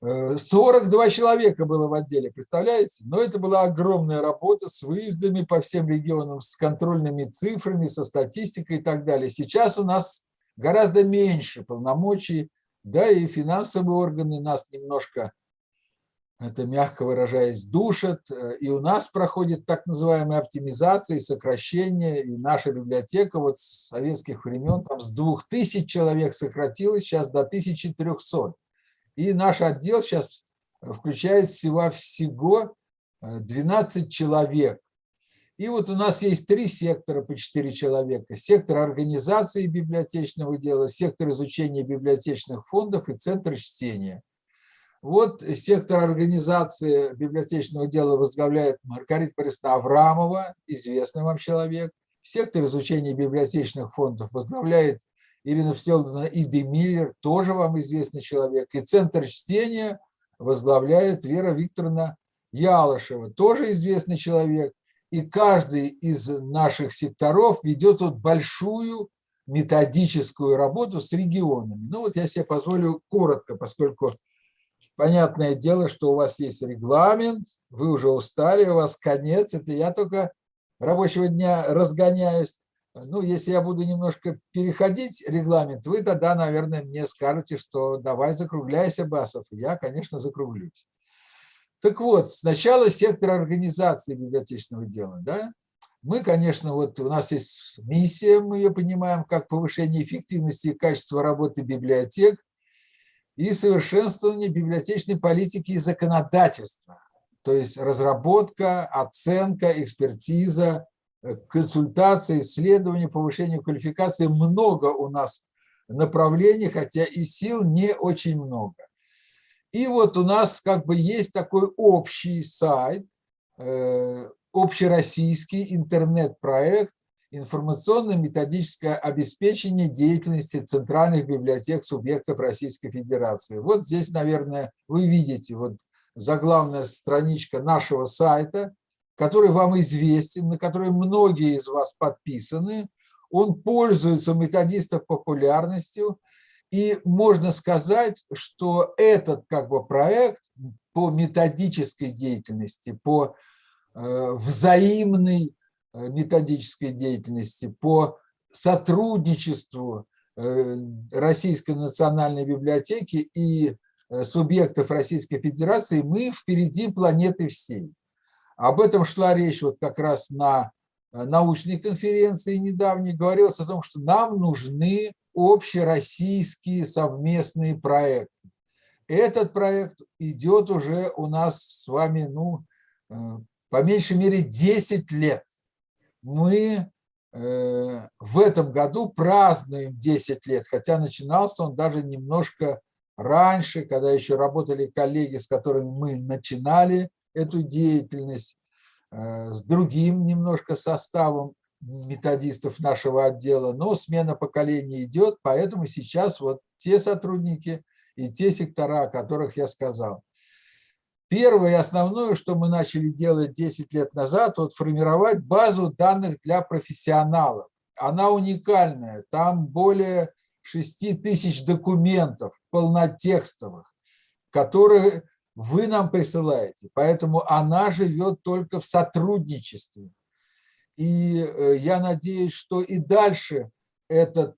42 человека было в отделе, представляете? Но это была огромная работа с выездами по всем регионам, с контрольными цифрами, со статистикой и так далее. Сейчас у нас гораздо меньше полномочий, да, и финансовые органы нас немножко, это мягко выражаясь, душат, и у нас проходит так называемая оптимизация и сокращение, и наша библиотека вот с советских времен там с 2000 человек сократилась сейчас до 1300. И наш отдел сейчас включает всего 12 человек. И вот у нас есть 3 сектора по 4 человека. Сектор организации библиотечного дела, сектор изучения библиотечных фондов и центр чтения. Вот сектор организации библиотечного дела возглавляет Маргарита Борисовна Аврамова, известный вам человек. Сектор изучения библиотечных фондов возглавляет Ирина Всеволодовна Идемиллер, тоже вам известный человек. И центр чтения возглавляет Вера Викторовна Ялышева, тоже известный человек. И каждый из наших секторов ведет вот большую методическую работу с регионами. Ну вот я себе позволю коротко, поскольку понятное дело, что у вас есть регламент, вы уже устали, у вас конец, это я только рабочего дня разгоняюсь. Ну, если я буду немножко переходить регламент, вы тогда, наверное, мне скажете, что давай закругляйся, Басов. Я, конечно, закруглюсь. Так вот, сначала сектор организации библиотечного дела. Да? Мы, конечно, вот у нас есть миссия, мы ее понимаем, как повышение эффективности и качества работы библиотек и совершенствование библиотечной политики и законодательства. То есть разработка, оценка, экспертиза, консультации, исследования, повышение квалификации. Много у нас направлений, хотя и сил не очень много. И вот у нас как бы есть такой общий сайт, общероссийский интернет-проект «Информационно-методическое обеспечение деятельности центральных библиотек субъектов Российской Федерации». Вот здесь, наверное, вы видите вот заглавная страничка нашего сайта, который вам известен, на который многие из вас подписаны. Он пользуется у методистов популярностью. И можно сказать, что этот как бы проект по методической деятельности, по взаимной методической деятельности, по сотрудничеству Российской национальной библиотеки и субъектов Российской Федерации, мы впереди планеты всей. Об этом шла речь вот как раз на научной конференции недавней. Говорилось о том, что нам нужны общероссийские совместные проекты. Этот проект идет уже у нас с вами, ну, по меньшей мере 10 лет. Мы в этом году празднуем 10 лет, хотя начинался он даже немножко раньше, когда еще работали коллеги, с которыми мы начинали эту деятельность, с другим немножко составом методистов нашего отдела, но смена поколений идет, поэтому сейчас вот те сотрудники и те сектора, о которых я сказал. Первое и основное, что мы начали делать 10 лет назад, вот формировать базу данных для профессионалов. Она уникальная, там более 6000 документов полнотекстовых, которые вы нам присылаете, поэтому она живет только в сотрудничестве. И я надеюсь, что и дальше этот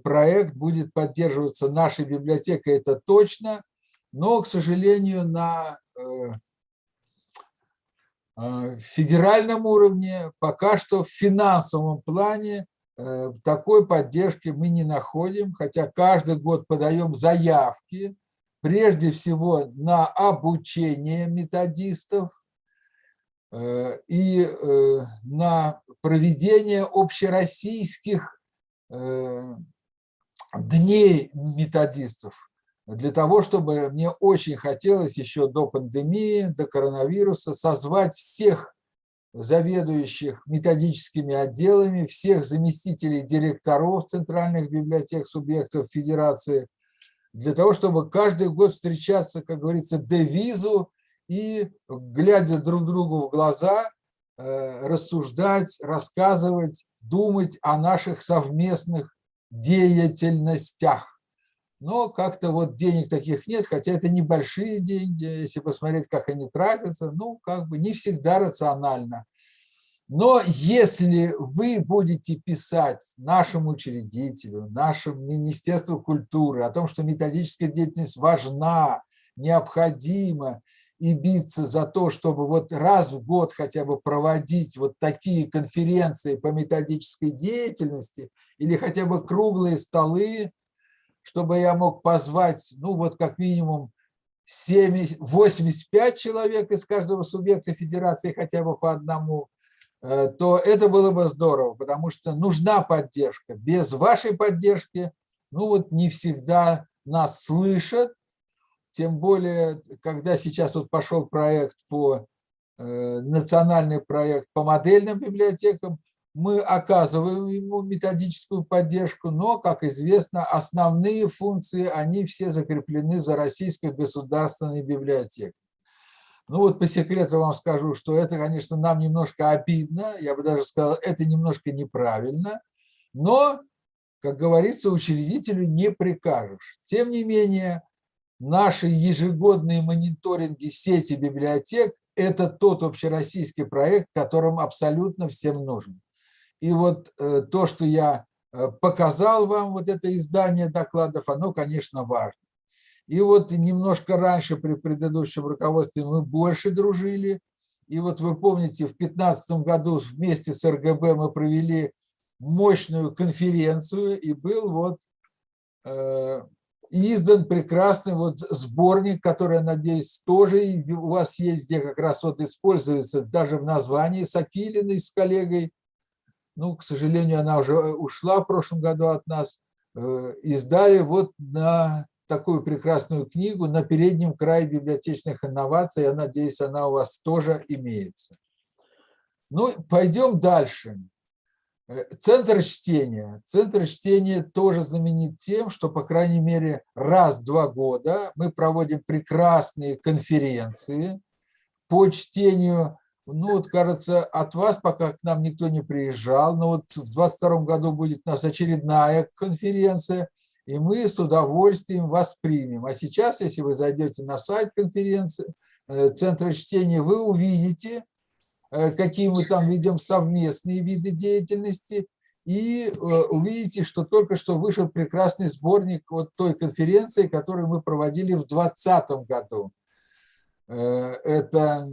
проект будет поддерживаться нашей библиотекой, это точно, но, к сожалению, на федеральном уровне пока что в финансовом плане такой поддержки мы не находим, хотя каждый год подаем заявки, прежде всего на обучение методистов и на проведение общероссийских дней методистов, для того, чтобы мне очень хотелось еще до пандемии, до коронавируса созвать всех заведующих методическими отделами, всех заместителей директоров центральных библиотек субъектов Федерации, для того, чтобы каждый год встречаться, как говорится, девизу и, глядя друг другу в глаза, рассуждать, рассказывать, думать о наших совместных деятельностях. но как-то вот денег таких нет, хотя это небольшие деньги, если посмотреть, как они тратятся, ну, как бы не всегда рационально. Но если вы будете писать нашему учредителю, нашему Министерству культуры о том, что методическая деятельность важна, необходима, и биться за то, чтобы вот раз в год хотя бы проводить вот такие конференции по методической деятельности или хотя бы круглые столы, чтобы я мог позвать, ну вот как минимум 85 человек из каждого субъекта федерации хотя бы по одному, то это было бы здорово, потому что нужна поддержка. Без вашей поддержки, ну вот не всегда нас слышат, тем более, когда сейчас вот пошел проект национальный проект по модельным библиотекам, мы оказываем ему методическую поддержку, но, как известно, основные функции, они все закреплены за Российской государственной библиотекой. Ну вот по секрету вам скажу, что это, конечно, нам немножко обидно, я бы даже сказал, это немножко неправильно, но, как говорится, учредителю не прикажешь. Тем не менее, наши ежегодные мониторинги сети библиотек – это тот общероссийский проект, которым абсолютно всем нужен. И вот то, что я показал вам, вот это издание докладов, оно, конечно, важно. И вот немножко раньше при предыдущем руководстве мы больше дружили. И вот вы помните, в 2015 году вместе с РГБ мы провели мощную конференцию, и был вот издан прекрасный вот сборник, который, я надеюсь, тоже у вас есть, где как раз вот используется даже в названии Сакилиной с коллегой. Ну, к сожалению, она уже ушла в прошлом году от нас. Издали вот на такую прекрасную книгу «На переднем крае библиотечных инноваций». Я надеюсь, она у вас тоже имеется. Ну, пойдем дальше. Центр чтения. Центр чтения тоже знаменит тем, что, по крайней мере, раз в 2 года мы проводим прекрасные конференции по чтению. Ну, вот, кажется, от вас пока к нам никто не приезжал, но вот в 2022 году будет у нас очередная конференция, и мы с удовольствием вас примем. А сейчас, если вы зайдете на сайт конференции, Центра чтения, вы увидите, какие мы там ведем совместные виды деятельности, и увидите, что только что вышел прекрасный сборник от той конференции, которую мы проводили в 2020 году. Это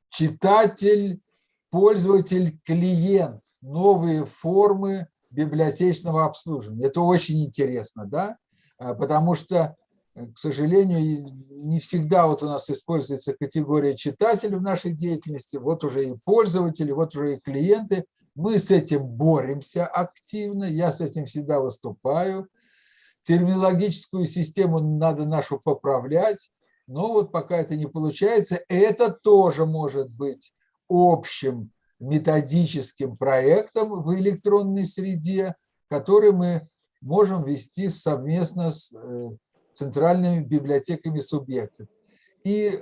читатель, пользователь, клиент, новые формы библиотечного обслуживания. Это очень интересно, да? Потому что, к сожалению, не всегда вот у нас используется категория читателей в нашей деятельности, вот уже и пользователи, вот уже и клиенты. Мы с этим боремся активно, я с этим всегда выступаю. Терминологическую систему надо нашу поправлять, но вот пока это не получается, это тоже может быть общим методическим проектом в электронной среде, который мы можем вести совместно с центральными библиотеками субъектов. И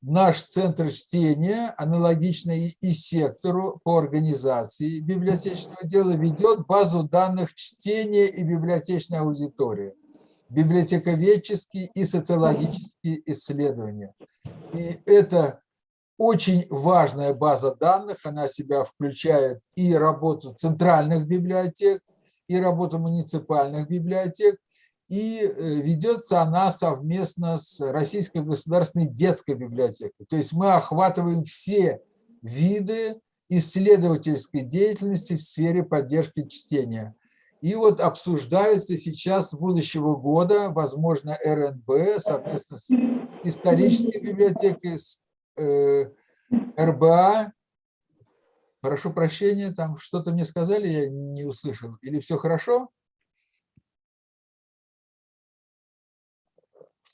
наш центр чтения, аналогично и сектору по организации библиотечного дела, ведет базу данных чтения и библиотечной аудитории, библиотековедческие и социологические исследования. И это очень важная база данных, она в себя включает и работу центральных библиотек, и работу муниципальных библиотек, и ведется она совместно с Российской государственной детской библиотекой. То есть мы охватываем все виды исследовательской деятельности в сфере поддержки чтения. И вот обсуждается сейчас с будущего года, возможно, РНБ совместно с исторической библиотекой, с РБА. Прошу прощения, там что-то мне сказали, я не услышал. Или все хорошо?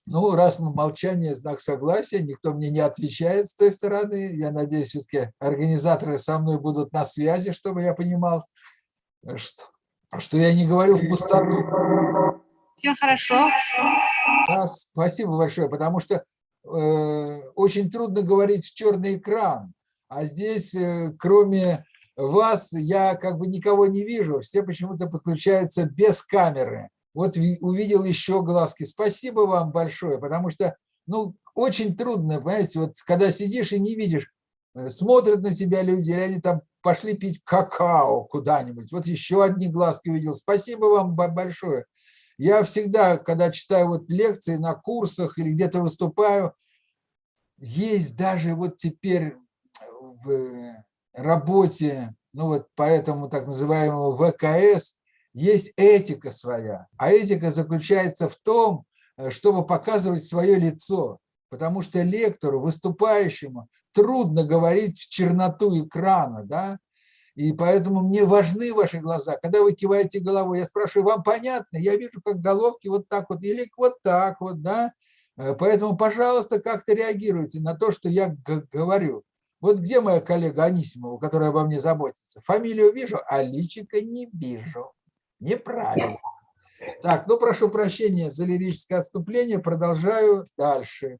Ну, раз мы молчание, знак согласия, никто мне не отвечает с той стороны. Я надеюсь, все-таки организаторы со мной будут на связи, чтобы я понимал, что я не говорю в пустоту. Все хорошо. Да, спасибо большое, потому что очень трудно говорить в черный экран. А здесь, кроме вас, я как бы никого не вижу. Все почему-то подключаются без камеры. Вот увидел еще глазки. Спасибо вам большое, потому что, ну, очень трудно, понимаете, вот когда сидишь и не видишь, смотрят на тебя люди, или они там пошли пить какао куда-нибудь. Вот еще одни глазки увидел. Спасибо вам большое. Я всегда, когда читаю вот лекции на курсах или где-то выступаю, есть даже вот теперь в работе, ну вот по этому так называемому ВКС, есть этика своя. А этика заключается в том, чтобы показывать свое лицо. Потому что лектору, выступающему, трудно говорить в черноту экрана, да? И поэтому мне важны ваши глаза. Когда вы киваете головой, я спрашиваю, вам понятно? Я вижу, как головки вот так вот или вот так вот, да? Поэтому, пожалуйста, как-то реагируйте на то, что я говорю. Вот где моя коллега Анисимова, которая обо мне заботится? Фамилию вижу, а личико не вижу. Неправильно. Так, ну прошу прощения за лирическое отступление, продолжаю дальше.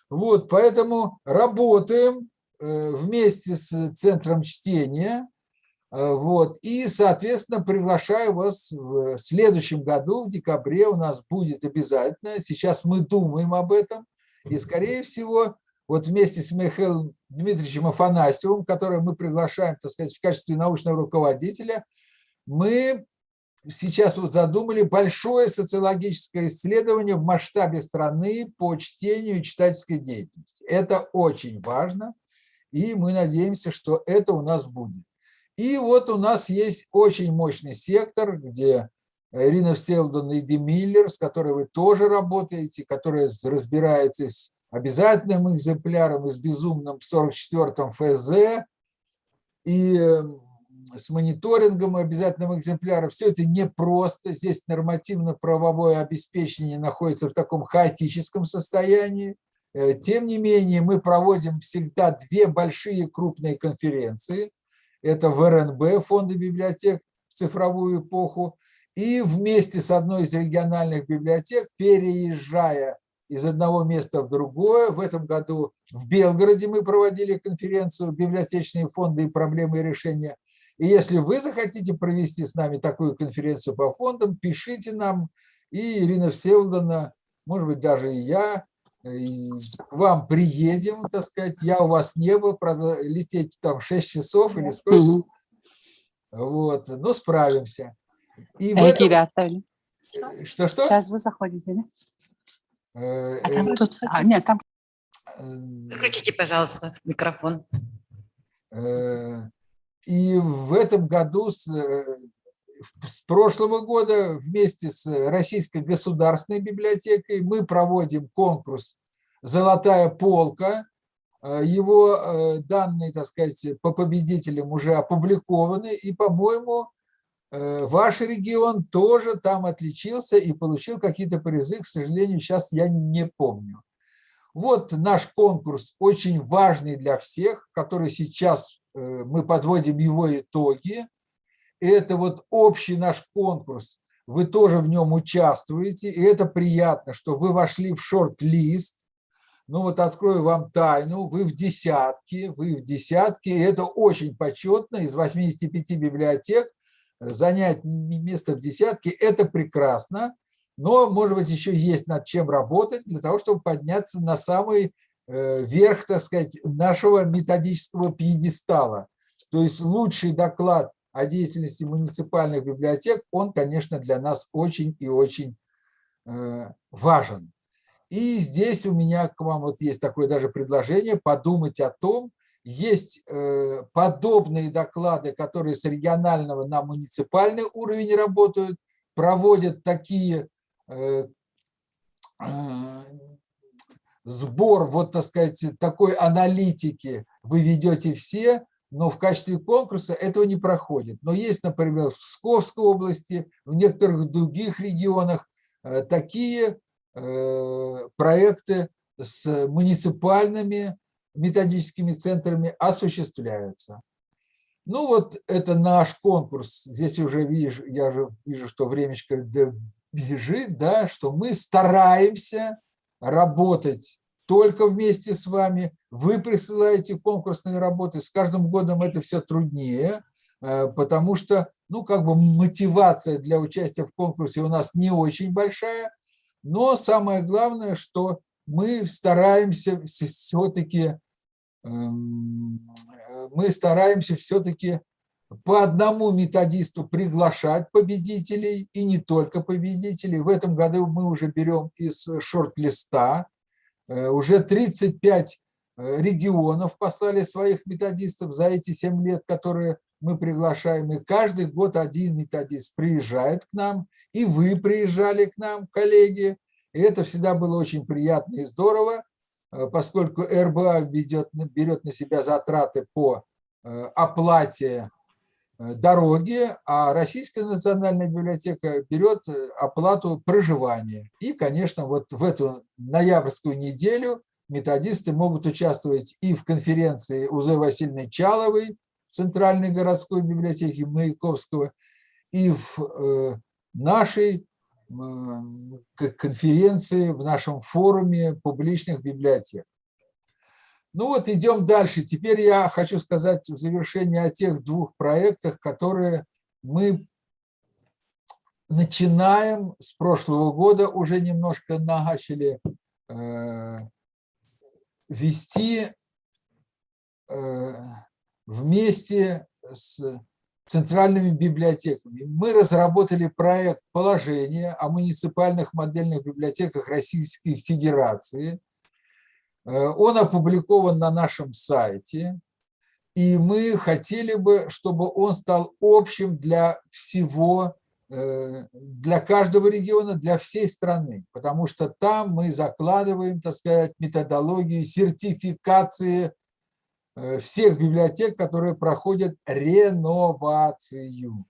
Вот, поэтому работаем вместе с Центром чтения, вот, и, соответственно, приглашаю вас в следующем году, в декабре у нас будет обязательно, сейчас мы думаем об этом, и, скорее всего, вот вместе с Михаилом Дмитриевичем Афанасьевым, которого мы приглашаем, так сказать, в качестве научного руководителя, мы сейчас вот задумали большое социологическое исследование в масштабе страны по чтению и читательской деятельности. Это очень важно, и мы надеемся, что это у нас будет. И вот у нас есть очень мощный сектор, где Ирина Всеволодовна и Ди Миллер, с которой вы тоже работаете, которая разбирается с обязательным экземпляром и с безумным 44-м ФЗ, и с мониторингом обязательного экземпляра. Все это непросто. Здесь нормативно-правовое обеспечение находится в таком хаотическом состоянии. Тем не менее, мы проводим всегда две большие крупные конференции. Это в РНБ, Фонда библиотек в цифровую эпоху, и вместе с одной из региональных библиотек, переезжая из одного места в другое. В этом году в Белгороде мы проводили конференцию «Библиотечные фонды и проблемы и решения». И если вы захотите провести с нами такую конференцию по фондам, пишите нам, и Ирина Всеволодовна, может быть, даже и я, и к вам приедем, так сказать. Я у вас не был, правда, лететь там 6 часов или сколько. Вот, но справимся. И в этом... Что-что? Сейчас вы заходите, да? Нет, там. Выключите, пожалуйста, микрофон. И в этом году, с прошлого года, вместе с Российской государственной библиотекой мы проводим конкурс «Золотая полка». Его данные, так сказать, по победителям уже опубликованы. И, по-моему, ваш регион тоже там отличился и получил какие-то призы. К сожалению, сейчас я не помню. Вот наш конкурс очень важный для всех, который сейчас мы подводим его итоги. Это вот общий наш конкурс. Вы тоже в нем участвуете. И это приятно, что вы вошли в шорт-лист. Ну вот открою вам тайну. Вы в десятке. И это очень почетно. Из 85 библиотек занять место в десятке – это прекрасно. Но, может быть, еще есть над чем работать для того, чтобы подняться на самый верх, так сказать, нашего методического пьедестала. То есть лучший доклад о деятельности муниципальных библиотек, он, конечно, для нас очень и очень важен. И здесь у меня к вам вот есть такое даже предложение подумать о том, есть подобные доклады, которые с регионального на муниципальный уровень работают, проводят такие сбор, вот, так сказать, такой аналитики вы ведете все, но в качестве конкурса этого не проходит. Но есть, например, в Псковской области, в некоторых других регионах такие проекты с муниципальными методическими центрами осуществляются. Ну вот это наш конкурс. Здесь уже вижу, я же вижу, что времечко бежит, да, что мы стараемся работать только вместе с вами. Вы присылаете конкурсные работы. С каждым годом это все труднее, потому что ну, как бы мотивация для участия в конкурсе у нас не очень большая, но самое главное, что мы стараемся все-таки по одному методисту приглашать победителей, и не только победителей. В этом году мы уже берем из шорт-листа. Уже 35 регионов послали своих методистов за эти 7 лет, которые мы приглашаем. И каждый год один методист приезжает к нам, и вы приезжали к нам, коллеги. И это всегда было очень приятно и здорово, поскольку РБА берет на себя затраты по оплате дороги, а Российская национальная библиотека берет оплату проживания. И, конечно, вот в эту ноябрьскую неделю методисты могут участвовать и в конференции Узы Васильевны Чаловой в Центральной городской библиотеке Маяковского, и в нашей конференции, в нашем форуме публичных библиотек. Ну вот, идем дальше. Теперь я хочу сказать в завершении о тех 2 проектах, которые мы начинаем с прошлого года, уже немножко начали вести вместе с центральными библиотеками. Мы разработали проект положения о муниципальных модельных библиотеках Российской Федерации. Он опубликован на нашем сайте, и мы хотели бы, чтобы он стал общим для всего, для каждого региона, для всей страны, потому что там мы закладываем, так сказать, методологию сертификации всех библиотек, которые проходят реновацию,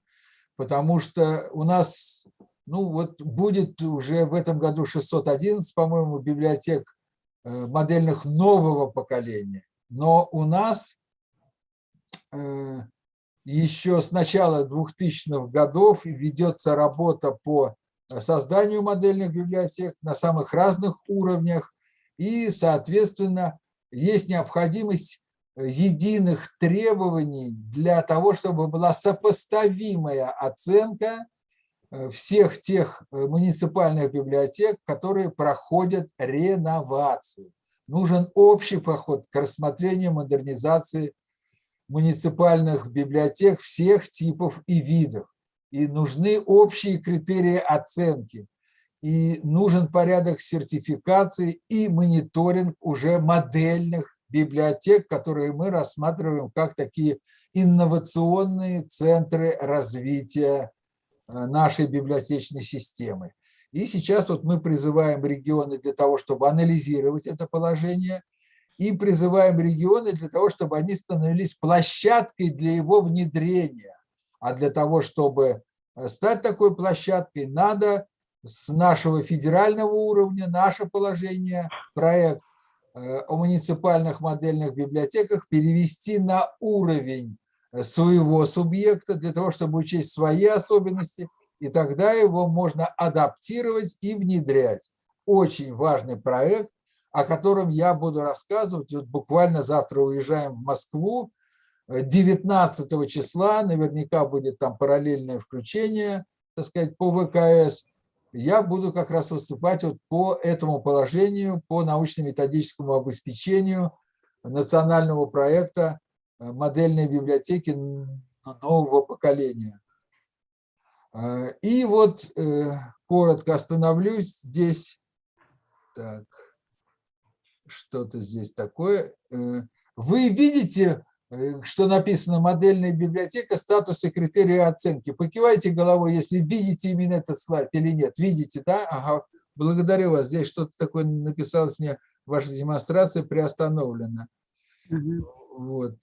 потому что у нас, ну вот, будет уже в этом году 611, по-моему, библиотек модельных нового поколения, но у нас еще с начала 2000-х годов ведется работа по созданию модельных библиотек на самых разных уровнях, и, соответственно, есть необходимость единых требований для того, чтобы была сопоставимая оценка всех тех муниципальных библиотек, которые проходят реновацию. Нужен общий подход к рассмотрению модернизации муниципальных библиотек всех типов и видов. И нужны общие критерии оценки. И нужен порядок сертификации и мониторинг уже модельных библиотек, которые мы рассматриваем как такие инновационные центры развития нашей библиотечной системы. И сейчас вот мы призываем регионы для того, чтобы анализировать это положение, и призываем регионы для того, чтобы они становились площадкой для его внедрения. А для того, чтобы стать такой площадкой, надо с нашего федерального уровня, наше положение, проект о муниципальных модельных библиотеках перевести на уровень своего субъекта, для того, чтобы учесть свои особенности, и тогда его можно адаптировать и внедрять. Очень важный проект, о котором я буду рассказывать. Вот буквально завтра уезжаем в Москву, 19 числа, наверняка будет там параллельное включение, так сказать, по ВКС. Я буду как раз выступать вот по этому положению, по научно-методическому обеспечению национального проекта модельной библиотеки нового поколения. И вот коротко остановлюсь здесь. Так, что-то здесь такое. Вы видите, что написано «Модельная библиотека. Статус и критерии оценки». Покивайте головой, если видите именно этот слайд или нет. Видите, да? Ага. Благодарю вас. Здесь что-то такое написалось мне. Ваша демонстрация приостановлена. Вот.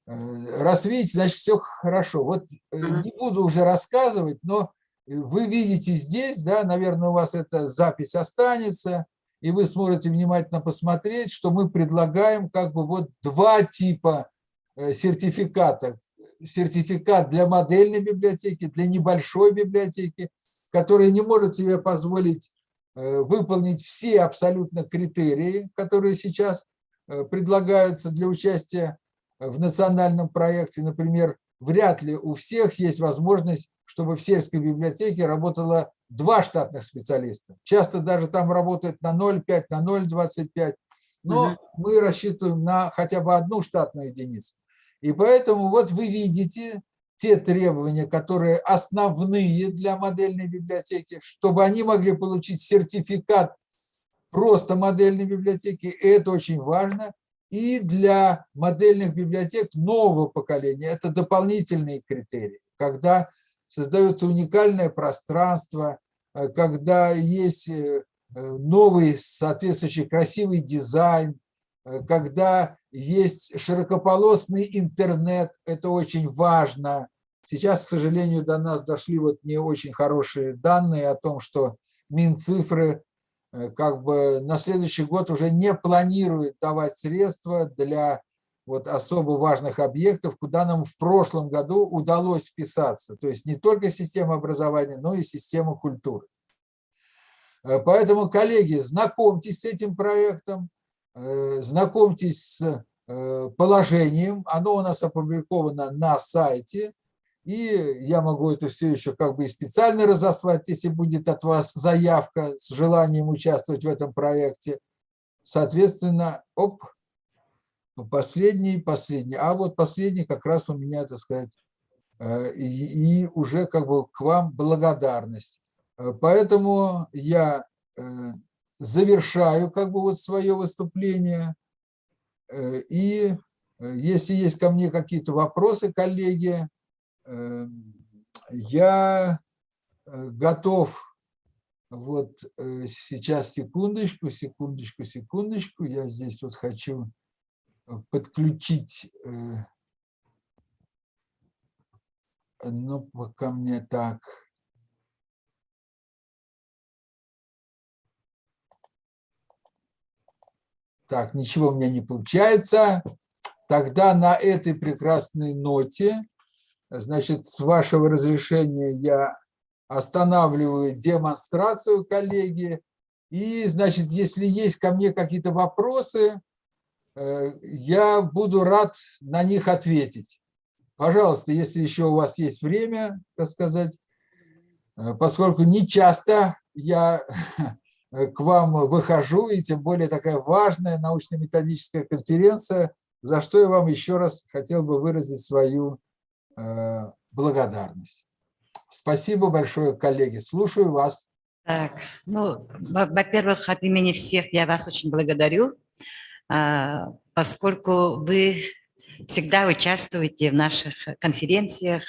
Раз видите, значит, все хорошо. Вот не буду уже рассказывать, но вы видите здесь, да, наверное, у вас эта запись останется, и вы сможете внимательно посмотреть, что мы предлагаем как бы вот 2 типа сертификата. Сертификат для модельной библиотеки, для небольшой библиотеки, которая не может себе позволить выполнить все абсолютно критерии, которые сейчас предлагаются для участия в национальном проекте, например, вряд ли у всех есть возможность, чтобы в сельской библиотеке работало 2 штатных специалиста. Часто даже там работает на 0,5, на 0,25, но мы рассчитываем на хотя бы 1 штатную единицу. И поэтому вот вы видите те требования, которые основные для модельной библиотеки, чтобы они могли получить сертификат просто модельной библиотеки, и это очень важно. И для модельных библиотек нового поколения это дополнительные критерии, когда создается уникальное пространство, когда есть новый соответствующий красивый дизайн, когда есть широкополосный интернет, это очень важно. Сейчас, к сожалению, до нас дошли вот не очень хорошие данные о том, что Минцифры как бы на следующий год уже не планирует давать средства для вот особо важных объектов, куда нам в прошлом году удалось вписаться. То есть не только система образования, но и система культуры. Поэтому, коллеги, знакомьтесь с этим проектом, знакомьтесь с положением. Оно у нас опубликовано на сайте. И я могу это все еще как бы и специально разослать, если будет от вас заявка с желанием участвовать в этом проекте. Соответственно, последний. А вот последний как раз у меня, так сказать, и уже как бы к вам благодарность. Поэтому я завершаю как бы вот свое выступление. И если есть ко мне какие-то вопросы, коллеги, я готов. Вот сейчас, секундочку. Я здесь вот хочу подключить, ну, пока мне так. Так, ничего у меня не получается. Тогда на этой прекрасной ноте, значит, с вашего разрешения я останавливаю демонстрацию, коллеги. И, значит, если есть ко мне какие-то вопросы, я буду рад на них ответить. Пожалуйста, если еще у вас есть время, так сказать, поскольку не часто я к вам выхожу, и тем более такая важная научно-методическая конференция, за что я вам еще раз хотел бы выразить свою благодарность. Спасибо большое, коллеги. Слушаю вас. Так, ну, во-первых, от имени всех я вас очень благодарю, поскольку вы всегда участвуете в наших конференциях,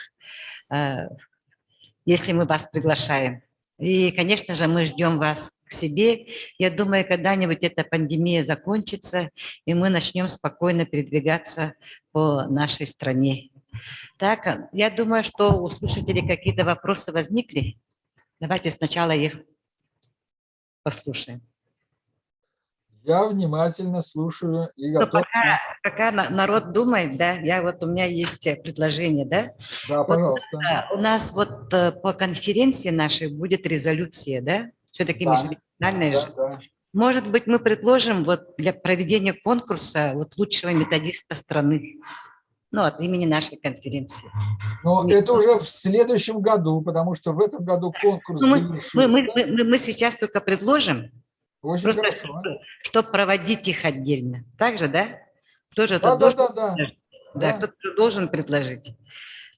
если мы вас приглашаем. И, конечно же, мы ждем вас к себе. Я думаю, когда-нибудь эта пандемия закончится, и мы начнем спокойно передвигаться по нашей стране. Так, я думаю, что у слушателей какие-то вопросы возникли. Давайте сначала их послушаем. Я внимательно слушаю и готов. Пока народ думает, да, у меня есть предложение, да? Да, пожалуйста. Вот, у нас вот по конференции нашей будет резолюция, да? Все-таки межрегиональная же. Да. Может быть, мы предложим вот для проведения конкурса вот лучшего методиста страны. Ну, от имени нашей конференции. Но это уже в следующем году, потому что в этом году конкурс завершился. Мы сейчас только предложим. Очень хорошо. Чтобы проводить их отдельно. Так же, да? Кто-то должен предложить.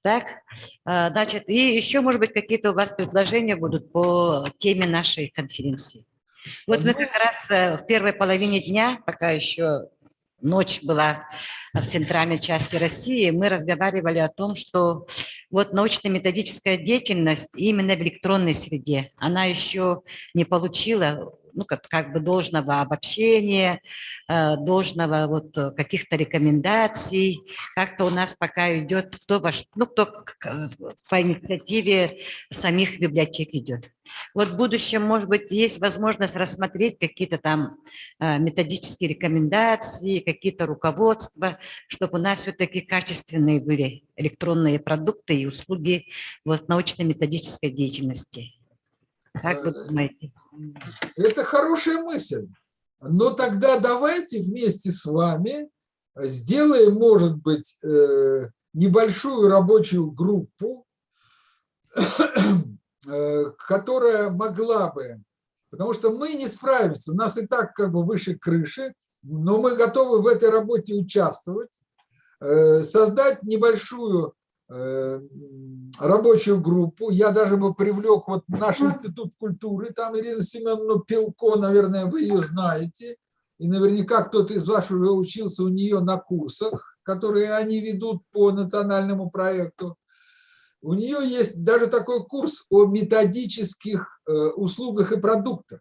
Так, значит, и еще, может быть, какие-то у вас предложения будут по теме нашей конференции. Вот мы как раз в первой половине дня, пока еще ночь была в центральной части России, мы разговаривали о том, что вот научно-методическая деятельность именно в электронной среде, она еще не получила как бы должного обобщения, должного вот каких-то рекомендаций. Как-то у нас пока идет кто по инициативе самих библиотек идет. Вот в будущем, может быть, есть возможность рассмотреть какие-то там методические рекомендации, какие-то руководства, чтобы у нас все-таки качественные были электронные продукты и услуги вот научно-методической деятельности. Как вы думаете? Это хорошая мысль. Но тогда давайте вместе с вами сделаем, может быть, небольшую рабочую группу, которая могла бы, потому что мы не справимся, у нас и так как бы выше крыши, но мы готовы в этой работе участвовать, создать небольшую рабочую группу. Я даже бы привлек вот наш институт культуры, там Ирина Семеновна Пилко, наверное, вы ее знаете, и наверняка кто-то из вас уже учился у нее на курсах, которые они ведут по национальному проекту. У нее есть даже такой курс о методических услугах и продуктах.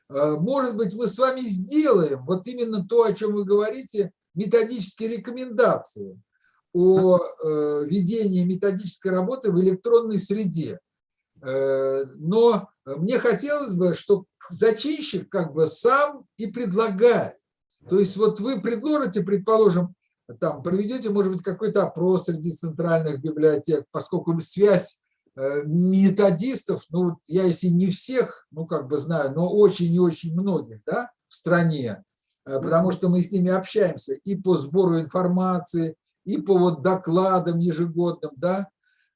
Может быть, мы с вами сделаем вот именно то, о чем вы говорите, методические рекомендации о ведении методической работы в электронной среде. Но мне хотелось бы, чтобы зачинщик как бы сам и предлагает. То есть вот вы предложите, предположим, там проведете, может быть, какой-то опрос среди центральных библиотек, поскольку связь методистов, ну, я если не всех, ну, как бы знаю, но очень и очень многих, да, в стране, потому что мы с ними общаемся и по сбору информации, и по вот докладам ежегодным, да,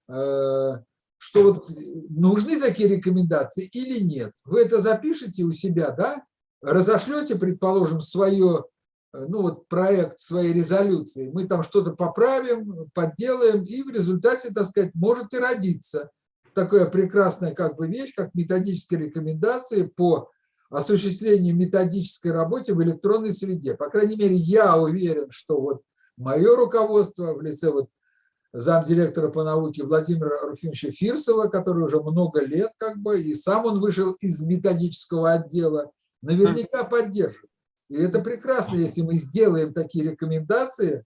что вот нужны такие рекомендации или нет. Вы это запишите у себя, да, разошлете, предположим, свое, ну вот проект своей резолюции, мы там что-то поправим, подделаем, и в результате, так сказать, может и родиться такая прекрасная как бы вещь, как методические рекомендации по осуществлению методической работы в электронной среде. По крайней мере, я уверен, что вот мое руководство в лице вот замдиректора по науке Владимира Руфимовича Фирсова, который уже много лет как бы, и сам он вышел из методического отдела, наверняка поддержит. И это прекрасно, если мы сделаем такие рекомендации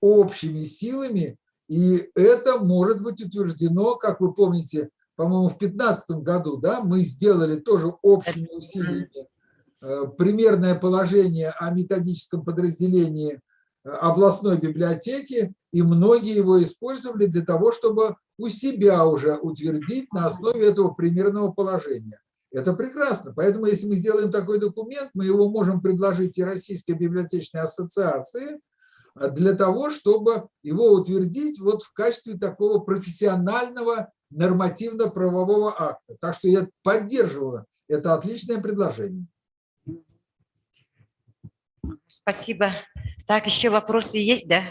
общими силами, и это может быть утверждено, как вы помните, по-моему, в 2015 году, да, мы сделали тоже общими усилиями примерное положение о методическом подразделении областной библиотеки, и многие его использовали для того, чтобы у себя уже утвердить на основе этого примерного положения. Это прекрасно. Поэтому, если мы сделаем такой документ, мы его можем предложить и Российской библиотечной ассоциации для того, чтобы его утвердить вот в качестве такого профессионального нормативно-правового акта. Так что я поддерживаю это отличное предложение. Спасибо. Так, еще вопросы есть, да?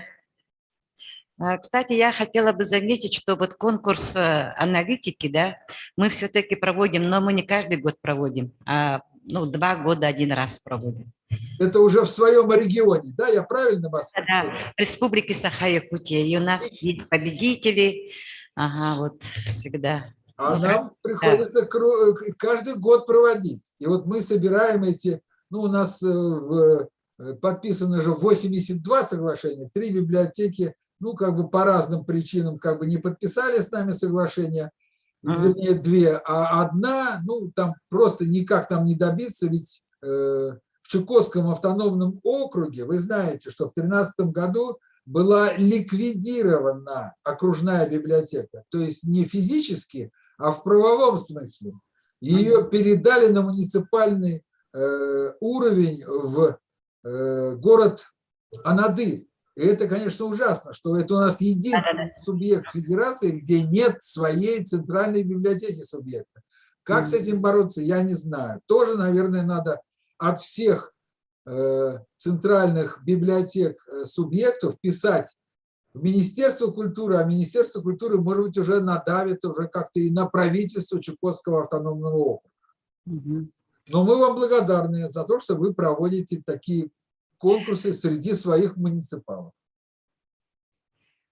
Кстати, я хотела бы заметить, что вот конкурс аналитики, да, мы все-таки проводим, но мы не каждый год проводим, а ну, 2 года один раз проводим. Это уже в своем регионе, да? Я правильно вас понимаю? Да, в Республике Саха-Якутия. И у нас есть победители, ага, вот всегда. А нам приходится каждый год проводить. И вот мы собираем эти, ну, у нас подписано же 82 соглашения, 3 библиотеки, ну, как бы по разным причинам как бы не подписали с нами соглашение, вернее, 2, а 1, ну, там просто никак там не добиться, ведь в Чукотском автономном округе, вы знаете, что в 2013 году была ликвидирована окружная библиотека, то есть не физически, а в правовом смысле. Ее передали на муниципальный уровень в город Анадырь. И это, конечно, ужасно, что это у нас единственный субъект федерации, где нет своей центральной библиотеки субъекта. Как с этим бороться, я не знаю. Тоже, наверное, надо от всех центральных библиотек субъектов писать в Министерство культуры, а Министерство культуры, может быть, уже надавит уже как-то и на правительство Чукотского автономного округа. Но мы вам благодарны за то, что вы проводите такие конкурсы среди своих муниципалов.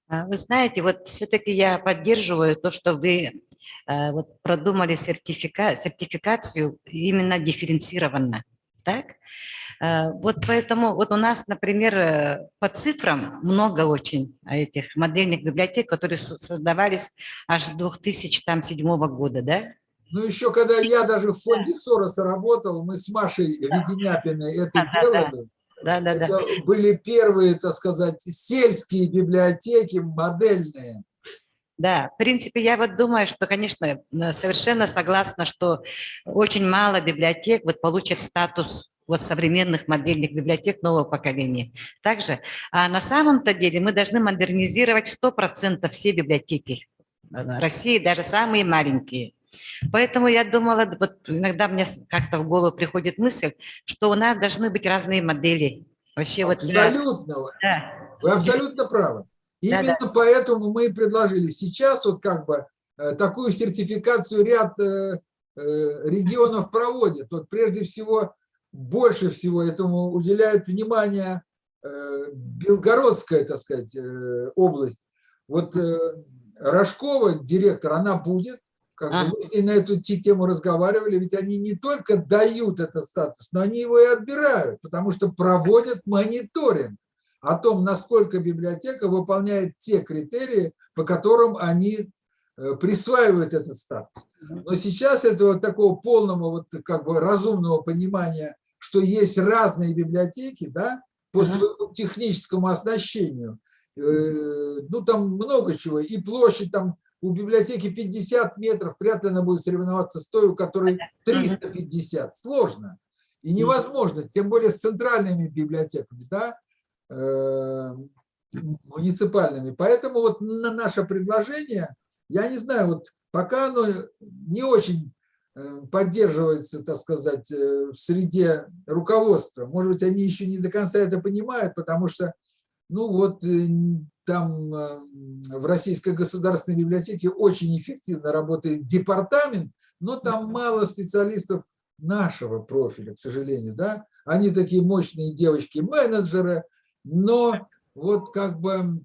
Вы знаете, вот все-таки я поддерживаю то, что вы вот продумали сертификацию именно дифференцированно. Так? Вот поэтому вот у нас, например, по цифрам много очень этих модельных библиотек, которые создавались аж с 2007 года, да? Ну, еще когда я даже в фонде Сороса работал, мы с Машей Веденяпиной это делали. Это были первые, так сказать, сельские библиотеки модельные. Да, в принципе, я вот думаю, что, конечно, совершенно согласна, что очень мало библиотек вот получат статус вот современных модельных библиотек нового поколения. Также, а на самом-то деле мы должны модернизировать 100% все библиотеки России, даже самые маленькие. Поэтому я думала, вот иногда мне как-то в голову приходит мысль, что у нас должны быть разные модели. Вообще Абсолютно. Вот для... Вы абсолютно правы. Именно поэтому мы и предложили сейчас вот как бы такую сертификацию ряд регионов проводит. Вот прежде всего, больше всего этому уделяет внимание Белгородская, так сказать, область. Вот Рожкова, директор, она будет, как бы мы с ней на эту тему разговаривали, ведь они не только дают этот статус, но они его и отбирают, потому что проводят мониторинг о том, насколько библиотека выполняет те критерии, по которым они присваивают этот статус. Но сейчас этого такого полного вот как бы разумного понимания, что есть разные библиотеки, да, по своему техническому оснащению, ну там много чего, и площадь там у библиотеки 50 метров, вряд ли она будет соревноваться с той, у которой 350. Сложно и невозможно, тем более с центральными библиотеками, да, муниципальными. Поэтому вот на наше предложение, я не знаю, вот пока оно не очень поддерживается, так сказать, в среде руководства. Может быть, они еще не до конца это понимают, потому что, ну вот, там в Российской государственной библиотеке очень эффективно работает департамент, но там мало специалистов нашего профиля, к сожалению, да. Они такие мощные девочки-менеджеры, но вот как бы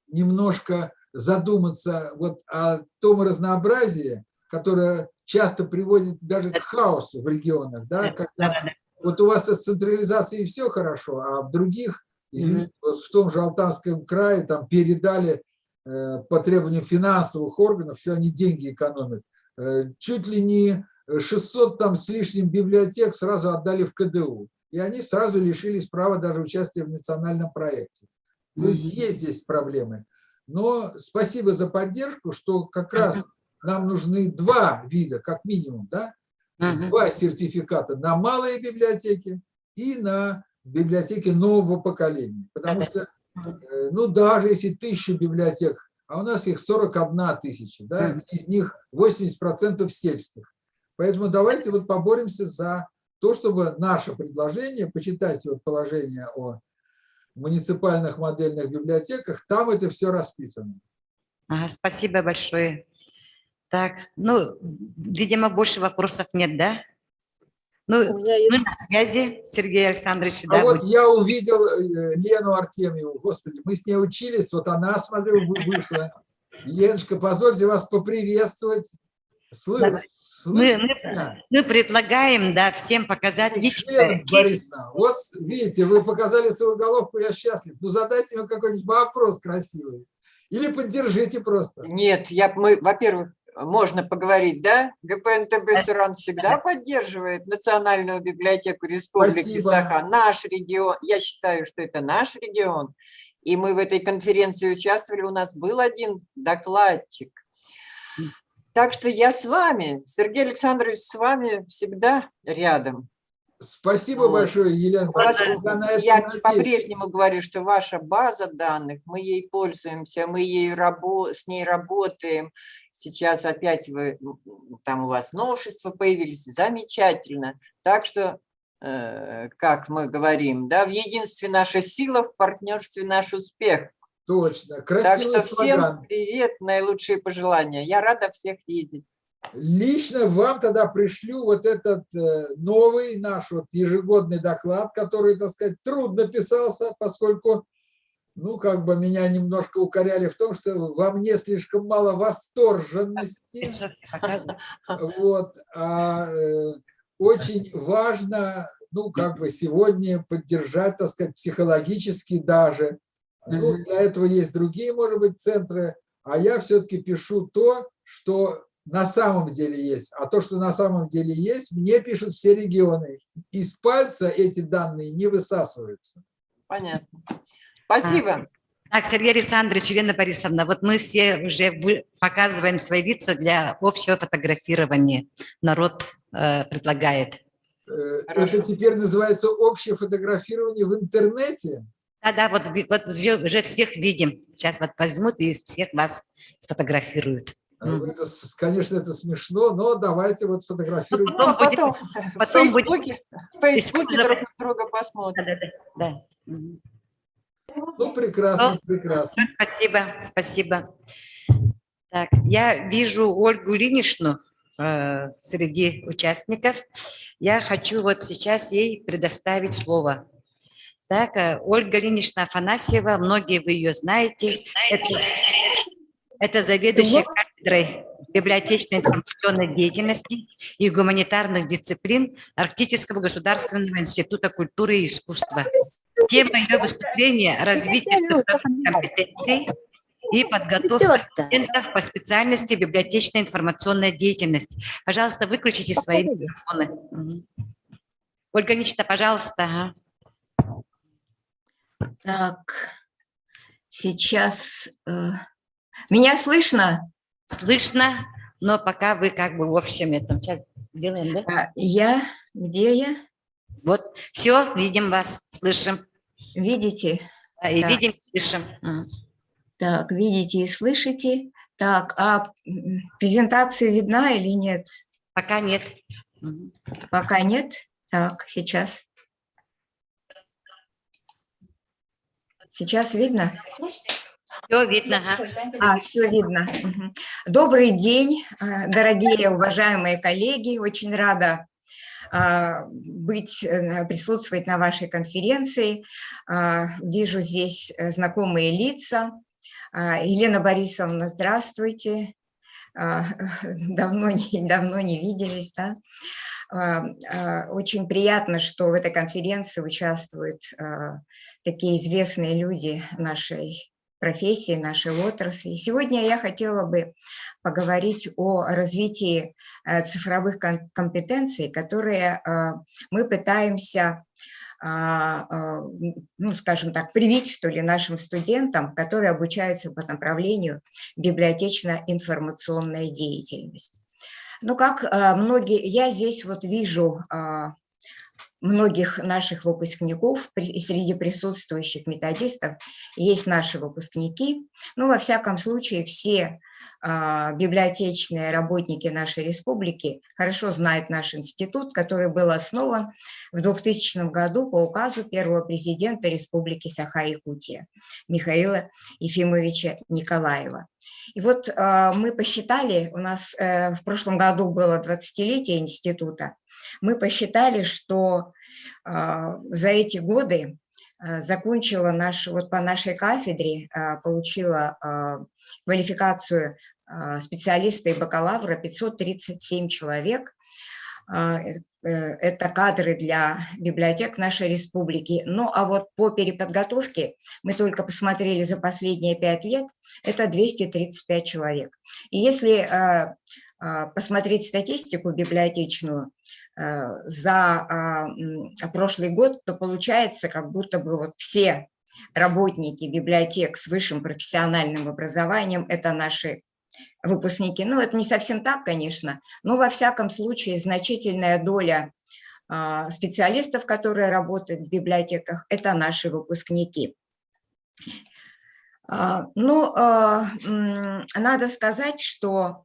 немножко задуматься вот о том разнообразии, которое часто приводит даже к хаосу в регионах, да, когда вот у вас с централизацией все хорошо, а в других, извините, вот в том же Алтайском крае там передали по требованию финансовых органов, все они деньги экономят, чуть ли не 600 там с лишним библиотек сразу отдали в КДУ, и они сразу лишились права даже участия в национальном проекте. То есть есть здесь проблемы. Но спасибо за поддержку, что как раз нам нужны два вида, как минимум, да? Два сертификата на малые библиотеки и на библиотеки нового поколения. Потому что, ну, даже если 1000 библиотек, а у нас их 41 тысяча, да? Из них 80% сельских. Поэтому давайте вот поборемся за то, чтобы наше предложение, почитайте вот положение о муниципальных модельных библиотеках, там это все расписано. Спасибо большое. Так, ну, видимо, больше вопросов нет, да? Ну, мы на связи, Сергей Александрович. А да, вот я увидел Лену Артемьеву, господи, мы с ней учились, вот она, смотрю, вышла. Леночка, позвольте вас поприветствовать. Мы предлагаем, да, всем показать личное. Борисовна, вот видите, вы показали свою головку, я счастлив. Ну, задайте мне какой-нибудь вопрос красивый. Или поддержите просто. Нет, во-первых, можно поговорить, да? ГПНТБ Суран всегда поддерживает Национальную библиотеку Республики Саха. Наш регион, я считаю, что это наш регион. И мы в этой конференции участвовали, у нас был один докладчик. Так что я с вами, Сергей Александрович, с вами всегда рядом. Спасибо большое, Елена. Я по-прежнему говорю, что ваша база данных, мы ей пользуемся, мы с ней работаем. Сейчас опять там у вас новшества появились, замечательно. Так что, как мы говорим, да, в единстве наша сила, в партнерстве наш успех. Точно. Красивый так что всем привет, наилучшие пожелания. Я рада всех видеть. Лично вам тогда пришлю вот этот новый наш вот ежегодный доклад, который, так сказать, трудно писался, поскольку, ну, как бы меня немножко укоряли в том, что во мне слишком мало восторженности. Вот. Очень важно, ну, как бы сегодня поддержать, так сказать, психологически даже. Ну, для этого есть другие, может быть, центры, а я все-таки пишу то, что на самом деле есть. А то, что на самом деле есть, мне пишут все регионы. Из пальца эти данные не высасываются. Понятно. Спасибо. Так, Сергей Александрович, Елена Борисовна, вот мы все уже показываем свои лица для общего фотографирования. Народ предлагает. Это теперь называется общее фотографирование в интернете? Да, вот уже всех видим. Сейчас вот возьмут и всех вас сфотографируют. Это, конечно, это смешно, но давайте вот сфотографируем. Ну, а потом в Фейсбуке друг на друга посмотрим. Да. Ну, прекрасно, прекрасно. Спасибо. Так, я вижу Ольгу Ильиничну среди участников. Я хочу вот сейчас ей предоставить слово. Так, Ольга Ильинична Афанасьева, многие вы ее знаете. Это заведующая кафедрой библиотечной информационной деятельности и гуманитарных дисциплин Арктического государственного института культуры и искусства. Тема ее выступления – развитие цифровых компетенций и подготовка студентов по специальности библиотечная информационная деятельность. Пожалуйста, выключите свои микрофоны. Ольга Ильинична, пожалуйста. Так, сейчас... Меня слышно? Слышно, но пока вы как бы в общем этом. Сейчас сделаем, да? Где я? Вот, все, видим вас, слышим. Видите? Да, и видим, слышим. Так, видите и слышите. Так, а презентация видна или нет? Пока нет. Пока нет? Так, сейчас. Сейчас видно? Все видно. Все видно. Добрый день, дорогие, уважаемые коллеги. Очень рада присутствовать на вашей конференции. Вижу здесь знакомые лица. Елена Борисовна, здравствуйте. Давно не виделись, да? Очень приятно, что в этой конференции участвуют такие известные люди нашей профессии, нашей отрасли. Сегодня я хотела бы поговорить о развитии цифровых компетенций, которые мы пытаемся, ну, скажем так, привить, что ли, нашим студентам, которые обучаются по направлению библиотечно-информационная деятельность. Ну, как многие, я здесь вот вижу многих наших выпускников, среди присутствующих методистов есть наши выпускники. Ну, во всяком случае, все библиотечные работники нашей республики хорошо знают наш институт, который был основан в 2000 году по указу первого президента Республики Саха-Якутия Михаила Ефимовича Николаева. И вот мы посчитали, у нас в прошлом году было 20-летие института, мы посчитали, что за эти годы закончила вот по нашей кафедре, получила квалификацию специалиста и бакалавра 537 человек. Это кадры для библиотек нашей республики. Ну, а вот по переподготовке мы только посмотрели за последние 5 лет, это 235 человек. И если посмотреть статистику библиотечную за прошлый год, то получается, как будто бы вот все работники библиотек с высшим профессиональным образованием – это наши выпускники. Ну, это не совсем так, конечно, но во всяком случае значительная доля специалистов, которые работают в библиотеках, это наши выпускники. Ну, надо сказать, что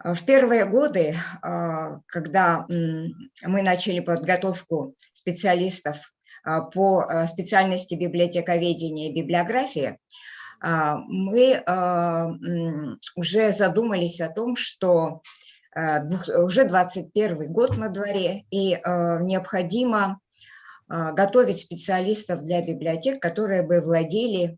в первые годы, когда мы начали подготовку специалистов по специальности библиотековедения и библиографии, мы уже задумались о том, что уже 21 год на дворе, и необходимо готовить специалистов для библиотек, которые бы владели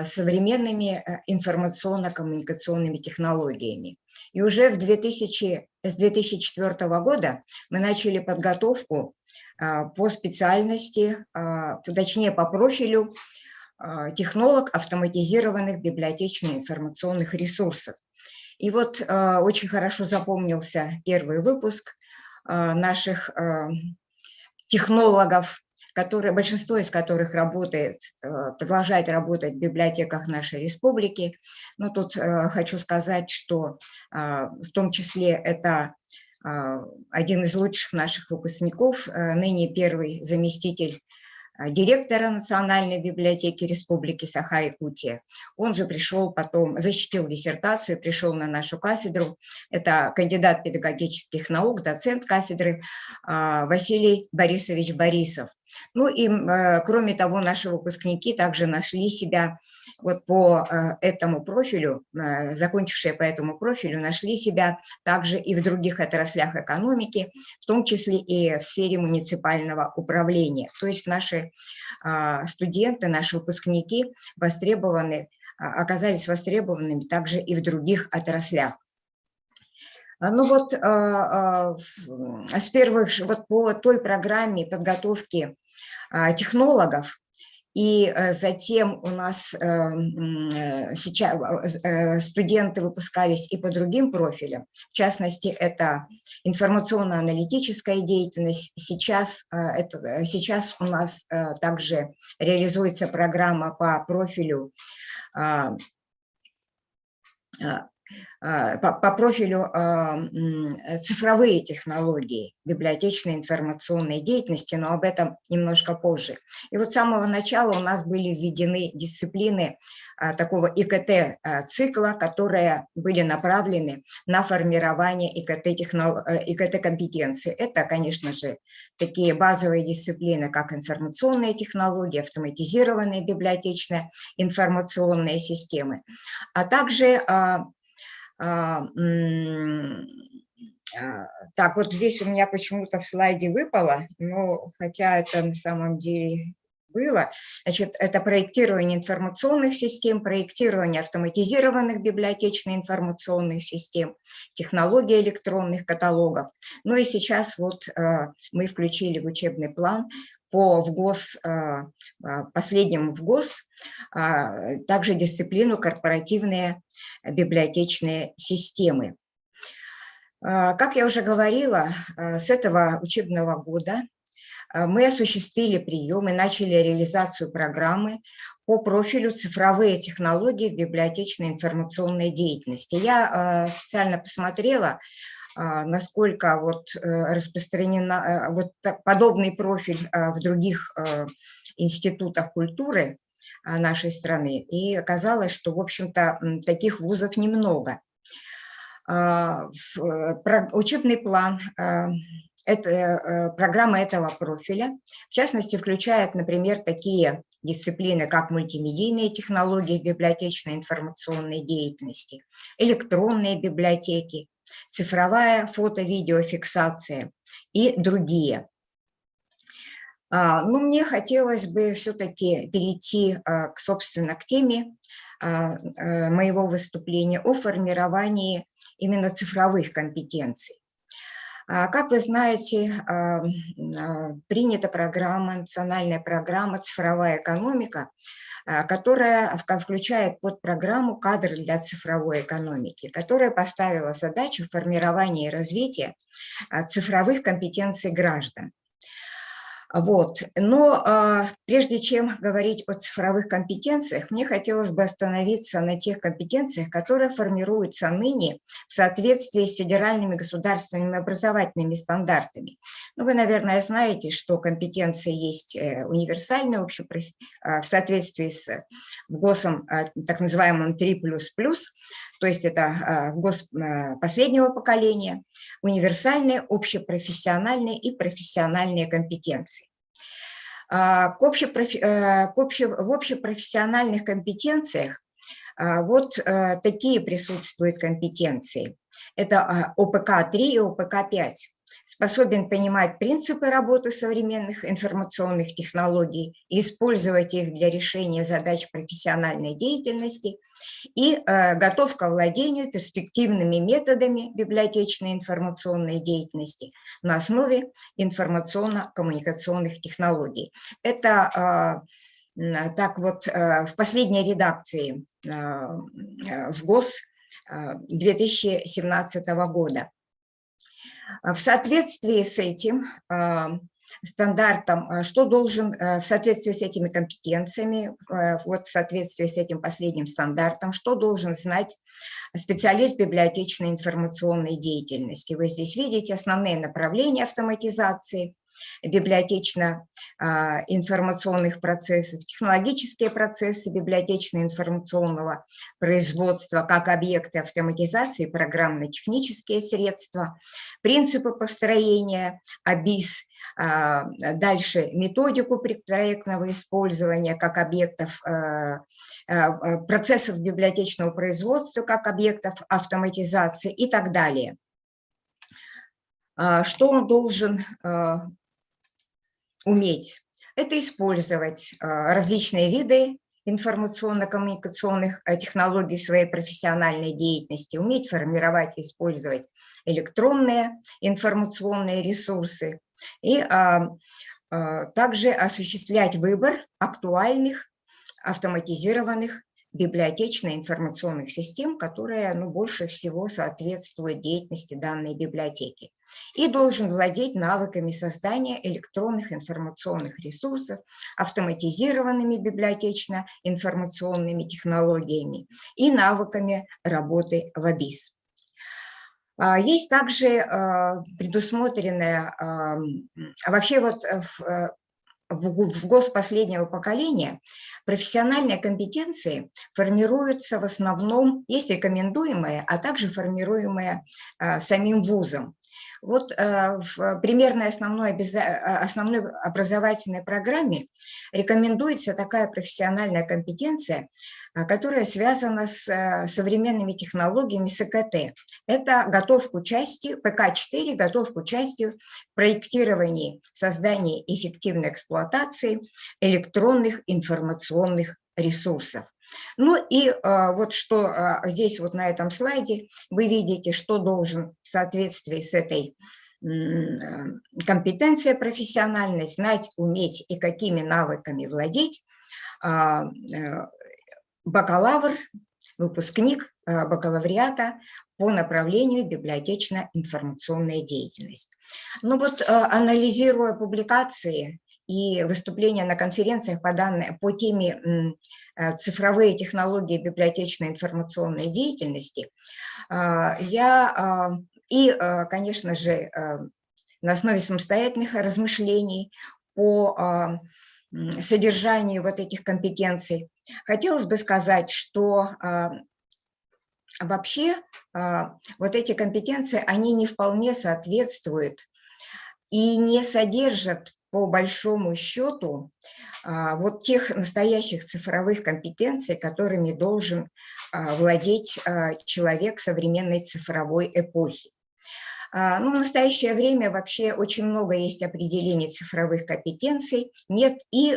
современными информационно-коммуникационными технологиями. И уже с 2004 года мы начали подготовку по специальности, точнее по профилю технолог автоматизированных библиотечно-информационных ресурсов. И вот очень хорошо запомнился первый выпуск наших технологов, большинство из которых продолжает работать в библиотеках нашей республики. Но тут хочу сказать, что в том числе это один из лучших наших выпускников, ныне первый заместитель директора Национальной библиотеки Республики Саха-Якутия. Он же пришел потом, защитил диссертацию, пришел на нашу кафедру. Это кандидат педагогических наук, доцент кафедры Василий Борисович Борисов. Ну и кроме того, наши выпускники также нашли себя вот по этому профилю, закончившие по этому профилю, нашли себя также и в других отраслях экономики, в том числе и в сфере муниципального управления. То есть наши студенты, наши выпускники оказались востребованными также и в других отраслях. Ну вот с первых, вот по той программе подготовки технологов, и затем у нас сейчас студенты выпускались и по другим профилям, в частности, это информационно-аналитическая деятельность. Сейчас у нас также реализуется программа по профилю цифровые технологии библиотечной информационной деятельности, но об этом немножко позже. И вот с самого начала у нас были введены дисциплины такого ИКТ-цикла, которые были направлены на формирование ИКТ-компетенций. Это, конечно же, такие базовые дисциплины, как информационные технологии, автоматизированные библиотечные информационные системы, а также так, вот здесь у меня почему-то в слайде выпало, но хотя это на самом деле было. Значит, это проектирование информационных систем, проектирование автоматизированных библиотечно-информационных систем, технологии электронных каталогов. Ну и сейчас вот мы включили в учебный план по ВГОС, последнему ВГОС, также дисциплину корпоративные библиотечные системы. Как я уже говорила, с этого учебного года мы осуществили прием и начали реализацию программы по профилю цифровые технологии в библиотечной информационной деятельности. Я специально посмотрела, насколько вот распространена вот подобный профиль в других институтах культуры нашей страны, и оказалось, что, в общем-то, таких вузов немного. Учебный план программа этого профиля, в частности, включает, например, такие дисциплины, как мультимедийные технологии в библиотечной информационной деятельности, электронные библиотеки, цифровая фото-видеофиксация и другие. Но мне хотелось бы все-таки перейти, собственно, к теме моего выступления о формировании именно цифровых компетенций. Как вы знаете, принята программа, национальная программа «Цифровая экономика», которая включает под программу «Кадры для цифровой экономики», которая поставила задачу формирования и развития цифровых компетенций граждан. Вот. Но прежде чем говорить о цифровых компетенциях, мне хотелось бы остановиться на тех компетенциях, которые формируются ныне в соответствии с федеральными государственными образовательными стандартами. Ну, вы, наверное, знаете, что компетенции есть универсальные, в соответствии с ВГОСом, так называемым 3++, то есть это ВГОС последнего поколения, универсальные, общепрофессиональные и профессиональные компетенции. В общепрофессиональных компетенциях вот такие присутствуют компетенции. Это ОПК-3 и ОПК-5. Способен понимать принципы работы современных информационных технологий и использовать их для решения задач профессиональной деятельности и готов к владению перспективными методами библиотечной информационной деятельности на основе информационно-коммуникационных технологий. Это так вот в последней редакции ВГОС 2017 года. В соответствии с этим стандартом, что должен, в соответствии с этими компетенциями, вот в соответствии с этим последним стандартом, что должен знать специалист библиотечной информационной деятельности. Вы здесь видите основные направления автоматизации библиотечно-информационных процессов, технологические процессы библиотечно-информационного производства как объекты автоматизации, программно-технические средства, принципы построения АБИС, дальше методику предпроектного использования как объектов процессов библиотечного производства как объектов автоматизации и так далее. Что он должен уметь? Это использовать различные виды информационно-коммуникационных технологий в своей профессиональной деятельности, уметь формировать и использовать электронные информационные ресурсы и также осуществлять выбор актуальных автоматизированных библиотечно-информационных систем, которые больше всего соответствуют деятельности данной библиотеки. И должен владеть навыками создания электронных информационных ресурсов, автоматизированными библиотечно-информационными технологиями и навыками работы в АБИС. Есть также предусмотренная, вообще в ГОС последнего поколения профессиональные компетенции формируются в основном, есть рекомендуемые, а также формируемые самим вузом. Вот в примерной основной образовательной программе рекомендуется такая профессиональная компетенция, которая связана с современными технологиями с ИКТ. Это готовку части, ПК-4, готовку частью проектирования, создания эффективной эксплуатации электронных информационных ресурсов. Ну и вот что здесь вот на этом слайде вы видите, что должен в соответствии с этой компетенцией профессиональной знать, уметь и какими навыками владеть бакалавр, выпускник бакалавриата по направлению библиотечно-информационная деятельность. Ну вот, анализируя публикации и выступления на конференциях по теме цифровые технологии библиотечно-информационной деятельности, я конечно же, на основе самостоятельных размышлений по содержанию вот этих компетенций, хотелось бы сказать, что вообще вот эти компетенции, они не вполне соответствуют и не содержат по большому счету вот тех настоящих цифровых компетенций, которыми должен владеть человек современной цифровой эпохи. Ну, в настоящее время вообще очень много есть определений цифровых компетенций, нет, и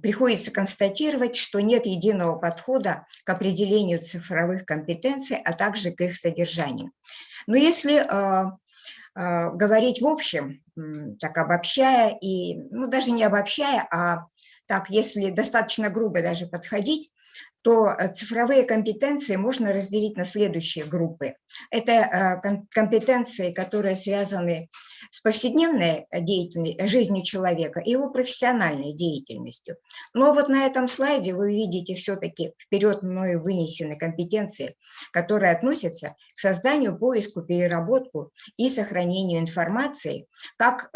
приходится констатировать, что нет единого подхода к определению цифровых компетенций, а также к их содержанию. Но если говорить в общем, так обобщая, даже не обобщая, а так, если достаточно грубо даже подходить, то цифровые компетенции можно разделить на следующие группы. Это компетенции, которые связаны с повседневной жизнью человека и его профессиональной деятельностью. Но вот на этом слайде вы видите все-таки вперед мною вынесены компетенции, которые относятся к созданию, поиску, переработку и сохранению информации, как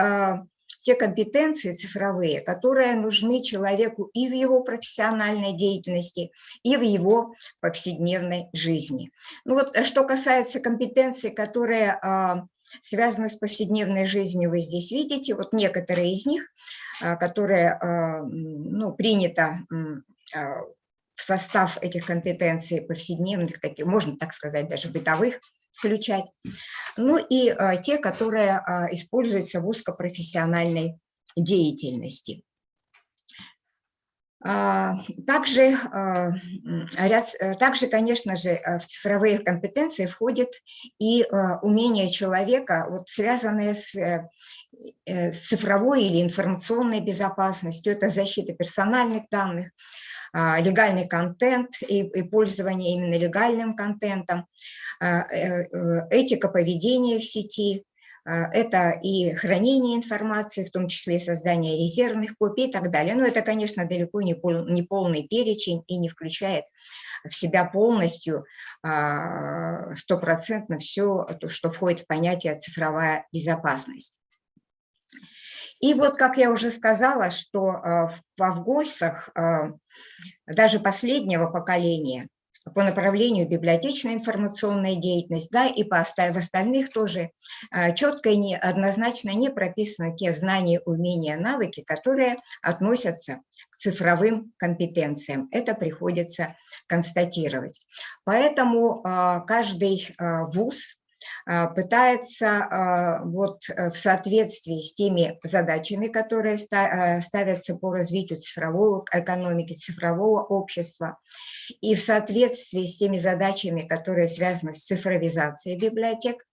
те компетенции цифровые, которые нужны человеку и в его профессиональной деятельности, и в его повседневной жизни. Ну вот, что касается компетенций, которые связаны с повседневной жизнью, вы здесь видите, вот некоторые из них, которые принято в состав этих компетенций повседневных, таких, можно так сказать, даже бытовых включать, ну и те, которые используются в узкопрофессиональной деятельности. Также, конечно же, в цифровые компетенции входят и умения человека, вот, связанные с цифровой или информационной безопасностью, это защита персональных данных, легальный контент и пользование именно легальным контентом, этика поведения в сети, Это и хранение информации, в том числе создание резервных копий и так далее. Но это, конечно, далеко не полный перечень и не включает в себя полностью стопроцентно все, что входит в понятие цифровая безопасность. И вот, как я уже сказала, что в ГОСах даже последнего поколения по направлению библиотечная информационная деятельность, да, и в остальных тоже четко и однозначно не прописаны те знания, умения, навыки, которые относятся к цифровым компетенциям. Это приходится констатировать. Поэтому каждый вуз пытается вот в соответствии с теми задачами, которые ставятся по развитию цифровой экономики, цифрового общества, и в соответствии с теми задачами, которые связаны с цифровизацией библиотек,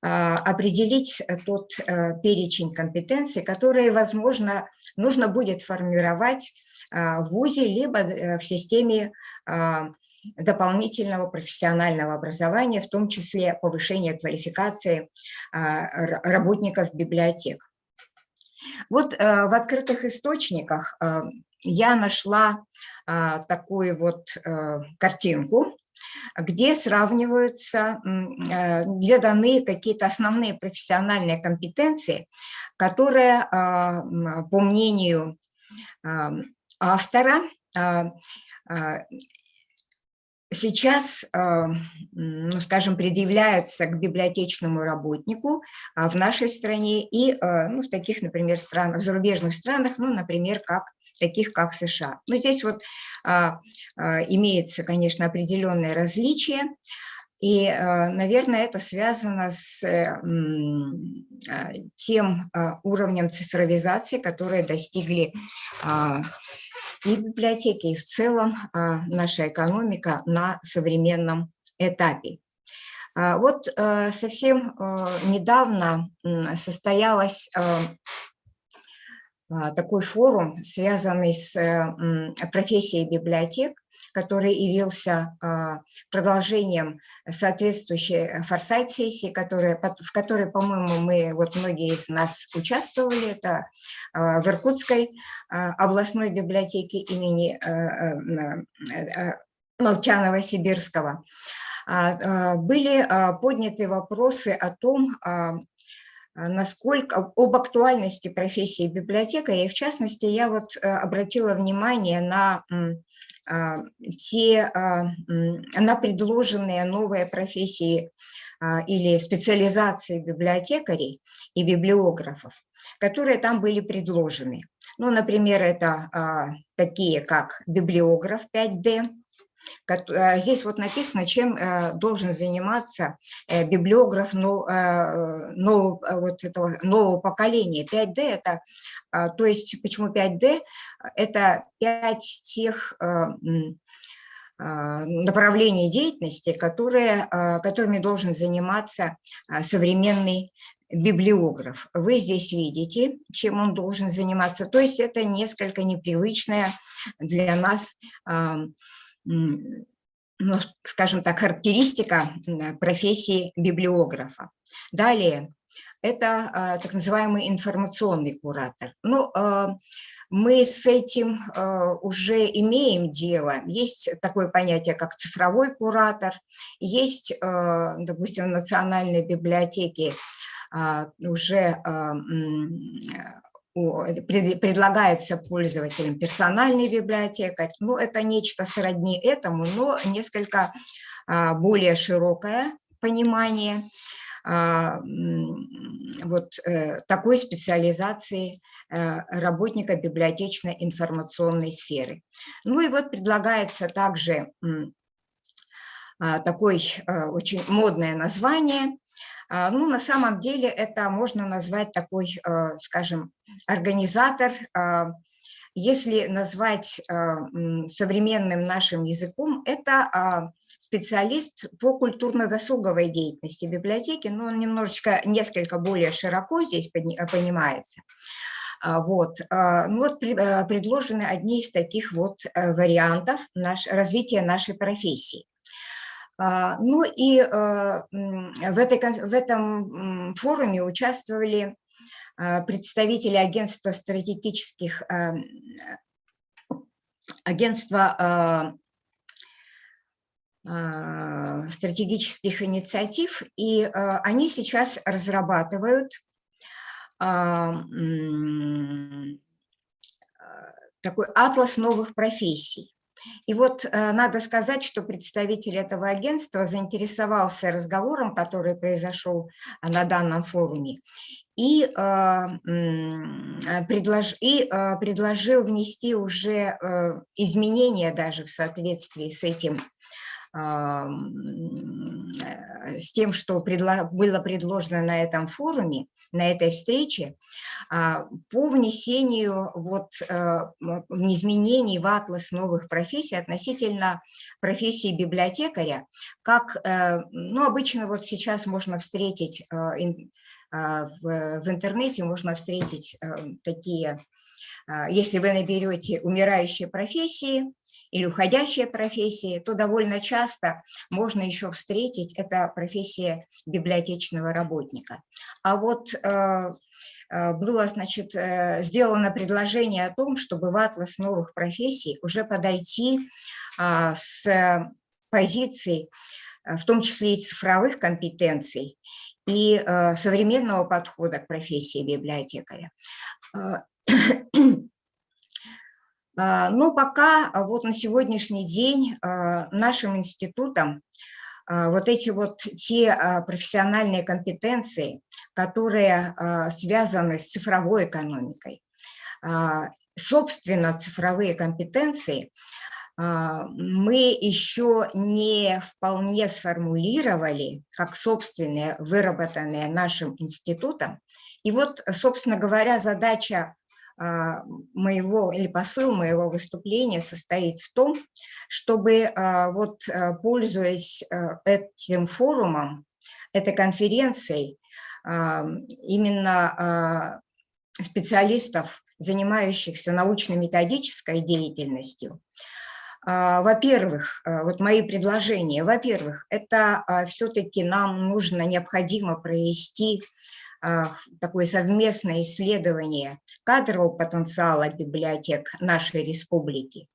определить тот перечень компетенций, которые, возможно, нужно будет формировать в ВУЗе, либо в системе дополнительного профессионального образования, в том числе повышение квалификации работников библиотек. Вот в открытых источниках я нашла такую вот картинку, где сравниваются, где даны какие-то основные профессиональные компетенции, которые, по мнению автора, сейчас, ну, скажем, предъявляются к библиотечному работнику в нашей стране и, ну, в таких, например, странах, в зарубежных странах, ну, например, таких как США. Но здесь вот имеется, конечно, определенное различие, и, наверное, это связано с тем уровнем цифровизации, которые достигли и библиотеки, и в целом наша экономика на современном этапе. Вот совсем недавно состоялась такой форум, связанный с профессией библиотек, который явился продолжением соответствующей форсайт-сессии, в которой, по-моему, вот многие из нас участвовали. Это в Иркутской областной библиотеке имени Молчанова-Сибирского. Были подняты вопросы о том, насколько об актуальности профессии библиотекаря, и в частности я вот обратила внимание на предложенные новые профессии или специализации библиотекарей и библиографов, которые там были предложены. Ну, например, это такие как библиограф 5D. Здесь вот написано, чем должен заниматься библиограф нового поколения. 5D – это, то есть почему 5D? Это 5 тех направлений деятельности, которыми должен заниматься современный библиограф. Вы здесь видите, чем он должен заниматься. То есть это несколько непривычная для нас, ну, скажем так, характеристика профессии библиографа. Далее, это так называемый информационный куратор. Ну, мы с этим уже имеем дело. Есть такое понятие, как цифровой куратор, есть, допустим, в Национальной библиотеке уже предлагается пользователям персональный библиотекарь. Ну, это нечто сродни этому, но несколько более широкое понимание вот такой специализации работника библиотечно-информационной сферы. Ну и вот предлагается также такое очень модное название. Ну, на самом деле это можно назвать такой, скажем, организатор, если назвать современным нашим языком, это специалист по культурно-досуговой деятельности библиотеки, но он несколько более широко здесь понимается. Вот. Ну, вот предложены одни из таких вот вариантов развития нашей профессии. Ну и в этом форуме участвовали представители агентства стратегических инициатив, и они сейчас разрабатывают такой атлас новых профессий. И вот надо сказать, что представитель этого агентства заинтересовался разговором, который произошел на данном форуме, и предложил внести уже изменения даже в соответствии с этим, с тем, что было предложено на этом форуме, на этой встрече, по внесению изменений в атлас новых профессий относительно профессии библиотекаря, как, ну, обычно вот сейчас можно встретить в интернете, можно встретить такие, если вы наберете умирающие профессии или уходящие профессии, то довольно часто можно еще встретить, это профессия библиотечного работника. А вот было, значит, сделано предложение о том, чтобы в атлас новых профессий уже подойти с позиций, в том числе и цифровых компетенций, и современного подхода к профессии библиотекаря. Но пока вот на сегодняшний день нашим институтом вот эти вот те профессиональные компетенции, которые связаны с цифровой экономикой, собственно, цифровые компетенции мы еще не вполне сформулировали, как собственные, выработанные нашим институтом. И вот, собственно говоря, задача моего или посыл моего выступления состоит в том, чтобы, вот, пользуясь этим форумом, этой конференцией, именно специалистов, занимающихся научно-методической деятельностью, во-первых, вот мои предложения, во-первых, это все-таки нам необходимо провести такое совместное исследование кадрового потенциала библиотек нашей республики.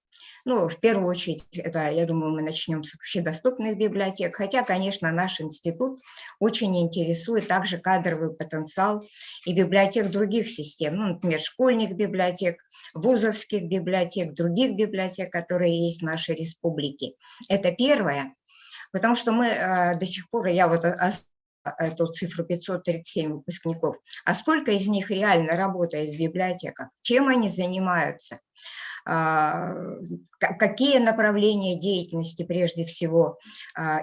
Ну, в первую очередь, это, я думаю, мы начнем с общедоступных библиотек, хотя, конечно, наш институт очень интересует также кадровый потенциал и библиотек других систем, ну, например, школьных библиотек, вузовских библиотек, других библиотек, которые есть в нашей республике. Это первое, потому что мы до сих пор, я вот эту цифру 537 выпускников, а сколько из них реально работает в библиотеках, чем они занимаются, какие направления деятельности прежде всего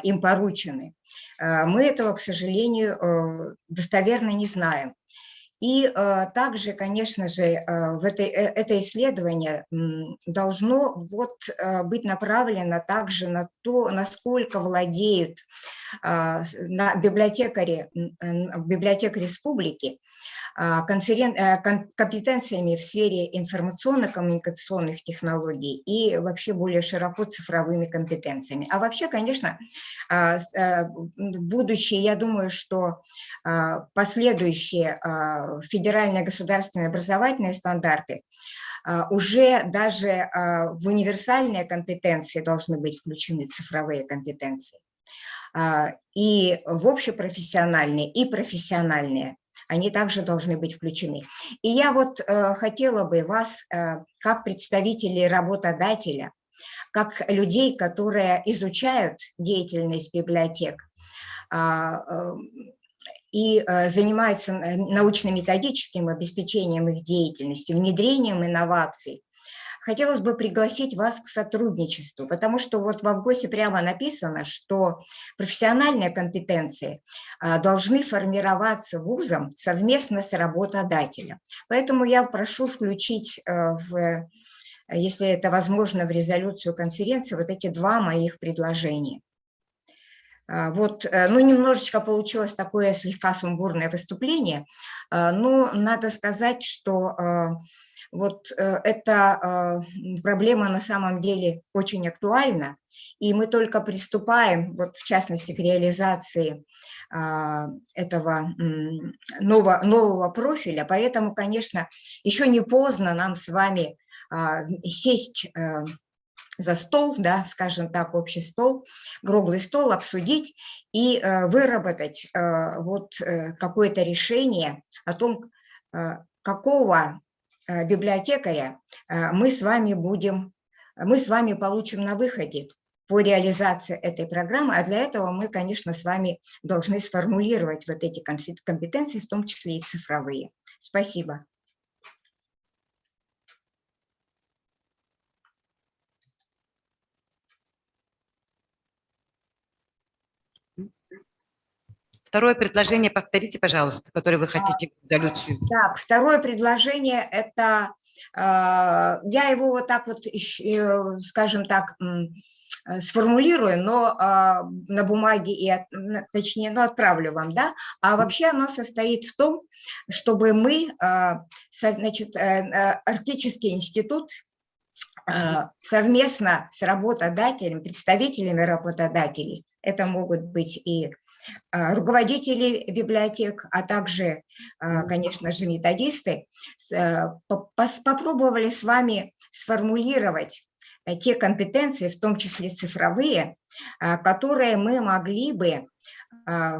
им поручены. Мы этого, к сожалению, достоверно не знаем. И также, конечно же, это исследование должно быть направлено также на то, насколько владеют библиотекари республики компетенциями в сфере информационно-коммуникационных технологий и вообще более широко цифровыми компетенциями. А вообще, конечно, будущее, я думаю, что последующие федеральные государственные образовательные стандарты уже даже в универсальные компетенции должны быть включены цифровые компетенции. И в общепрофессиональные, и профессиональные. Они также должны быть включены. И я вот хотела бы вас, как представителей работодателя, как людей, которые изучают деятельность библиотек и занимаются научно-методическим обеспечением их деятельности, внедрением инноваций, хотелось бы пригласить вас к сотрудничеству, потому что вот в ВГОСе прямо написано, что профессиональные компетенции должны формироваться вузом совместно с работодателем. Поэтому я прошу включить, если это возможно, в резолюцию конференции вот эти два моих предложения. Вот, ну, немножечко получилось такое слегка сумбурное выступление, но надо сказать, что вот эта проблема на самом деле очень актуальна, и мы только приступаем, вот в частности, к реализации этого нового профиля, поэтому, конечно, еще не поздно нам с вами сесть за стол, да, скажем так, общий стол, круглый стол, обсудить и выработать вот какое-то решение о том, какого библиотекаря мы с вами получим на выходе по реализации этой программы, а для этого мы, конечно, с вами должны сформулировать вот эти компетенции, в том числе и цифровые. Спасибо. Второе предложение повторите, пожалуйста, которое вы хотите резолюцию. Так, второе предложение – это, я его вот так вот, скажем так, сформулирую, но на бумаге, точнее, отправлю вам, да, а вообще оно состоит в том, чтобы мы, значит, Арктический институт совместно с работодателями, представителями работодателей, это могут быть и руководители библиотек, а также, конечно же, методисты, попробовали с вами сформулировать те компетенции, в том числе цифровые, которые мы могли бы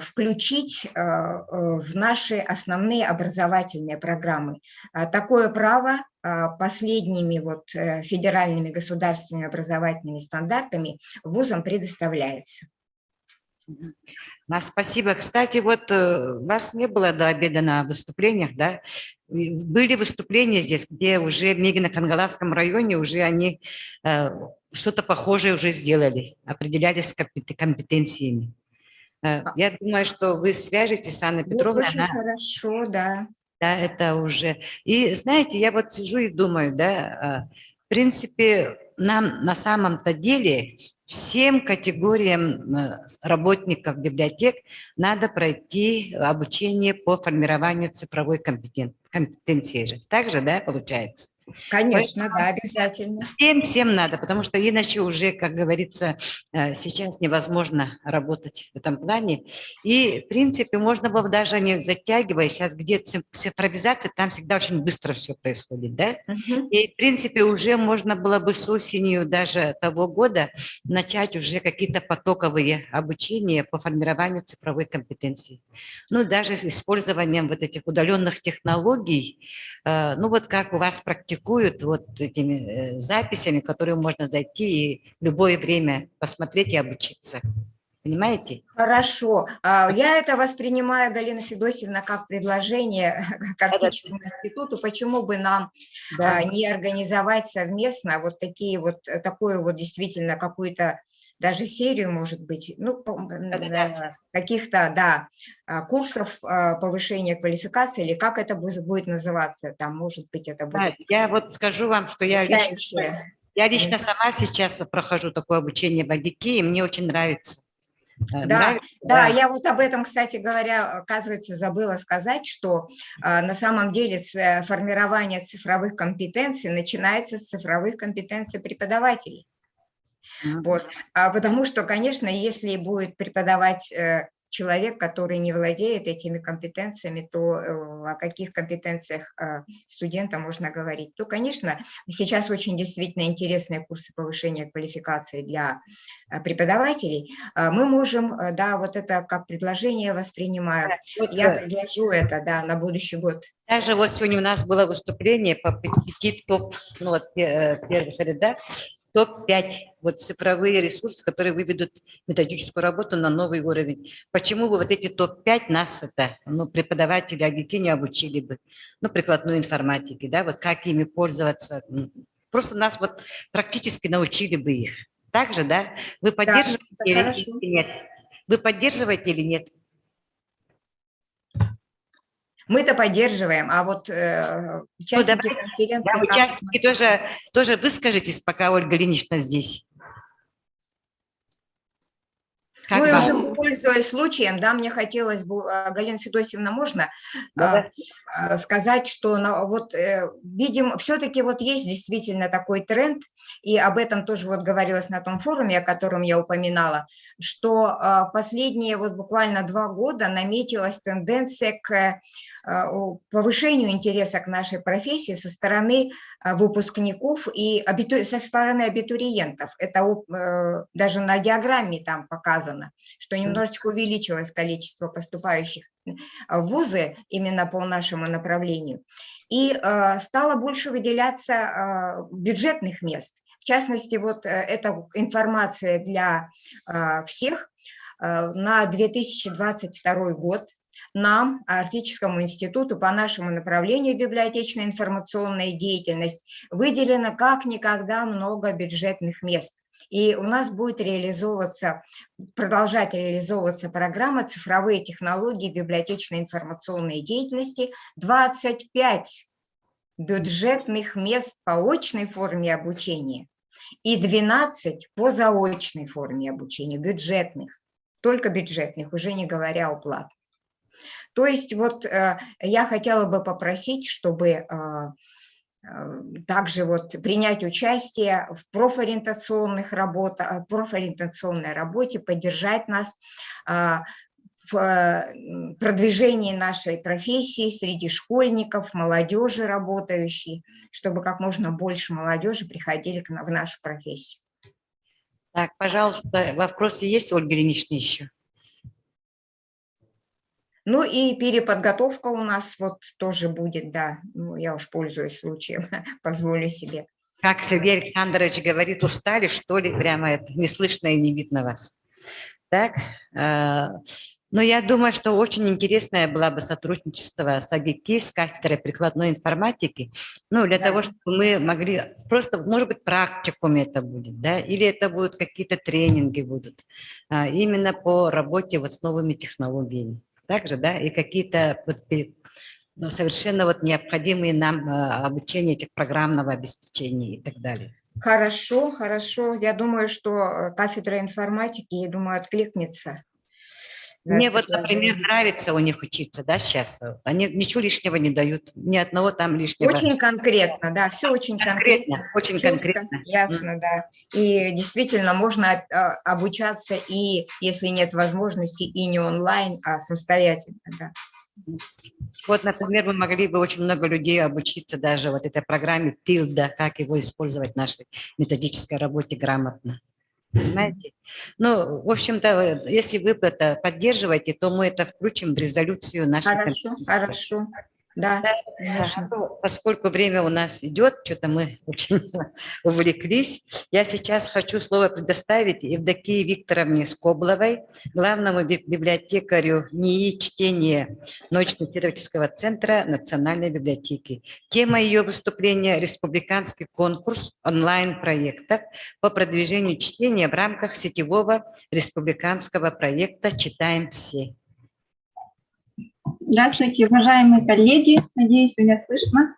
включить в наши основные образовательные программы. Такое право последними вот федеральными государственными образовательными стандартами вузам предоставляется. Спасибо. Кстати, вот вас не было до обеда на выступлениях, да? Были выступления здесь, где уже в Мегино-Кангаласском районе уже они что-то похожее уже сделали, определялись компетенциями. Я думаю, что вы свяжетесь с Анной Петровной. Очень хорошо, да. Да, это уже. И знаете, я вот сижу и думаю, да, в принципе, нам на самом-то деле всем категориям работников библиотек надо пройти обучение по формированию цифровой компетенции же. Так же, да, получается? Конечно, да, обязательно. Всем надо, потому что иначе уже, как говорится, сейчас невозможно работать в этом плане. И, в принципе, можно было даже не затягивая, сейчас где цифровизация, там всегда очень быстро все происходит, да? И, в принципе, уже можно было бы с осенью даже того года начать уже какие-то потоковые обучения по формированию цифровой компетенции. Ну, даже с использованием вот этих удаленных технологий, ну, вот как у вас практикуют вот этими записями, которые можно зайти и в любое время посмотреть и обучиться. Понимаете? Хорошо. Я это воспринимаю, Галина Федосевна, как предложение к Арктическому институту. Почему бы нам не организовать совместно вот такие вот, такую вот действительно какую-то даже серию, может быть, ну, каких-то, да, курсов повышения квалификации, или как это будет называться, там, может быть, это будет... Я вот скажу вам, что я лично сама сейчас прохожу такое обучение в АГИКе, и мне очень нравится. Да, я вот об этом, кстати говоря, оказывается, забыла сказать, что на самом деле формирование цифровых компетенций начинается с цифровых компетенций преподавателей. Вот. Потому что, конечно, если будет преподавать человек, который не владеет этими компетенциями, то о каких компетенциях студента можно говорить? То, конечно, сейчас очень действительно интересные курсы повышения квалификации для преподавателей. Мы можем, да, вот это как предложение воспринимаю. Я предложу это, да, на будущий год. Даже вот сегодня у нас было выступление по 5 топ, ну вот первых рядах, топ-5 вот цифровые ресурсы, которые выведут методическую работу на новый уровень. Почему бы вот эти топ-5 нас, это, ну, преподаватели АГИКи не обучили бы, ну, прикладной информатики, да, вот как ими пользоваться. Просто нас вот практически научили бы их. Так же, да? Вы поддерживаете или нет? Вы поддерживаете или нет? Мы-то поддерживаем, а вот участники конференции... Да, участники тоже выскажитесь, пока Ольга Ильинична здесь. Как Ну и вам? уже пользуясь случаем, да, мне хотелось бы, Галина Федосевна, можно сказать, что вот видим, все-таки вот есть действительно такой тренд, и об этом тоже вот говорилось на том форуме, о котором я упоминала, что последние вот буквально 2 года наметилась тенденция к повышению интереса к нашей профессии со стороны выпускников и со стороны абитуриентов. Это даже на диаграмме там показано, что немножечко увеличилось количество поступающих в вузы именно по нашему направлению. И стало больше выделяться бюджетных мест. В частности, вот эта информация для всех на 2022 год. Нам, Арктическому институту, по нашему направлению библиотечная информационная деятельность, выделено как никогда много бюджетных мест. И у нас будет продолжать реализовываться программа «Цифровые технологии библиотечной информационной деятельности». 25 бюджетных мест по очной форме обучения и 12 по заочной форме обучения, бюджетных, только бюджетных, уже не говоря о платных. То есть вот я хотела бы попросить, чтобы также вот принять участие в профориентационной работе, поддержать нас в продвижении нашей профессии среди школьников, молодежи работающей, чтобы как можно больше молодежи приходили в нашу профессию. Так, пожалуйста, вопросы есть, Ольга Ильинична, еще? Ну и переподготовка у нас вот тоже будет, да, ну, я уж пользуюсь случаем, позволю себе. Как Сергей Александрович говорит, устали, что ли, прямо это, не слышно и не видно вас. Так, но я думаю, что очень интересное было бы сотрудничество с АГИКИ, с кафедрой прикладной информатики, ну, для того, чтобы мы могли, просто, может быть, практикуме это будет, да, или это будут какие-то тренинги будут, именно по работе вот с новыми технологиями. Также, да, и какие-то совершенно вот необходимые нам обучение этих программного обеспечения и так далее. Хорошо, хорошо. Я думаю, что кафедра информатики, я думаю, откликнется. Мне вот, например, нравится у них учиться, да, сейчас. Они ничего лишнего не дают, ни одного там лишнего. Очень конкретно, да, все очень конкретно. Очень четко, конкретно. Ясно, да. И действительно можно обучаться и, если нет возможности, и не онлайн, а самостоятельно, да. Вот, например, мы могли бы очень много людей обучиться даже вот этой программе ТИЛДа, как его использовать в нашей методической работе грамотно. Понимаете? Ну, в общем-то, если вы это поддерживаете, то мы это включим в резолюцию нашей конференции. Хорошо, да, конечно. Поскольку время у нас идет, что-то мы очень увлеклись, я сейчас хочу слово предоставить Евдокии Викторовне Скобловой, главному библиотекарю НИИ чтения научно-исследовательского центра Национальной библиотеки. Тема ее выступления – республиканский конкурс онлайн-проектов по продвижению чтения в рамках сетевого республиканского проекта «Читаем все». Здравствуйте, уважаемые коллеги. Надеюсь, меня слышно.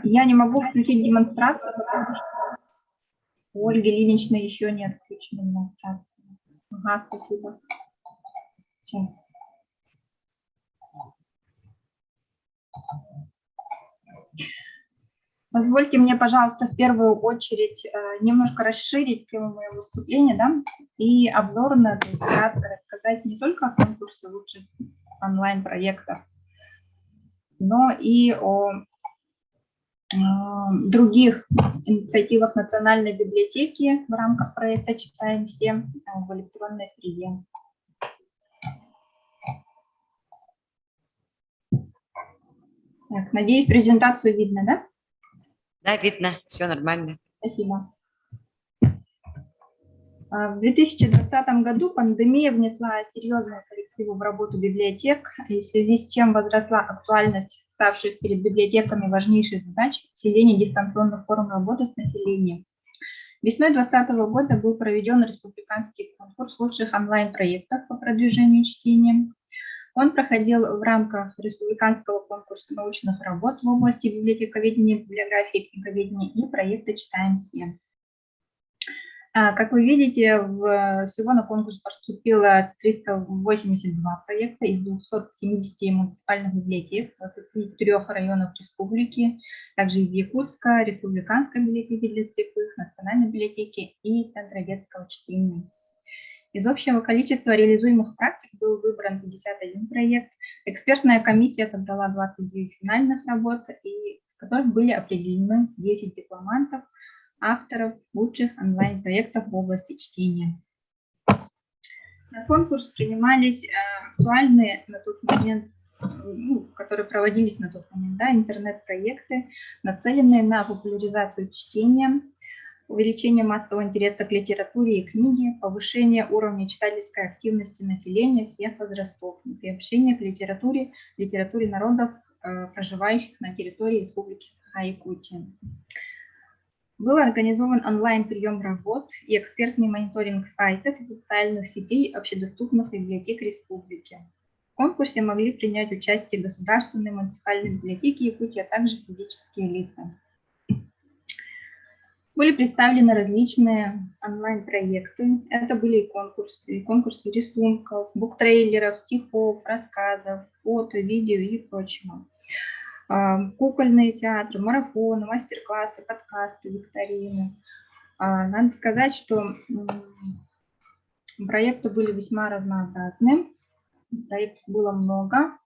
Я не могу включить демонстрацию, потому что у Ольги Ильиничны еще не отключена демонстрация. Ага, спасибо. Сейчас. Позвольте мне, пожалуйста, в первую очередь немножко расширить тему моего выступления, да, и обзорно, то есть кратко рассказать не только о конкурсе лучших онлайн-проектов, но и о других инициативах Национальной библиотеки в рамках проекта «Читаем все» в электронной среде. Так, надеюсь, презентацию видно, да? Да, видно, все нормально. Спасибо. В 2020 году пандемия внесла серьезные коррективы в работу библиотек, и в связи с чем возросла актуальность ставших перед библиотеками важнейших задач усиления дистанционных форм работы с населением. Весной 2020 года был проведен республиканский конкурс лучших онлайн-проектов по продвижению чтения. Он проходил в рамках республиканского конкурса научных работ в области библиотековедения, библиографии, книговедения и проекта «Читаем все». Как вы видите, всего на конкурс поступило 382 проекта из 270 муниципальных библиотек, 23 районов республики, также из Якутска, Республиканской библиотеки для слепых, Национальной библиотеки и Центра детского чтения. Из общего количества реализуемых практик был выбран 51 проект. Экспертная комиссия отобрала 29 финальных работ, из которых были определены 10 дипломантов, авторов лучших онлайн-проектов в области чтения. На конкурс принимались актуальные на тот момент, которые проводились на тот момент, интернет-проекты, нацеленные на популяризацию чтения, увеличение массового интереса к литературе и книге, повышение уровня читательской активности населения всех возрастов, приобщение к литературе народов, проживающих на территории Республики Саха-Якутия. Был организован онлайн-прием работ и экспертный мониторинг сайтов и социальных сетей общедоступных библиотек республики. В конкурсе могли принять участие государственные муниципальные библиотеки Якутии, а также физические лица. Были представлены различные онлайн-проекты. Это были и конкурсы рисунков, буктрейлеров, стихов, рассказов, фото, видео и прочего. Кукольные театры, марафоны, мастер-классы, подкасты, викторины. Надо сказать, что проекты были весьма разнообразны, проектов было много,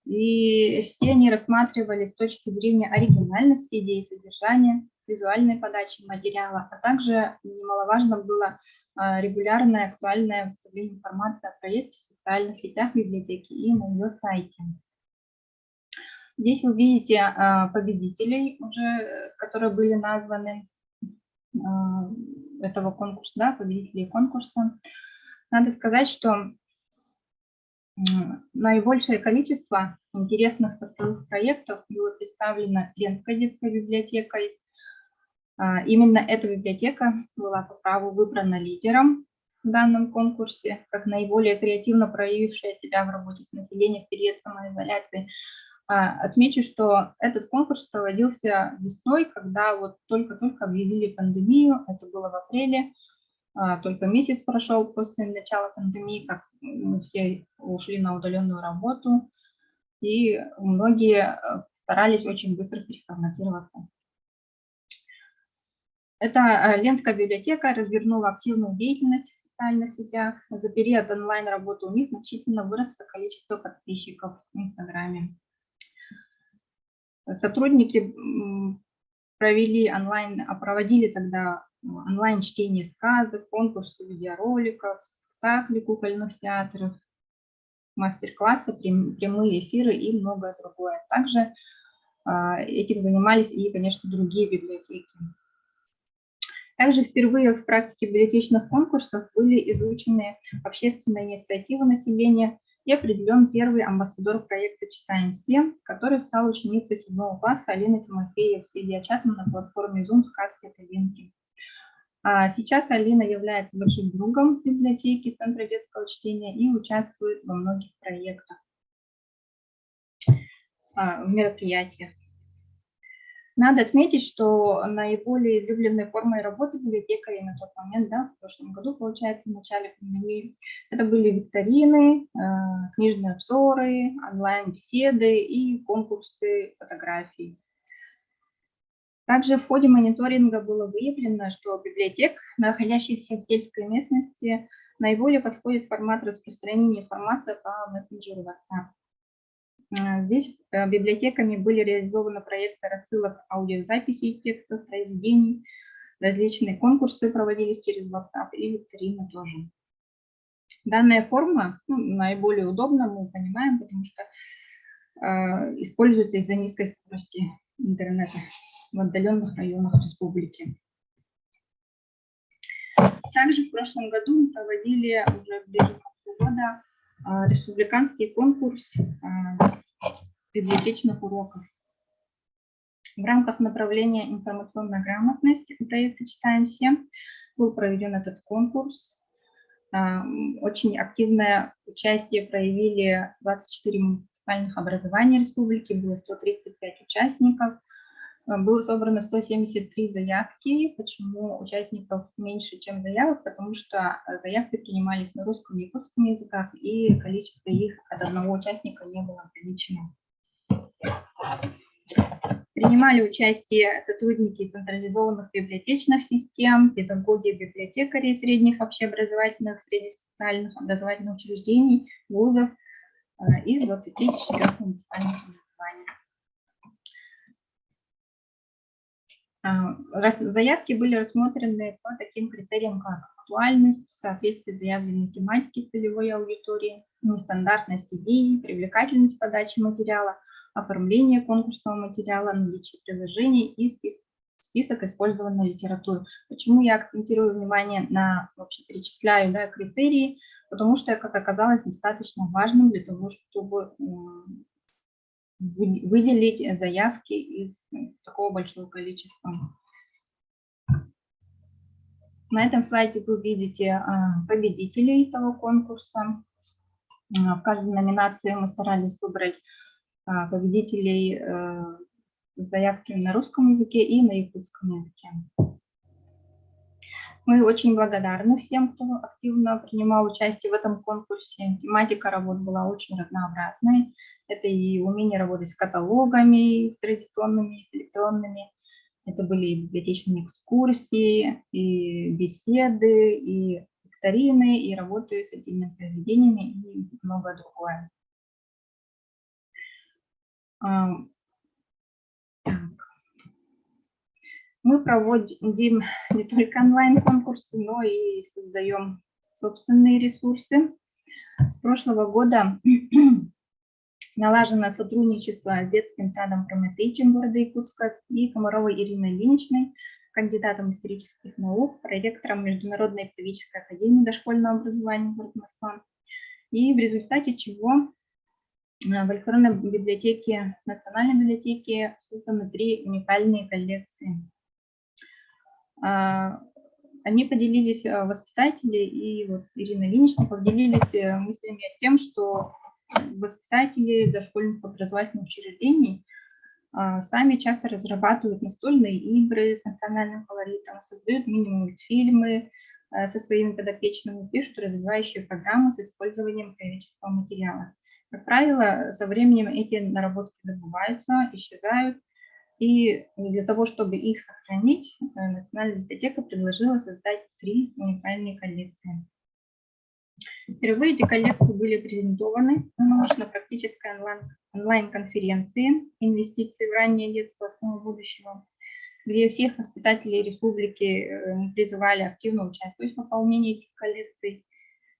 и все они рассматривались с точки зрения оригинальности идеи, содержания, визуальной подачи материала, а также немаловажно было регулярное актуальное выставление информации о проекте в социальных сетях библиотеки и на ее сайте. Здесь вы видите победителей, уже, которые были названы этого конкурса, да, победителей конкурса. Надо сказать, что наибольшее количество интересных цифровых проектов было представлено Ленской детской библиотекой. Именно эта библиотека была по праву выбрана лидером в данном конкурсе, как наиболее креативно проявившая себя в работе с населением в период самоизоляции. Отмечу, что этот конкурс проводился весной, когда вот только-только объявили пандемию, это было в апреле, только месяц прошел после начала пандемии, как мы все ушли на удаленную работу, и многие старались очень быстро переформатироваться. Эта Ленская библиотека развернула активную деятельность в социальных сетях. За период онлайн-работы у них значительно выросло количество подписчиков в Инстаграме. Сотрудники проводили тогда онлайн-чтение сказок, конкурсы видеороликов, спектакли кукольных театров, мастер-классы, прямые эфиры и многое другое. Также этим занимались и, конечно, другие библиотеки. Также впервые в практике библиотечных конкурсов были изучены общественные инициативы населения и определен первый амбассадор проекта «Читаем все», который стал ученицей 7 класса Алина Тимофеева с видеочатом на платформе Zoom «Сказки от Алинки». Сейчас Алина является большим другом библиотеки Центра детского чтения и участвует во многих проектах, в мероприятиях. Надо отметить, что наиболее излюбленной формой работы библиотекарей на тот момент, да, в прошлом году, получается, в начале пандемии, это были викторины, книжные обзоры, онлайн-беседы и конкурсы фотографий. Также в ходе мониторинга было выявлено, что библиотек, находящихся в сельской местности, наиболее подходит формат распространения информации по мессенджеру WhatsApp. Здесь библиотеками были реализованы проекты рассылок аудиозаписей, текстов, произведений, различные конкурсы проводились через WhatsApp и викторины тоже. Данная форма наиболее удобна, мы понимаем, потому что используется из-за низкой скорости интернета в отдаленных районах республики. Также в прошлом году мы проводили уже ближе к года республиканский конкурс библиотечных уроков. В рамках направления информационная грамотность проекта «Читаем все» был проведен этот конкурс. Очень активное участие проявили 24 муниципальных образований республики, было 135 участников. Было собрано 173 заявки. Почему участников меньше, чем заявок? Потому что заявки принимались на русском и якутском языках, и количество их от одного участника не было ограничено. Принимали участие сотрудники централизованных библиотечных систем, педагоги, библиотекари средних общеобразовательных, среднеспециальных образовательных учреждений, вузов из 24 муниципальных образований. Заявки были рассмотрены по таким критериям, как актуальность, соответствие заявленной тематике целевой аудитории, нестандартность идеи, привлекательность подачи материала, оформление конкурсного материала, наличие приложений и список использованной литературы. Почему я акцентирую внимание на, вообще перечисляю, да, критерии? Потому что, как оказалось, достаточно важным для того, чтобы выделить заявки из такого большого количества. На этом слайде вы видите победителей этого конкурса. В каждой номинации мы старались выбрать победителей с заявками на русском языке и на якутском языке. Мы очень благодарны всем, кто активно принимал участие в этом конкурсе. Тематика работ была очень разнообразной. Это и умение работать с каталогами, с традиционными, с электронными. Это были и библиотечные экскурсии, и беседы, и викторины, и работы с отдельными произведениями, и многое другое. Мы проводим не только онлайн-конкурсы, но и создаем собственные ресурсы. С прошлого года налажено сотрудничество с детским садом «Прометейчик» города Якутска и Комаровой Ириной Ильиничной, кандидатом исторических наук, проректором Международной педагогической академии дошкольного образования города Москва. И в результате чего в электронной библиотеке, национальной библиотеке созданы 3 уникальные коллекции. Они поделились, воспитатели и вот Ирина Ильинична поделились мыслями о том, что воспитатели дошкольных образовательных учреждений сами часто разрабатывают настольные игры с национальным колоритом, создают мини-мультфильмы со своими подопечными, пишут развивающие программы с использованием краеведческого материала. Как правило, со временем эти наработки забываются, исчезают, и для того, чтобы их сохранить, Национальная библиотека предложила создать 3 уникальные коллекции. Впервые эти коллекции были презентованы на научно-практической онлайн-конференции «Инвестиции в раннее детство. Основы будущего», где всех воспитателей республики призывали активно участвовать в пополнении этих коллекций.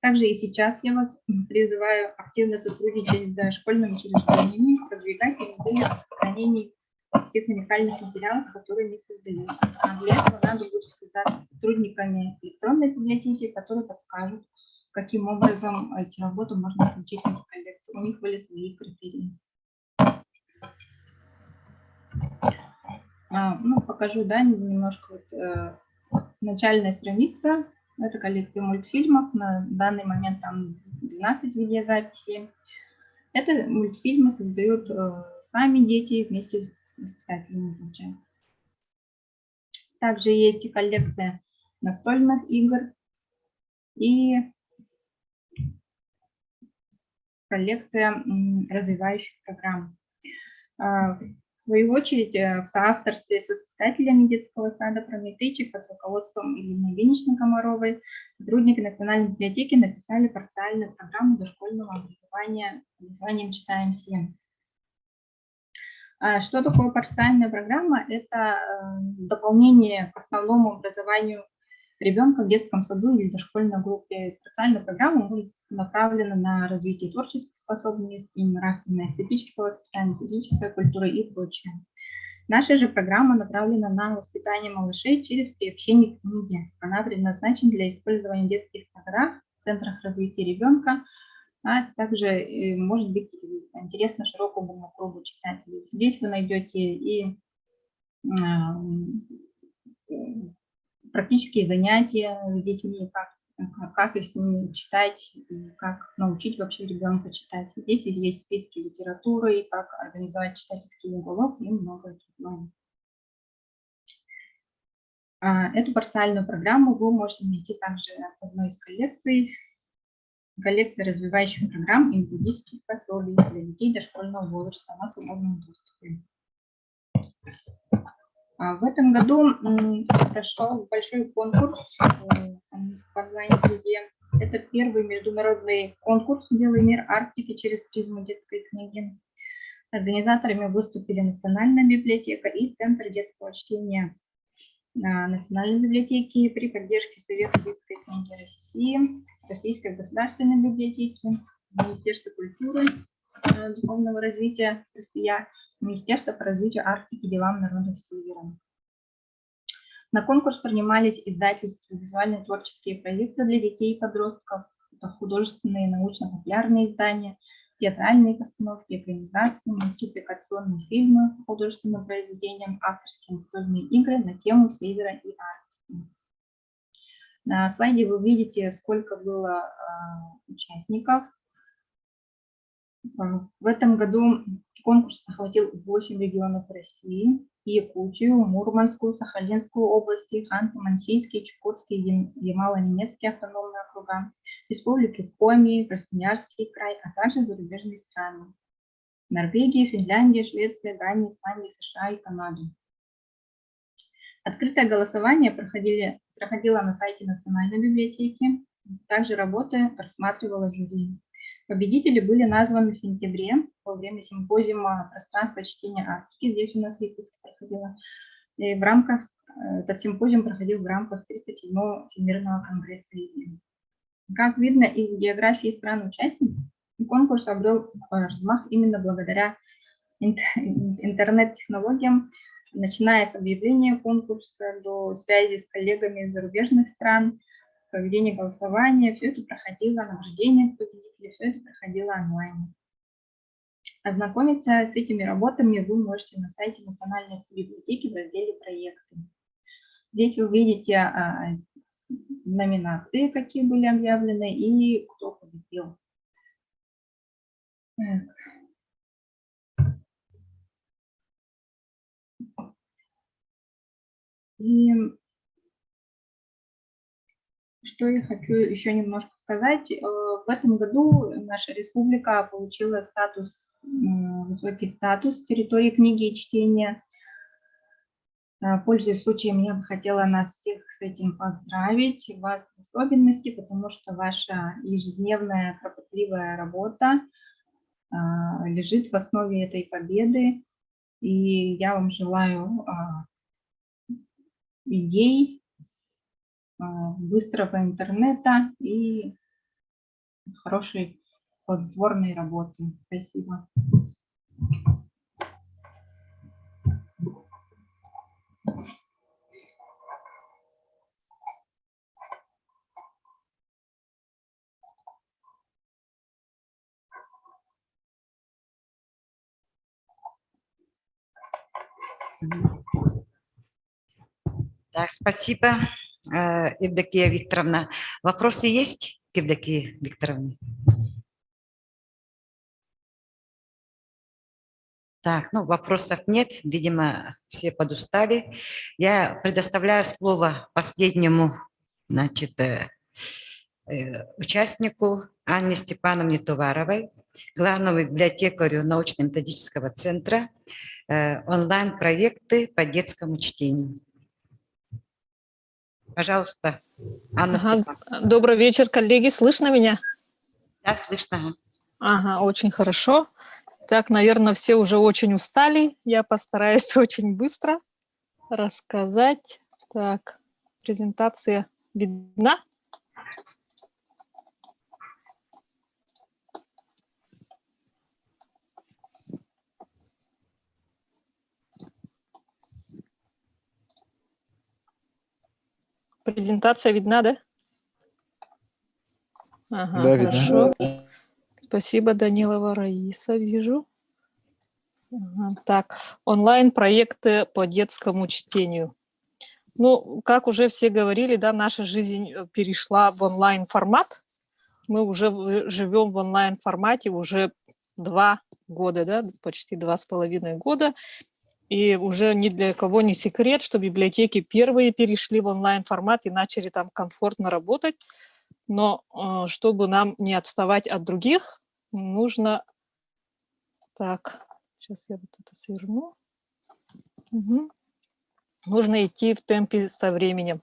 Также и сейчас я вас призываю активно сотрудничать с дошкольными учреждениями, продвигать идеи о сохранении тех уникальных материалов, которые они создают. Для этого надо будет связаться с сотрудниками электронной библиотеки, которые подскажут, каким образом эти работы можно включить в эти коллекции. У них были свои критерии. Покажу, да, немножко начальная страница. Это коллекция мультфильмов. На данный момент там 12 видеозаписей. Это мультфильмы создают сами дети вместе с воспитателями, получается. Также есть и коллекция настольных игр и коллекция развивающих программ. В свою очередь, в соавторстве с воспитателями детского сада «Прометейчик» под руководством Ирины Ильиничны Комаровой сотрудники Национальной библиотеки написали парциальную программу дошкольного образования под названием «Читаем всем». Что такое парциальная программа? Это дополнение к основному образованию ребенка в детском саду или дошкольной группе. Парциальная программа будет направлена на развитие творческих способностей, нравственно-эстетического воспитания, физической культуры и прочее. Наша же программа направлена на воспитание малышей через приобщение к книге. Она предназначена для использования в детских садах, центрах развития ребенка, а также может быть интересно широкому кругу читателей. Здесь вы найдете и практические занятия с детьми, как их с ними читать, и как научить вообще ребенка читать. Здесь есть списки литературы, как организовать читательский уголок и многое другое. Эту парциальную программу вы можете найти также в одной из коллекций. Коллекция развивающих программ и методических пособий для детей дошкольного возраста на свободном доступе. В этом году прошел большой конкурс в онлайн-среде. Это первый международный конкурс «Белый мир Арктики» через призму детской книги. Организаторами выступили Национальная библиотека и Центр детского чтения Национальной библиотеки при поддержке Совета детской книги России, Российской государственной библиотеки, Министерства культуры, духовного развития Россия, Министерства по развитию Арктики и делам народов Севера. На конкурс принимались издательства, визуальные творческие проекты для детей и подростков, художественные и научно-популярные издания, театральные постановки, экранизации, мультипликационные фильмы по художественным произведениям, авторские настольные игры на тему Севера и Арктики. На слайде вы видите, сколько было участников. В этом году конкурс охватил 8 регионов России: Якутию, Мурманскую, Сахалинскую области, Ханты-Мансийский, Чукотский, Ямало-Ненецкий автономные округа, республики Коми, Красноярский край, а также зарубежные страны: Норвегия, Финляндия, Швеция, Дания, Исландия, США и Канада. Открытое голосование проходило на сайте Национальной библиотеки. Также работы рассматривала жюри. Победители были названы в сентябре во время симпозиума «Пространство чтения Арктики». Здесь у нас в Якутске проходило. И этот симпозиум проходил в рамках 37-го Всемирного конгресса ЕГЭ. Как видно из географии стран-участниц, конкурс обрел размах именно благодаря интернет-технологиям, начиная с объявления конкурса до связи с коллегами из зарубежных стран, проведение голосования. Все это проходило, награждение победителей, все это проходило онлайн. Ознакомиться с этими работами вы можете на сайте Национальной библиотеки в разделе «Проекты». Здесь вы видите номинации, какие были объявлены, и кто победил. И что я хочу еще немножко сказать. В этом году наша республика получила высокий статус территории книги и чтения. Пользуясь случаем, я бы хотела нас всех с этим поздравить, вас в особенности, потому что ваша ежедневная кропотливая работа лежит в основе этой победы. И я вам желаю идей, быстрого интернета и хорошей плодотворной работы. Спасибо. Так, спасибо, Евдокия Викторовна. Вопросы есть к Евдокии Викторовне? Так, ну, вопросов нет, видимо, все подустали. Я предоставляю слово последнему, значит, участнику Анне Степановне Туваровой, главному библиотекарю научно-методического центра, онлайн-проекты по детскому чтению. Пожалуйста, Анна Степановна. Добрый вечер, коллеги. Слышно меня? Да, слышно. Ага, очень хорошо. Так, наверное, все уже очень устали. Я постараюсь очень быстро рассказать. Так, презентация видна? Презентация видна, да? Ага, да, хорошо. видно. Спасибо, Данилова Раиса, вижу. Ага, так, онлайн-проекты по детскому чтению. Ну, как уже все говорили, да, наша жизнь перешла в онлайн-формат. Мы уже живем в онлайн-формате уже 2 года, да, почти 2,5 года. И уже ни для кого не секрет, что библиотеки первые перешли в онлайн-формат и начали там комфортно работать. Но чтобы нам не отставать от других, нужно... Так, сейчас я вот это сверну. Угу. Нужно идти в темпе со временем.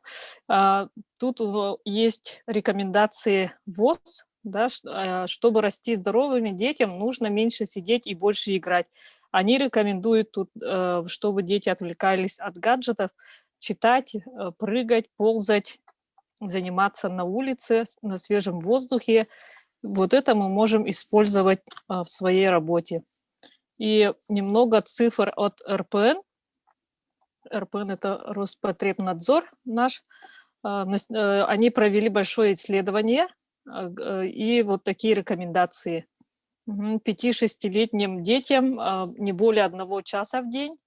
Тут есть рекомендации ВОЗ, да, чтобы расти здоровыми детям, нужно меньше сидеть и больше играть. Они рекомендуют тут, чтобы дети отвлекались от гаджетов, читать, прыгать, ползать, заниматься на улице, на свежем воздухе. Вот это мы можем использовать в своей работе. И немного цифр от РПН. РПН – это Роспотребнадзор наш. Они провели большое исследование и вот такие рекомендации. 5-6-летним детям не более 1 часа в день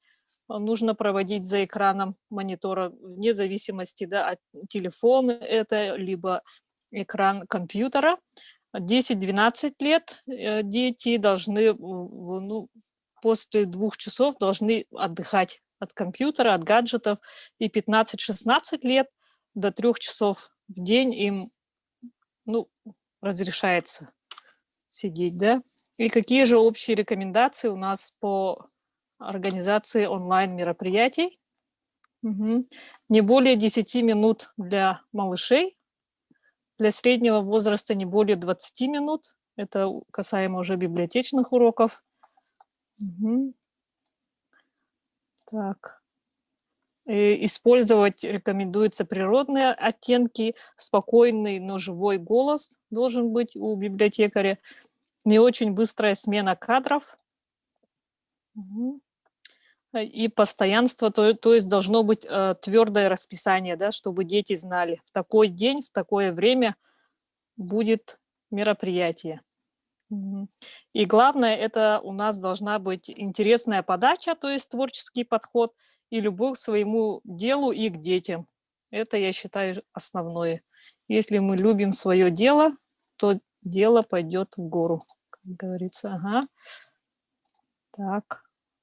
нужно проводить за экраном монитора, вне зависимости, да, от телефона это, либо экран компьютера. 10-12 лет дети должны, после 2 часов должны отдыхать от компьютера, от гаджетов. И 15-16 лет до 3 часов в день им разрешается сидеть, да. И какие же общие рекомендации у нас по организации онлайн-мероприятий? Не более 10 минут для малышей, для среднего возраста не более 20 минут. Это касаемо уже библиотечных уроков. Так. И использовать рекомендуются природные оттенки, спокойный, но живой голос должен быть у библиотекаря, не очень быстрая смена кадров и постоянство, то есть должно быть твердое расписание, да, чтобы дети знали, в такой день, в такое время будет мероприятие. И главное, это у нас должна быть интересная подача, то есть творческий подход и любовь к своему делу и к детям. Это, я считаю, основное. Если мы любим свое дело, то дело пойдет в гору, как говорится. Ага. Так,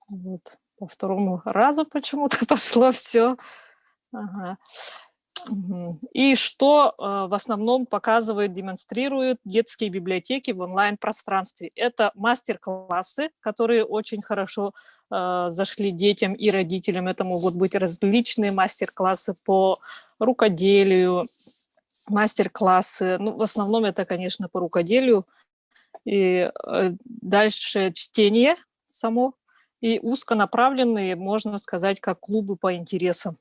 вот по 2-му разу почему-то пошло все. Ага. И что в основном показывают, демонстрируют детские библиотеки в онлайн-пространстве? Это мастер-классы, которые очень хорошо зашли детям и родителям. Это могут быть различные мастер-классы по рукоделию, мастер-классы. В основном это, конечно, по рукоделию. И дальше чтение само. И узконаправленные, можно сказать, как клубы по интересам.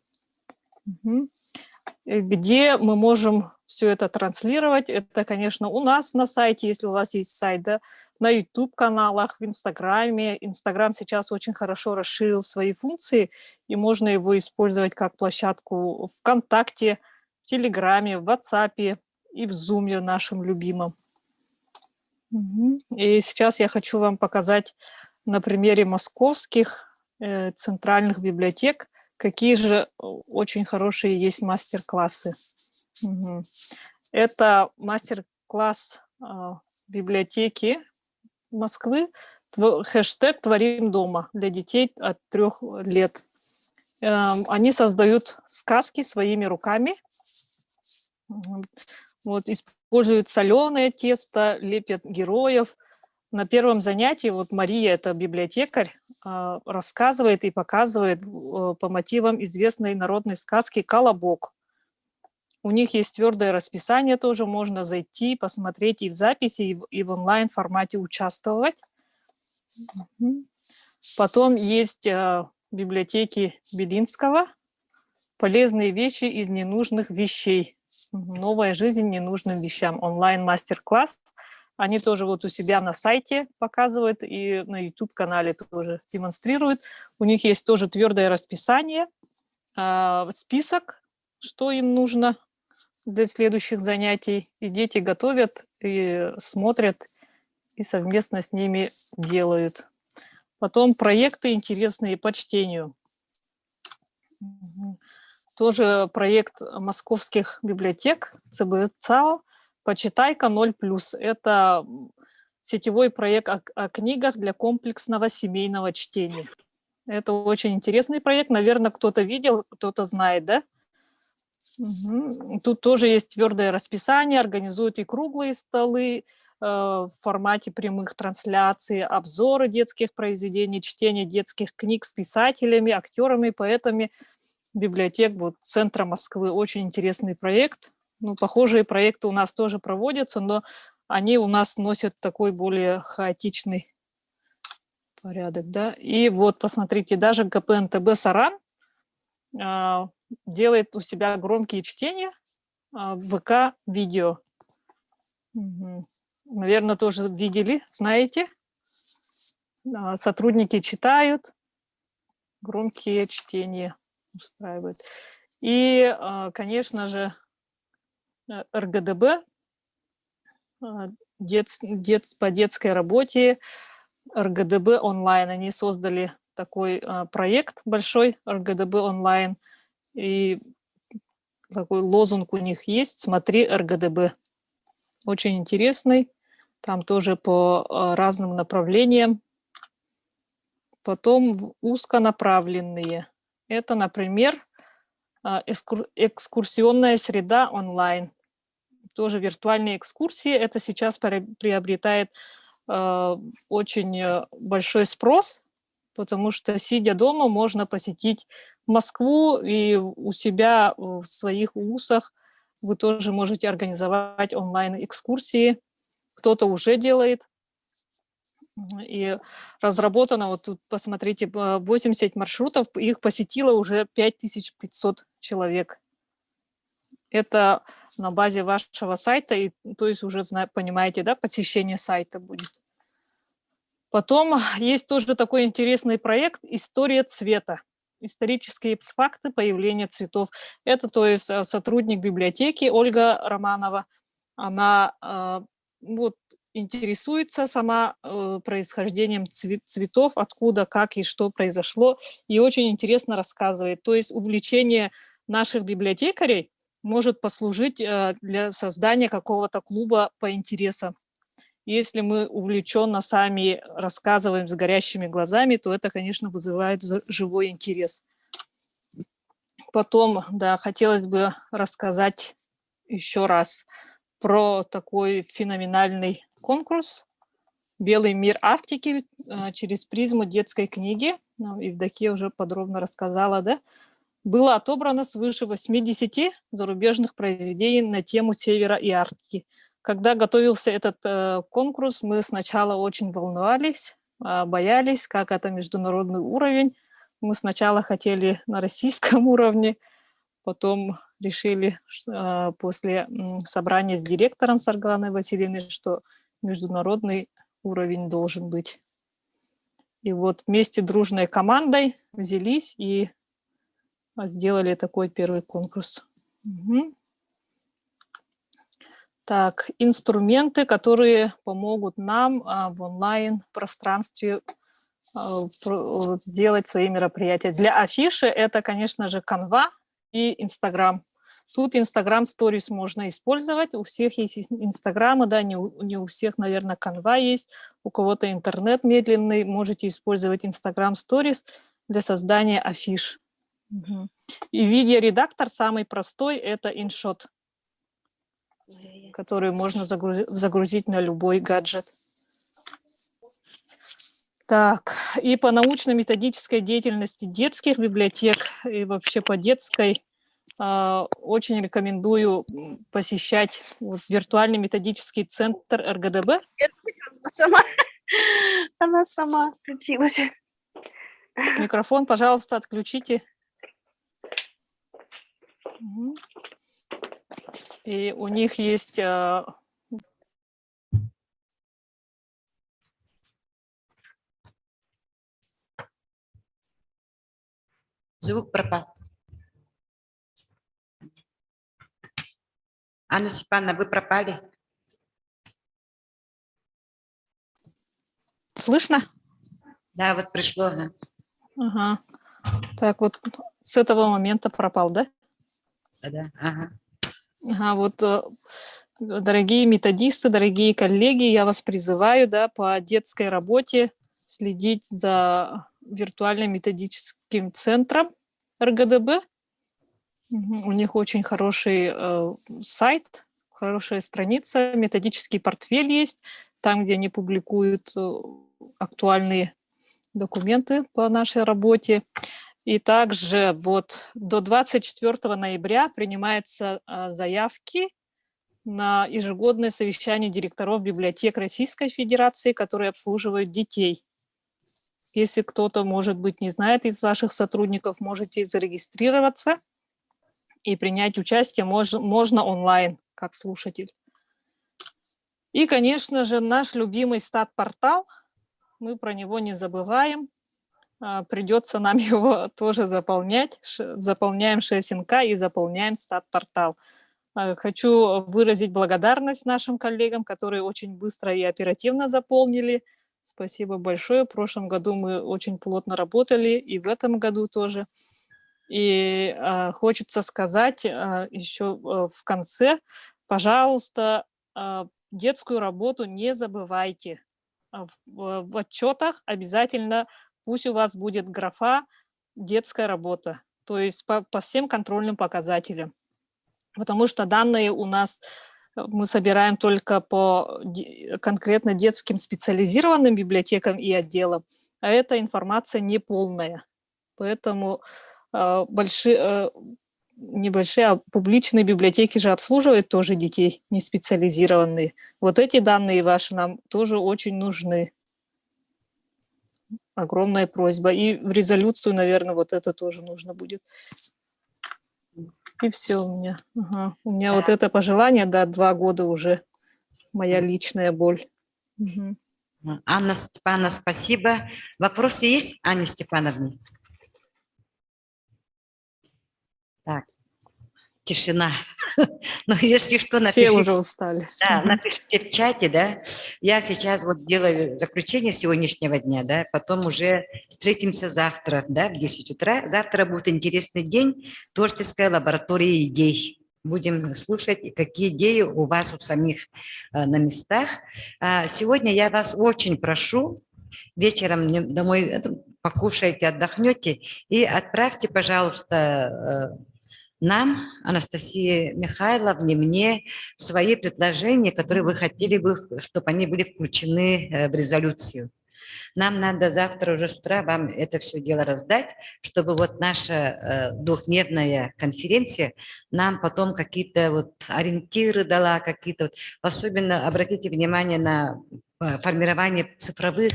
Где мы можем все это транслировать? Это, конечно, у нас на сайте, если у вас есть сайт, да, на YouTube-каналах, в Инстаграме. Инстаграм сейчас очень хорошо расширил свои функции, и можно его использовать как площадку ВКонтакте, в Телеграме, в WhatsApp и в Зуме нашим любимым. И сейчас я хочу вам показать на примере московских центральных библиотек, какие же очень хорошие есть мастер-классы. Это мастер-класс библиотеки Москвы, хэштег «Творим дома» для детей от 3 лет. Они создают сказки своими руками, вот, используют соленое тесто, лепят героев. На первом занятии вот Мария, это библиотекарь, рассказывает и показывает по мотивам известной народной сказки «Колобок». У них есть твердое расписание, тоже можно зайти, посмотреть и в записи, и в онлайн-формате участвовать. Потом есть библиотеки Белинского «Полезные вещи из ненужных вещей». Новая жизнь ненужным вещам. Онлайн-мастер-класс. Они тоже вот у себя на сайте показывают и на YouTube-канале тоже демонстрируют. У них есть тоже твердое расписание, список, что им нужно для следующих занятий. И дети готовят, и смотрят, и совместно с ними делают. Потом проекты интересные по чтению. Тоже проект московских библиотек ЦБС ЦАО «Почитай-ка 0+». Это сетевой проект о книгах для комплексного семейного чтения. Это очень интересный проект. Наверное, кто-то видел, кто-то знает, да? Мгм. Тут тоже есть твердое расписание, организуют и круглые столы в формате прямых трансляций, обзоры детских произведений, чтение детских книг с писателями, актерами, поэтами библиотек вот, центра Москвы. Очень интересный проект. Ну, похожие проекты у нас тоже проводятся, но они у нас носят такой более хаотичный порядок, да. И вот, посмотрите, даже ГПНТБ «Саран» делает у себя громкие чтения в ВК-видео. Наверное, тоже видели, знаете. Сотрудники читают, громкие чтения устраивают. И, конечно же, РГДБ по детской работе, РГДБ онлайн. Они создали такой проект большой, РГДБ онлайн. И такой лозунг у них есть «Смотри РГДБ». Очень интересный. Там тоже по разным направлениям. Потом узконаправленные. Это, например, экскурсионная среда онлайн. Тоже виртуальные экскурсии. Это сейчас приобретает очень большой спрос, потому что, сидя дома, можно посетить Москву, и у себя в своих УУСах вы тоже можете организовать онлайн-экскурсии. Кто-то уже делает. И разработано, вот тут посмотрите, 80 маршрутов, их посетило уже 5500 человек. Это на базе вашего сайта, и, то есть уже понимаете, да, посещение сайта будет. Потом есть тоже такой интересный проект «История цвета». Исторические факты появления цветов. Это, то есть, сотрудник библиотеки Ольга Романова. Она вот интересуется сама происхождением цветов, откуда, как и что произошло, и очень интересно рассказывает. То есть увлечение наших библиотекарей может послужить для создания какого-то клуба по интересам. Если мы увлеченно сами рассказываем с горящими глазами, то это, конечно, вызывает живой интерес. Потом, да, хотелось бы рассказать еще раз про такой феноменальный конкурс «Белый мир Арктики» через призму детской книги. Евдокия уже подробно рассказала, да? Было отобрано свыше 80 зарубежных произведений на тему Севера и Арктики. Когда готовился этот конкурс, мы сначала очень волновались, боялись, как это международный уровень. Мы сначала хотели на российском уровне, потом решили после собрания с директором Саргаланой Васильевной, что международный уровень должен быть. И вот вместе дружной командой взялись и сделали такой первый конкурс. Угу. Так, инструменты, которые помогут нам в онлайн-пространстве сделать свои мероприятия. Для афиши это, конечно же, Canva и Instagram. Тут Instagram Stories можно использовать. У всех есть Инстаграмы, да, не у всех, наверное, Canva есть. У кого-то интернет медленный, можете использовать Instagram Stories для создания афиш. Угу. И видеоредактор самый простой – это InShot, который можно загрузить на любой гаджет. Так, и по научно-методической деятельности детских библиотек и вообще по детской очень рекомендую посещать виртуальный методический центр РГДБ. Она сама включилась. Микрофон, пожалуйста, отключите. Угу. И у них есть звук пропал. Анна Степановна, вы пропали. Слышно? Да, вот пришло. Ага. Так, вот с этого момента пропал, да? Да, ага. Ага, вот, дорогие методисты, дорогие коллеги, я вас призываю, да, по детской работе следить за виртуальным методическим центром РГДБ. У них очень хороший сайт, хорошая страница, методический портфель есть, там, где они публикуют актуальные документы по нашей работе. И также вот до 24 ноября принимаются заявки на ежегодное совещание директоров библиотек Российской Федерации, которые обслуживают детей. Если кто-то, может быть, не знает из ваших сотрудников, можете зарегистрироваться и принять участие можно онлайн, как слушатель. И, конечно же, наш любимый стат-портал, мы про него не забываем, придется нам его тоже заполнять. Заполняем ШСНК и заполняем стат-портал. Хочу выразить благодарность нашим коллегам, которые очень быстро и оперативно заполнили. Спасибо большое. В прошлом году мы очень плотно работали, и в этом году тоже. И хочется сказать еще в конце, пожалуйста, детскую работу не забывайте. В отчетах обязательно пусть у вас будет графа «детская работа», то есть по всем контрольным показателям. Потому что данные у нас мы собираем только по конкретно детским специализированным библиотекам и отделам, а эта информация неполная. Поэтому небольшие, а публичные библиотеки же обслуживают тоже детей, не специализированные. Вот эти данные ваши нам тоже очень нужны. Огромная просьба. И в резолюцию, наверное, вот это тоже нужно будет. И все у меня. Ага. У меня вот это пожелание, да, 2 года уже моя личная боль. Угу. Анна Степановна, спасибо. Вопросы есть, Анне Степановне? Так, тишина. Но если что, напишите. Все уже устали. Да, напишите в чате, да. Я сейчас вот делаю заключение сегодняшнего дня, да, потом уже встретимся завтра, да, в 10 утра. Завтра будет интересный день, творческая лаборатория идей. Будем слушать, какие идеи у вас у самих на местах. Сегодня я вас очень прошу, вечером домой покушайте, отдохнете и отправьте, пожалуйста, нам, Анастасии Михайловне, мне свои предложения, которые вы хотели бы, чтобы они были включены в резолюцию. Нам надо завтра уже с утра вам это все дело раздать, чтобы вот наша двухдневная конференция нам потом какие-то вот ориентиры дала, какие-то вот, особенно обратите внимание на формирование цифровых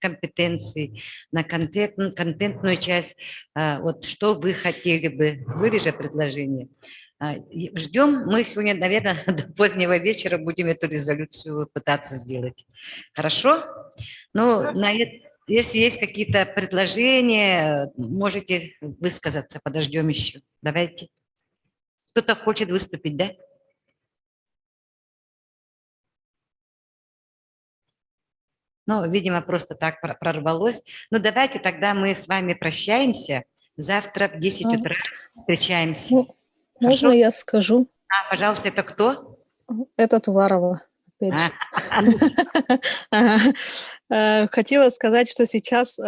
компетенций, на контентную часть, вот что вы хотели бы, были же предложения. Ждем, мы сегодня, наверное, до позднего вечера будем эту резолюцию пытаться сделать. Хорошо? Ну, если есть какие-то предложения, можете высказаться, подождем еще. Давайте. Кто-то хочет выступить, да? Ну, видимо, просто так прорвалось. Ну, давайте тогда мы с вами прощаемся. Завтра в 10 утра встречаемся. Ну, можно я скажу? Пожалуйста, это кто? Это Туварова. Хотела сказать, что сейчас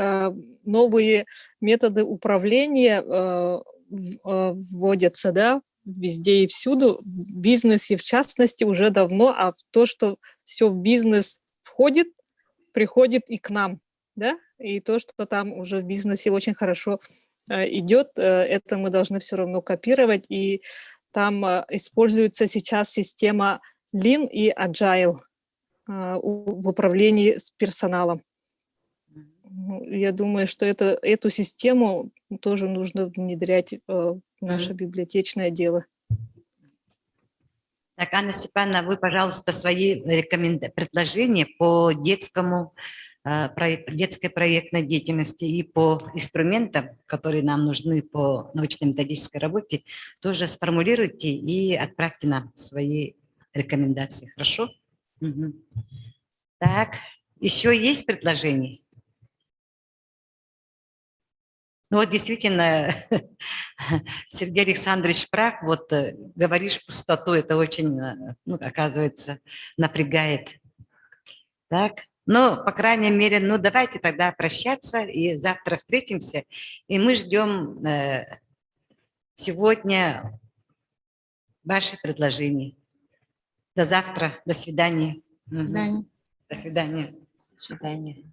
новые методы управления вводятся, да, везде и всюду, в бизнесе в частности уже давно, а то, что все в бизнес входит, приходит и к нам, да, и то, что там уже в бизнесе очень хорошо идет, это мы должны все равно копировать, и там используется сейчас система Lean и Agile в управлении с персоналом. Я думаю, что эту систему тоже нужно внедрять в наше библиотечное дело. Так, Анна Степановна, вы, пожалуйста, свои предложения по детской проектной деятельности и по инструментам, которые нам нужны по научно-методической работе, тоже сформулируйте и отправьте нам свои рекомендации. Хорошо? Угу. Так, еще есть предложения? Ну вот действительно, Сергей Александрович прав, вот говоришь пустоту, это очень, ну, оказывается, напрягает. Так, Но, по крайней мере, ну давайте тогда прощаться и завтра встретимся. И мы ждем сегодня ваши предложения. До завтра. До свидания. До свидания. До свидания. До свидания.